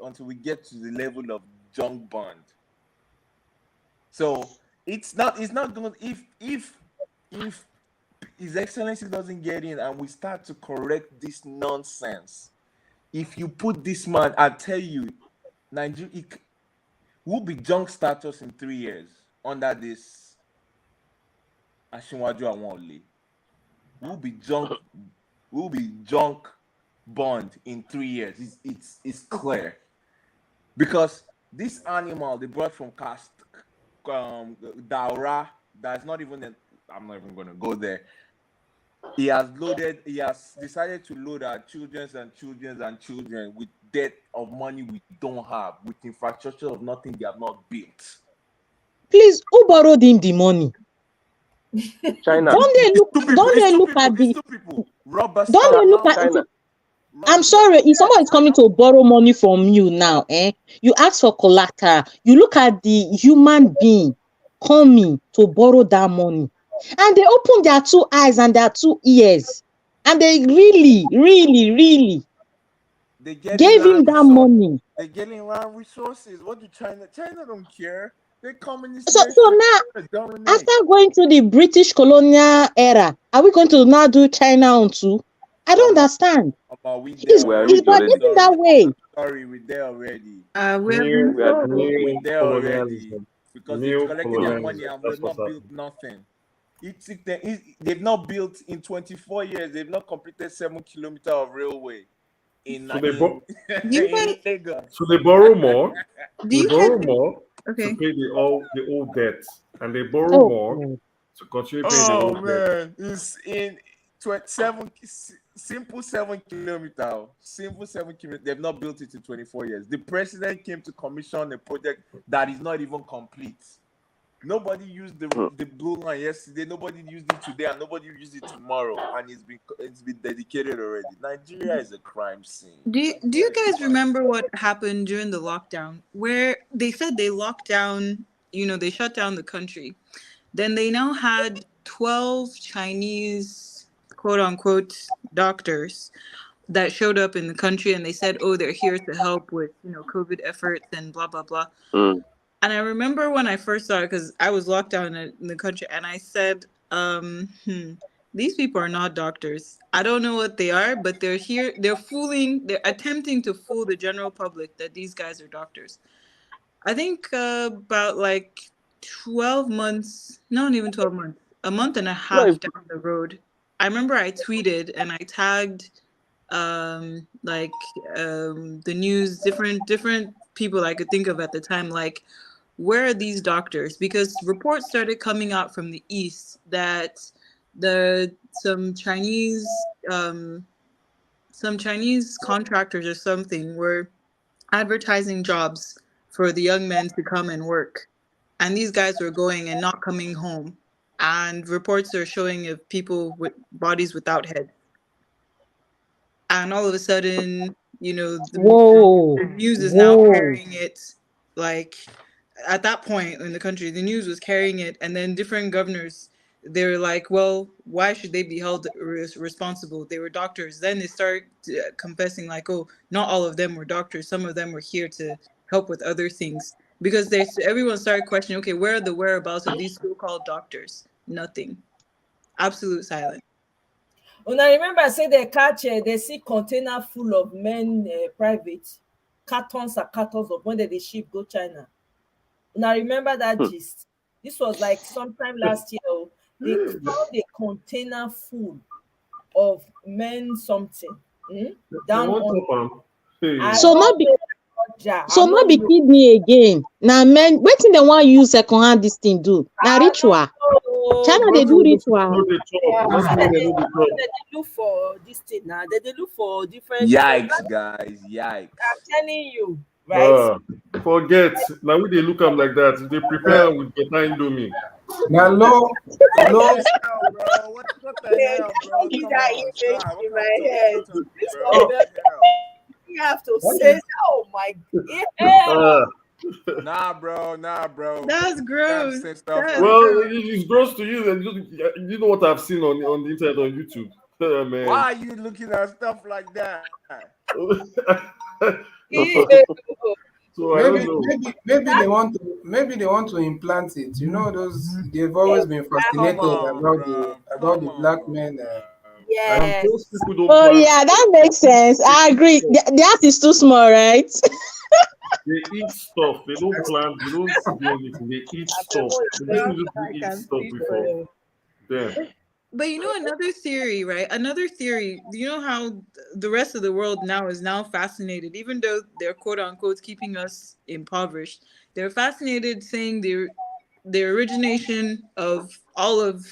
until we get to the level of junk bond. So it's not gonna if His Excellency doesn't get in and we start to correct this nonsense. If you put this man, I tell you, Nigeria will be junk status in 3 years under this Ashinwaju Awonle. We'll be junk bond in 3 years. It's clear because this animal they brought from Cast Daura, that's not even I'm not even gonna go there. He has decided to load our children's and children's and children with debt of money we don't have, with infrastructure of nothing they have not built. Please, who borrowed him the money? China. Don't they look at the don't they look at China. I'm sorry, if someone is coming to borrow money from you now, you ask for collateral, you look at the human being coming to borrow that money, and they open their 2 eyes and their 2 ears, and they really gave him that money. They're getting around resources. What do China don't care. They're communist So nation. now, after going to the British colonial era, are we going to now do China on too? I don't understand. It's getting that way. Sorry, we're there already. New We're there already. colonialism. Because New they've collected their money colonialism. and That's we've not what's built nothing. They've not built in 24 years. They've not completed 7 kilometers of railway in Lagos. So they borrow more. They you borrow guys- more Okay. to pay the old debt, and they borrow more to continue paying the Oh old debt. man, it's in 27 simple 7 kilometers. Simple 7 kilometers. They've not built it in 24 years. The president came to commission a project that is not even complete. Nobody used the blue line yesterday. Nobody used it today, and nobody used it tomorrow. And it's been dedicated already. Nigeria is a crime scene. Do you guys remember what happened during the lockdown, where they said they locked down, they shut down the country? Then they now had 12 Chinese quote unquote doctors that showed up in the country, and they said, oh, they're here to help with COVID efforts and blah blah blah. And I remember when I first saw it, because I was locked down in the country, and I said, these people are not doctors. I don't know what they are, but they're here. They're attempting to fool the general public that these guys are doctors. I think about like 12 months, not even 12 months, a month and a half down the road, I remember I tweeted and I tagged the news, different people I could think of at the time, like, where are these doctors? Because reports started coming out from the east that some Chinese contractors or something were advertising jobs for the young men to come and work, and these guys were going and not coming home, and reports are showing of people with bodies without heads. And all of a sudden, the news is now carrying it. Like, at that point in the country, the news was carrying it, and then different governors, they were like, well, why should they be held responsible? They were doctors. Then they start confessing like, oh, not all of them were doctors. Some of them were here to help with other things. Because everyone started questioning, okay, where are the whereabouts of these so-called doctors? Nothing. Absolute silence. When I remember, I say they catch, they see container full of men, private cartons and cartons of when they ship go China. And I remember that gist. This was like sometime last year. They found a container full of men something down on. So not be kidney again. Now men, wetin they want use second-hand this thing do? Now ritual. China they do ritual. They look for this thing now. They look for different. Yikes, guys! Yikes! I'm telling you, right? Forget. Now we they look up like that. They prepare with the time do me. Now no. What the hell, bro? Give that image in my head. You have to say, oh my God. Nah, bro. That's gross. Well, it's gross to you. And you know what I've seen on the internet, on YouTube. Man. Why are you looking at stuff like that? So I don't know. Maybe they want to implant it. You know, they've always been fascinated about the black men. Yes. Those people don't Oh plan. yeah, that makes sense. I agree. The art is too small, right? They eat stuff. They don't plant. They don't do anything. They eat stuff. They eat stuff before. Damn. But you know another theory, right? Another theory. You know how the rest of the world now is now fascinated, even though they're quote unquote keeping us impoverished. They're fascinated saying the origination of all of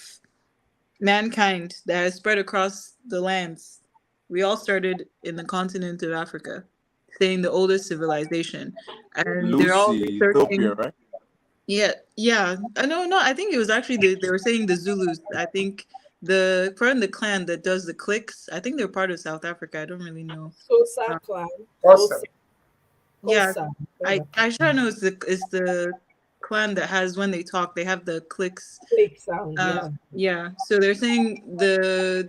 mankind that has spread across the lands. We all started in the continent of Africa, saying the oldest civilization. And they're all Lucy, Ethiopia, researching. right? Yeah, yeah. No, I think it was actually they were saying the Zulus. I think the from the clan that does the clicks. I think they're part of South Africa. I don't really know. Sosa Uh, clan. Awesome. yeah, Kosa. I try to know it's the clan that has when they talk they have the clicks. Click sound, yeah. Yeah. So they're saying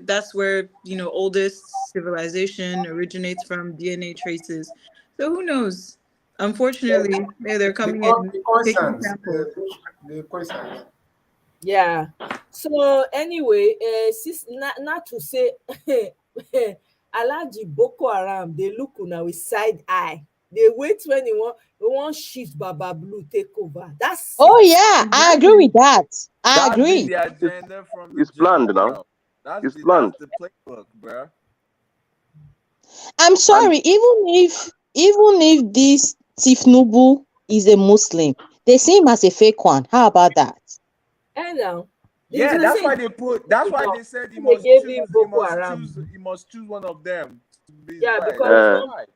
that's where oldest civilization originates from DNA traces. So who knows? Unfortunately, they're coming in The taking croissants. samples. The croissants. Yeah. So anyway, not to say Alaji Boko Haram, they look una with side eye. They wait when they want shift Baba Blue take over. That's Oh it. yeah, I agree Exactly. with that. I That's been agree. the agenda from the It's planned jump, now. bro. That's It's the planned. playbook, bro. I'm And sorry, even if this Tifnubu is a Muslim, they see him as a fake one. How about that? And now the Yeah, that's person why they put. That's why they said he they must gave choose. him He Boko must Haram. choose. He must choose one of them to be his Yeah, wife. because That's it's his uh, not wife.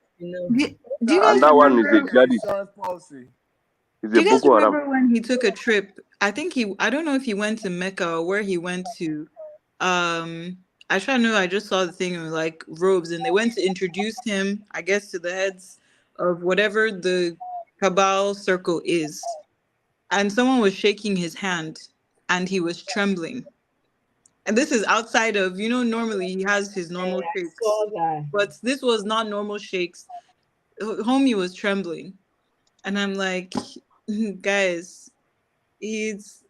Do you That's guys and that one is a remember? their jihadist. insurance policy. He's Do a you guys Boko Haram. remember when he took a trip? I think I don't know if he went to Mecca or where he went to. I try to know. I just saw the thing of like robes, and they went to introduce him, I guess, to the heads of whatever the cabal circle is. And someone was shaking his hand, and he was trembling. And this is outside of, normally he has his Yeah, normal I shakes, saw that. but this was not normal shakes. Homie was trembling. And I'm like, guys, it's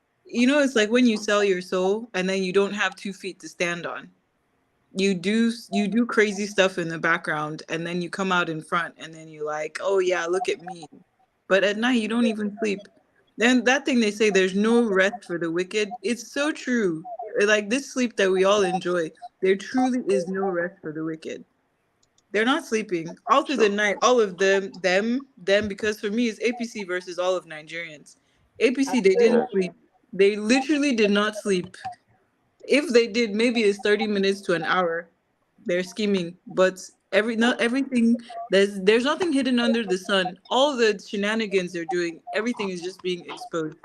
like when you sell your soul and then you don't have 2 feet to stand on. You do crazy stuff in the background and then you come out in front and then you're like, oh yeah, look at me. But at night you don't even sleep. Then that thing they say there's no rest for the wicked. It's so true. Like this sleep that we all enjoy, there truly is no rest for the wicked. They're not sleeping all through the Sure. night. All of them. Because for me, it's APC versus all of Nigerians. APC, they Yes. didn't sleep. They literally did not sleep. If they did, maybe it's 30 minutes to an hour. They're scheming, but not everything. There's nothing hidden under the sun. All the shenanigans they're doing, everything is just being exposed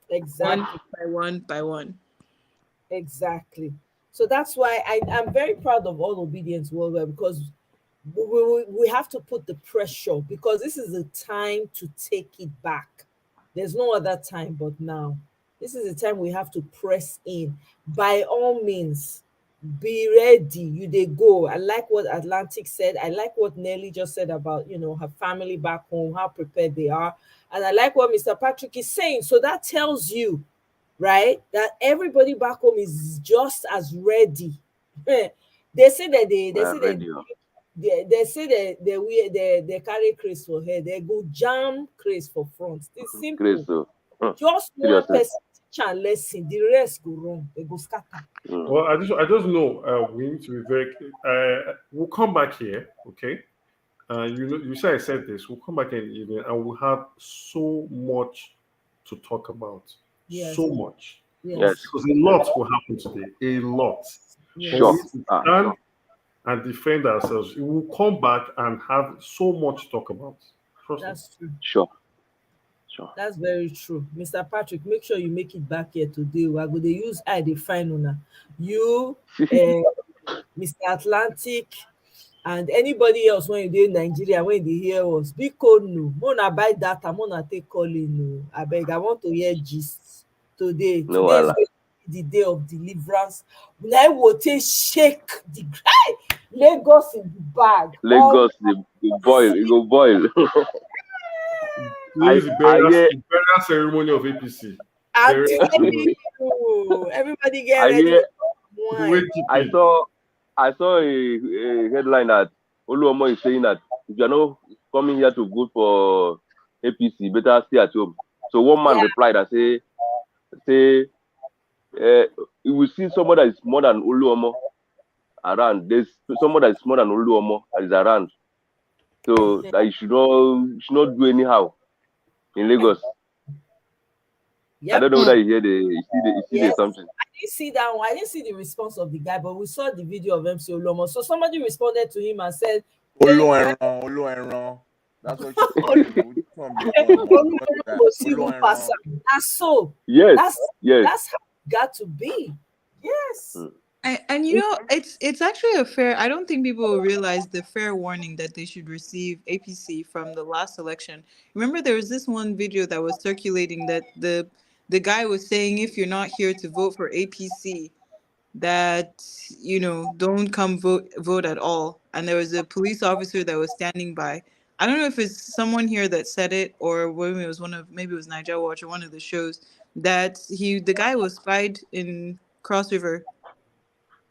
one Exactly. by one by one. Exactly. So that's why I'm very proud of all obedience worldwide because we have to put the pressure because this is the time to take it back. There's no other time but now. This is the time we have to press in. By all means, be ready. You they go. I like what Atlantic said. I like what Nelly just said about her family back home, how prepared they are. And I like what Mr. Patrick is saying. So that tells you, right, that everybody back home is just as ready. They say that We are ready. they say that they carry Chris for head, they go jam Chris for front. It's Grace. simple. So, Just one seriously. person teach and lesson, the rest go wrong, they go scatter. Well, I just know we need to be very. We'll come back here, okay? You say I said this. We'll come back in the evening, and we'll have so much to talk about. Yes. So much, Yes. because a lot will happen today. A lot. But we Sure. need to stand Sure. and defend ourselves. We'll come back and have so much to talk about. Trust me. That's true. Sure. Sure. That's very true. Mr. Patrick, make sure you make it back here today. We're going to use I define una. You, Mr. Atlantic, and anybody else when you dey Nigeria, when they hear us, big code no. Mona buy data, mona take calling no. I beg, I want to hear gist today. No Today is Allah. going to be the day of deliverance. Now will take shake the guy. Lagos in the bag. All Lagos, the boil. It go boil. Today is the I hear. burial ceremony of APC. I'm Burial telling ceremony. you, everybody get I ready. hear. Wait, I saw a headline that Oluomo is saying that if you are not coming here to vote for APC, better stay at home. So one man Yeah. replied and say you will see someone that is more than Oluomo around. There's someone that is more than Oluomo that is around. So that you should not do anyhow in Lagos. I Yep. don't know whether you hear you see the Yes. something. I didn't see that one. I didn't see the response of the guy, but we saw the video of MC Olomo. So somebody responded to him and said, Olu Enron. That's what you said. Which one be Oluomo? Which one be that? Olu That's so. Yes. That's how it got to be. Yes. And you know, it's actually a fair. I don't think people realize the fair warning that they should receive APC from the last election. Remember, there was this one video that was circulating that the guy was saying, if you're not here to vote for APC, that don't come vote at all. And there was a police officer that was standing by. I don't know if it's someone here that said it or maybe it was maybe it was Niger Watch or one of the shows that the guy was spied in Cross River.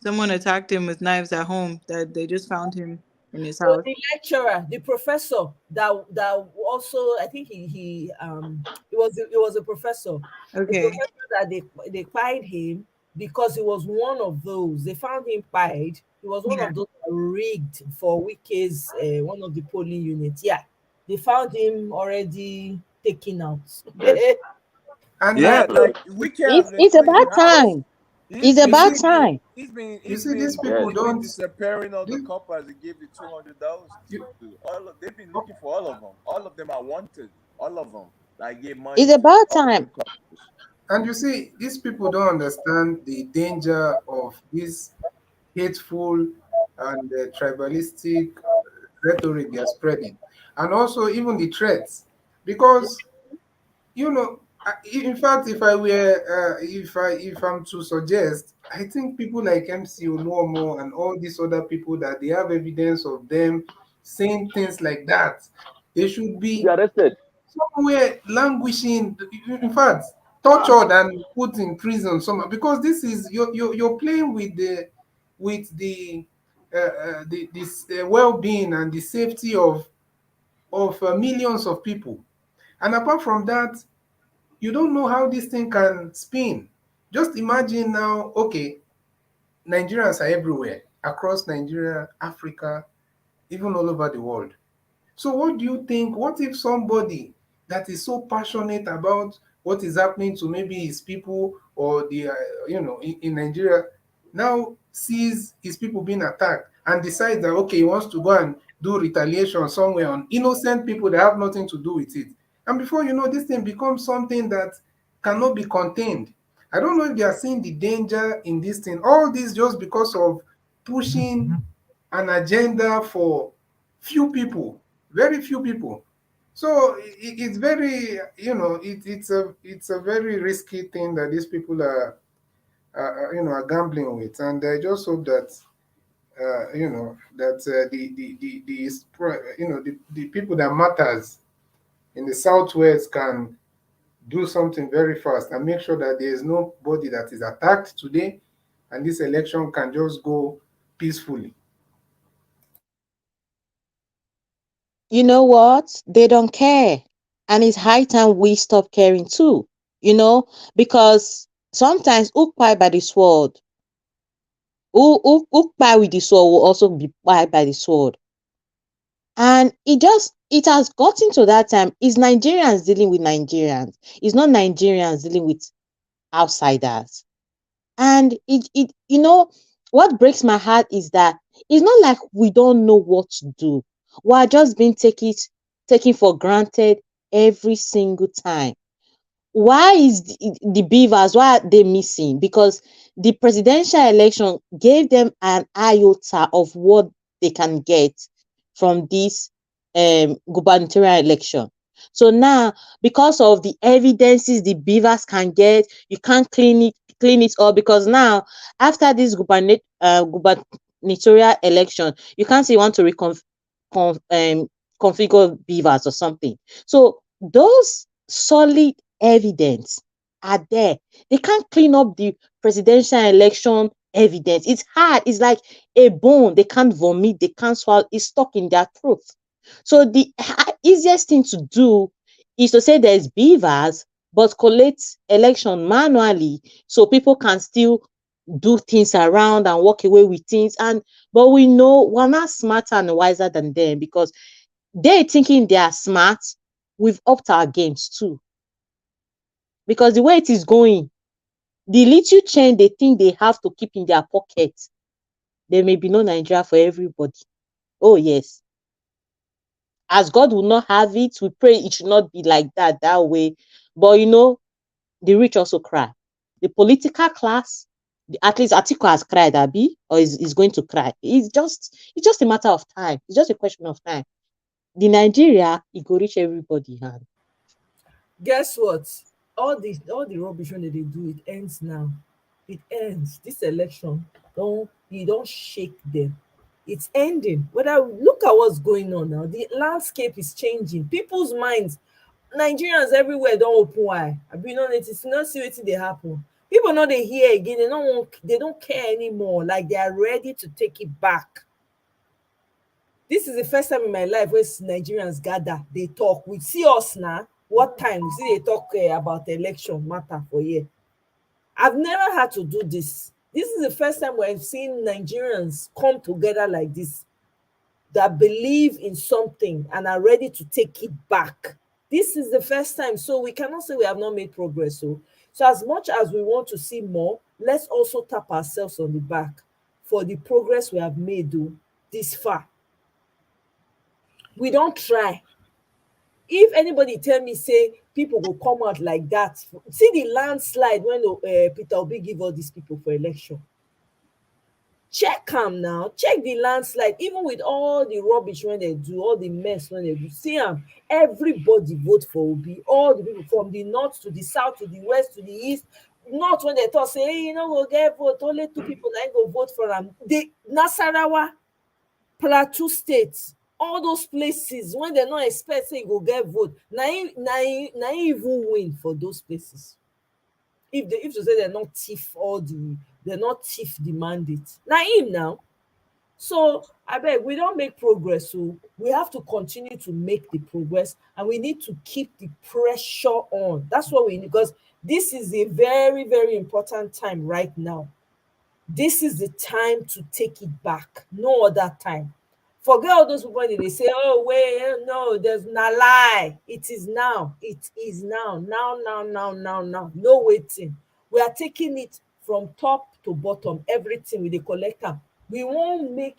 Someone attacked him with knives at home. That they just found him in his So house. the lecturer, the professor that also, I think he was a professor. Okay. The professor that they fired him because he was one of those. They found him fired. He was one of those that rigged for Wike's one of the polling units. Yeah, they found him already taken out. And Yeah, like it's about time. It's about time. He's been these people don't disappearing all the coppers he gave the $200 to. They've been looking for all of them. All of them are wanted. All of them. Like give money. It's about time. And you see, these people don't understand the danger of this hateful and tribalistic rhetoric they're spreading, and also even the threats, because in fact, if I'm to suggest, I think people like MC Oluomo and all these other people that they have evidence of them saying things like that, they should be arrested somewhere languishing. In fact, tortured and put in prison somewhere, because this is you're playing with the well-being and the safety of millions of people. And apart from that, you don't know how this thing can spin. Just imagine now, okay, Nigerians are everywhere, across Nigeria, Africa, even all over the world. So what do you think? What if somebody that is so passionate about what is happening to maybe his people or in Nigeria now sees his people being attacked and decides that, okay, he wants to go and do retaliation somewhere on innocent people that have nothing to do with it. And before you know, this thing becomes something that cannot be contained. I don't know if they are seeing the danger in this thing. All this just because of pushing an agenda for few people, very few people. So it's very, it's a very risky thing that these people are gambling with. And I just hope that, the people that matters in the Southwest can do something very fast and make sure that there is nobody that is attacked today, and this election can just go peacefully. You know what? They don't care. And it's high time we stop caring too, because sometimes who pie by the sword, who pie with the sword will also be pie by the sword. And it has gotten to that time. It's Nigerians dealing with Nigerians. It's not Nigerians dealing with outsiders. And what breaks my heart is that it's not like we don't know what to do. We are just being taken for granted every single time. Why is the beavers, why are they missing? Because the presidential election gave them an iota of what they can get from this gubernatorial election. So now, because of the evidences the beavers can get, you can't clean it up, because now after this gubernatorial election, you can't say you want to configure beavers or something. So those solid evidence are there. They can't clean up the presidential election evidence. It's hard. It's like a bone. They can't vomit. They can't swallow. It's stuck in their throat. So the easiest thing to do is to say there's beavers, but collect election manually so people can still do things around and walk away with things. But we know we're not smarter and wiser than them, because they thinking they are smart. We've upped our games too. Because the way it is going, the little change they think they have to keep in their pocket, there may be no Nigeria for everybody. Oh yes. As God will not have it, we pray it should not be like that way. But the rich also cry. The political class, at least Atiku has cried, Abi, or is going to cry. It's just a matter of time. It's just a question of time. The Nigeria, it go reach everybody hand. Guess what? All the rubbish when they do, it ends now. It ends. This election, don't shake them. It's ending. Whether look at what's going on now. The landscape is changing. People's minds, Nigerians everywhere don't open eye. I be no notice, not see wetin dey happen. People know they hear again. They don't care anymore. Like they are ready to take it back. This is the first time in my life where Nigerians gather, they talk. We see us now. What time we see they talk about election matter for here. I've never had to do this. This is the first time where I've seen Nigerians come together like this, that believe in something and are ready to take it back. This is the first time, so we cannot say we have not made progress. So as much as we want to see more, let's also tap ourselves on the back for the progress we have made this far. We don't try. If anybody tell me say people go come out like that, see the landslide when Peter Obi give all these people for election. Check am now, check the landslide. Even with all the rubbish when they do, all the mess when they do, see am, everybody vote for Obi. All the people from the north to the south to the west to the east. Not when they talk say, hey, go get vote, only 2 people na go vote for am. The Nasarawa, Plateau State, all those places when they not expect say go get vote, na even win for those places. If to say they're not thief the mandate, na him now. So abeg, we don't make progress, so we have to continue to make the progress, and we need to keep the pressure on. That's what we need, because this is a very, very important time right now. This is the time to take it back, no other time. Forget all those people when they say, oh wait, no, there's na lie. It is now. It is now. Now. No waiting. We are taking it from top to bottom, everything with the collector. We won't make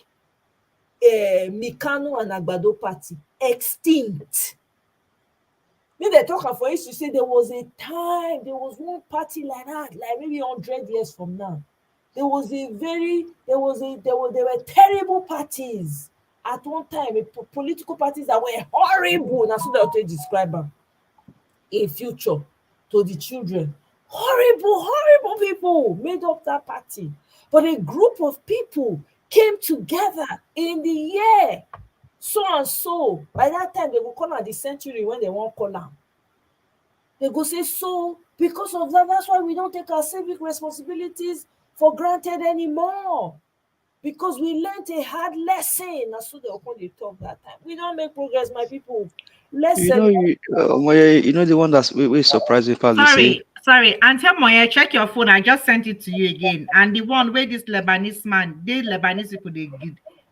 Mikano and Agbado party extinct. Make dem talk am for history say there was a time, there was one party like that, like maybe 100 years from now. There were terrible parties at one time, political parties that were horrible. That's what they describe them in future to the children. Horrible people made up that party. But a group of people came together in the year so and so. By that time, they will call am the century when they won't call am. They go say, so because of that, that's why we don't take our civic responsibilities for granted anymore, because we learned a hard lesson. That's what they open the talk that time. We don't make progress, my people. Let's You know the one that's we surprising fast. They say, Sorry, Auntie Moye, check your phone. I just sent it to you again. And the one where this Lebanese man, they Lebanese people, they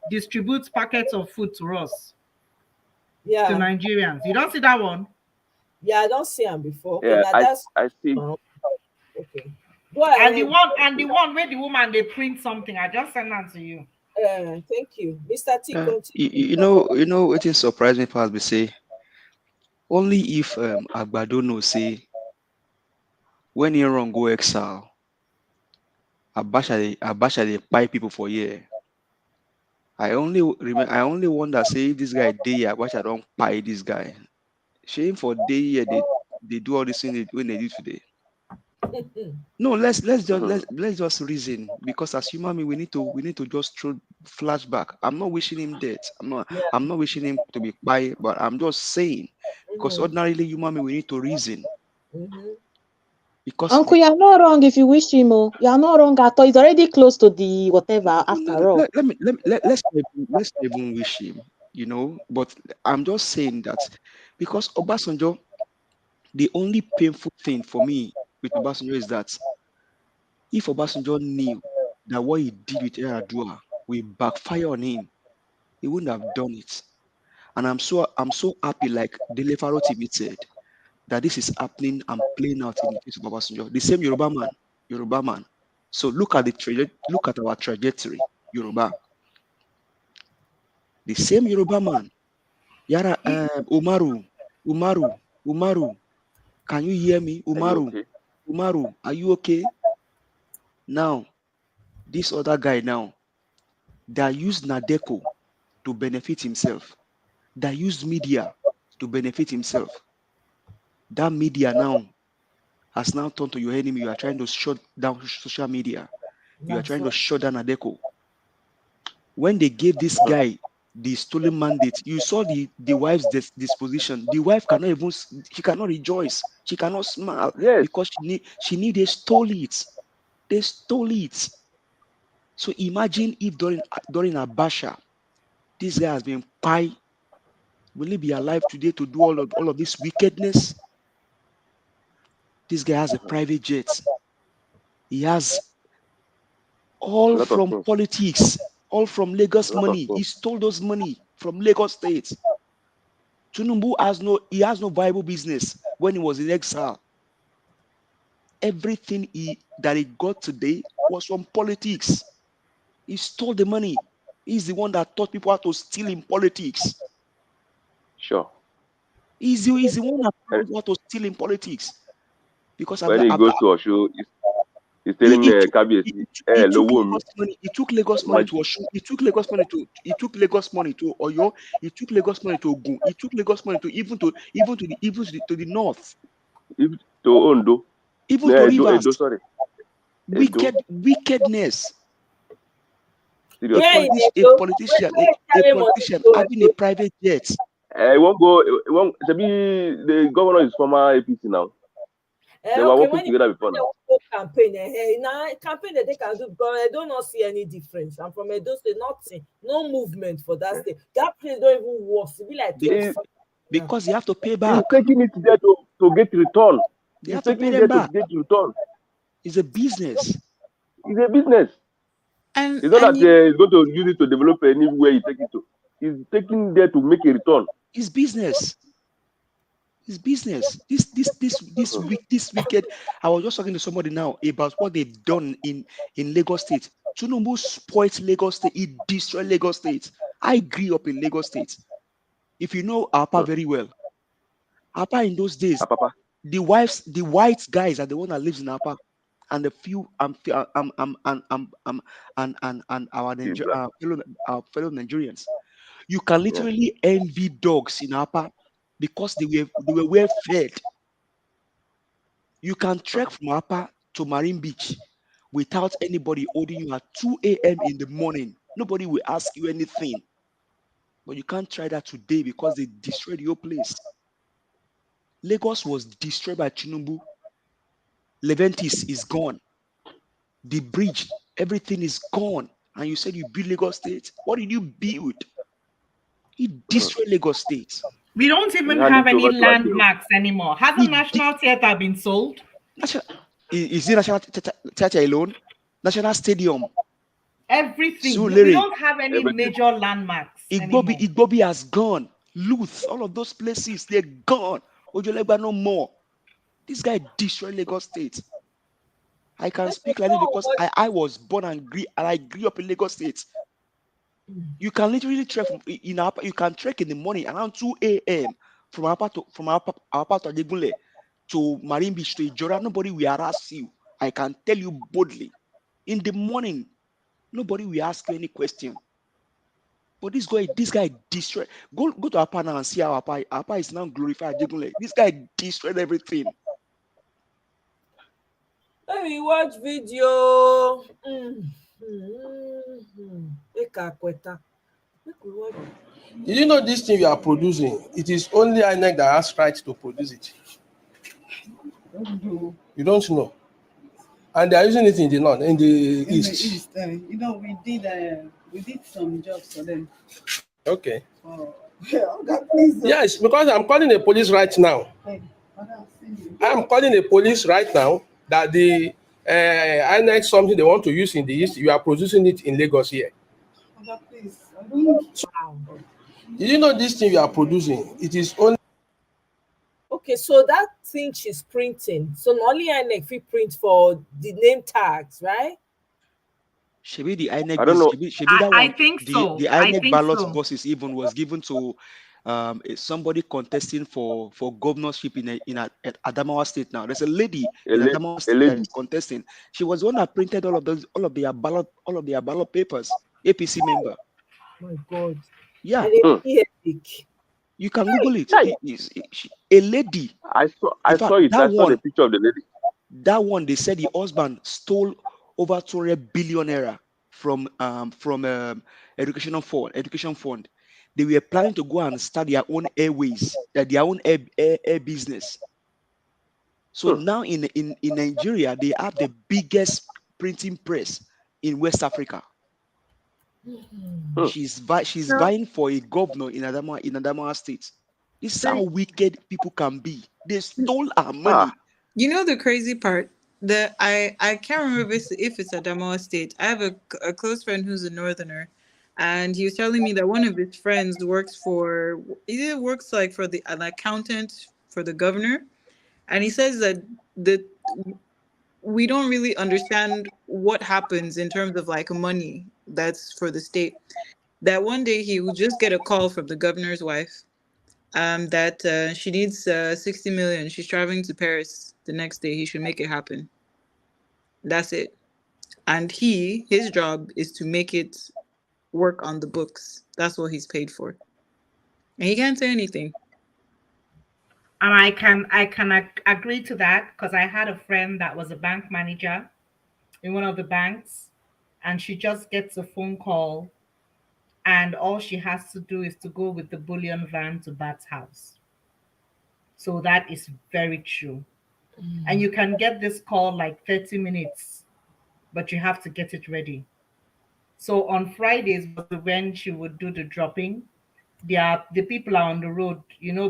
distribute packets of food to us. Yeah. To Nigerians. You don't see that one? Yeah, I don't see them before. Okay, Yeah, now that's I see. okay. Go ahead. And the one where the woman they print something. I just sent that to you. Thank you, Mr. T. you know it is surprising fast. They say only if Agbado no say when you wrong go exile, Abacha they buy people for year. I only wonder say if this guy day Abacha don't buy this guy. Shame for day year they do all this thing when they do today. No, let's just reason, because as human being we need to just throw flashback. I'm not wishing him death. I'm not wishing him to be quiet, but I'm just saying, because ordinarily human being we need to reason. Because Uncle, you're not wrong if you wish him. Oh, you're not wrong at all. It's already close to the whatever after all. let's not even wish him, But I'm just saying that because Obasanjo, the only painful thing for me with Obasanjo is that If Obasanjo knew that what he did with Yar'Adua will backfire on him, he wouldn't have done it. And I'm so happy, like Dele Faro TV said, that this is happening and playing out in the case of Obasanjo. The same Yoruba man. So look at our trajectory, Yoruba. The same Yoruba man, Umaru. Can you hear me, Umaru? Okay? Umaru, are you okay? Now, this other guy now that used Nadeco to benefit himself, that used media to benefit himself. That media now has now turned to your enemy. You are trying to shut down social media. You are trying to shut down Nadeco. When they gave this guy the stolen mandate, you saw the wife's disposition. The wife she cannot rejoice. She cannot smile because she knew they stole it. They stole it. So imagine if during Abacha, this guy has been pie. Will he be alive today to do all of this wickedness? This guy has a private jet. He has all from politics, all from Lagos money. He stole those money from Lagos State. Tinubu has no viable business when he was in exile. Everything that he got today was from politics. He stole the money. He's the one that taught people how to steal in politics. Sure. He's the one that taught people how to steal in politics. Because when he goes to Osho, he's telling Kabi, he took Lagos money to Osho. He took Lagos money to Oyo. He took Lagos money to Ogun. He took Lagos money to even to the north. Even to Ondo. Even to Rivers. Edo, sorry. Wickedness. Seriously. A politician having a private jet. He won't go. The governor is former APC now. They were working together before now. Campaign, campaign that they can do because I do not see any difference. I'm from Edo State, nothing, no movement for that state. That place don't even work. It be like because they have to pay back. He's taking it there to get return. They have to pay them back. To get return. It's a business. It's a business. And it's not that he's going to use it to develop anywhere he take it to. He's taking there to make a return. It's business. It's business. This wicked. I was just talking to somebody now about what they've done in Lagos State. Tinubu spoiled Lagos State. He destroyed Lagos State. I grew up in Lagos State. If you know Apa very well, Apa in those days, the white guys are the one that lives in Apa, and the few and our fellow Nigerians. You can literally envy dogs in Apa because they were well fed. You can trek from Apa to Marine Beach without anybody holding you at 2 a.m. in the morning. Nobody will ask you anything. But you can't try that today because they destroyed your place. Lagos was destroyed by Tinubu. Leventis is gone. The bridge, everything is gone. And you said you built Lagos State. What did you build? He destroyed Lagos State. We don't even have any landmarks anymore. Hasn't National Theatre been sold? Is it National Theatre alone? National Stadium. Everything. We don't have any major landmarks anymore. Igbobi has gone. Luth, all of those places, they're gone. Ojolegba no more. This guy destroyed Lagos State. I can speak like this because I was born and I grew up in Lagos State. You can literally trek you can trek in the morning around 2 a.m. from Apa to Adegunle to Marine Beach to Ijora. Nobody will harass you. I can tell you boldly. In the morning, nobody will ask you any question. But this guy destroyed. Go to Apa now and see how Apa is now glorified. This guy destroyed everything. Let me watch video. Did you know this thing you are producing? It is only INEC that has right to produce it. You don't know. And they are using it in the north, in the east. We did some jobs for them. Okay. Yes, because I'm calling the police right now. I'm calling the police right now that the INEC something they want to use in the East, you are producing it in Lagos here. Wow. Did you know this thing you are producing? It is only Okay, so that thing she's printing, so not only INEC fit print for the name tags, right? Shebi the INEC I don't know. shebi that I one, think the so. I INEC think ballot so. boxes even was given to somebody contesting for governorship at Adamawa State now. There's a lady in Adamawa A State that lady. is contesting. She was the one that printed all of their ballot papers. APC member. My God. Yeah, And Hmm. a headache. you can Google it. Chai. A lady. I In fact, saw it. I saw the picture of the lady. that one they said the husband stole over 200 billion naira from education fund. They were planning to go and start their own airways, their own air business. So Hmm. now in Nigeria, they have the biggest printing press in West Africa. Hmm. She's No. vying for a governor in Adamawa State. This is So how wicked people can be. They stole our Ah. money. you know the crazy part? I can't remember if it's Adamawa State. I have a close friend who's a northerner, and he was telling me that one of his friends works for either works like for an accountant for the governor, and he says that the we don't really understand what happens in terms of like money that's for the state. That one day he would just get a call from the governor's wife that she needs 60 million. She's traveling to Paris the next day. He should make it happen. That's it. And his job is to make it work on the books. That's what he's paid for. And he can't say anything. And I can agree to that because I had a friend that was a bank manager in one of the banks, and she just gets a phone call, and all she has to do is to go with the bullion van to Bat's house. So that is very true. And you can get this call like 30 minutes, but you have to get it ready. So on Fridays was when she would do the dropping. The people are on the road,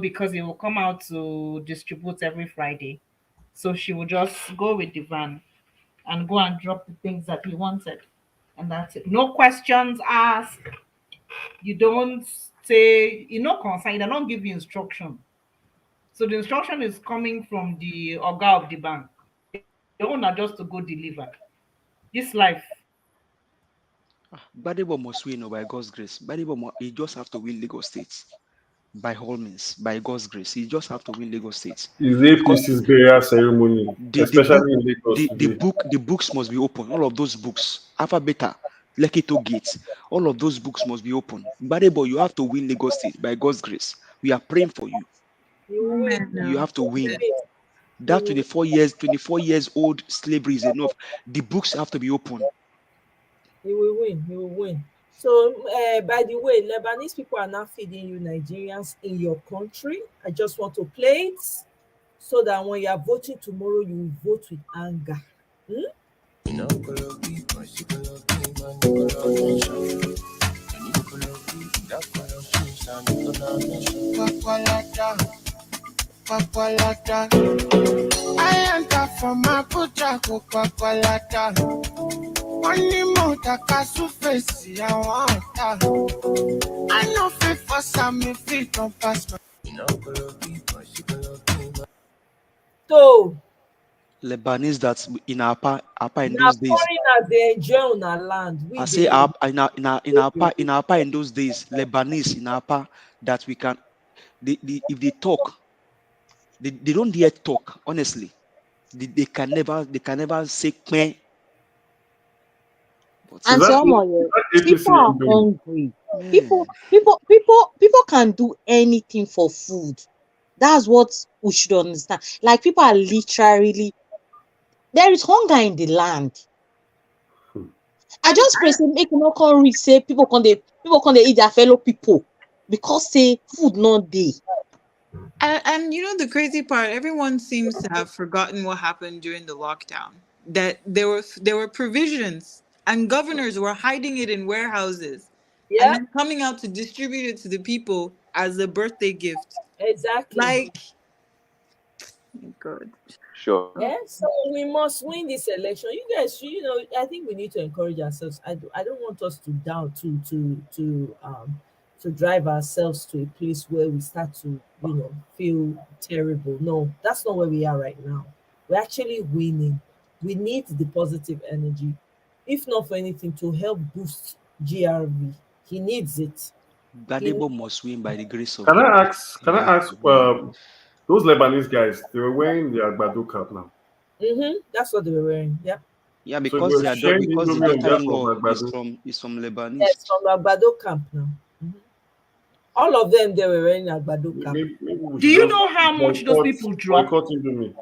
because they will come out to distribute every Friday. So she would just go with the van and go and drop the things that he wanted. And that's it. No questions asked. You don't say, concern, they don't give you instruction. So the instruction is coming from the Oga of the bank. The owner just to go deliver. This life. Badebo must win by God's grace. He just have to win Lagos State by all means, by God's grace. He just have to win Lagos State Is because APC's burial ceremony, the book especially in Lagos today. the books must be open. All of those books, Alphabeta, Lekito Gates, all of those books must be open. Badebo, you have to win Lagos State by God's grace. We are praying for you. You will win. You have to win. You That will 24 years old slavery is enough. The books have to be open. You will win. You will win. So, by the way, Lebanese people are now feeding you Nigerians in your country. I just want to play it so that when you are voting tomorrow, you will vote with anger. I enter from Abuja, Kwakwalata. Money more takasu face, I want. I know fit for some if it don't pass my. So, Lebanese that's in Apa in now those days. foreigners they enjoy on our land. I We say they in Apa in those days, Lebanese in Apa that we can if they talk, they don't dare talk, honestly. They can never say meh. But Is And that some of is you, that APC people are Indomie? hungry. yeah. People can do anything for food. That's what we should understand. Like people are literally there is hunger in the land. I just pray say make no come reach say people can they eat their fellow people because say food not dey. And you know the crazy part, everyone seems to have forgotten what happened during the lockdown. That there were provisions and governors were hiding it in warehouses and Yeah, then coming out to distribute it to the people as a birthday gift. exactly. Like God. Sure. Yeah, so we must win this election. You guys, I think we need to encourage ourselves. I don't want us to down to drive ourselves to a place where we start to, feel terrible. No, that's not where we are right now. We're actually winning. We need the positive energy, if not for anything, to help boost GRV. He needs it. He Gbadebo must win by the grace of Can God. I ask? Can He I has ask? to win. Those Lebanese guys, they were wearing the Agbado cap now. That's what they were wearing. Yeah. Yeah, So they because were their sharing because the Indomie on behalf of daughter-in-law Agbado. is from Lebanese. Yes, from Agbado camp now. All of them, they were wearing Agbado cap. Maybe we Do should you just know how much those people drop? boycott Indomie.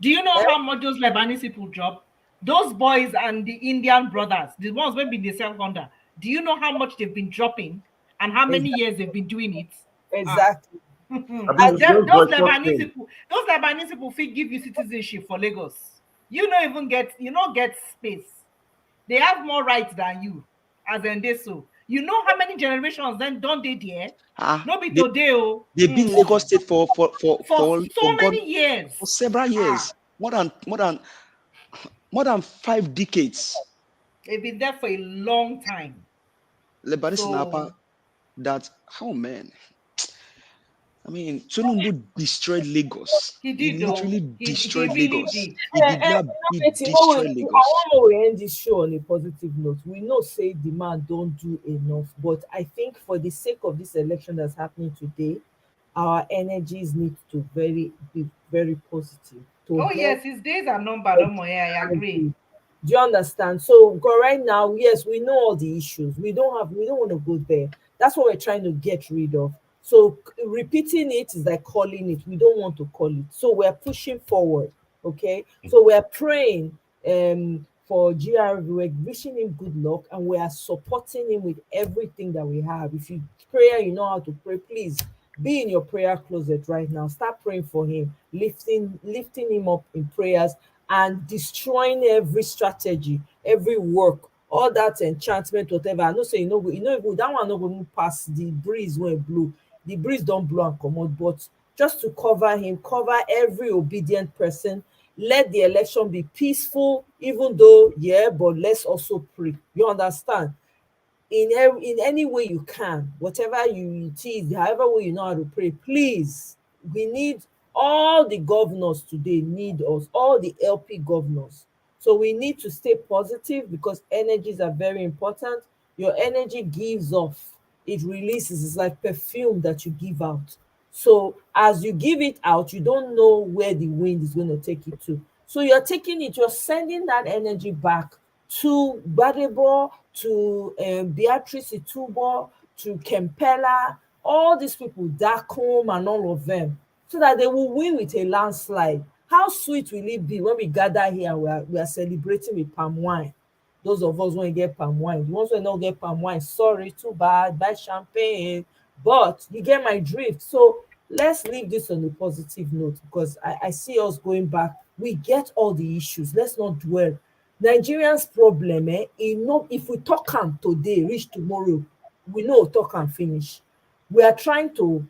Do you know how much those Lebanese people drop? Those boys and the Indian brothers, the ones maybe they sell Honda. Do you know how much they've been dropping and how many years they've been doing it? Exactly. I mean, we should just Those boycott them. Lebanese people fit give you citizenship for Lagos. You don't get space. They have more rights than you, as in this so. You know how many generations then don't they there? No be today. They've been in Lagos State for so God, many years. for several years, more than 5 decades. They've been there for a long time. Lebanese Napa, that man. I mean, Tinubu destroyed Lagos. He did, literally destroyed Lagos. did. He kidnapped, he destroyed I Lagos. want to end this show on a positive note. We know say the man don't do enough, but I think for the sake of this election that's happening today, our energies need to be very positive. To help Yes, his days are numbered. I agree. Do you understand? So right now, yes, we know all the issues. We don't want to go there. That's what we're trying to get rid of. So repeating it is like calling it. We don't want to call it. So we're pushing forward. Okay. So we're praying for GRV. We're wishing him good luck and we are supporting him with everything that we have. If you prayer, you know how to pray, please be in your prayer closet right now. Start praying for him, lifting him up in prayers and destroying every strategy, every work, all that enchantment, whatever. I know say that one no go pass the breeze when it blow. The breeze don't blow and come out, but just to cover him, cover every obedient person. Let the election be peaceful, even though, but let's also pray. You understand? In any way you can, whatever it is, however way you know how to pray, please, we need all the governors today need us, all the LP governors. So we need to stay positive because energies are very important. Your energy gives off, it releases, it's like perfume that you give out. So as you give it out, you don't know where the wind is going to take it to. So you're taking it, you're sending that energy back to Badebo, to Beatrice Itubo, to Kempela, all these people, Dakum and all of them, so that they will win with a landslide. How sweet will it be when we gather here and we are celebrating with palm wine? Those of us want to get palm wine. The ones who don't get palm wine, sorry, too bad, buy champagne. But you get my drift. So let's leave this on a positive note because I see us going back. We get all the issues. Let's not dwell. Nigerians problem if we talk am today reach tomorrow, we no talk am finish. We are trying to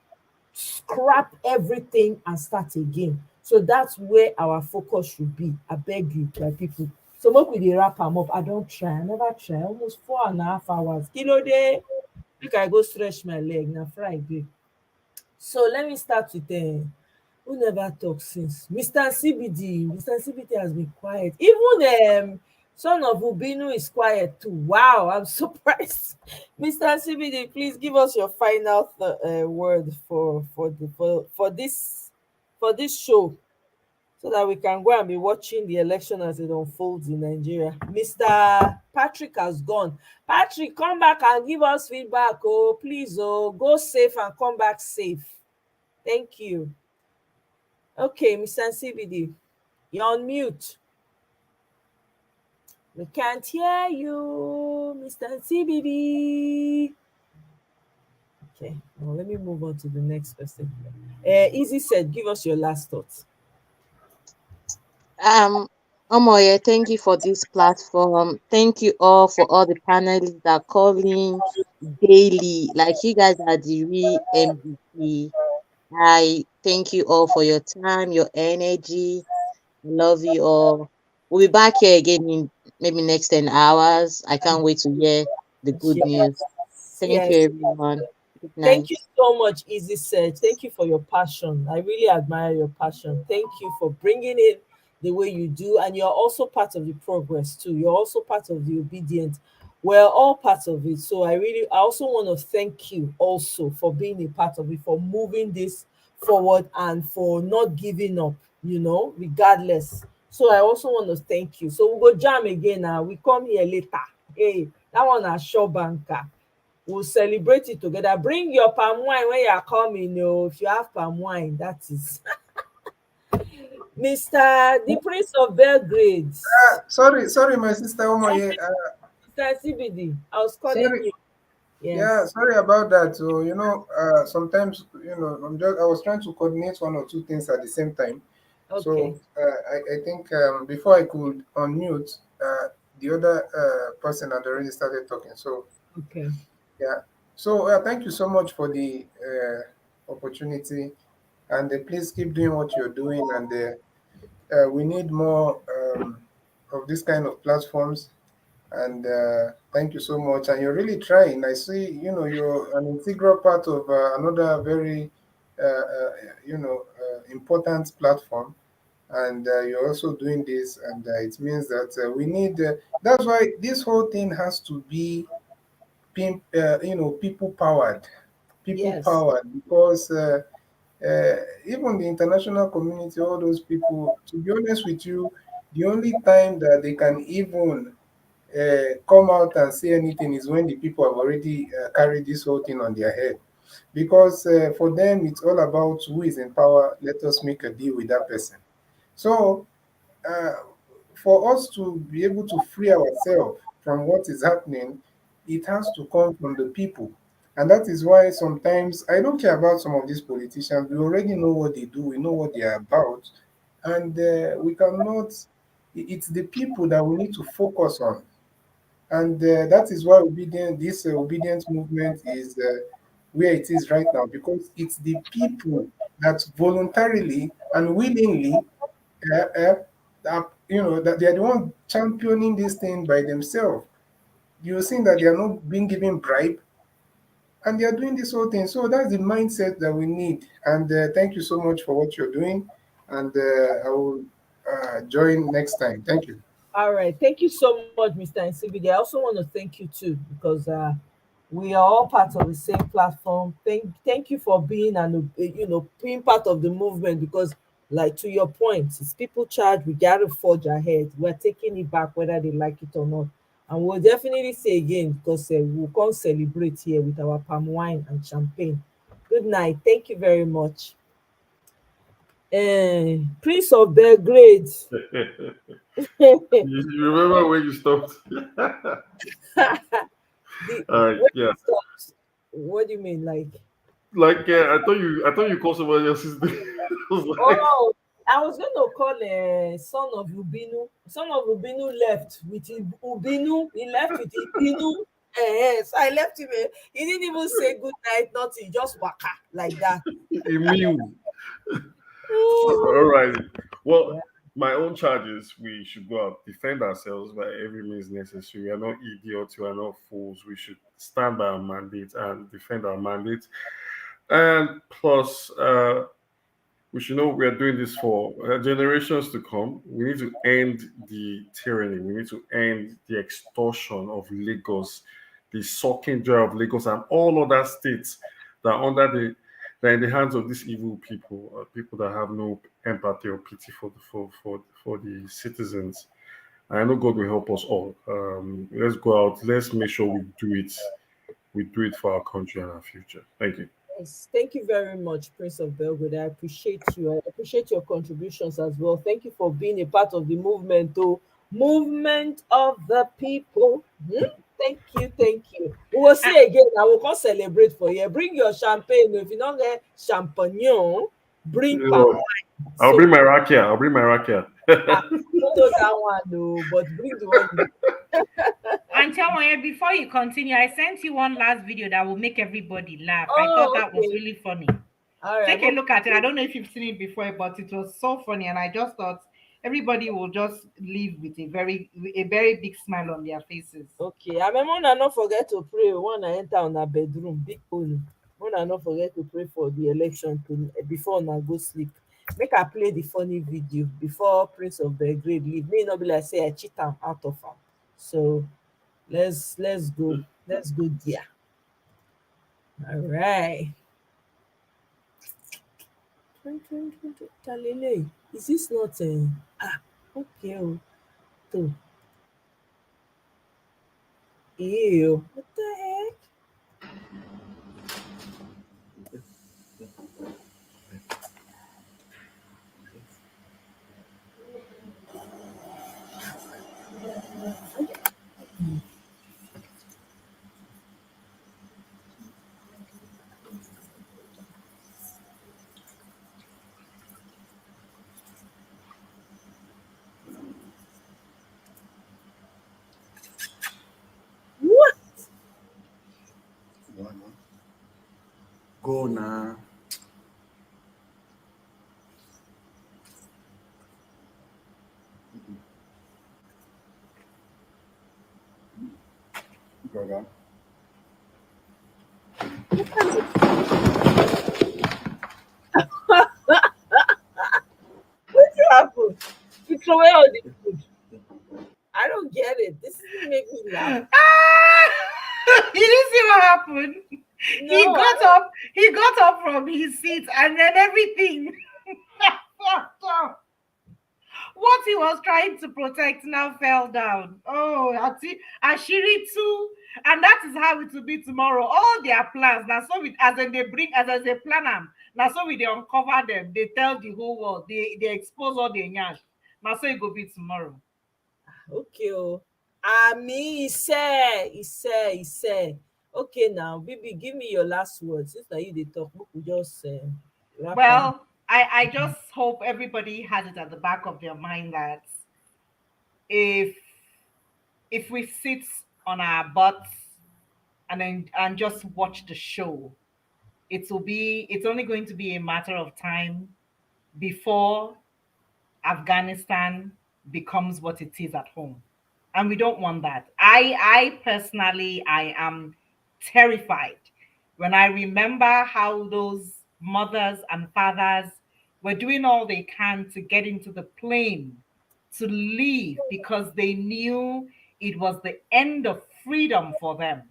scrap everything and start again. So that's where our focus should be. I beg you, my people. So make we dey wrap am up. I don try, I never try, almost 4.5 hours. Kilo dey, make I go stretch my leg, na Friday. So let me start with who never talk since? Mr. CBD. Mr. CBD has been quiet. Even son of Ubinu is quiet too. Wow, I'm surprised. Mr. CBD, please give us your final word for this show, so that we can go and be watching the election as it unfolds in Nigeria. Mr. Patrick has gone. Patrick, come back and give us feedback. Oh, please, go safe and come back safe. Thank you. Okay, Mr. CBD, you're on mute. We can't hear you, Mr. CBD. Okay, well, let me move on to the next person. Easy said, give us your last thoughts. Omoye, thank you for this platform. Thank you all for all the panelists that call in daily. Like you guys are the real MVP. I thank you all for your time, your energy. Love you all. We'll be back here again in maybe next 10 hours. I can't wait to hear the good news. Thank you, Yes. everyone. Good Thank night. you so much, Easy Search. Thank you for your passion. I really admire your passion. Thank you for bringing it the way you do. And you're also part of the progress too. You're also part of the obedient. We're all part of it. So I also want to thank you also for being a part of it, for moving this forward and for not giving up, regardless. So I also want to thank you. So we'll go jam again now. We come here later. Hey, that one a sure banker. We'll celebrate it together. Bring your palm wine when you are coming. If you have palm wine, that is. Mr. The Prince of Belgrade. Sorry, my sister Omoye. Mr. CBD, I was calling Sorry. you. Yeah, Yes. sorry about that. So, sometimes, I was trying to coordinate one or two things at the same time. Okay. So, I think before I could unmute, the other person had already started talking. So, Okay. yeah. So, thank you so much for the opportunity. And please keep doing what you're doing. And we need more of this kind of platforms. And thank you so much. And you're really trying. I see, you're an integral part of another very, important platform. And you're also doing this, and it means that we need. That's why this whole thing has to be, people powered, Yes. because even the international community, all those people. To be honest with you, the only time that they can even come out and say anything is when the people have already carried this whole thing on their head. Because for them, it's all about who is in power. Let us make a deal with that person. So, uh, for us to be able to free ourselves from what is happening, it has to come from the people. And that is why sometimes I don't care about some of these politicians. We already know what they do, we know what they are about. And we cannot, it's the people that we need to focus on. And that is why this obedience movement is where it is right now, because it's the people that voluntarily and willingly, that they are the one championing this thing by themselves. You're seeing that they are not being given bribe, and they are doing this whole thing. So that's the mindset that we need. And thank you so much for what you're doing. And I will join next time. Thank you. All right. Thank you so much, Mr. NCBD. I also want to thank you too, because we are all part of the same platform. Thank you for being being part of the movement, because like to your point, it's people charge, we gotta forge ahead. We're taking it back whether they like it or not. And we'll definitely say again, because we'll come celebrate here with our palm wine and champagne. Good night. Thank you very much. Prince of Belgrade. You remember when you stopped? All right, When yeah. it stops, what do you mean? Like, Like I thought you called somebody else's name. I was like, oh, I was going to call son of Ubinu. Son of Ubinu left with Ubinu. He left with Ubinu. So I left him. He didn't even say good night, nothing. He just waka like that. Emu. All Ooh. right. Well, Yeah. my own charge is we should go out, defend ourselves by every means necessary. We are not idiots. We are not fools. We should stand by our mandate and defend our mandate. And plus, we should know we are doing this for generations to come. We need to end the tyranny. We need to end the extortion of Lagos, the sucking dry of Lagos, and all other states that are that are in the hands of these evil people, people that have no empathy or pity for the citizens. I know God will help us all. Let's go out. Let's make sure we do it. We do it for our country and our future. Thank you. Yes, thank you very much, Prince of Belgrade. I appreciate you. I appreciate your contributions as well. Thank you for being a part of the movement, though. Movement of the people. Thank you, thank you. We will see again. I will come celebrate for you. Bring your champagne. If you don't get champagne, bring palm You wine. I'll So bring my rakia. I'll bring my rakia. I don't know that one, no, but bring the one you. And tell me, before you continue, I sent you one last video that will make everybody laugh. I thought Oh, that was okay. really funny. All right. Take a look at it. I don't know if you've seen it before, but it was so funny, and I just thought everybody will just leave with a very big smile on their faces. Okay, I remember una not forget to pray when I enter on a bedroom. Big one. Una not forget to pray for the election to before una go sleep. Make I play the funny video before Prince of Belgrade leave. May not be like say I cheat am out of am. So let's go there. All right. Talele, is this not okay? Oh, so, ew, what the heck? What? Go now. Brother. What happened? You throw away all the food. I don't get it. This is make me laugh. You didn't see what happened? He No, got up. He got up from his seat, and then everything. What he was trying to protect now fell down. Oh, Ashiri too. And that is how it will be tomorrow. All their plans. Now, so with as in they bring as they plan them. Now, so we they uncover them. They tell the whole world. They expose all the nyash. Now, so it will be tomorrow. okay. Oh, I mean, he said. Okay, now, Bibi, give me your last words. Since now you they talk, we could just wrap up. Well, I just hope everybody has it at the back of their mind that if we sit on our butts and just watch the show, it's only going to be a matter of time before Afghanistan becomes what it is at home. And we don't want that. I personally I am terrified when I remember how those mothers and fathers were doing all they can to get into the plane to leave because they knew it was the end of freedom for them.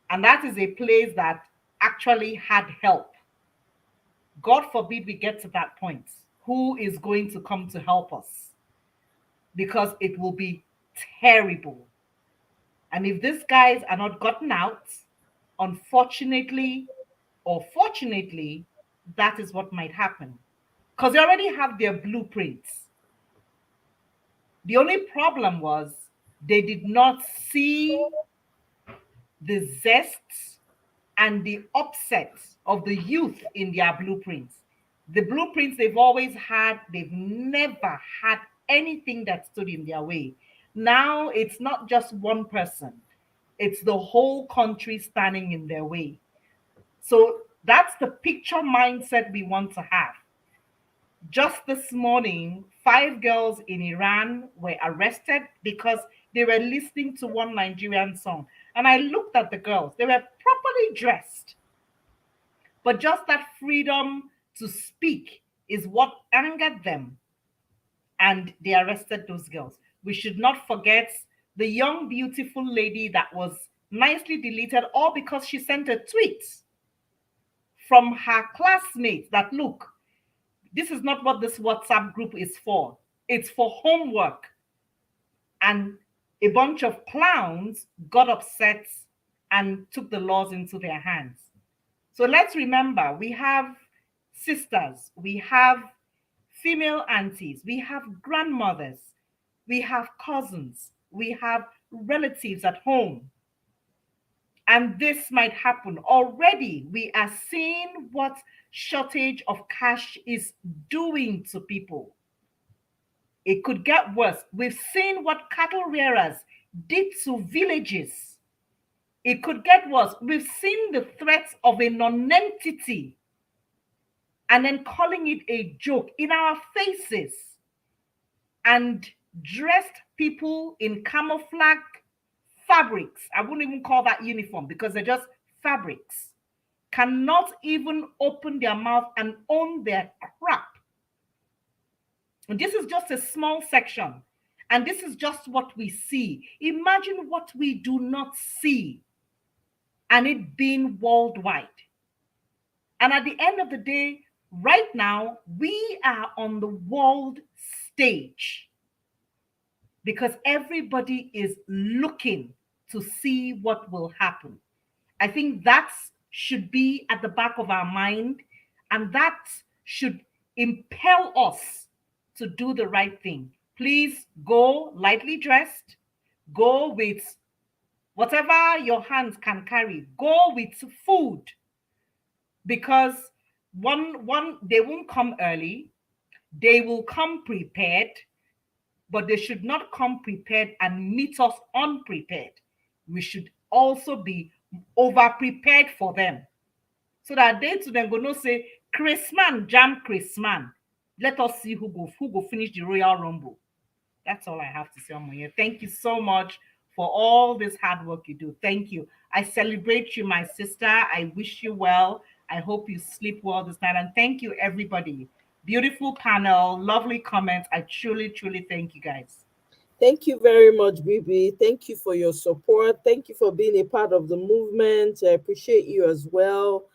And that is a place that actually had help. God forbid we get to that point. Who is going to come to help us? Because it will be terrible. And if these guys are not gotten out, unfortunately or fortunately, that is what might happen. Because they already have their blueprints. The only problem was they did not see the zest and the upset of the youth in their blueprints. The blueprints they've always had, they've never had anything that stood in their way. Now it's not just one person, it's the whole country standing in their way. So that's the picture mindset we want to have. Just this morning, 5 girls in Iran were arrested because they were listening to one Nigerian song. And I looked at the girls, they were properly dressed. But just that freedom to speak is what angered them. And they arrested those girls. We should not forget the young, beautiful lady that was nicely deleted, all because she sent a tweet from her classmates that, look, this is not what this WhatsApp group is for. It's for homework. And a bunch of clowns got upset and took the laws into their hands. So let's remember, we have sisters, we have female aunties, we have grandmothers, we have cousins, we have relatives at home. And this might happen. Already, we are seeing what shortage of cash is doing to people. It could get worse. We've seen what cattle rearers did to villages. It could get worse. We've seen the threats of a non-entity and then calling it a joke in our faces. and dressed people in camouflage fabrics. I wouldn't even call that uniform because they're just fabrics. Cannot even open their mouth and own their crap. And this is just a small section. And this is just what we see. Imagine what we do not see and it being worldwide. And at the end of the day, right now, we are on the world stage because everybody is looking to see what will happen. I think that should be at the back of our mind, and that should impel us to do the right thing. Please go lightly dressed, go with whatever your hands can carry, go with food, because one they won't come early, they will come prepared, but they should not come prepared and meet us unprepared. We should also be over prepared for them, so that they to them go no say Chris man jam Chris man. Let us see who go finish the Royal Rumble. That's all I have to say on my ear. Thank you so much for all this hard work you do. Thank you. I celebrate you, my sister. I wish you well. I hope you sleep well this night. And thank you, everybody. Beautiful panel, lovely comments. I truly, truly thank you guys. Thank you very much, Bibi. Thank you for your support. Thank you for being a part of the movement. I appreciate you as well.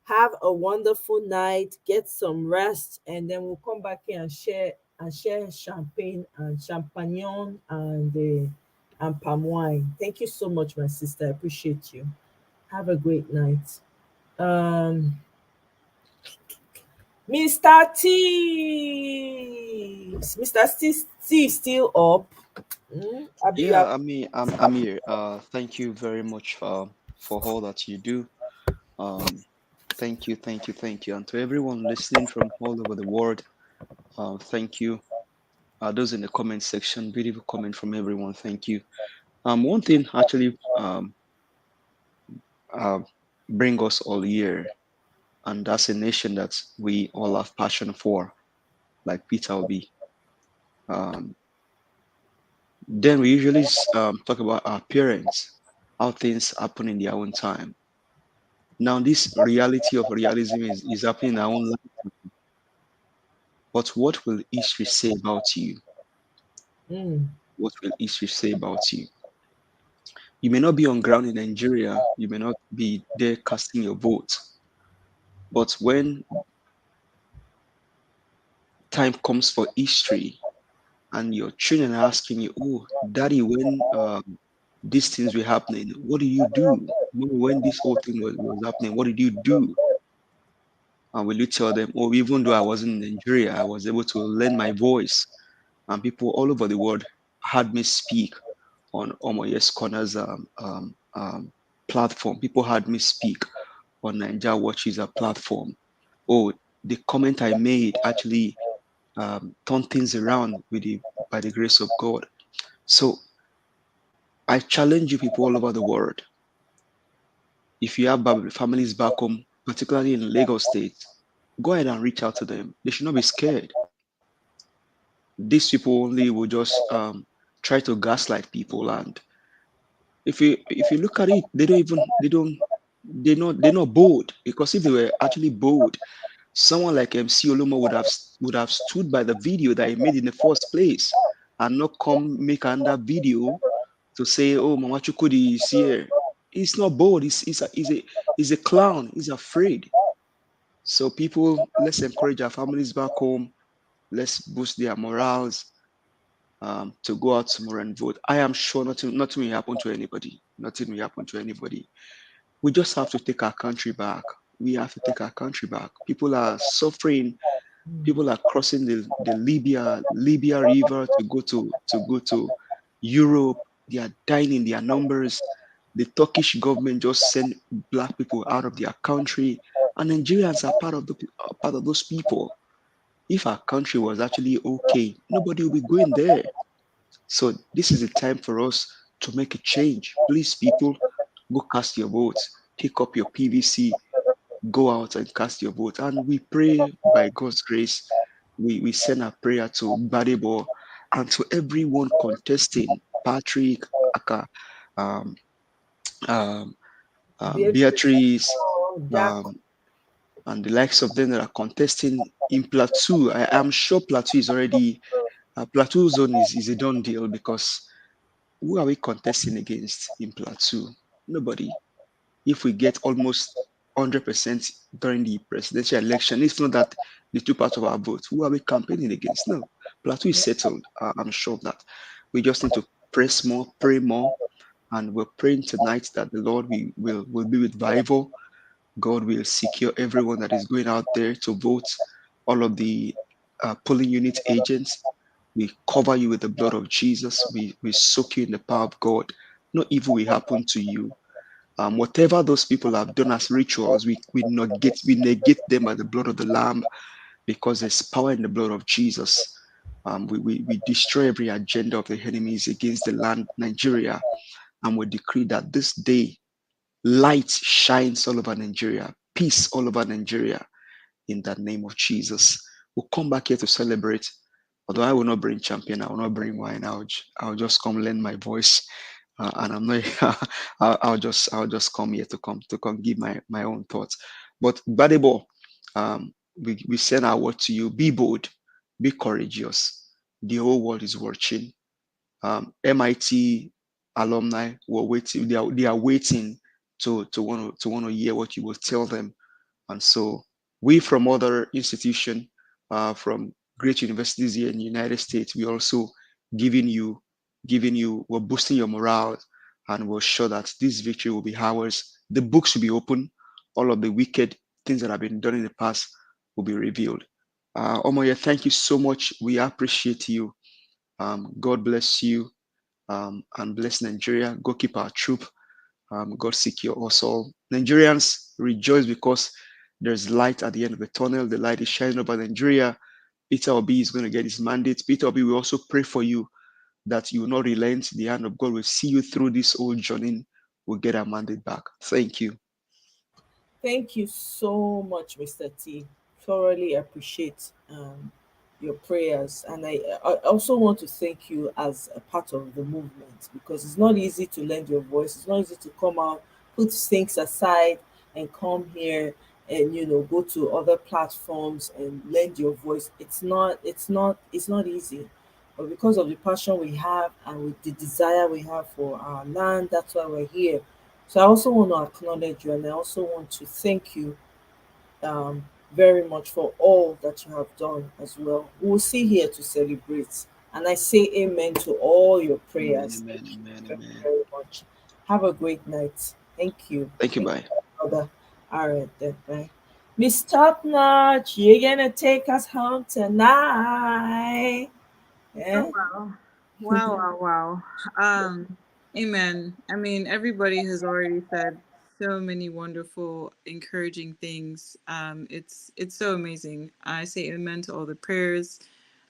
Have a wonderful night. Get some rest, and then we'll come back here and share champagne and champagnon and palm wine. Thank you so much, my sister. I appreciate you. Have a great night. Mr. T. Mr. T still up. Yeah, I mean, I'm here. Thank you very much for all that you do. Thank you, thank you, thank you. And to everyone listening from all over the world, thank you. Those in the comment section, beautiful comment from everyone. Thank you. One thing actually bring us all here, and that's a nation that we all have passion for, like Peter Obi. Then we usually talk about our parents, how things happen in their own time. Now, this reality of realism is happening in our own life. But what will history say about you? What will history say about you? You may not be on ground in Nigeria, you may not be there casting your vote. But when time comes for history and your children are asking you, oh, daddy, when these things were happening, what did you do? When this whole thing was happening, what did you do? And will you tell them, oh, even though I wasn't in Nigeria, I was able to lend my voice, and people all over the world heard me speak on Omoyes Corner's platform. People heard me speak on Naija Watch's platform. Oh, the comment I made actually turned things around by the grace of God. So I challenge you people all over the world. If you have families back home, particularly in Lagos State, go ahead and reach out to them. They should not be scared. These people only will just try to gaslight people, and if you look at it, they're not bold, because if they were actually bold, someone like MC Olumo would have stood by the video that he made in the first place and not come make another video to say, oh, Mama Chukudi is here. He's not bold. He's a clown. He's afraid. So people, let's encourage our families back home. Let's boost their morals to go out tomorrow and vote. I am sure nothing will happen to anybody. Nothing will happen to anybody. We just have to take our country back. We have to take our country back. People are suffering. People are crossing the Libya River to go to Europe. They are dying in their numbers. The Turkish government just sent black people out of their country, and Nigerians are part of those people. If our country was actually okay, nobody will be going there. So this is the time for us to make a change. Please, people, go cast your votes. Take up your PVC. Go out and cast your vote. And we pray by God's grace. We send our prayer to Badebo and to everyone contesting, Patrick, Aka, um, um, Beatrice, Jack. and the likes of them that are contesting in Plateau. I am sure Plateau is already, Plateau zone is a done deal, because who are we contesting against in Plateau? Nobody. If we get almost 100% during the presidential election, it's not that the two parts of our vote, who are we campaigning against? No, Plateau is settled. I'm sure of that. We just need to press more, pray more, and we're praying tonight that the Lord will be with Vival. God will secure everyone that is going out there to vote, all of the polling unit agents. We cover you with the blood of Jesus. We soak you in the power of God. No evil will happen to you. Whatever those people have done as rituals, we negate them by the blood of the Lamb, because there's power in the blood of Jesus. We destroy every agenda of the enemies against the land, Nigeria, and we decree that this day light shines all over Nigeria, peace all over Nigeria, in the name of Jesus. We'll come back here to celebrate. Although I will not bring champion, I will not bring wine. I'll just come lend my voice, and I'm not. I'll just come here to come give my own thoughts. But Badebo, we send our word to you. Be bold, be courageous. The whole world is watching. MIT alumni were waiting. They are waiting to want to hear what you will tell them. And so we from other institutions, from great universities here in the United States, we also we're boosting your morale, and we're sure that this victory will be ours. The books will be open. All of the wicked things that have been done in the past will be revealed. Omoye, thank you so much. We appreciate you. God bless you, and bless Nigeria. Go keep our troop. God secure us all. Nigerians rejoice because there's light at the end of the tunnel. The light is shining over Nigeria. Peter Obi is going to get his mandate. Peter Obi will also pray for you that you will not relent. The hand of God will see you through this whole journey. We'll get our mandate back. Thank you. Thank you so much, Mr. T. Thoroughly appreciate your prayers. And I also want to thank you as a part of the movement, because it's not easy to lend your voice. It's not easy to come out, put things aside, and come here and go to other platforms and lend your voice. It's not easy. But because of the passion we have and with the desire we have for our land, that's why we're here. So I also want to acknowledge you, and I also want to thank you very much for all that you have done as well. We will see here to celebrate. And I say amen to all your Amen, prayers. amen, Thank you amen, very, amen. very much. Have a great night. Thank you. Thank you, Thank bye. you, brother. All right, then. Bye. Miss Top Notch, you're going to take us home tonight. Oh Yeah? wow. Wow. Amen. I mean, everybody has already said so many wonderful, encouraging things. It's so amazing. I say amen to all the prayers.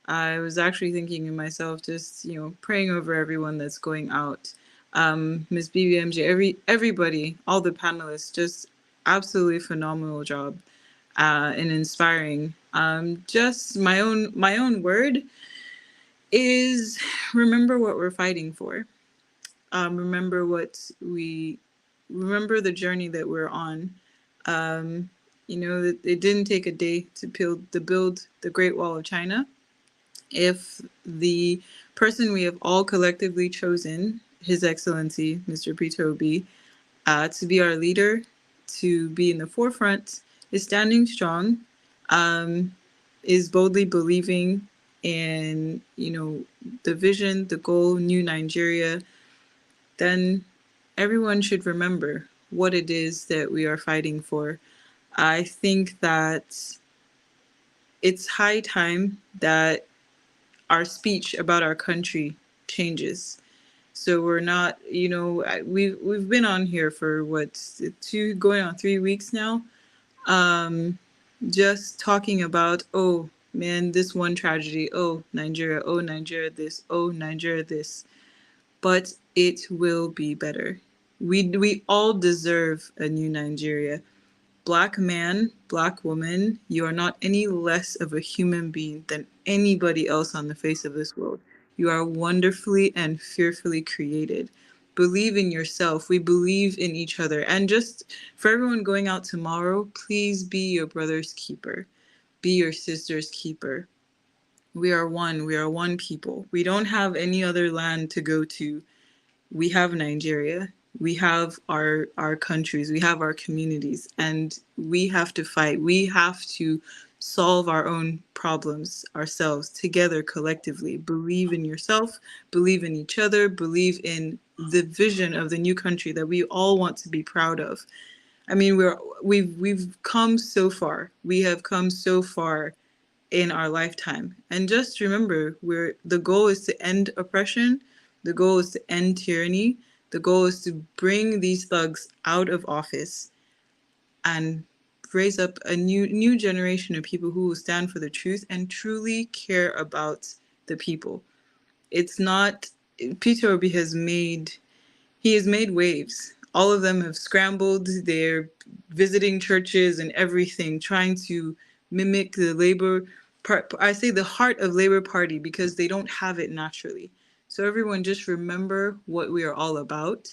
I was actually thinking in myself, just praying over everyone that's going out. Miss BBMJ, everybody, all the panelists, just absolutely phenomenal job, and inspiring. Just my own word is remember what we're fighting for. Remember remember the journey that we're on. That it didn't take a day to build the Great Wall of China. If the person we have all collectively chosen, His Excellency Mr. Peter Obi, to be our leader, to be in the forefront, is standing strong, is boldly believing in the vision, the goal, new Nigeria, then everyone should remember what it is that we are fighting for. I think that it's high time that our speech about our country changes. So we're not, we've been on here for what, going on 3 weeks now, just talking about, oh man, this one tragedy, oh Nigeria this, oh Nigeria this. But it will be better. We all deserve a new Nigeria. Black man, Black woman, you are not any less of a human being than anybody else on the face of this world. You are wonderfully and fearfully created. Believe in yourself. We believe in each other. And just for everyone going out tomorrow, please be your brother's keeper. Be your sister's keeper. We are one. We are one people. We don't have any other land to go to. We have Nigeria. We have our countries. We have our communities, and we have to fight. We have to solve our own problems ourselves together collectively. Believe in yourself, believe in each other, believe in the vision of the new country that we all want to be proud of. I mean, we've come so far. We have come so far in our lifetime. And just remember, the goal is to end oppression, the goal is to end tyranny, the goal is to bring these thugs out of office and raise up a new generation of people who will stand for the truth and truly care about the people. It's not Peter Obi he has made waves. All of them have scrambled. They're visiting churches and everything, trying to mimic the Labour part. I say the heart of Labour Party because they don't have it naturally. So everyone, just remember what we are all about.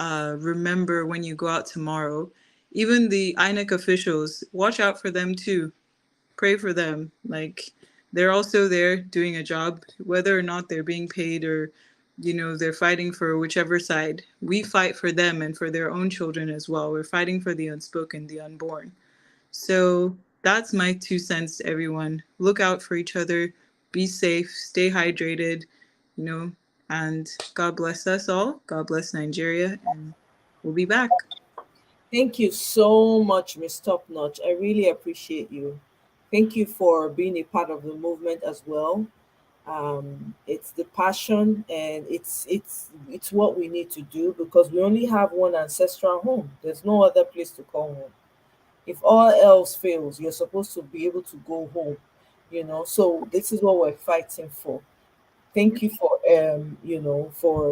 Remember when you go out tomorrow. Even the INEC officials, watch out for them too. Pray for them. Like, they're also there doing a job, whether or not they're being paid or they're fighting for whichever side. We fight for them and for their own children as well. We're fighting for the unspoken, the unborn. So that's my 2 cents to everyone. Look out for each other, be safe, stay hydrated, and God bless us all. God bless Nigeria, and we'll be back. Thank you so much, Miss Top Notch. I really appreciate you. Thank you for being a part of the movement as well. It's the passion, and it's what we need to do because we only have one ancestral home. There's no other place to call home. If all else fails, you're supposed to be able to go home. So this is what we're fighting for. Thank you for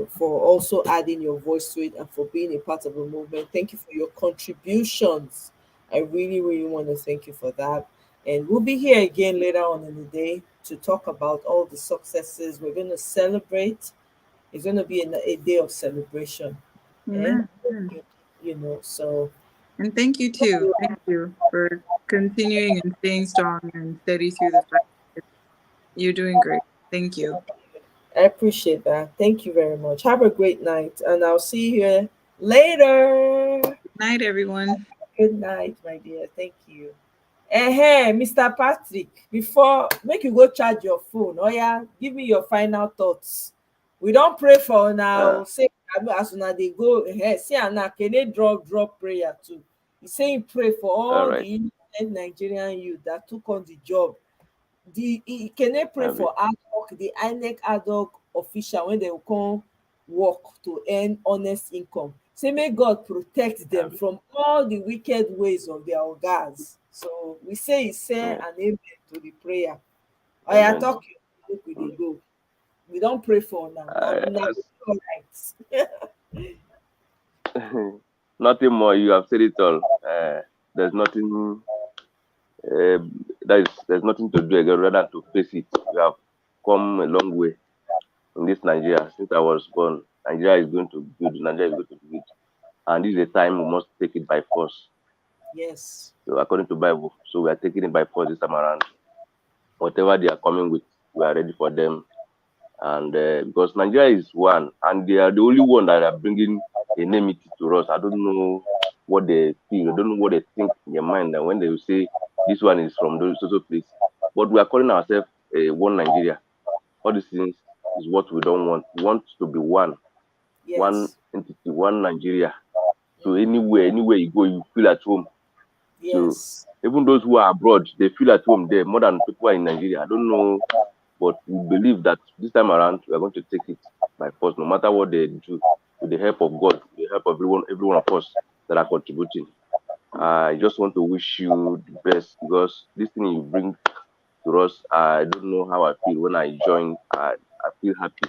for also adding your voice to it and for being a part of the movement. Thank you for your contributions. I really, really want to thank you for that. And we'll be here again later on in the day to talk about all the successes. We're going to celebrate. It's going to be a day of celebration. And Amen. so And thank you too. Thank you for continuing and staying strong and steady through the fight. You're doing great. Thank you. I appreciate that. Thank you very much. Have a great night, and I'll see you here later. Good night, everyone. Good night, my dear. Thank you. Mr. Patrick, before make you go charge your phone. Oh yeah, give me your final thoughts. We don't pray for now. Say as soon as they go see now can they drop prayer too. He's saying pray for all the innocent Nigerian youth that took on the job. Can they pray for ad hoc, the INEC ad hoc official when they will come work to earn honest income? Say may God protect them from all the wicked ways of their ogas. So we say and amen to the prayer. I am talking, we dey go. We don't pray for now. Now all right. Nothing more. You have said it all. There's nothing. There's nothing to do again rather than to face it. We have come a long way in this Nigeria. Since I was born, Nigeria is going to build. Nigeria is going to build, and this is a time we must take it by force. Yes. So according to Bible, so we are taking it by force this time around. Whatever they are coming with, we are ready for them. And because Nigeria is one, and they are the only one that are bringing enmity to us. I don't know what they feel. I don't know what they think in their mind. And when they will say this one is from those social place, but we are calling ourselves one Nigeria. All these things is what we don't want. We want to be one, one entity, one Nigeria. So anywhere you go, you feel at home. Yes. So even those who are abroad, they feel at home there more than people in Nigeria. I don't know, but we believe that this time around we are going to take it by force, no matter what they do, with the help of God, with the help of every one of us that are contributing. I just want to wish you the best because this thing you bring to us, I don't know how I feel when I join. I feel happy.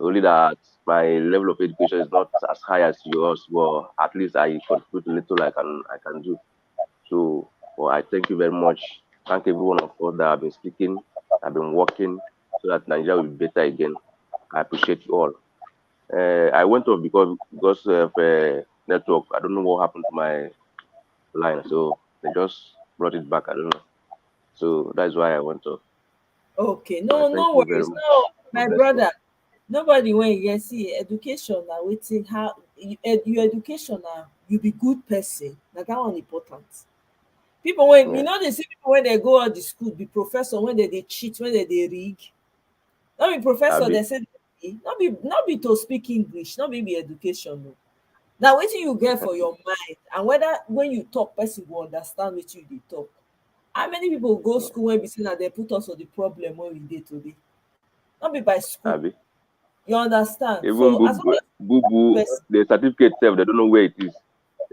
Only that my level of education is not as high as yours, but at least I contribute a little I can do. So I thank you very much. Thank every one of us that have been speaking, have been working. so that Nigeria will be better again. I appreciate you all. I went off because of network. I don't know what happened to my line, so they just brought it back. I don't know. So that's why I went off. Okay, Well, no, thank no you very worries. much. No, God my bless you. brother. Nobody when you see education now waiting how your education now you be good person. Now that one important. People when you Yeah, know they see people when they go out the school be professor when they cheat when they rig. Not be professor they Abi. say they be. Not be to speak English, not be education. No. Now what you get for your mind and whether when you talk person will understand what you dey talk. How many people go Yeah, school when we say that they put us on the problem when we did today? Not be by school. Abi. You understand? Even So as long boo as boo you boo, person the certificate itself, they don't know where it is.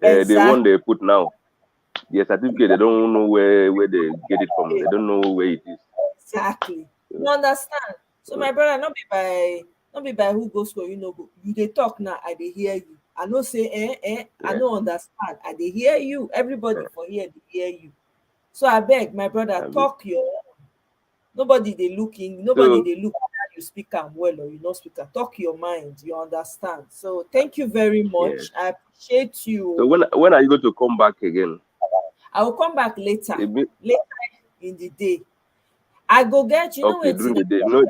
The one exactly they put now, the certificate, they don't know where they get it from. They don't know where it is. exactly. You So, understand? So uh, my brother, not be by who goes for you no go. You they talk now, I they hear you. I know say I yeah, no understand. I they hear you. Everybody yeah, for here they hear you. So I beg my brother, Abi. talk your nobody they looking, nobody So, they look whether you speak am well or you not speak am. Talk your mind, you understand. So thank you very yeah. much. I appreciate So you. when are you going to come back again? I will come back later, A bit, later in the day. I go get you know okay, what during the day. No,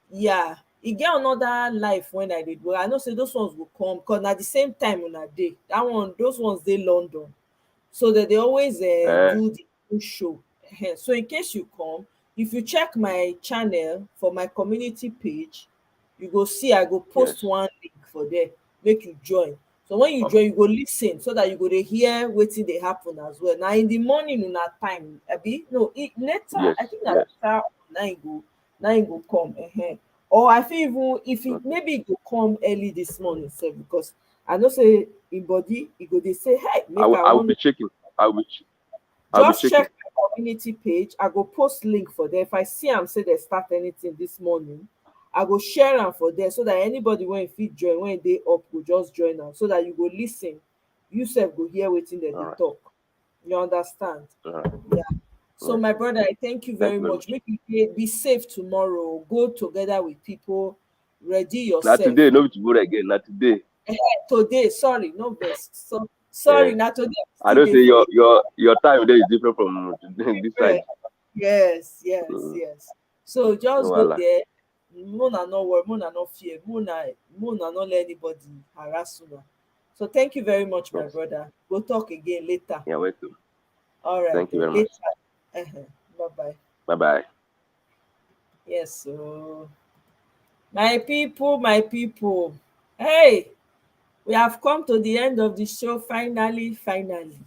yeah, e get another life when I did well. I know say those ones will come because at the same time on a day that one those ones dey London. So that they always uh, do the full show. So in case you come, if you check my channel for my community page, you go see I go yes. post one link for there, make you join. So when you Um, join, you go listen so that you go dey hear wetin dey happen as well. Now in the morning una time, abi no later yes, I think na yes. later na im go come. Or I fit even if it Okay. maybe e go come early this morning sef because I know say im body e go dey say hey make I I will wan be checking. I'll be just checking. check my community page. I go post link for there. If I see am say they start anything this morning, I go share am for there so that anybody when fit join when they up go just join am so that you go listen. You sef go hear wetin dem All dey right. talk. You understand? All right. Yeah. So Yeah. my brother, I thank you Thank very you very much. much. Make you be safe tomorrow. Go together with people. Ready Not yourself. today, no be tomorrow again. Not today. Today, sorry, no best. So Yeah. sorry, not today. I Still don't day say for you. your time there is different from this Yeah. side. Yes, yes, Mm, yes. So no just go Allah. there. Muna no worry, Muna no fear, Muna no let anybody harass you. So thank you very much, my Yes. brother. We'll talk again later. You're welcome. All right Thank you then. very much. Later. Bye bye. Bye bye. Yes, so my people. Hey, we have come to the end of the show finally, finally.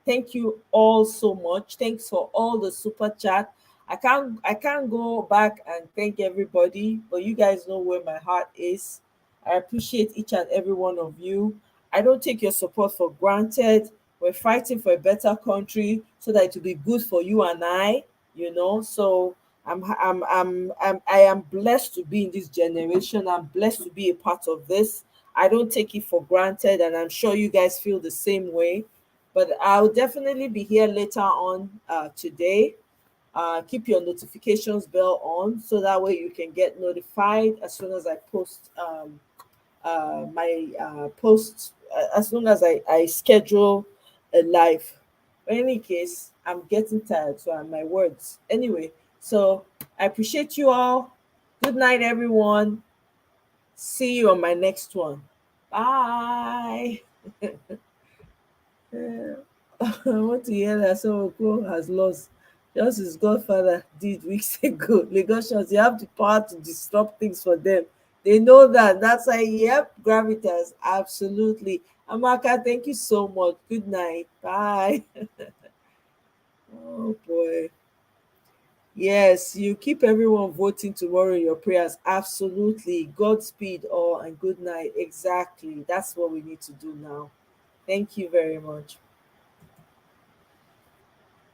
Thank you all so much. Thanks for all the super chat. I can't go back and thank everybody, but you guys know where my heart is. I appreciate each and every one of you. I don't take your support for granted. We're fighting for a better country so that it will be good for you and I. So I am blessed to be in this generation. I'm blessed to be a part of this. I don't take it for granted, and I'm sure you guys feel the same way. But I'll definitely be here later on today. Keep your notifications bell on so that way you can get notified as soon as I post my post, as soon as I schedule a live. In any case, I'm getting tired, so my words. Anyway, so I appreciate you all. Good night, everyone. See you on my next one. Bye. I want to hear that Soroko has lost just his godfather did weeks ago. Lagosians, you have the power to disrupt things for them. They know that. That's why, yep, gravitas. Absolutely. Amaka, thank you so much. Good night. Bye. Oh boy. Yes, you keep everyone voting tomorrow in your prayers. Absolutely. Godspeed all and good night. Exactly. That's what we need to do now. Thank you very much.